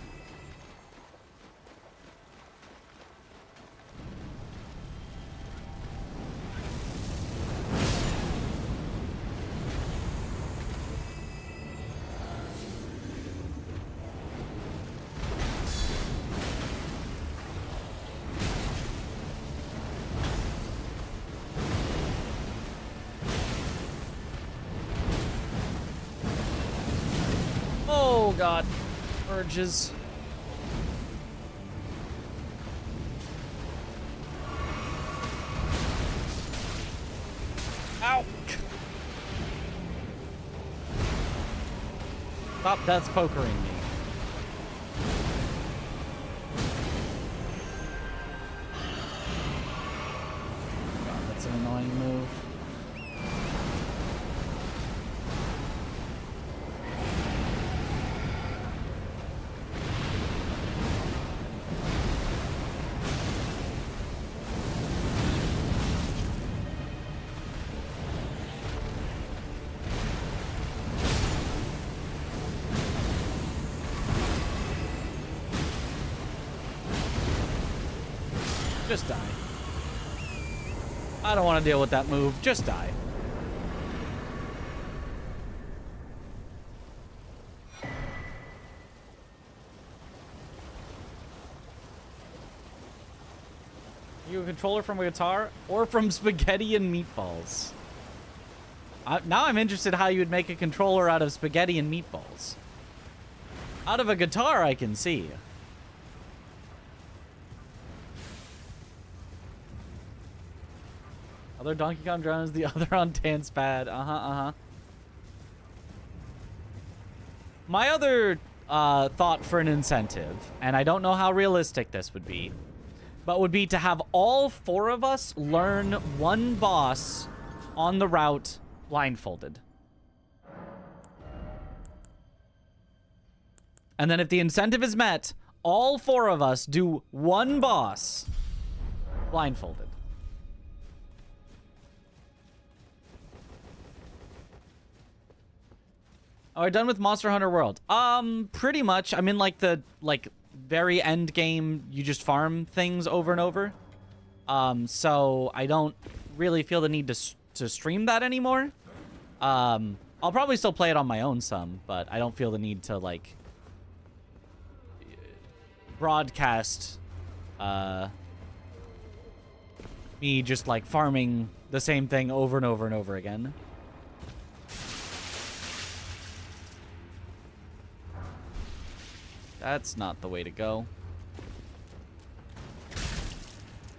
Oh god, urges. Ow! Stop, that's pokering me. God, that's an annoying move. Just die. I don't want to deal with that move. Just die. you a controller from a guitar or from spaghetti and meatballs? Now I'm interested how you would make a controller out of spaghetti and meatballs. Out of a guitar, I can see. Other Donkey Kong drums, the other on dance pad. My other thought for an incentive, and I don't know how realistic this would be, but would be to have all 4 of us learn one boss on the route blindfolded. And then if the incentive is met, all 4 of us do one boss blindfolded. Oh, we're done with Monster Hunter World. Pretty much. I'm in like the very end game. You just farm things over and over. So I don't really feel the need to stream that anymore. I'll probably still play it on my own some, but I don't feel the need to like broadcast me just like farming the same thing over and over and over again. That's not the way to go.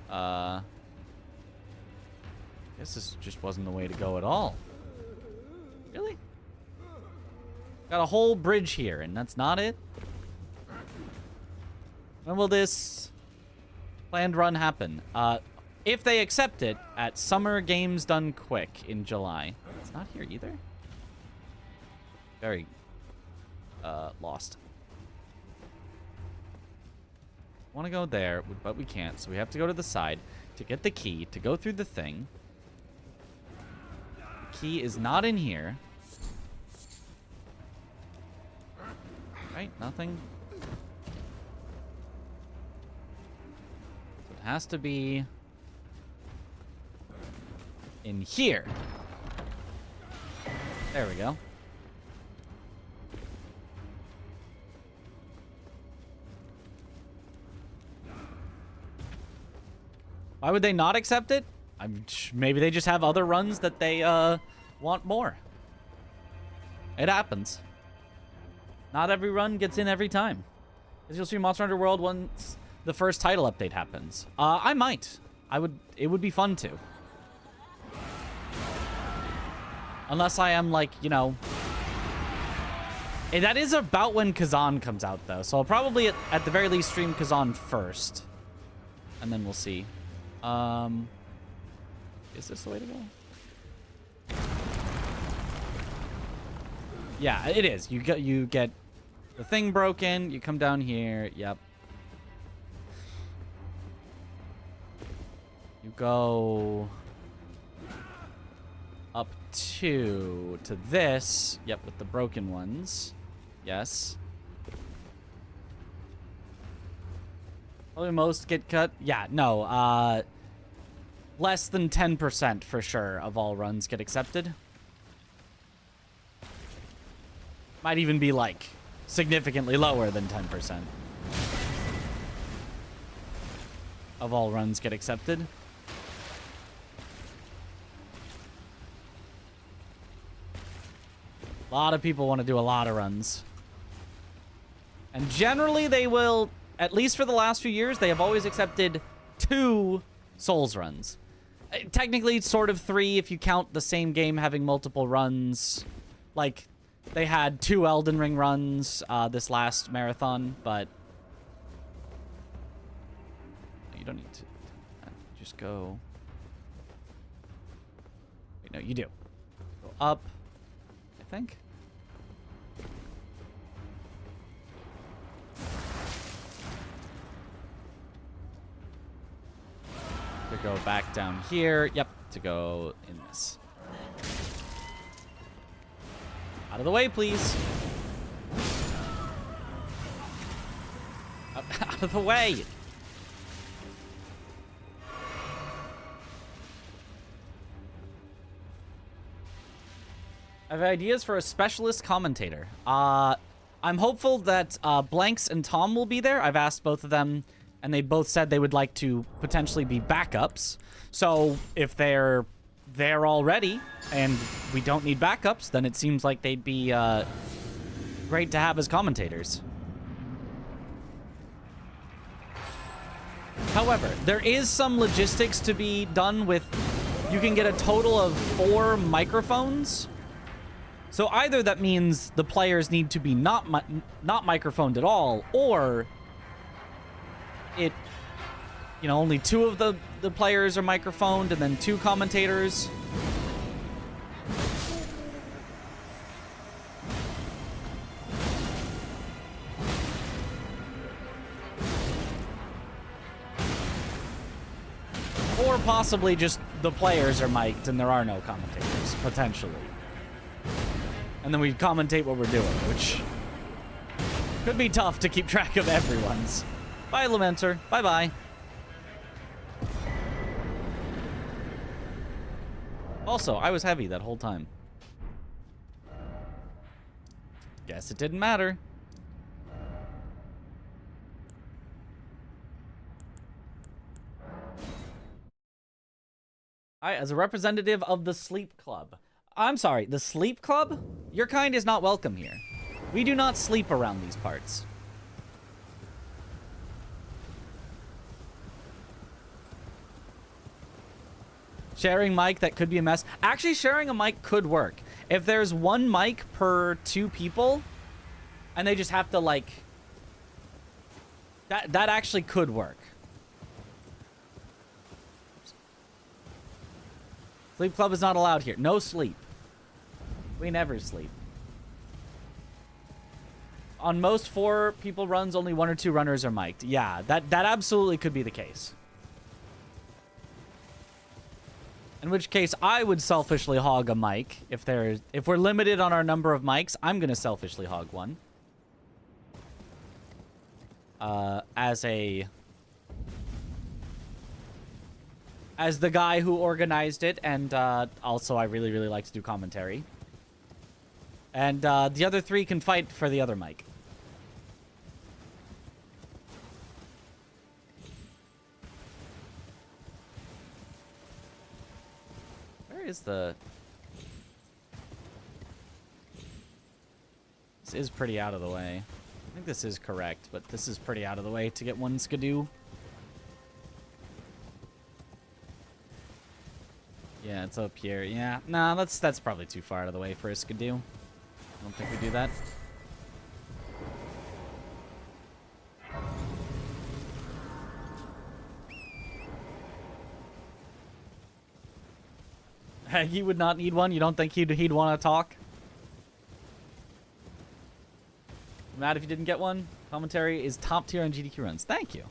Guess this just wasn't the way to go at all. Really? Got a whole bridge here, and that's not it? When will this planned run happen? If they accept it at Summer Games Done Quick in July. It's not here either? Very lost. Want to go there, but we can't, so we have to go to the side to get the key to go through the thing. The key is not in here. Right, nothing. So it has to be in here. There we go. Why would they not accept it? Maybe they just have other runs that they want more. It happens. Not every run gets in every time. As you'll see Monster Hunter World once the first title update happens. I might. It would be fun to. Unless I am like, you know. And that is about when Kazan comes out though. So I'll probably at the very least stream Kazan first. And then we'll see. Is this the way to go? Yeah, it is. You get the thing broken. You come down here. Yep. You go up to this. Yep, with the broken ones. Yes. Probably most get cut. Yeah, no. Less than 10% for sure of all runs get accepted. Might even be like significantly lower than 10% of all runs get accepted. A lot of people want to do a lot of runs. And generally they will, at least for the last few years, they have always accepted 2 Souls runs. Technically, it's sort of 3 if you count the same game having multiple runs. Like, they had 2 Elden Ring runs this last marathon, but you don't need to just go. Wait, no, you do. Go up, I think. To go back down here. Yep, to go in this. Out of the way, please. Out of the way. I have ideas for a specialist commentator. I'm hopeful that Blanks and Tom will be there. I've asked both of them, and they both said they would like to potentially be backups. So if they're there already and we don't need backups, then it seems like they'd be great to have as commentators. However, there is some logistics to be done with, you can get a total of 4 microphones. So either that means the players need to be not microphoned at all, or it, you know, only 2 of the players are microphoned and then 2 commentators. Or possibly just the players are mic'd and there are no commentators, potentially. And then we commentate what we're doing, which could be tough to keep track of everyone's. Bye, Lamenter. Bye-bye. Also, I was heavy that whole time. Guess it didn't matter. As a representative of the Sleep Club. I'm sorry, the Sleep Club? Your kind is not welcome here. We do not sleep around these parts. Sharing mic, that could be a mess. Actually, sharing a mic could work. If there's 1 mic per 2 people, and they just have to, like... That actually could work. Sleep Club is not allowed here. No sleep. We never sleep. On most 4 people runs, only 1 or 2 runners are mic'd. Yeah, that absolutely could be the case. In which case, I would selfishly hog a mic. If we're limited on our number of mics, I'm gonna selfishly hog one. As the guy who organized it, and also I really, really like to do commentary. And the other 3 can fight for the other mic. Where is the... This is pretty out of the way. I think this is correct, but this is pretty out of the way to get one skidoo. Yeah, it's up here. Yeah, nah, that's probably too far out of the way for a skidoo. I don't think we do that. He would not need one? You don't think he'd want to talk? Mad if you didn't get one? Commentary is top tier on GDQ runs. Thank you.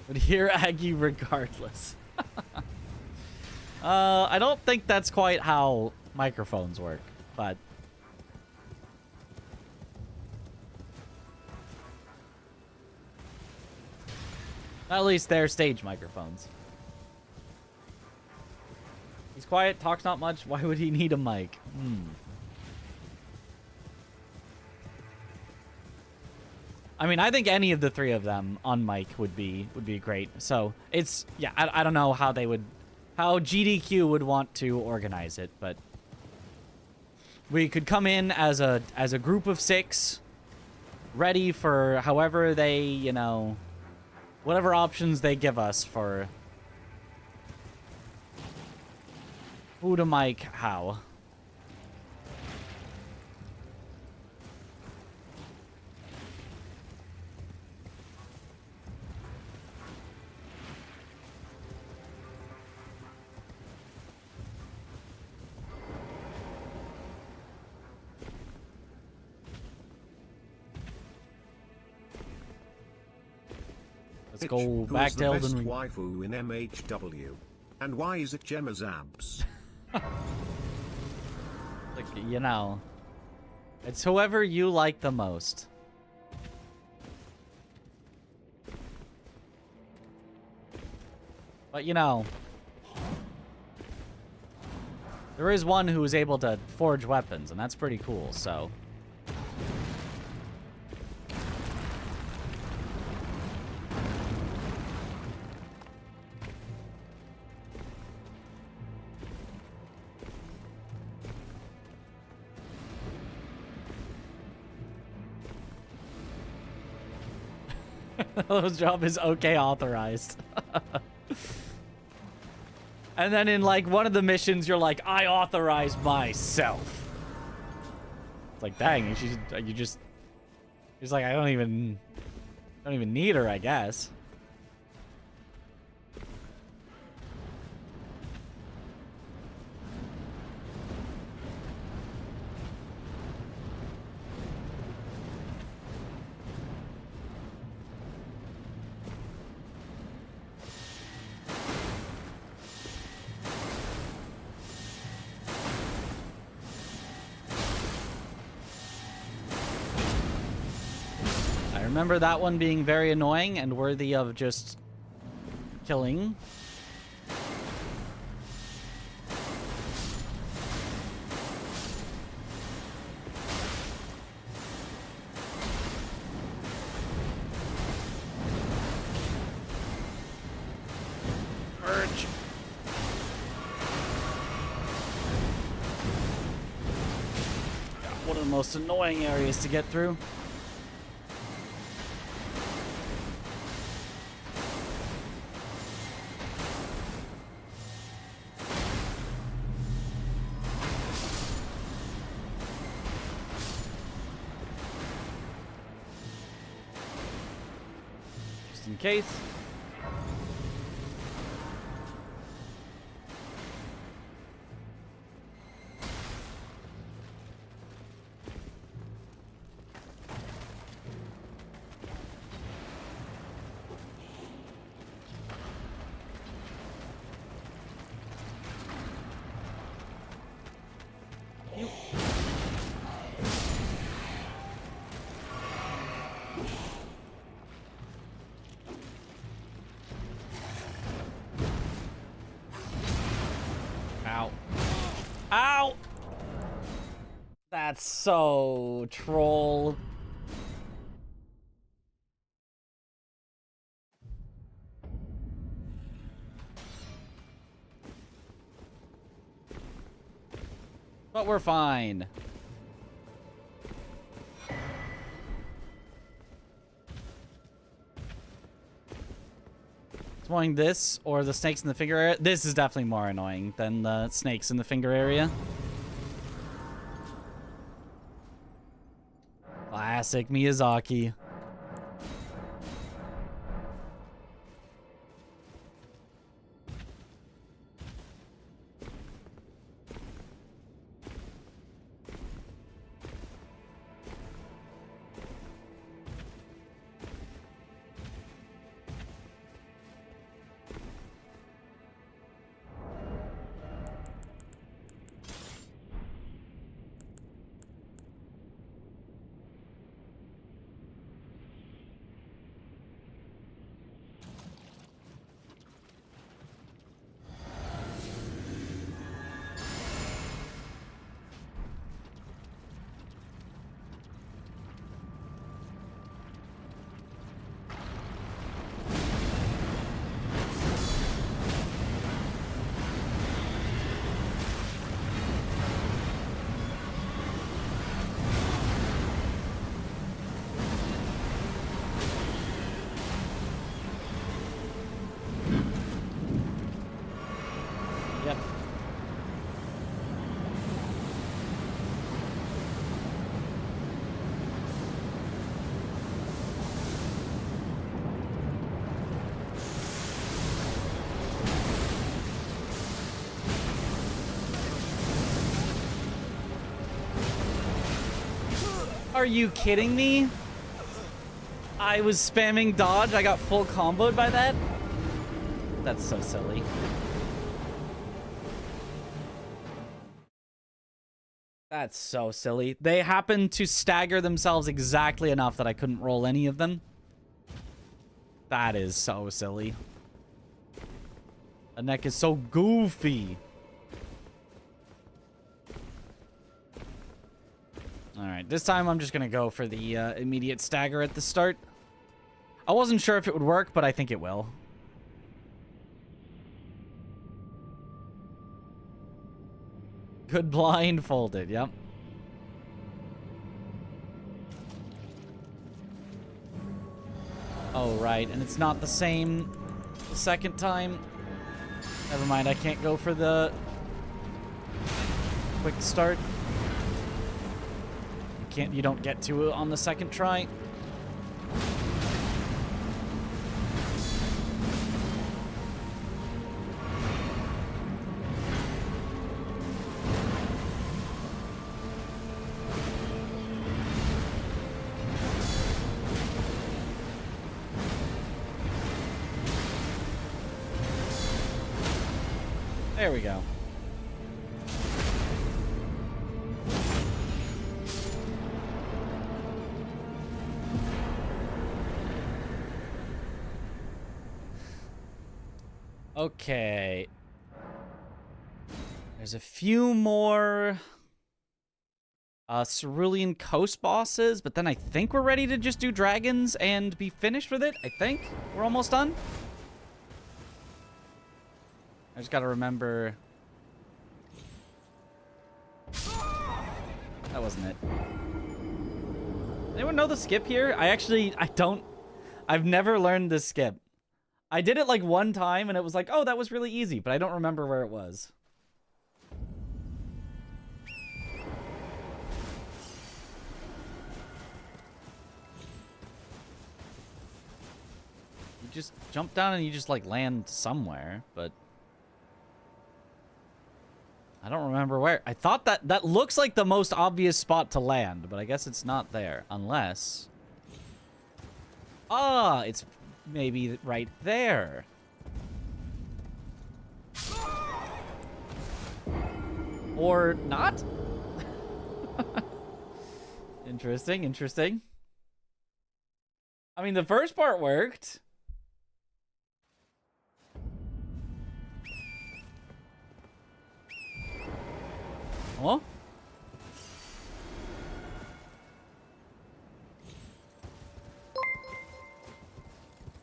But hear Aggie regardless. I don't think that's quite how microphones work, but... At least they're stage microphones. He's quiet, talks not much. Why would he need a mic? I mean, I think any of the 3 of them on mic would be great. So it's, yeah, I don't know how they would, how GDQ would want to organize it, but we could come in as a group of 6, ready for however they, you know, whatever options they give us for who to mic how. Let's go back to Elden Ring. Who's the best waifu in MHW? And why is it Gemma's abs? Like, you know, it's whoever you like the most. But, you know, there is one who is able to forge weapons, and that's pretty cool, so. Those job is okay authorized. And then in like one of the missions, you're like, I authorize myself. It's like, dang, you just, he's like, I don't even need her, I guess. Remember that one being very annoying and worthy of just killing. Merge. One of the most annoying areas to get through. In case. That's so troll. But we're fine. It's annoying this or the snakes in the finger area. This is definitely more annoying than the snakes in the finger area. Classic Miyazaki. Are you kidding me? I was spamming dodge. I got full comboed by that? That's so silly. That's so silly. They happened to stagger themselves exactly enough that I couldn't roll any of them. That is so silly. The neck is so goofy. Alright, this time I'm just gonna go for the immediate stagger at the start. I wasn't sure if it would work, but I think it will. Good blindfolded, yep. Oh, right, and it's not the same the second time. Never mind, I can't go for the quick start. You don't get to it on the second try. There we go. Okay. There's a few more Cerulean Coast bosses, but then I think we're ready to just do dragons and be finished with it. I think we're almost done. I just gotta remember. That wasn't it. Anyone know the skip here? I've never learned this skip. I did it like one time and it was like, oh, that was really easy, but I don't remember where it was. You just jump down and you just like land somewhere, but I don't remember where. I thought that looks like the most obvious spot to land, but I guess it's not there unless... Ah, it's maybe right there. Or not? Interesting, interesting. I mean, the first part worked. Huh?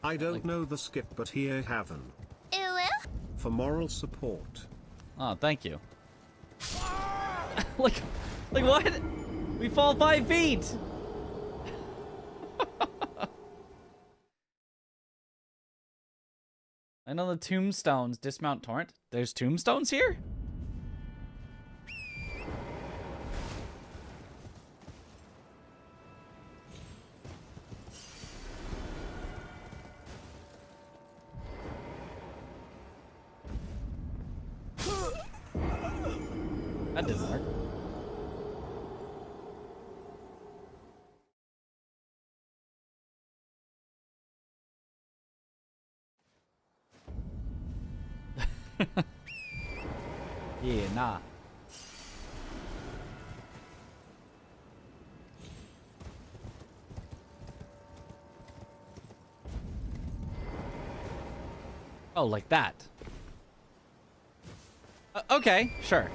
I don't know the skip, but here haven. For moral support. Oh, thank you. like what? We fall 5 feet. I know the tombstones dismount torrent. There's tombstones here? That didn't work. Yeah, nah. Oh, like that. Okay, sure.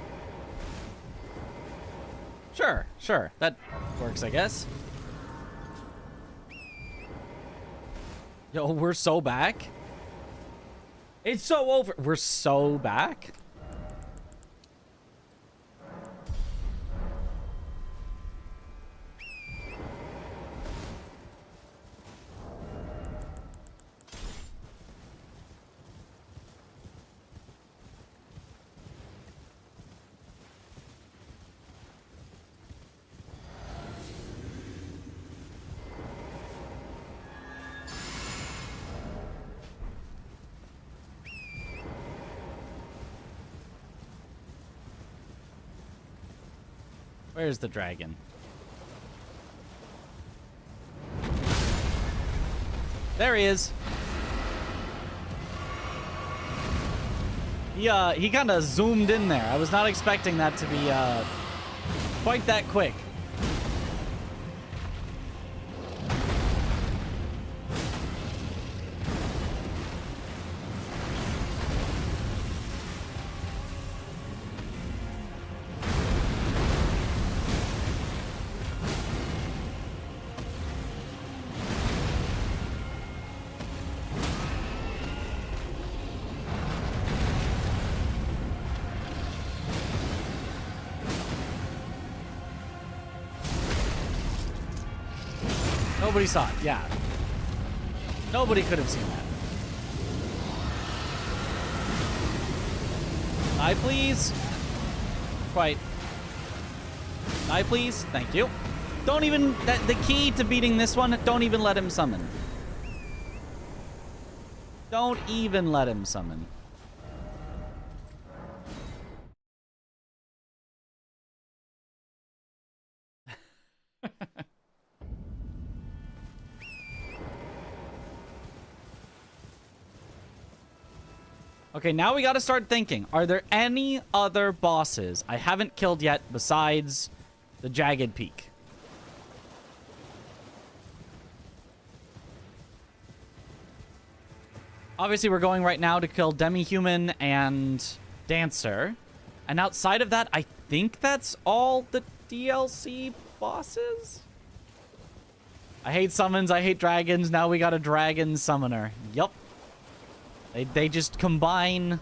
Sure. That works, I guess. Yo, we're so back. It's so over. We're so back. Where's the dragon? There he is. He kind of zoomed in there. I was not expecting that to be Quite that quick. Nobody saw it, yeah. Nobody could have seen that. I please. Quite. I please. Thank you. Don't even, the key to beating this one, don't even let him summon. Don't even let him summon. Okay, now we gotta start thinking. Are there any other bosses I haven't killed yet besides the Jagged Peak? Obviously, we're going right now to kill Demi-Human and Dancer. And outside of that, I think that's all the DLC bosses? I hate summons, I hate dragons. Now we got a dragon summoner. Yup. They just combine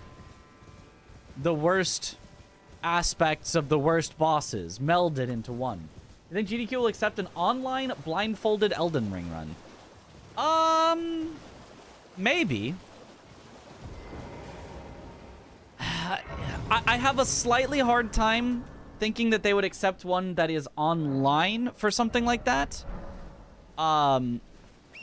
the worst aspects of the worst bosses, melded into one. I think GDQ will accept an online blindfolded Elden Ring run. Maybe. I have a slightly hard time thinking that they would accept one that is online for something like that.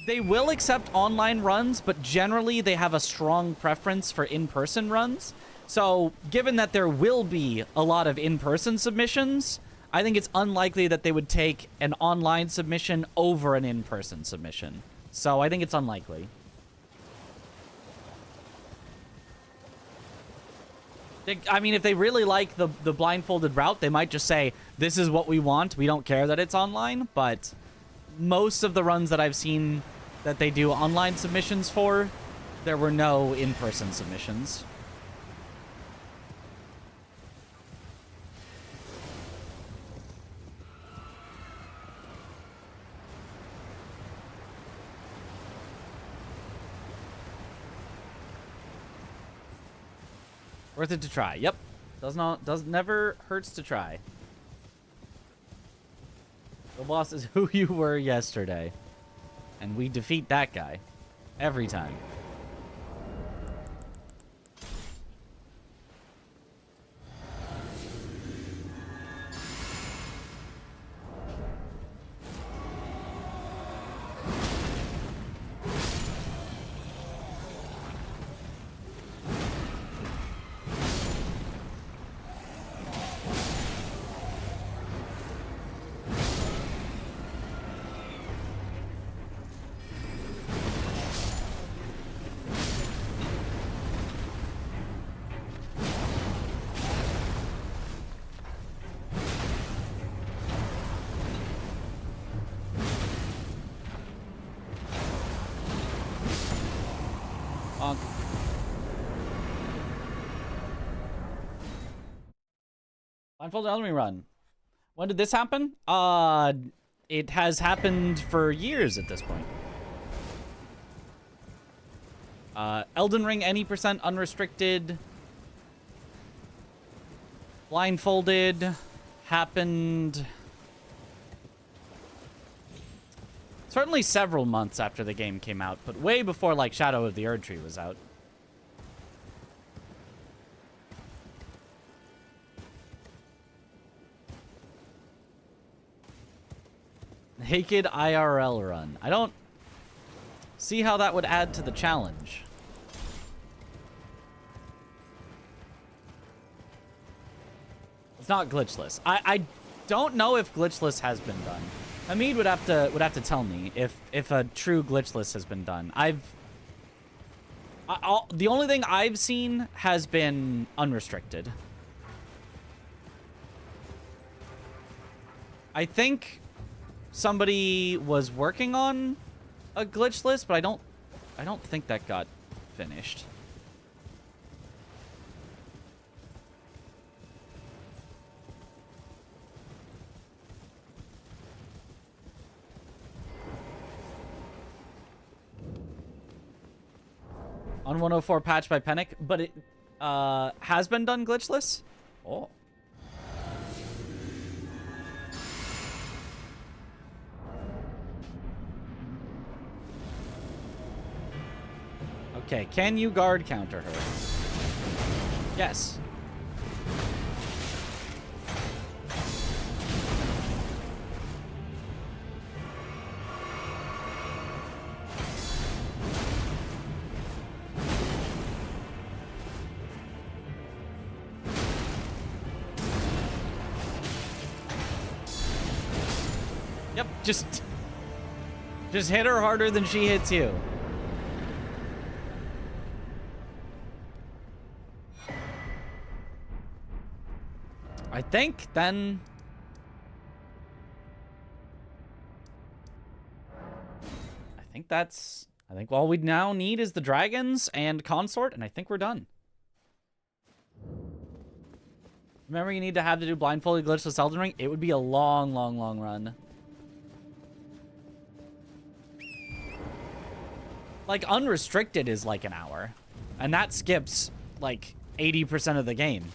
They will accept online runs, but generally they have a strong preference for in-person runs. So, given that there will be a lot of in-person submissions, I think it's unlikely that they would take an online submission over an in-person submission. So, I think it's unlikely. I mean, if they really like the blindfolded route, they might just say, this is what we want. We don't care that it's online, but most of the runs that I've seen that they do online submissions for, there were no in-person submissions. Worth it to try. Yep. Never hurts to try. The boss is who you were yesterday. And we defeat that guy. Every time. Blindfolded Elden Ring run. When did this happen? It has happened for years at this point. Elden Ring any % unrestricted. Blindfolded happened certainly several months after the game came out, but way before like Shadow of the Erdtree was out. Naked IRL run. I don't see how that would add to the challenge. It's not glitchless. I don't know if glitchless has been done. Hamid would have to tell me if a true glitchless has been done. The only thing I've seen has been unrestricted. I think somebody was working on a glitch list, but I don't think that got finished. On 104 patch by Panic, but it has been done glitchless. Oh. Okay, can you guard counter her? Yes. Yep, just hit her harder than she hits you. I think then... I think all we now need is the dragons and consort, and I think we're done. Remember, you need to have to do blindfolded glitchless Elden Ring? It would be a long, long, long run. Like, unrestricted is like an hour. And that skips, like, 80% of the game.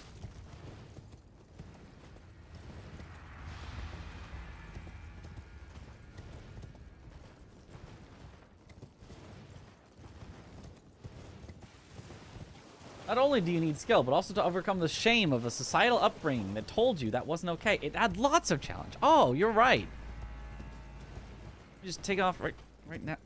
Not only do you need skill, but also to overcome the shame of a societal upbringing that told you that wasn't okay. It had lots of challenge. Oh, you're right. Just take off right now.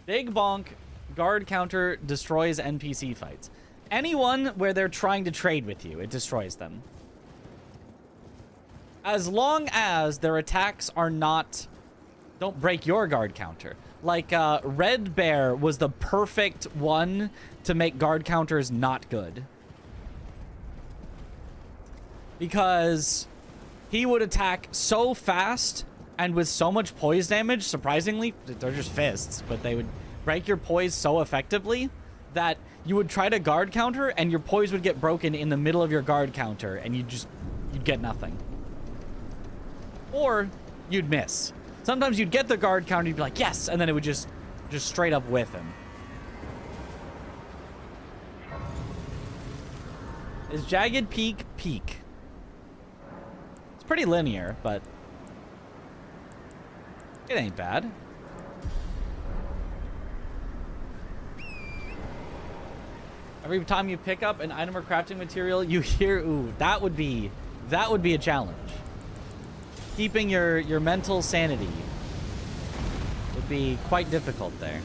Big bonk, guard counter destroys NPC fights. Anyone where they're trying to trade with you, it destroys them. As long as their attacks are don't break your guard counter. Like, Red Bear was the perfect one to make guard counters not good. Because he would attack so fast and with so much poise damage, surprisingly, they're just fists, but they would break your poise so effectively that you would try to guard counter and your poise would get broken in the middle of your guard counter and you'd get nothing. Or you'd miss. Sometimes you'd get the guard counter, you'd be like, yes, and then it would just straight up whiff him. Is Jagged Peak peak? It's pretty linear, but it ain't bad. Every time you pick up an item or crafting material, you hear, ooh, that would be a challenge. Keeping your mental sanity would be quite difficult there.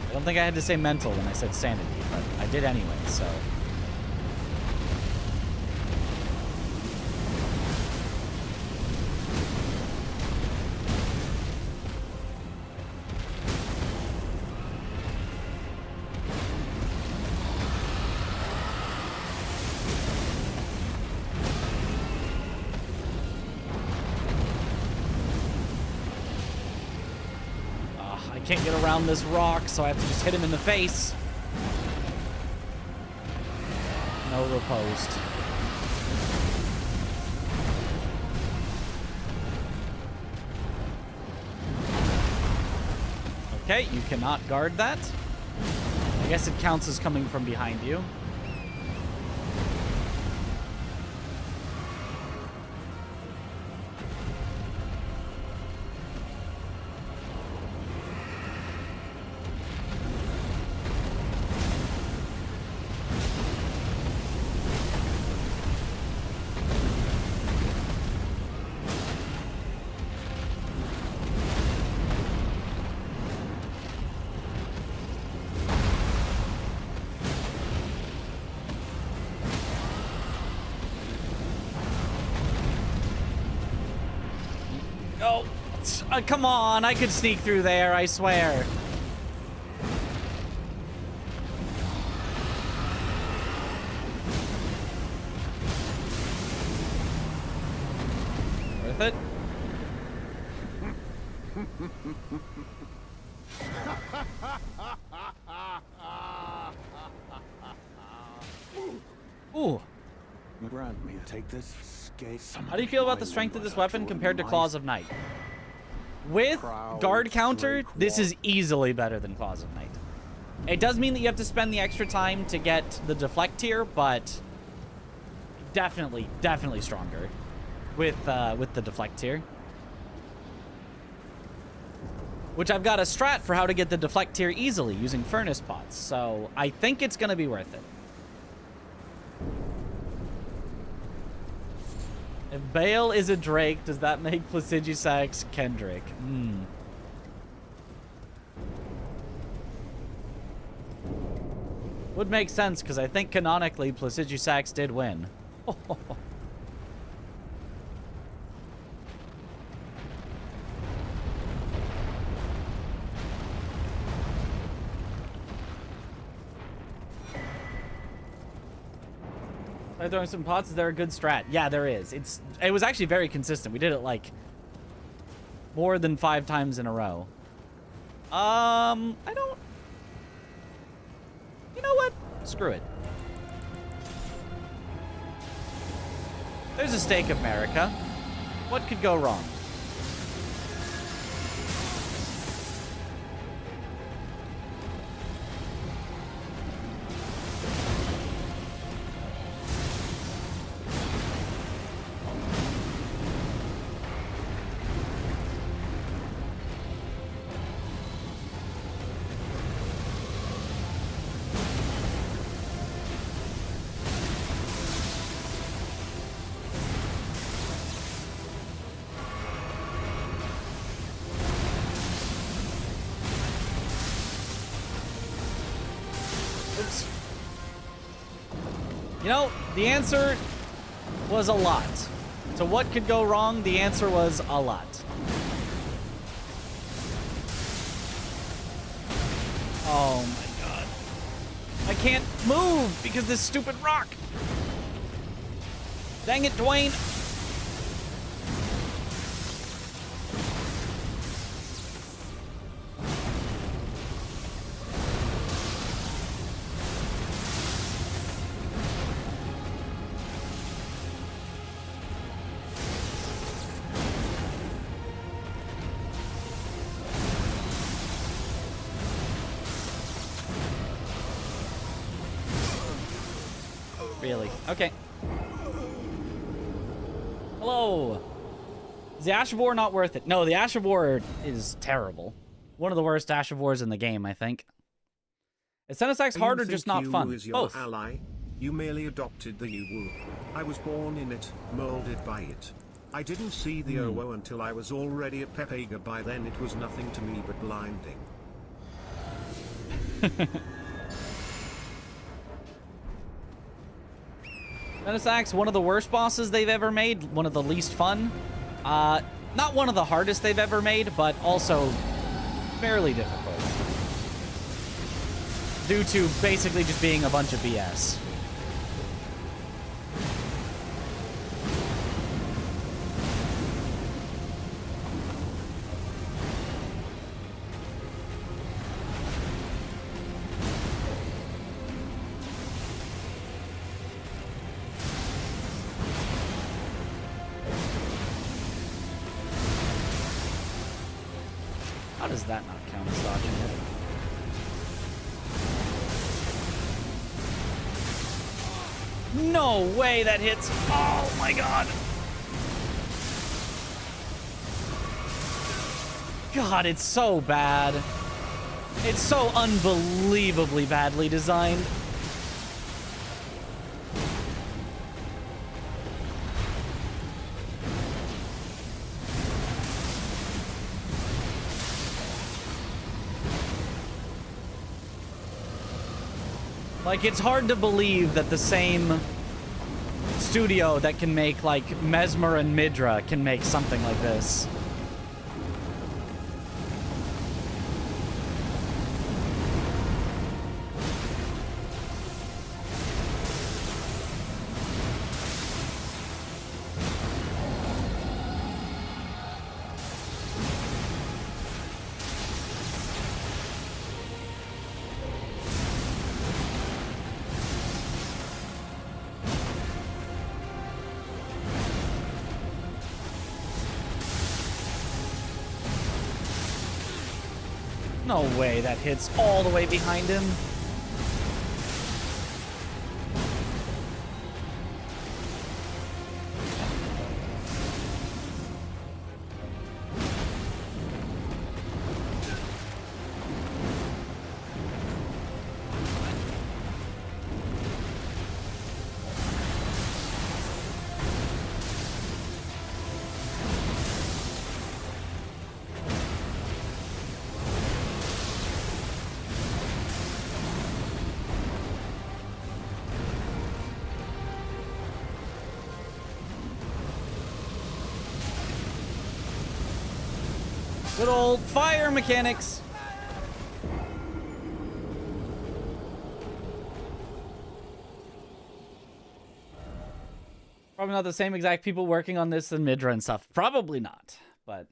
I don't think I had to say mental when I said sanity, but I did anyway, so. Can't get around this rock, so I have to just hit him in the face. No riposte. Okay, you cannot guard that. I guess it counts as coming from behind you. Come on, I could sneak through there, I swear. Worth it? Ooh. Grant me, take this skate. How do you feel about the strength of this weapon compared to Claws of Night? With guard counter, this is easily better than Claws of Night. It does mean that you have to spend the extra time to get the deflect tier, but definitely stronger with the deflect tier. Which I've got a strat for how to get the deflect tier easily using furnace pots, so I think it's gonna be worth it. If Bale is a Drake, does that make Placidusax Kendrick? Would make sense, because I think canonically Placidusax did win. Throwing some pots, is there a good strat? Yeah, there is. It was actually very consistent. We did it like more than 5 times in a row. I don't... You know what? Screw it. There's a stake of America. What could go wrong? You know, the answer was a lot. So what could go wrong? The answer was a lot. Oh my god. I can't move because this stupid rock. Dang it, Dwayne. Really? Okay. Hello. Is the Ash of War not worth it? No, the Ash of War is terrible. One of the worst Ash of Wars in the game, I think. Is Senesax hard or just not fun? Is your Both. ally? You merely adopted the Yu-Wu. I was born in it, molded by it. I didn't see the Owo until I was already a Pepega. By then it was nothing to me but blinding. Senesax, one of the worst bosses they've ever made, one of the least fun. Not one of the hardest they've ever made, but also fairly difficult. Due to basically just being a bunch of BS. How does that not count as dodging it? No way that hits. Oh my god. God, it's so bad. It's so unbelievably badly designed. Like, it's hard to believe that the same studio that can make, like, Mesmer and Midra can make something like this. No way that hits all the way behind him. Good old fire mechanics. Probably not the same exact people working on this in mid-run stuff. Probably not, but...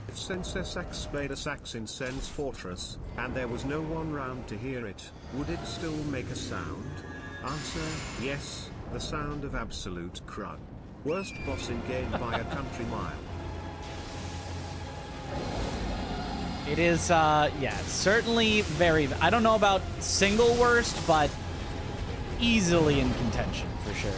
If Sense played a sax in Sense Fortress, and there was no one round to hear it, would it still make a sound? Answer, yes, the sound of absolute crud. Worst boss in game by a country mile. It is, yeah, certainly very... I don't know about single worst, but easily in contention, for sure.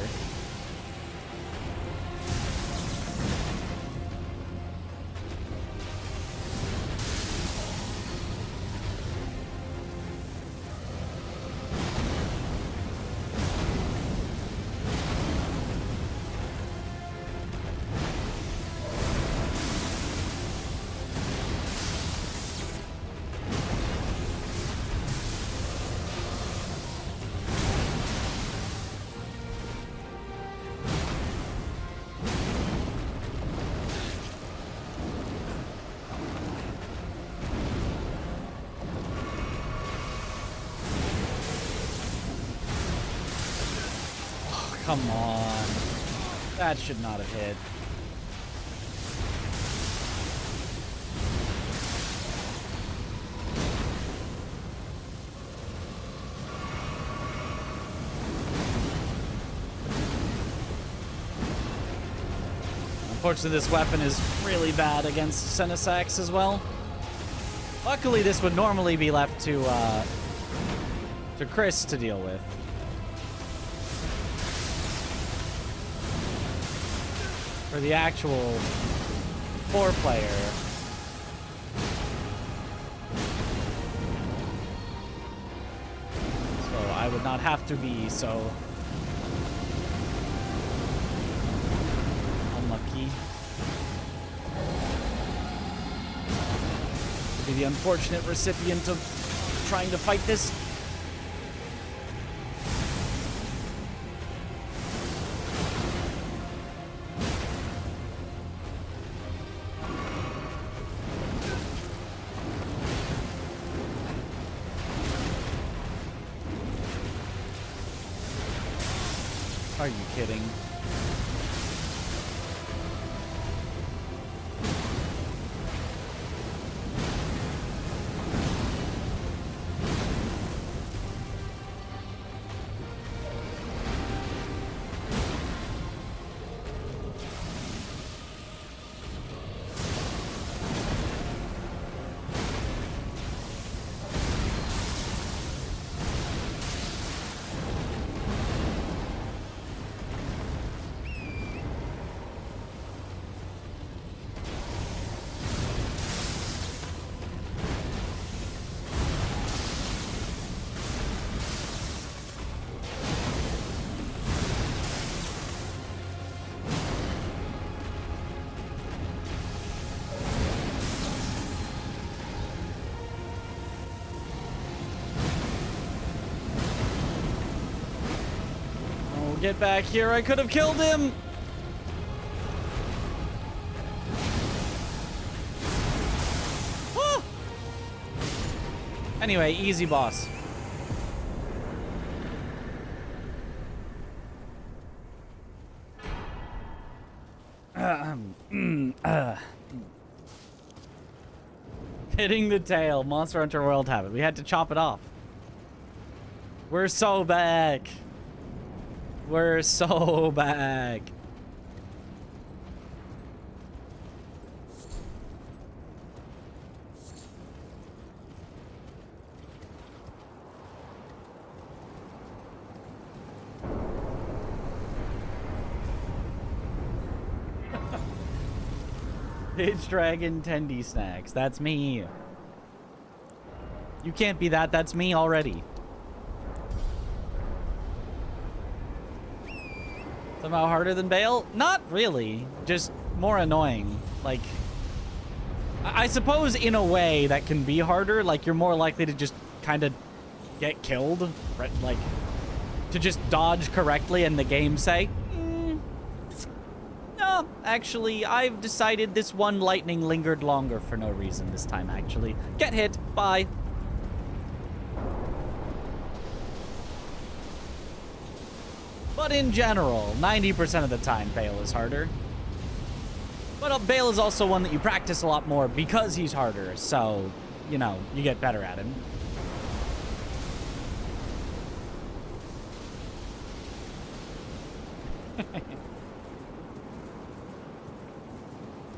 Come on. That should not have hit. Unfortunately, this weapon is really bad against Senesax as well. Luckily, this would normally be left to Chris to deal with. For the actual 4-player. So I would not have to be so unlucky. To be the unfortunate recipient of trying to fight this. Are you kidding? Get back here. I could have killed him. Woo! Anyway, easy boss. Hitting the tail. Monster Hunter World habit. We had to chop it off. We're so back. We're so back. Pitch Dragon Tendy Snacks. That's me. You can't be that. That's me already. Somehow harder than Bale? Not really. Just more annoying. Like, I suppose in a way that can be harder. Like, you're more likely to just kind of get killed. Right? Like, to just dodge correctly and the game say, no, actually, I've decided this one lightning lingered longer for no reason this time, actually. Get hit. Bye. But in general, 90% of the time, Bale is harder. But Bale is also one that you practice a lot more because he's harder. So, you know, you get better at him.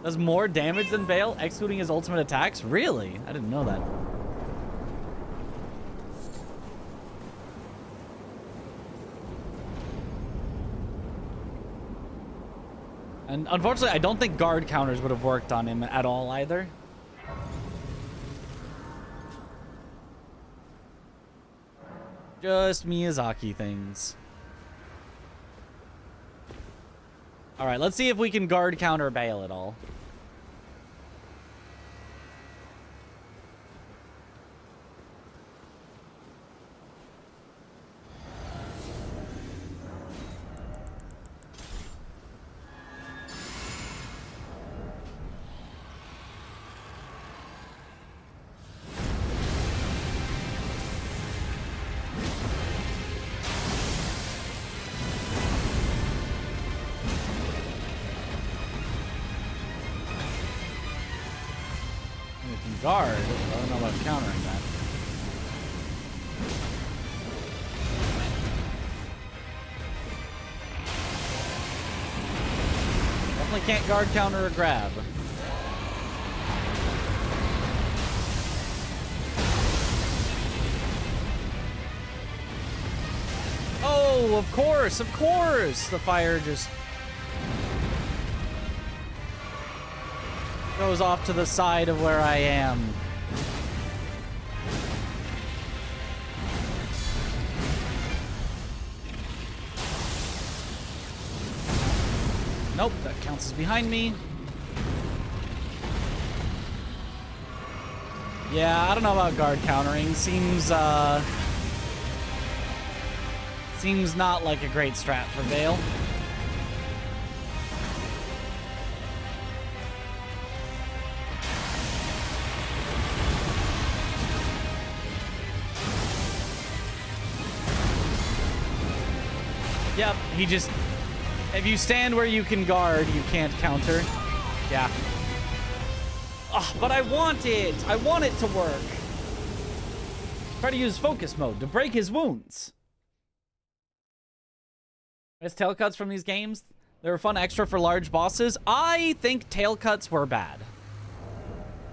Does more damage than Bale, excluding his ultimate attacks? Really? I didn't know that. And unfortunately, I don't think guard counters would have worked on him at all either. Just Miyazaki things. All right, let's see if we can guard counter Bale at all. Guard, I don't know about countering that. Definitely can't guard counter or grab. Oh, of course, of course! The fire just goes off to the side of where I am. Nope, that counts as behind me. Yeah, I don't know about guard countering. Seems not like a great strat for Bale. Yep, he just... If you stand where you can guard, you can't counter. Yeah. Oh, but I want it! I want it to work! Try to use focus mode to break his wounds. Best tail cuts from these games? They were fun extra for large bosses. I think tail cuts were bad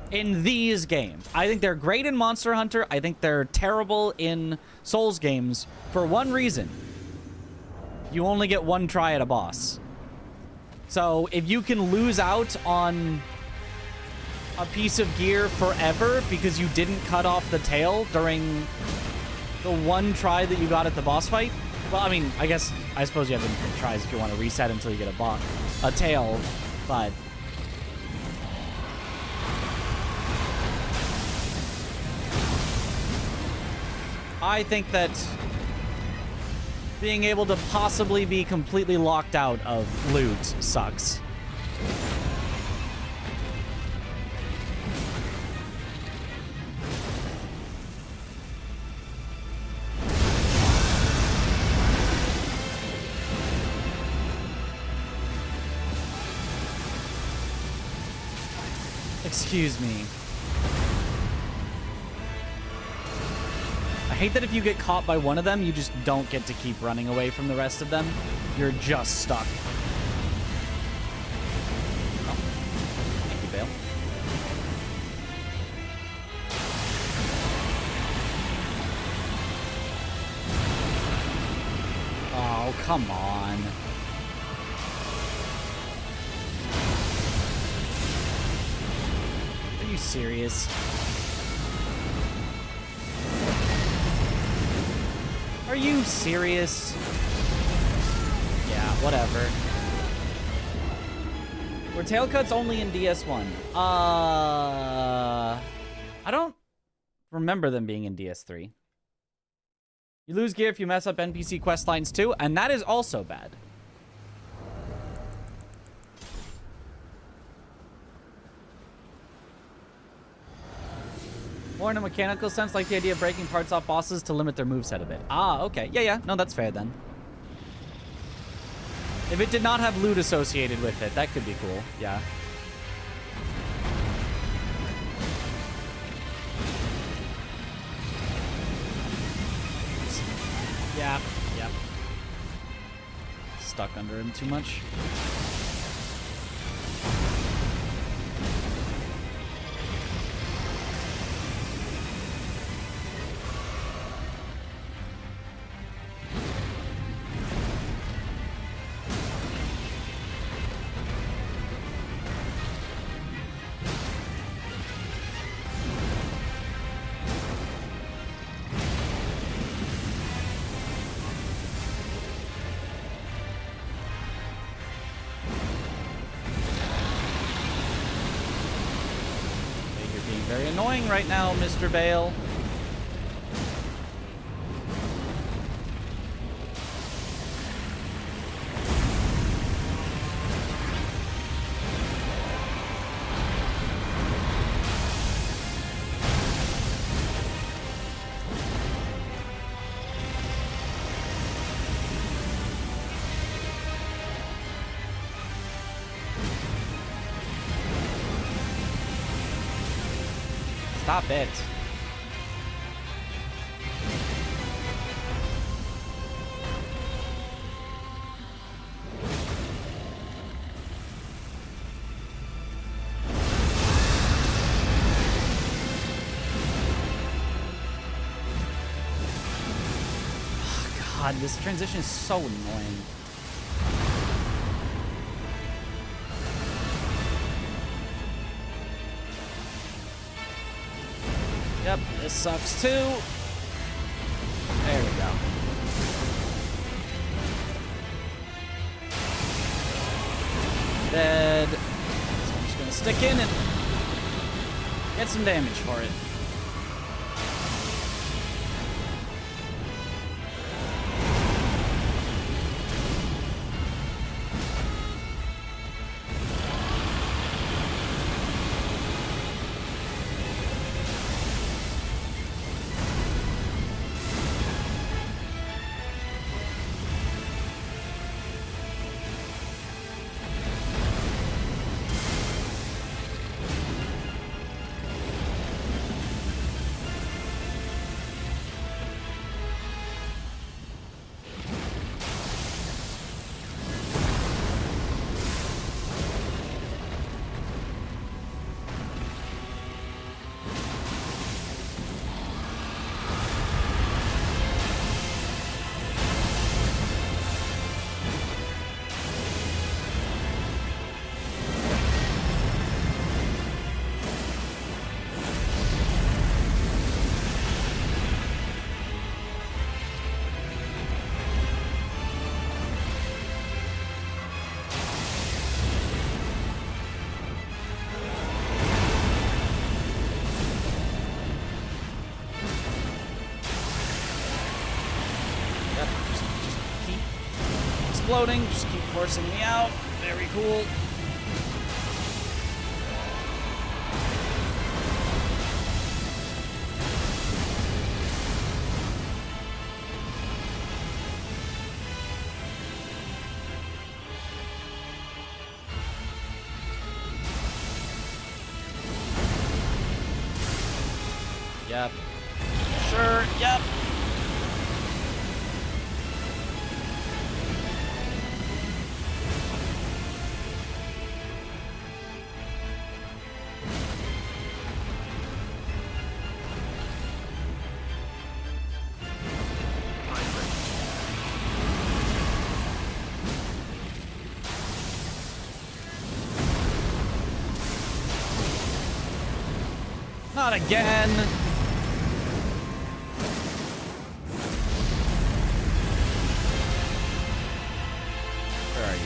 in these games. I think they're great in Monster Hunter. I think they're terrible in Souls games for one reason. You only get one try at a boss. So if you can lose out on a piece of gear forever because you didn't cut off the tail during the one try that you got at the boss fight, well, I mean, I suppose you have infinite tries if you want to reset until you get a tail, but I think that being able to possibly be completely locked out of loot sucks. Excuse me. I hate that if you get caught by one of them, you just don't get to keep running away from the rest of them. You're just stuck. Oh. Thank you, Bale. Oh, come on. serious? Are you serious? Yeah, whatever. Were tail cuts only in DS1? I don't remember them being in DS3. You lose gear if you mess up NPC quest lines too, and that is also bad. More in a mechanical sense, like the idea of breaking parts off bosses to limit their moveset a bit. Ah, okay. Yeah. No, that's fair then. If it did not have loot associated with it, that could be cool. Yeah. Yeah. Yep. Stuck under him too much. Annoying right now, Mr. Vale. Stop it. Oh, God, this transition is so annoying. Yep, this sucks too. There we go. Dead. So I'm just gonna stick in and get some damage for it. Exploding, just keep forcing me out. Very cool. Yep. Sure, yep. Not again. Where are you?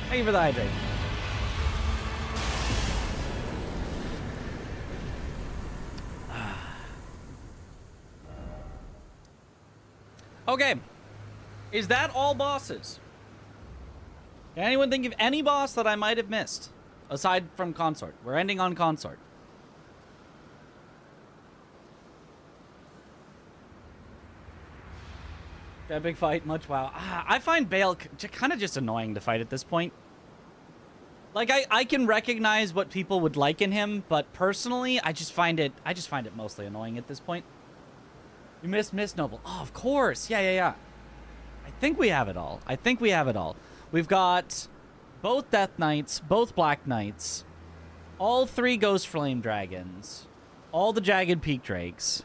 Thank you for the hydrate. Okay. Is that all bosses? Can anyone think of any boss that I might have missed? Aside from Consort. We're ending on Consort. That big fight, much wow. I find Bale kind of just annoying to fight at this point. Like, I can recognize what people would like in him, but personally, I just find it mostly annoying at this point. You missed Miss Noble. Oh, of course. Yeah. I think we have it all. We've got both Death Knights, both Black Knights, all 3 Ghost Flame Dragons, all the Jagged Peak Drakes.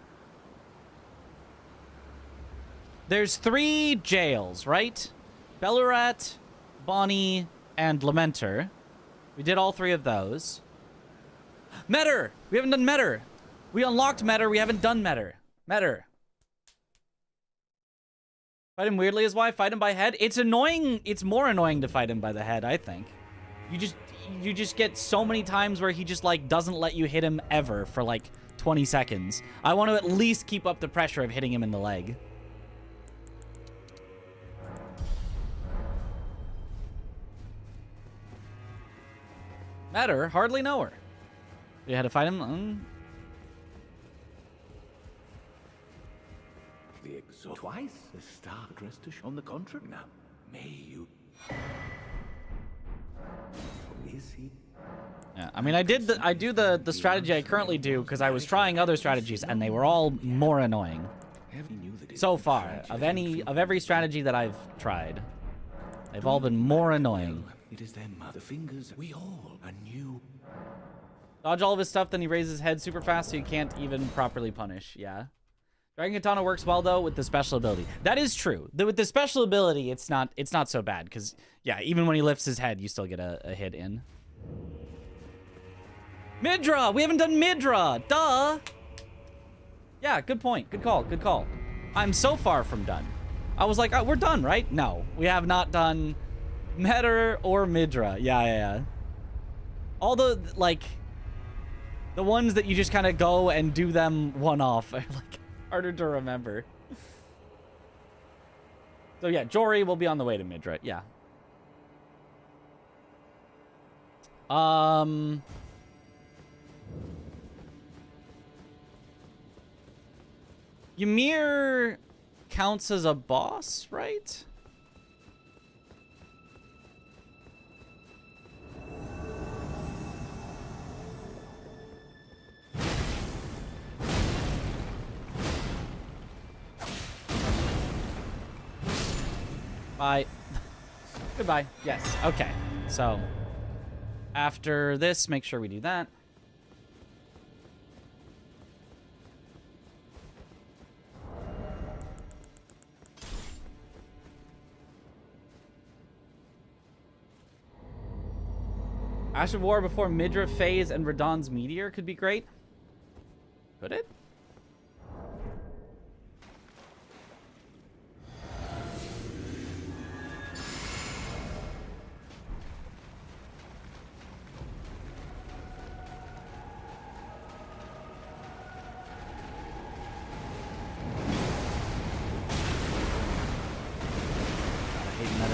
There's 3 jails, right? Bellurat, Bonnie, and Lamenter. We did all 3 of those. Metter! We haven't done Metter. We unlocked Metter. We haven't done Metter. Metter. Fight him weirdly is why. Fight him by head. It's annoying. It's more annoying to fight him by the head, I think. You just get so many times where he just, like, doesn't let you hit him ever for, like, 20 seconds. I want to at least keep up the pressure of hitting him in the leg. Matter, hardly know her. You had to fight him. The exalt twice the star dress to on the contrary. Now, may you. Is he? Yeah, I mean, I do the strategy I currently do because I was trying other strategies and they were all more annoying. So far, of every strategy that I've tried, they've all been more annoying. It is their mother fingers. We all are new. Dodge all of his stuff, then he raises his head super fast so you can't even properly punish. Yeah. Dragon Katana works well, though, with the special ability. That is true. With the special ability, it's not so bad, because, yeah, even when he lifts his head, you still get a hit in. Midra! We haven't done Midra! Duh! Yeah, good point. Good call. Good call. I'm so far from done. I was like, oh, we're done, right? No. We have not done Metter or Midra. Yeah. All the, like, the ones that you just kind of go and do them one-off are, like, harder to remember. So yeah, Jory will be on the way to Midra. Yeah. Ymir counts as a boss, right? Bye. Goodbye. Yes. Okay. So, after this, make sure we do that. Ash of War before Midra phase and Radahn's Meteor could be great. Could it?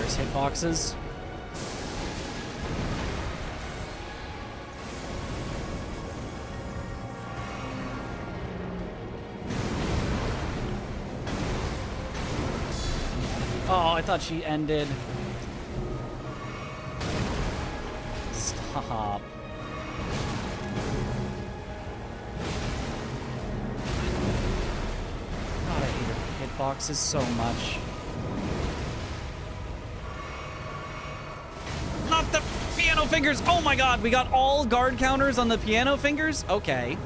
Hitboxes. Oh, I thought she ended. Stop. God, I hate her hitboxes so much. Not the piano fingers! Oh my god, we got all guard counters on the piano fingers? Okay.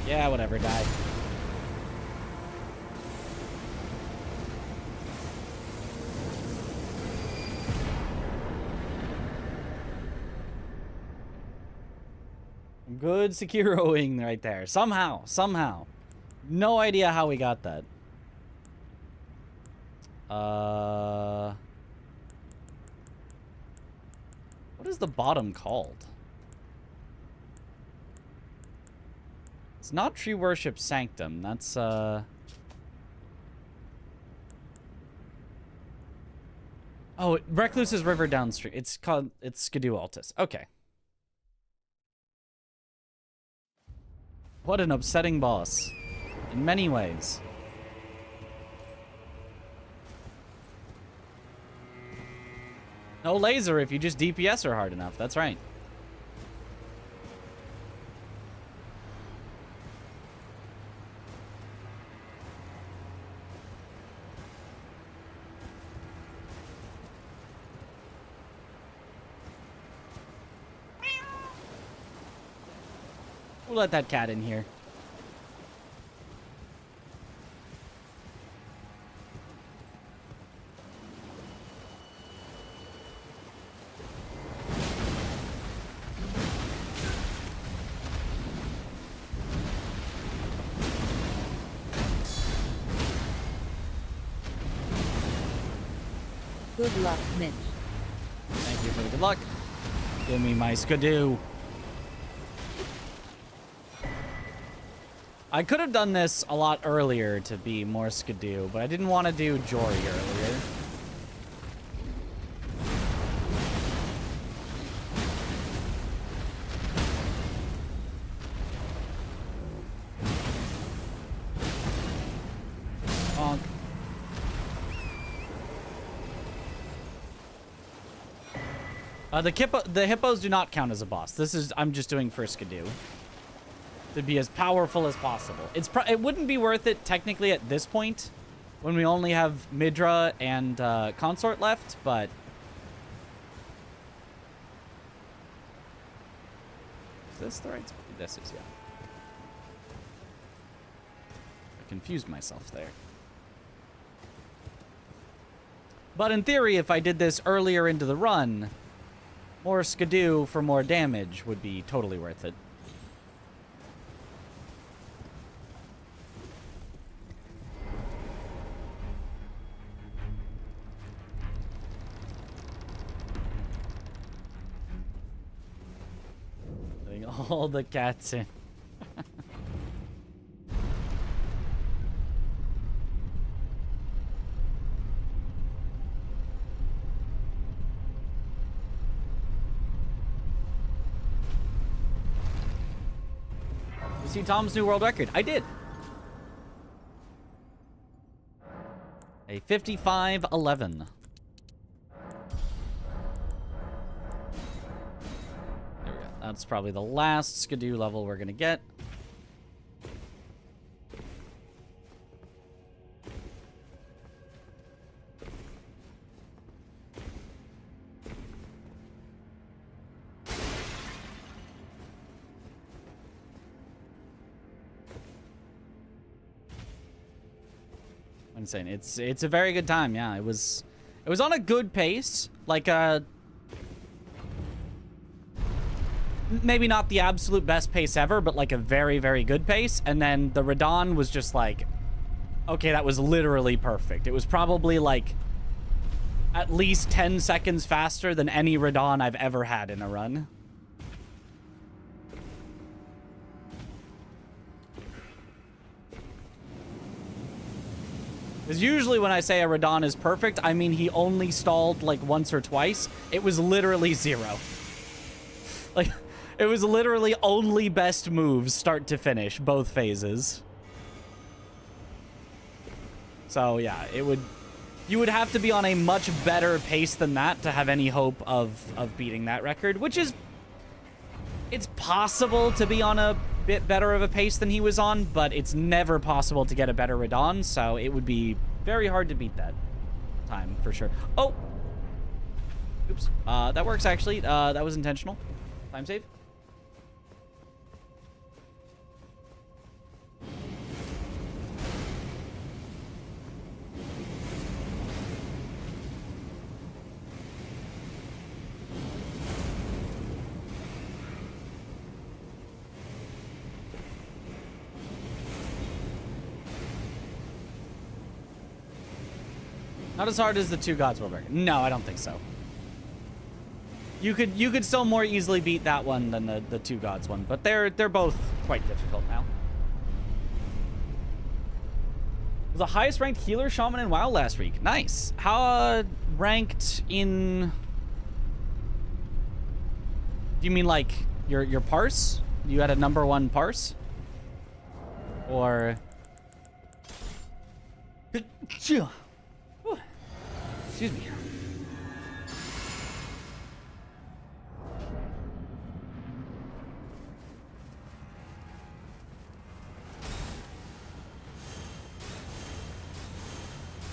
Yeah, whatever, die. Good Sekiroing right there. Somehow. No idea how we got that. What is the bottom called? It's not Tree Worship Sanctum. That's, Oh, Recluse's River downstream. It's Skidoo Altus. Okay. What an upsetting boss. In many ways. No laser if you just DPS her hard enough. That's right. We'll let that cat in here. Good luck, Mitch. Thank you for the good luck. Give me my Skidoo. I could have done this a lot earlier to be more Skidoo, but I didn't want to do Jory earlier. Bonk. The hippos do not count as a boss. This is, I'm just doing for Skidoo. To be as powerful as possible. It wouldn't be worth it technically at this point when we only have Midra and Consort left, but is this the right spot? This is, yeah. I confused myself there. But in theory, if I did this earlier into the run, more Skidoo for more damage would be totally worth it. All the cats in. You see Tom's new world record? I did. A 55:11. That's probably the last Skidoo level we're gonna get. I'm saying it's a very good time. Yeah, it was on a good pace, like maybe not the absolute best pace ever, but like a very, very good pace. And then the Radahn was just like, okay, that was literally perfect. It was probably like at least 10 seconds faster than any Radahn I've ever had in a run. Because usually when I say a Radahn is perfect, I mean he only stalled like once or twice. It was literally 0. Like, it was literally only best moves start to finish, both phases. So yeah, you would have to be on a much better pace than that to have any hope of beating that record, which is, it's possible to be on a bit better of a pace than he was on, but it's never possible to get a better Radahn, so it would be very hard to beat that time for sure. Oh! Oops. That works actually. That was intentional. Time save. Not as hard as the two gods will break. No, I don't think so. You could still more easily beat that one than the two gods one, but they're both quite difficult now. The highest ranked healer shaman in WoW last week. Nice. How ranked in? Do you mean like your parse? You had a #1 parse? Or excuse me.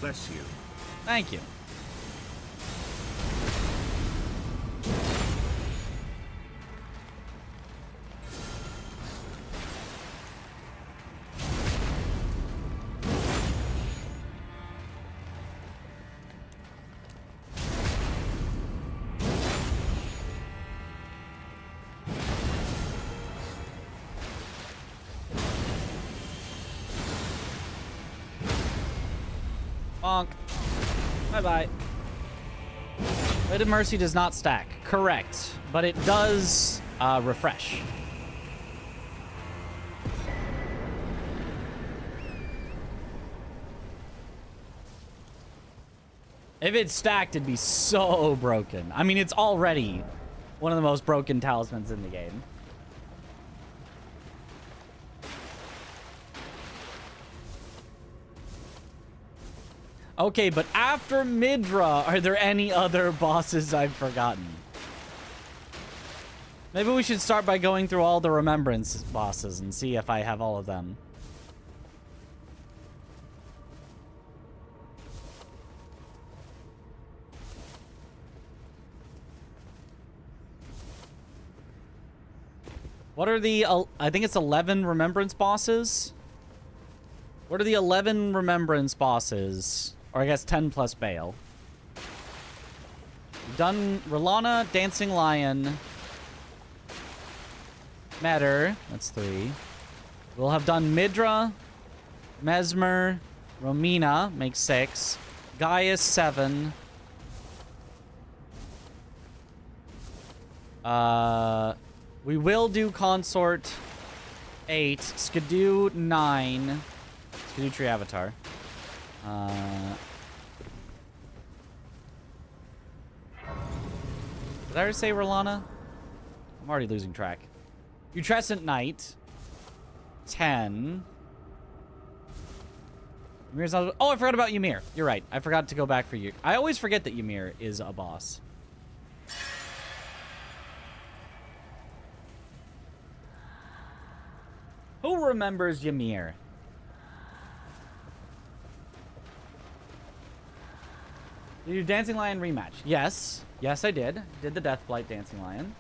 Bless you. Thank you. Bonk. Bye-bye. Blade of Mercy does not stack. Correct. But it does refresh. If it stacked, it'd be so broken. I mean, it's already one of the most broken talismans in the game. Okay, but after Midra, are there any other bosses I've forgotten? Maybe we should start by going through all the Remembrance bosses and see if I have all of them. What are the, I think it's 11 Remembrance bosses? What are the 11 Remembrance bosses? Or I guess 10 plus Bale. We've done R'hllana, Dancing Lion, Metter, that's 3. We'll have done Midra, Mesmer, Romina, makes 6. Gaius, 7. We will do Consort, 8. Skidoo, 9. Skidoo Tree Avatar. Did I already say R'hllana? I'm already losing track. Putrescent Knight. 10. Ymir's not... Oh, I forgot about Ymir. You're right. I forgot to go back for you. I always forget that Ymir is a boss. Who remembers Ymir? Did you do Dancing Lion rematch? Yes. Yes, I did. Did the Deathblight Dancing Lion.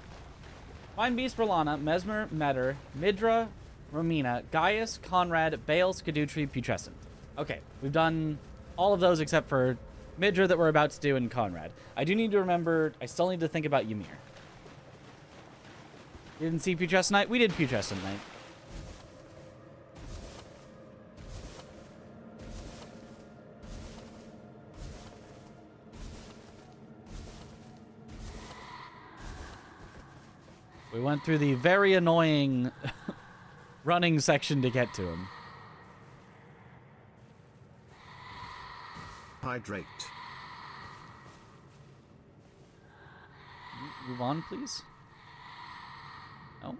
Fine Beast, R'hllana, Mesmer, Metter, Midra, Romina, Gaius, Conrad, Bale, Skidoo Tree, Putrescent. Okay, we've done all of those except for Midra that we're about to do and Conrad. I do need to remember, I still need to think about Ymir. You didn't see Putrescent Knight? We did Putrescent Knight. We went through the very annoying running section to get to him. Hydrate. Move on, please. No.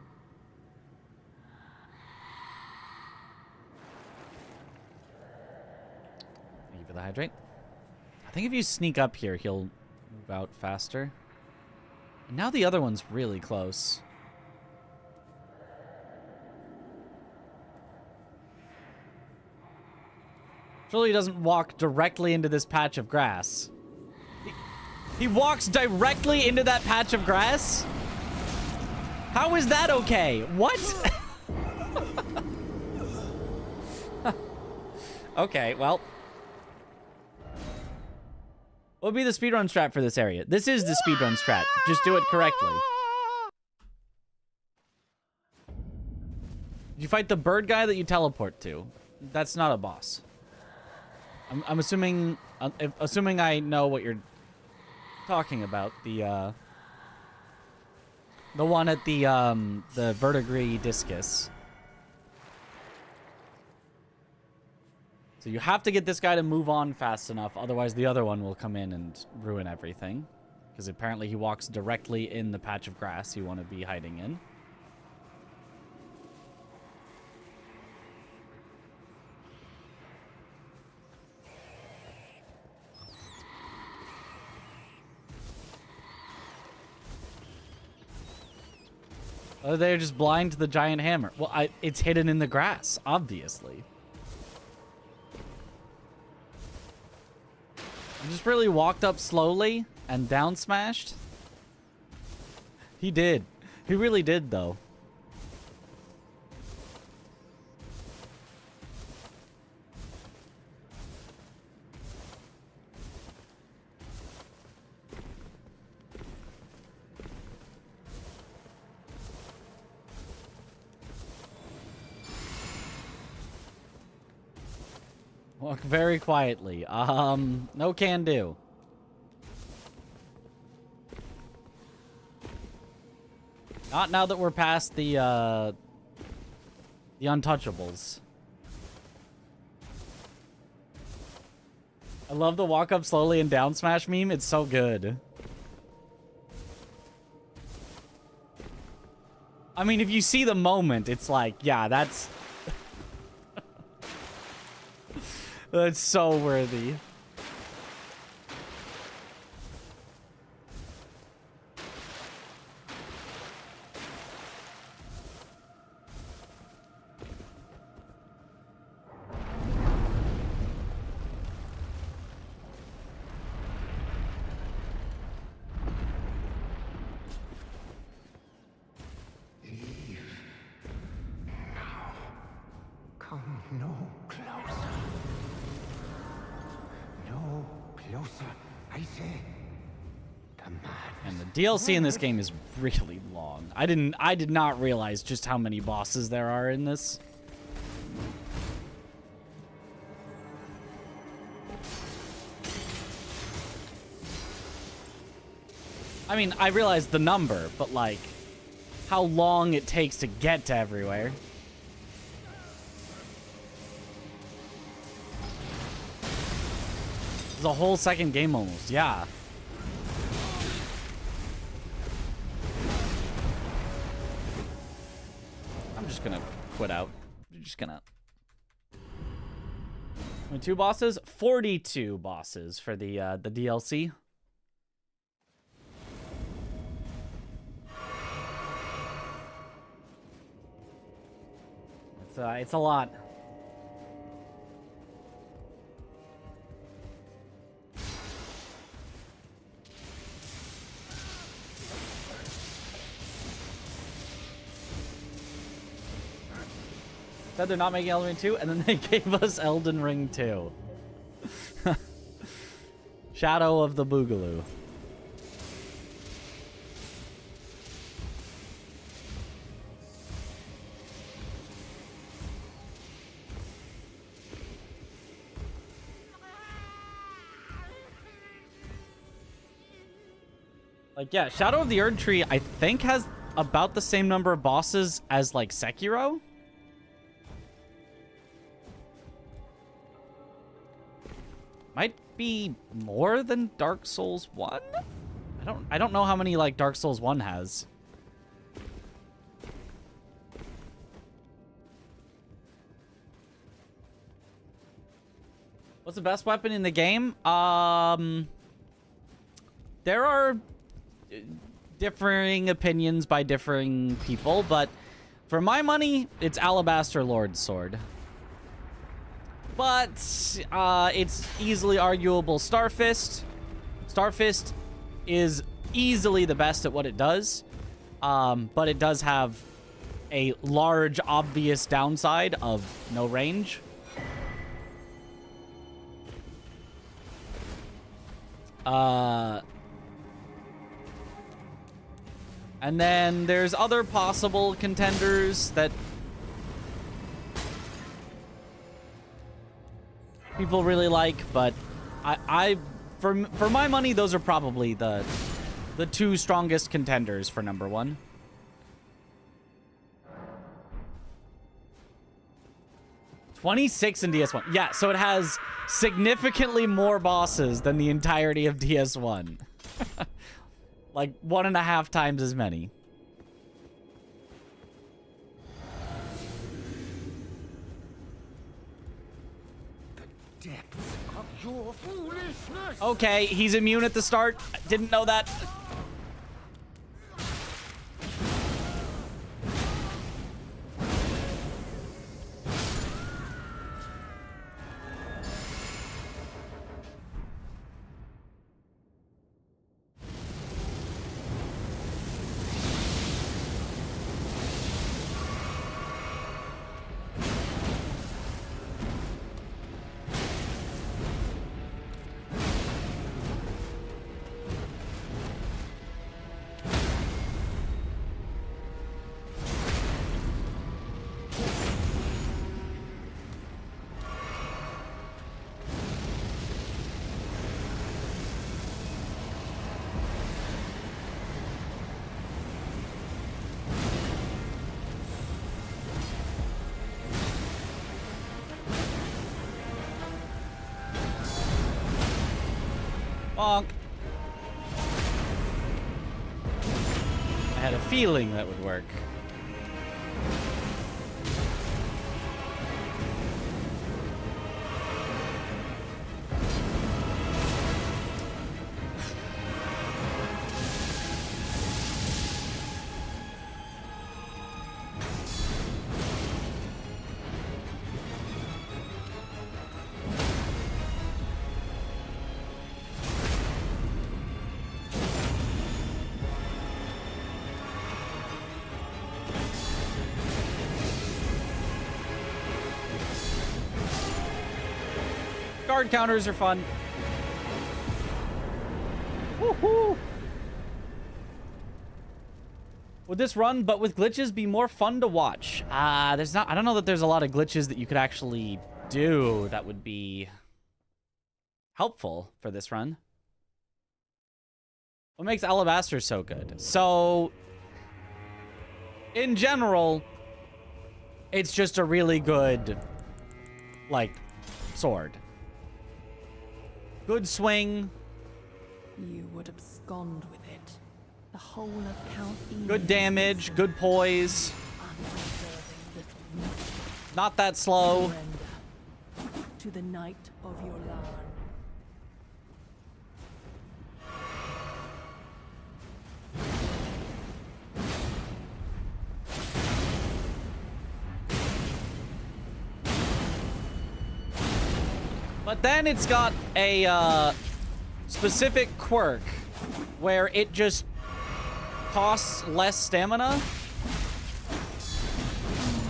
Thank you for the hydrate. I think if you sneak up here, he'll move out faster. And now the other one's really close. Surely he doesn't walk directly into this patch of grass. He walks directly into that patch of grass? How is that okay? What? Okay, well. What would be the speedrun strat for this area? This is the speedrun strat. Just do it correctly. Did you fight the bird guy that you teleport to? That's not a boss. I'm assuming Assuming I know what you're talking about, the one at the verdigris discus. So you have to get this guy to move on fast enough, otherwise the other one will come in and ruin everything. Because apparently he walks directly in the patch of grass you want to be hiding in. Oh, they're just blind to the giant hammer. Well, it's hidden in the grass, obviously. I just really walked up slowly and down smashed. He did. He really did, though. Walk very quietly. No can do. Not now that we're past the untouchables. I love the walk up slowly and down smash meme. It's so good. I mean, if you see the moment, it's like, yeah, that's... That's so worthy. Come no closer. No closer, I say. The man. And the DLC in this game is really long. I did not realize just how many bosses there are in this. I mean, I realized the number, but like how long it takes to get to everywhere. It's a whole second game almost, yeah. I'm just gonna quit out. I'm just gonna... 2 bosses? 42 bosses for the DLC. It's a lot. Said they're not making Elden Ring 2, and then they gave us Elden Ring 2. Shadow of the Boogaloo. Like, yeah, Shadow of the Erd Tree, I think, has about the same number of bosses as, like, Sekiro. Might be more than Dark Souls 1? I don't know how many, like, Dark Souls 1 has. What's the best weapon in the game? There are differing opinions by differing people, but for my money, it's Alabaster Lord's Sword. But it's easily arguable Starfist. Starfist is easily the best at what it does, but it does have a large, obvious downside of no range. And then there's other possible contenders that people really like, but For my money, those are probably the two strongest contenders for number 1. $26 in DS1. Yeah, so it has significantly more bosses than the entirety of DS1. Like 1.5 times as many. The depths of your foolishness. Okay, he's immune at the start. Didn't know that. Bonk. I had a feeling that would work. Guard counters are fun. Woohoo! Would this run, but with glitches, be more fun to watch? I don't know that there's a lot of glitches that you could actually do that would be helpful for this run. What makes Alabaster so good? So, in general, it's just a really good, like, sword. Good swing. You would abscond with it. The whole of Count Eden. Good damage, good poise. Not that slow. To the knight of your land. But then it's got a specific quirk where it just costs less stamina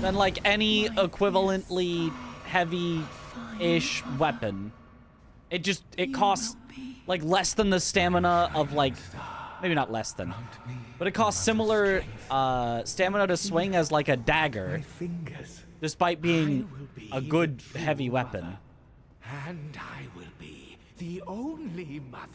than like any equivalently heavy-ish weapon. It costs like less than the stamina of like, maybe not less than, but it costs similar stamina to swing as like a dagger, despite being a good heavy weapon. And I will be the only mother.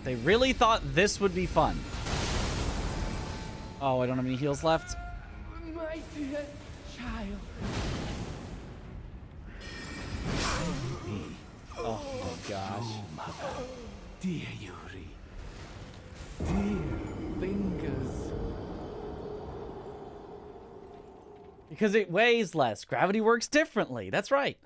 They really thought this would be fun. Oh, I don't have any heals left. My dear child. Oh my gosh. Oh, mother. Dear Yuri. Dear fingers. Because it weighs less. Gravity works differently. That's right.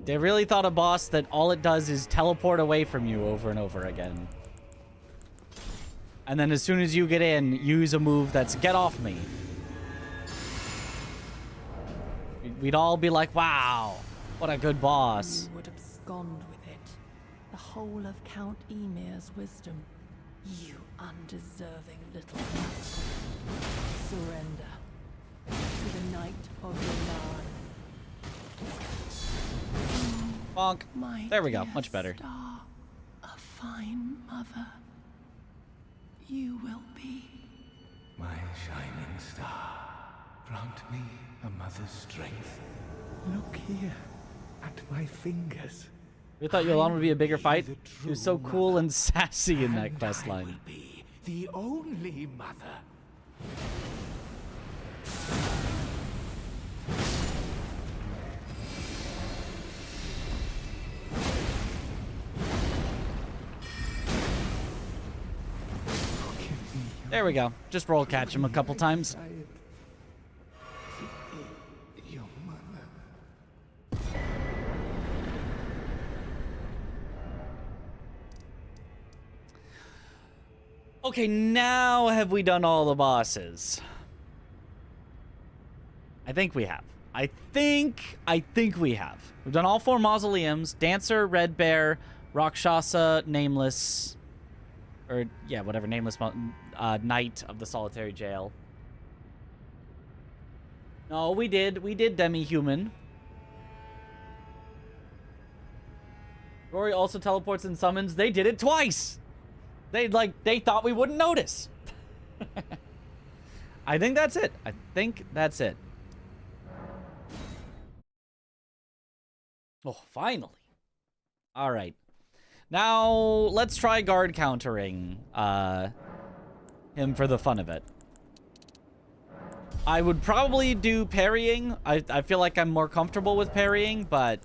They really thought a boss that all it does is teleport away from you over and over again. And then as soon as you get in, use a move that's get off me. We'd all be like, wow. What a good boss. You would abscond with it. The whole of Count Emir's wisdom. You undeserving little rascal. Surrender to the Knight of Radahn. Bonk. My There we go. dear Much better. Star, a fine mother. You will be. My shining star, grant me a mother's strength. Look here, at my fingers. We thought Yolan would be a bigger fight. The He true was so cool mother, and sassy in that and quest I line. will be the only mother. There we go. Just roll catch him a couple times. Your mother. Okay, now have we done all the bosses? I think we have. I think we have. We've done all 4 mausoleums. Dancer, Red Bear, Rakshasa, Nameless. Or, yeah, whatever. Nameless Knight of the Solitary Jail. No, we did. We did Demi-Human. Rory also teleports and summons. They did it twice! They thought we wouldn't notice. I think that's it. I think that's it. Oh, finally. All right. Now, let's try guard countering him for the fun of it. I would probably do parrying. I feel like I'm more comfortable with parrying, but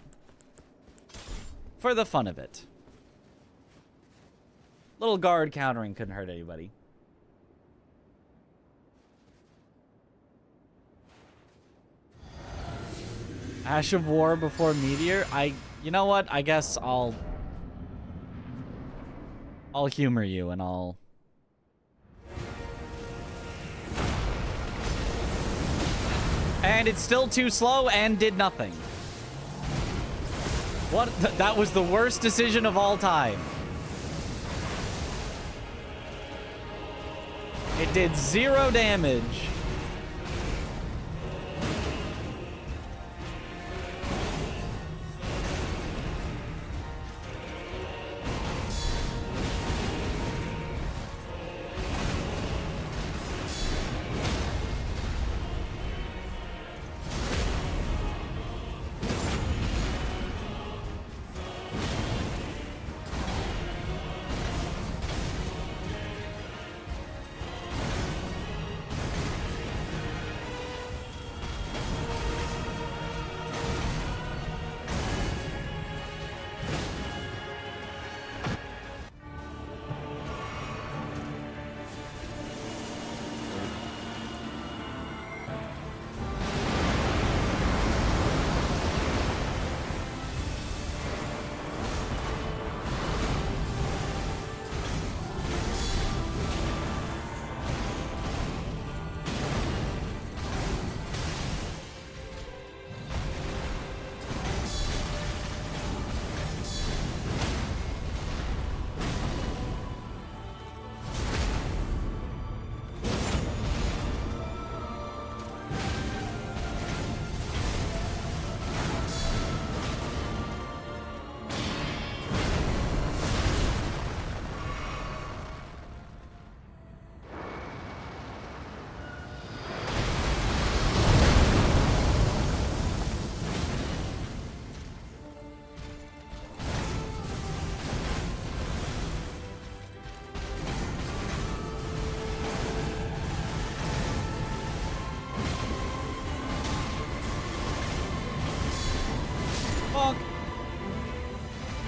for the fun of it. Little guard countering couldn't hurt anybody. Ash of War before Meteor? You know what? I guess I'll humor you and I'll... And it's still too slow and did nothing. What? That was the worst decision of all time. It did 0 damage.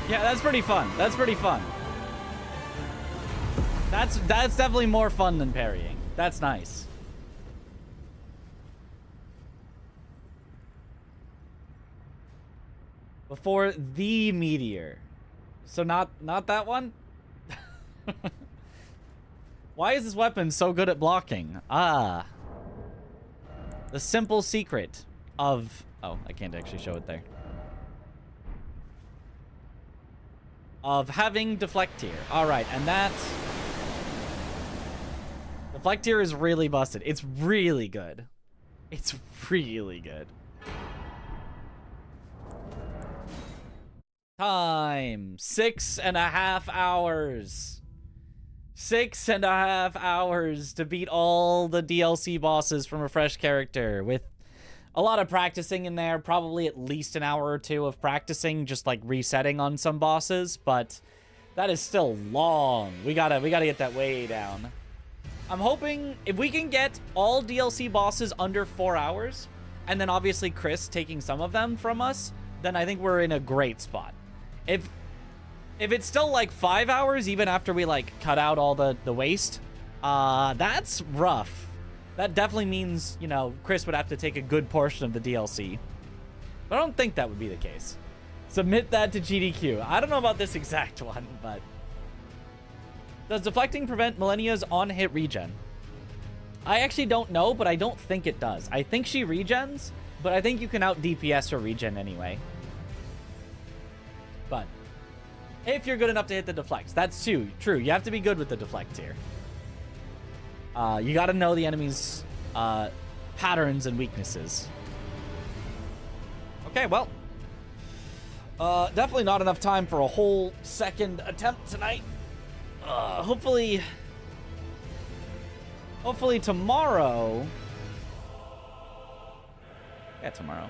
Yeah, that's pretty fun. That's pretty fun. That's definitely more fun than parrying. That's nice. Before the meteor. So not that one? Why is this weapon so good at blocking? Ah. The simple secret of... Oh, I can't actually show it there. of having deflect tier. All right, and that deflect tier is really busted. It's really good. It's really good. Time 6.5 hours. 6.5 hours to beat all the DLC bosses from a fresh character with a lot of practicing in there, probably at least an hour or two of practicing, just like resetting on some bosses, but that is still long. We gotta get that way down. I'm hoping if we can get all DLC bosses under 4 hours, and then obviously Chris taking some of them from us, then I think we're in a great spot. If it's still like 5 hours, even after we like cut out all the waste, that's rough. That definitely means, you know, Chris would have to take a good portion of the DLC. But I don't think that would be the case. Submit that to GDQ. I don't know about this exact one, but... Does deflecting prevent Malenia's on-hit regen? I actually don't know, but I don't think it does. I think she regens, but I think you can out-DPS her regen anyway. But if you're good enough to hit the deflects, that's true. You have to be good with the deflect here. You got to know the enemy's patterns and weaknesses. Okay, well, definitely not enough time for a whole second attempt tonight. Hopefully tomorrow. Yeah, tomorrow.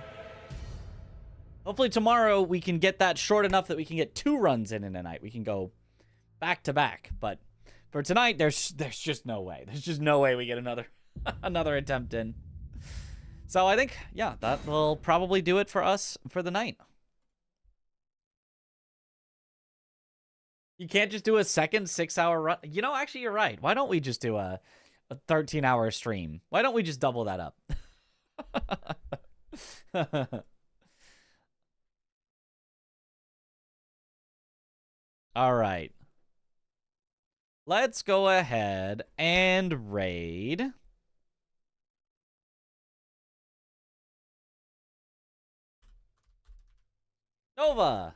Hopefully tomorrow we can get that short enough that we can get 2 runs in a night. We can go back to back, but for tonight, there's just no way. There's just no way we get another another attempt in. So I think, yeah, that will probably do it for us for the night. You can't just do a second 6-hour run. You know, actually, you're right. Why don't we just do a 13-hour stream? Why don't we just double that up? All right. Let's go ahead and raid. Nova.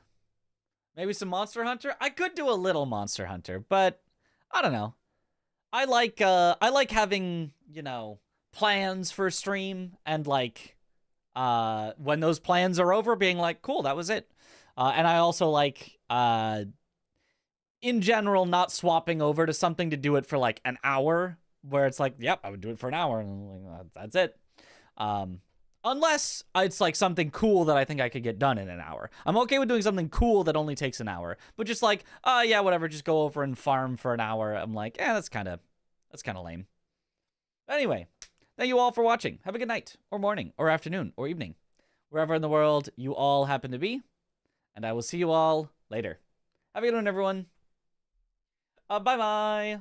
Maybe some Monster Hunter? I could do a little Monster Hunter, but I don't know. I like having, you know, plans for stream and like when those plans are over being like, cool, that was it. And I also like in general, not swapping over to something to do it for like an hour, where it's like, yep, I would do it for an hour, and I'm like, that's it. Unless it's like something cool that I think I could get done in an hour. I'm okay with doing something cool that only takes an hour, but just like, yeah, whatever, just go over and farm for an hour. I'm like, that's kind of lame. Anyway, thank you all for watching. Have a good night, or morning, or afternoon, or evening, wherever in the world you all happen to be, and I will see you all later. Have a good one, everyone. Bye-bye.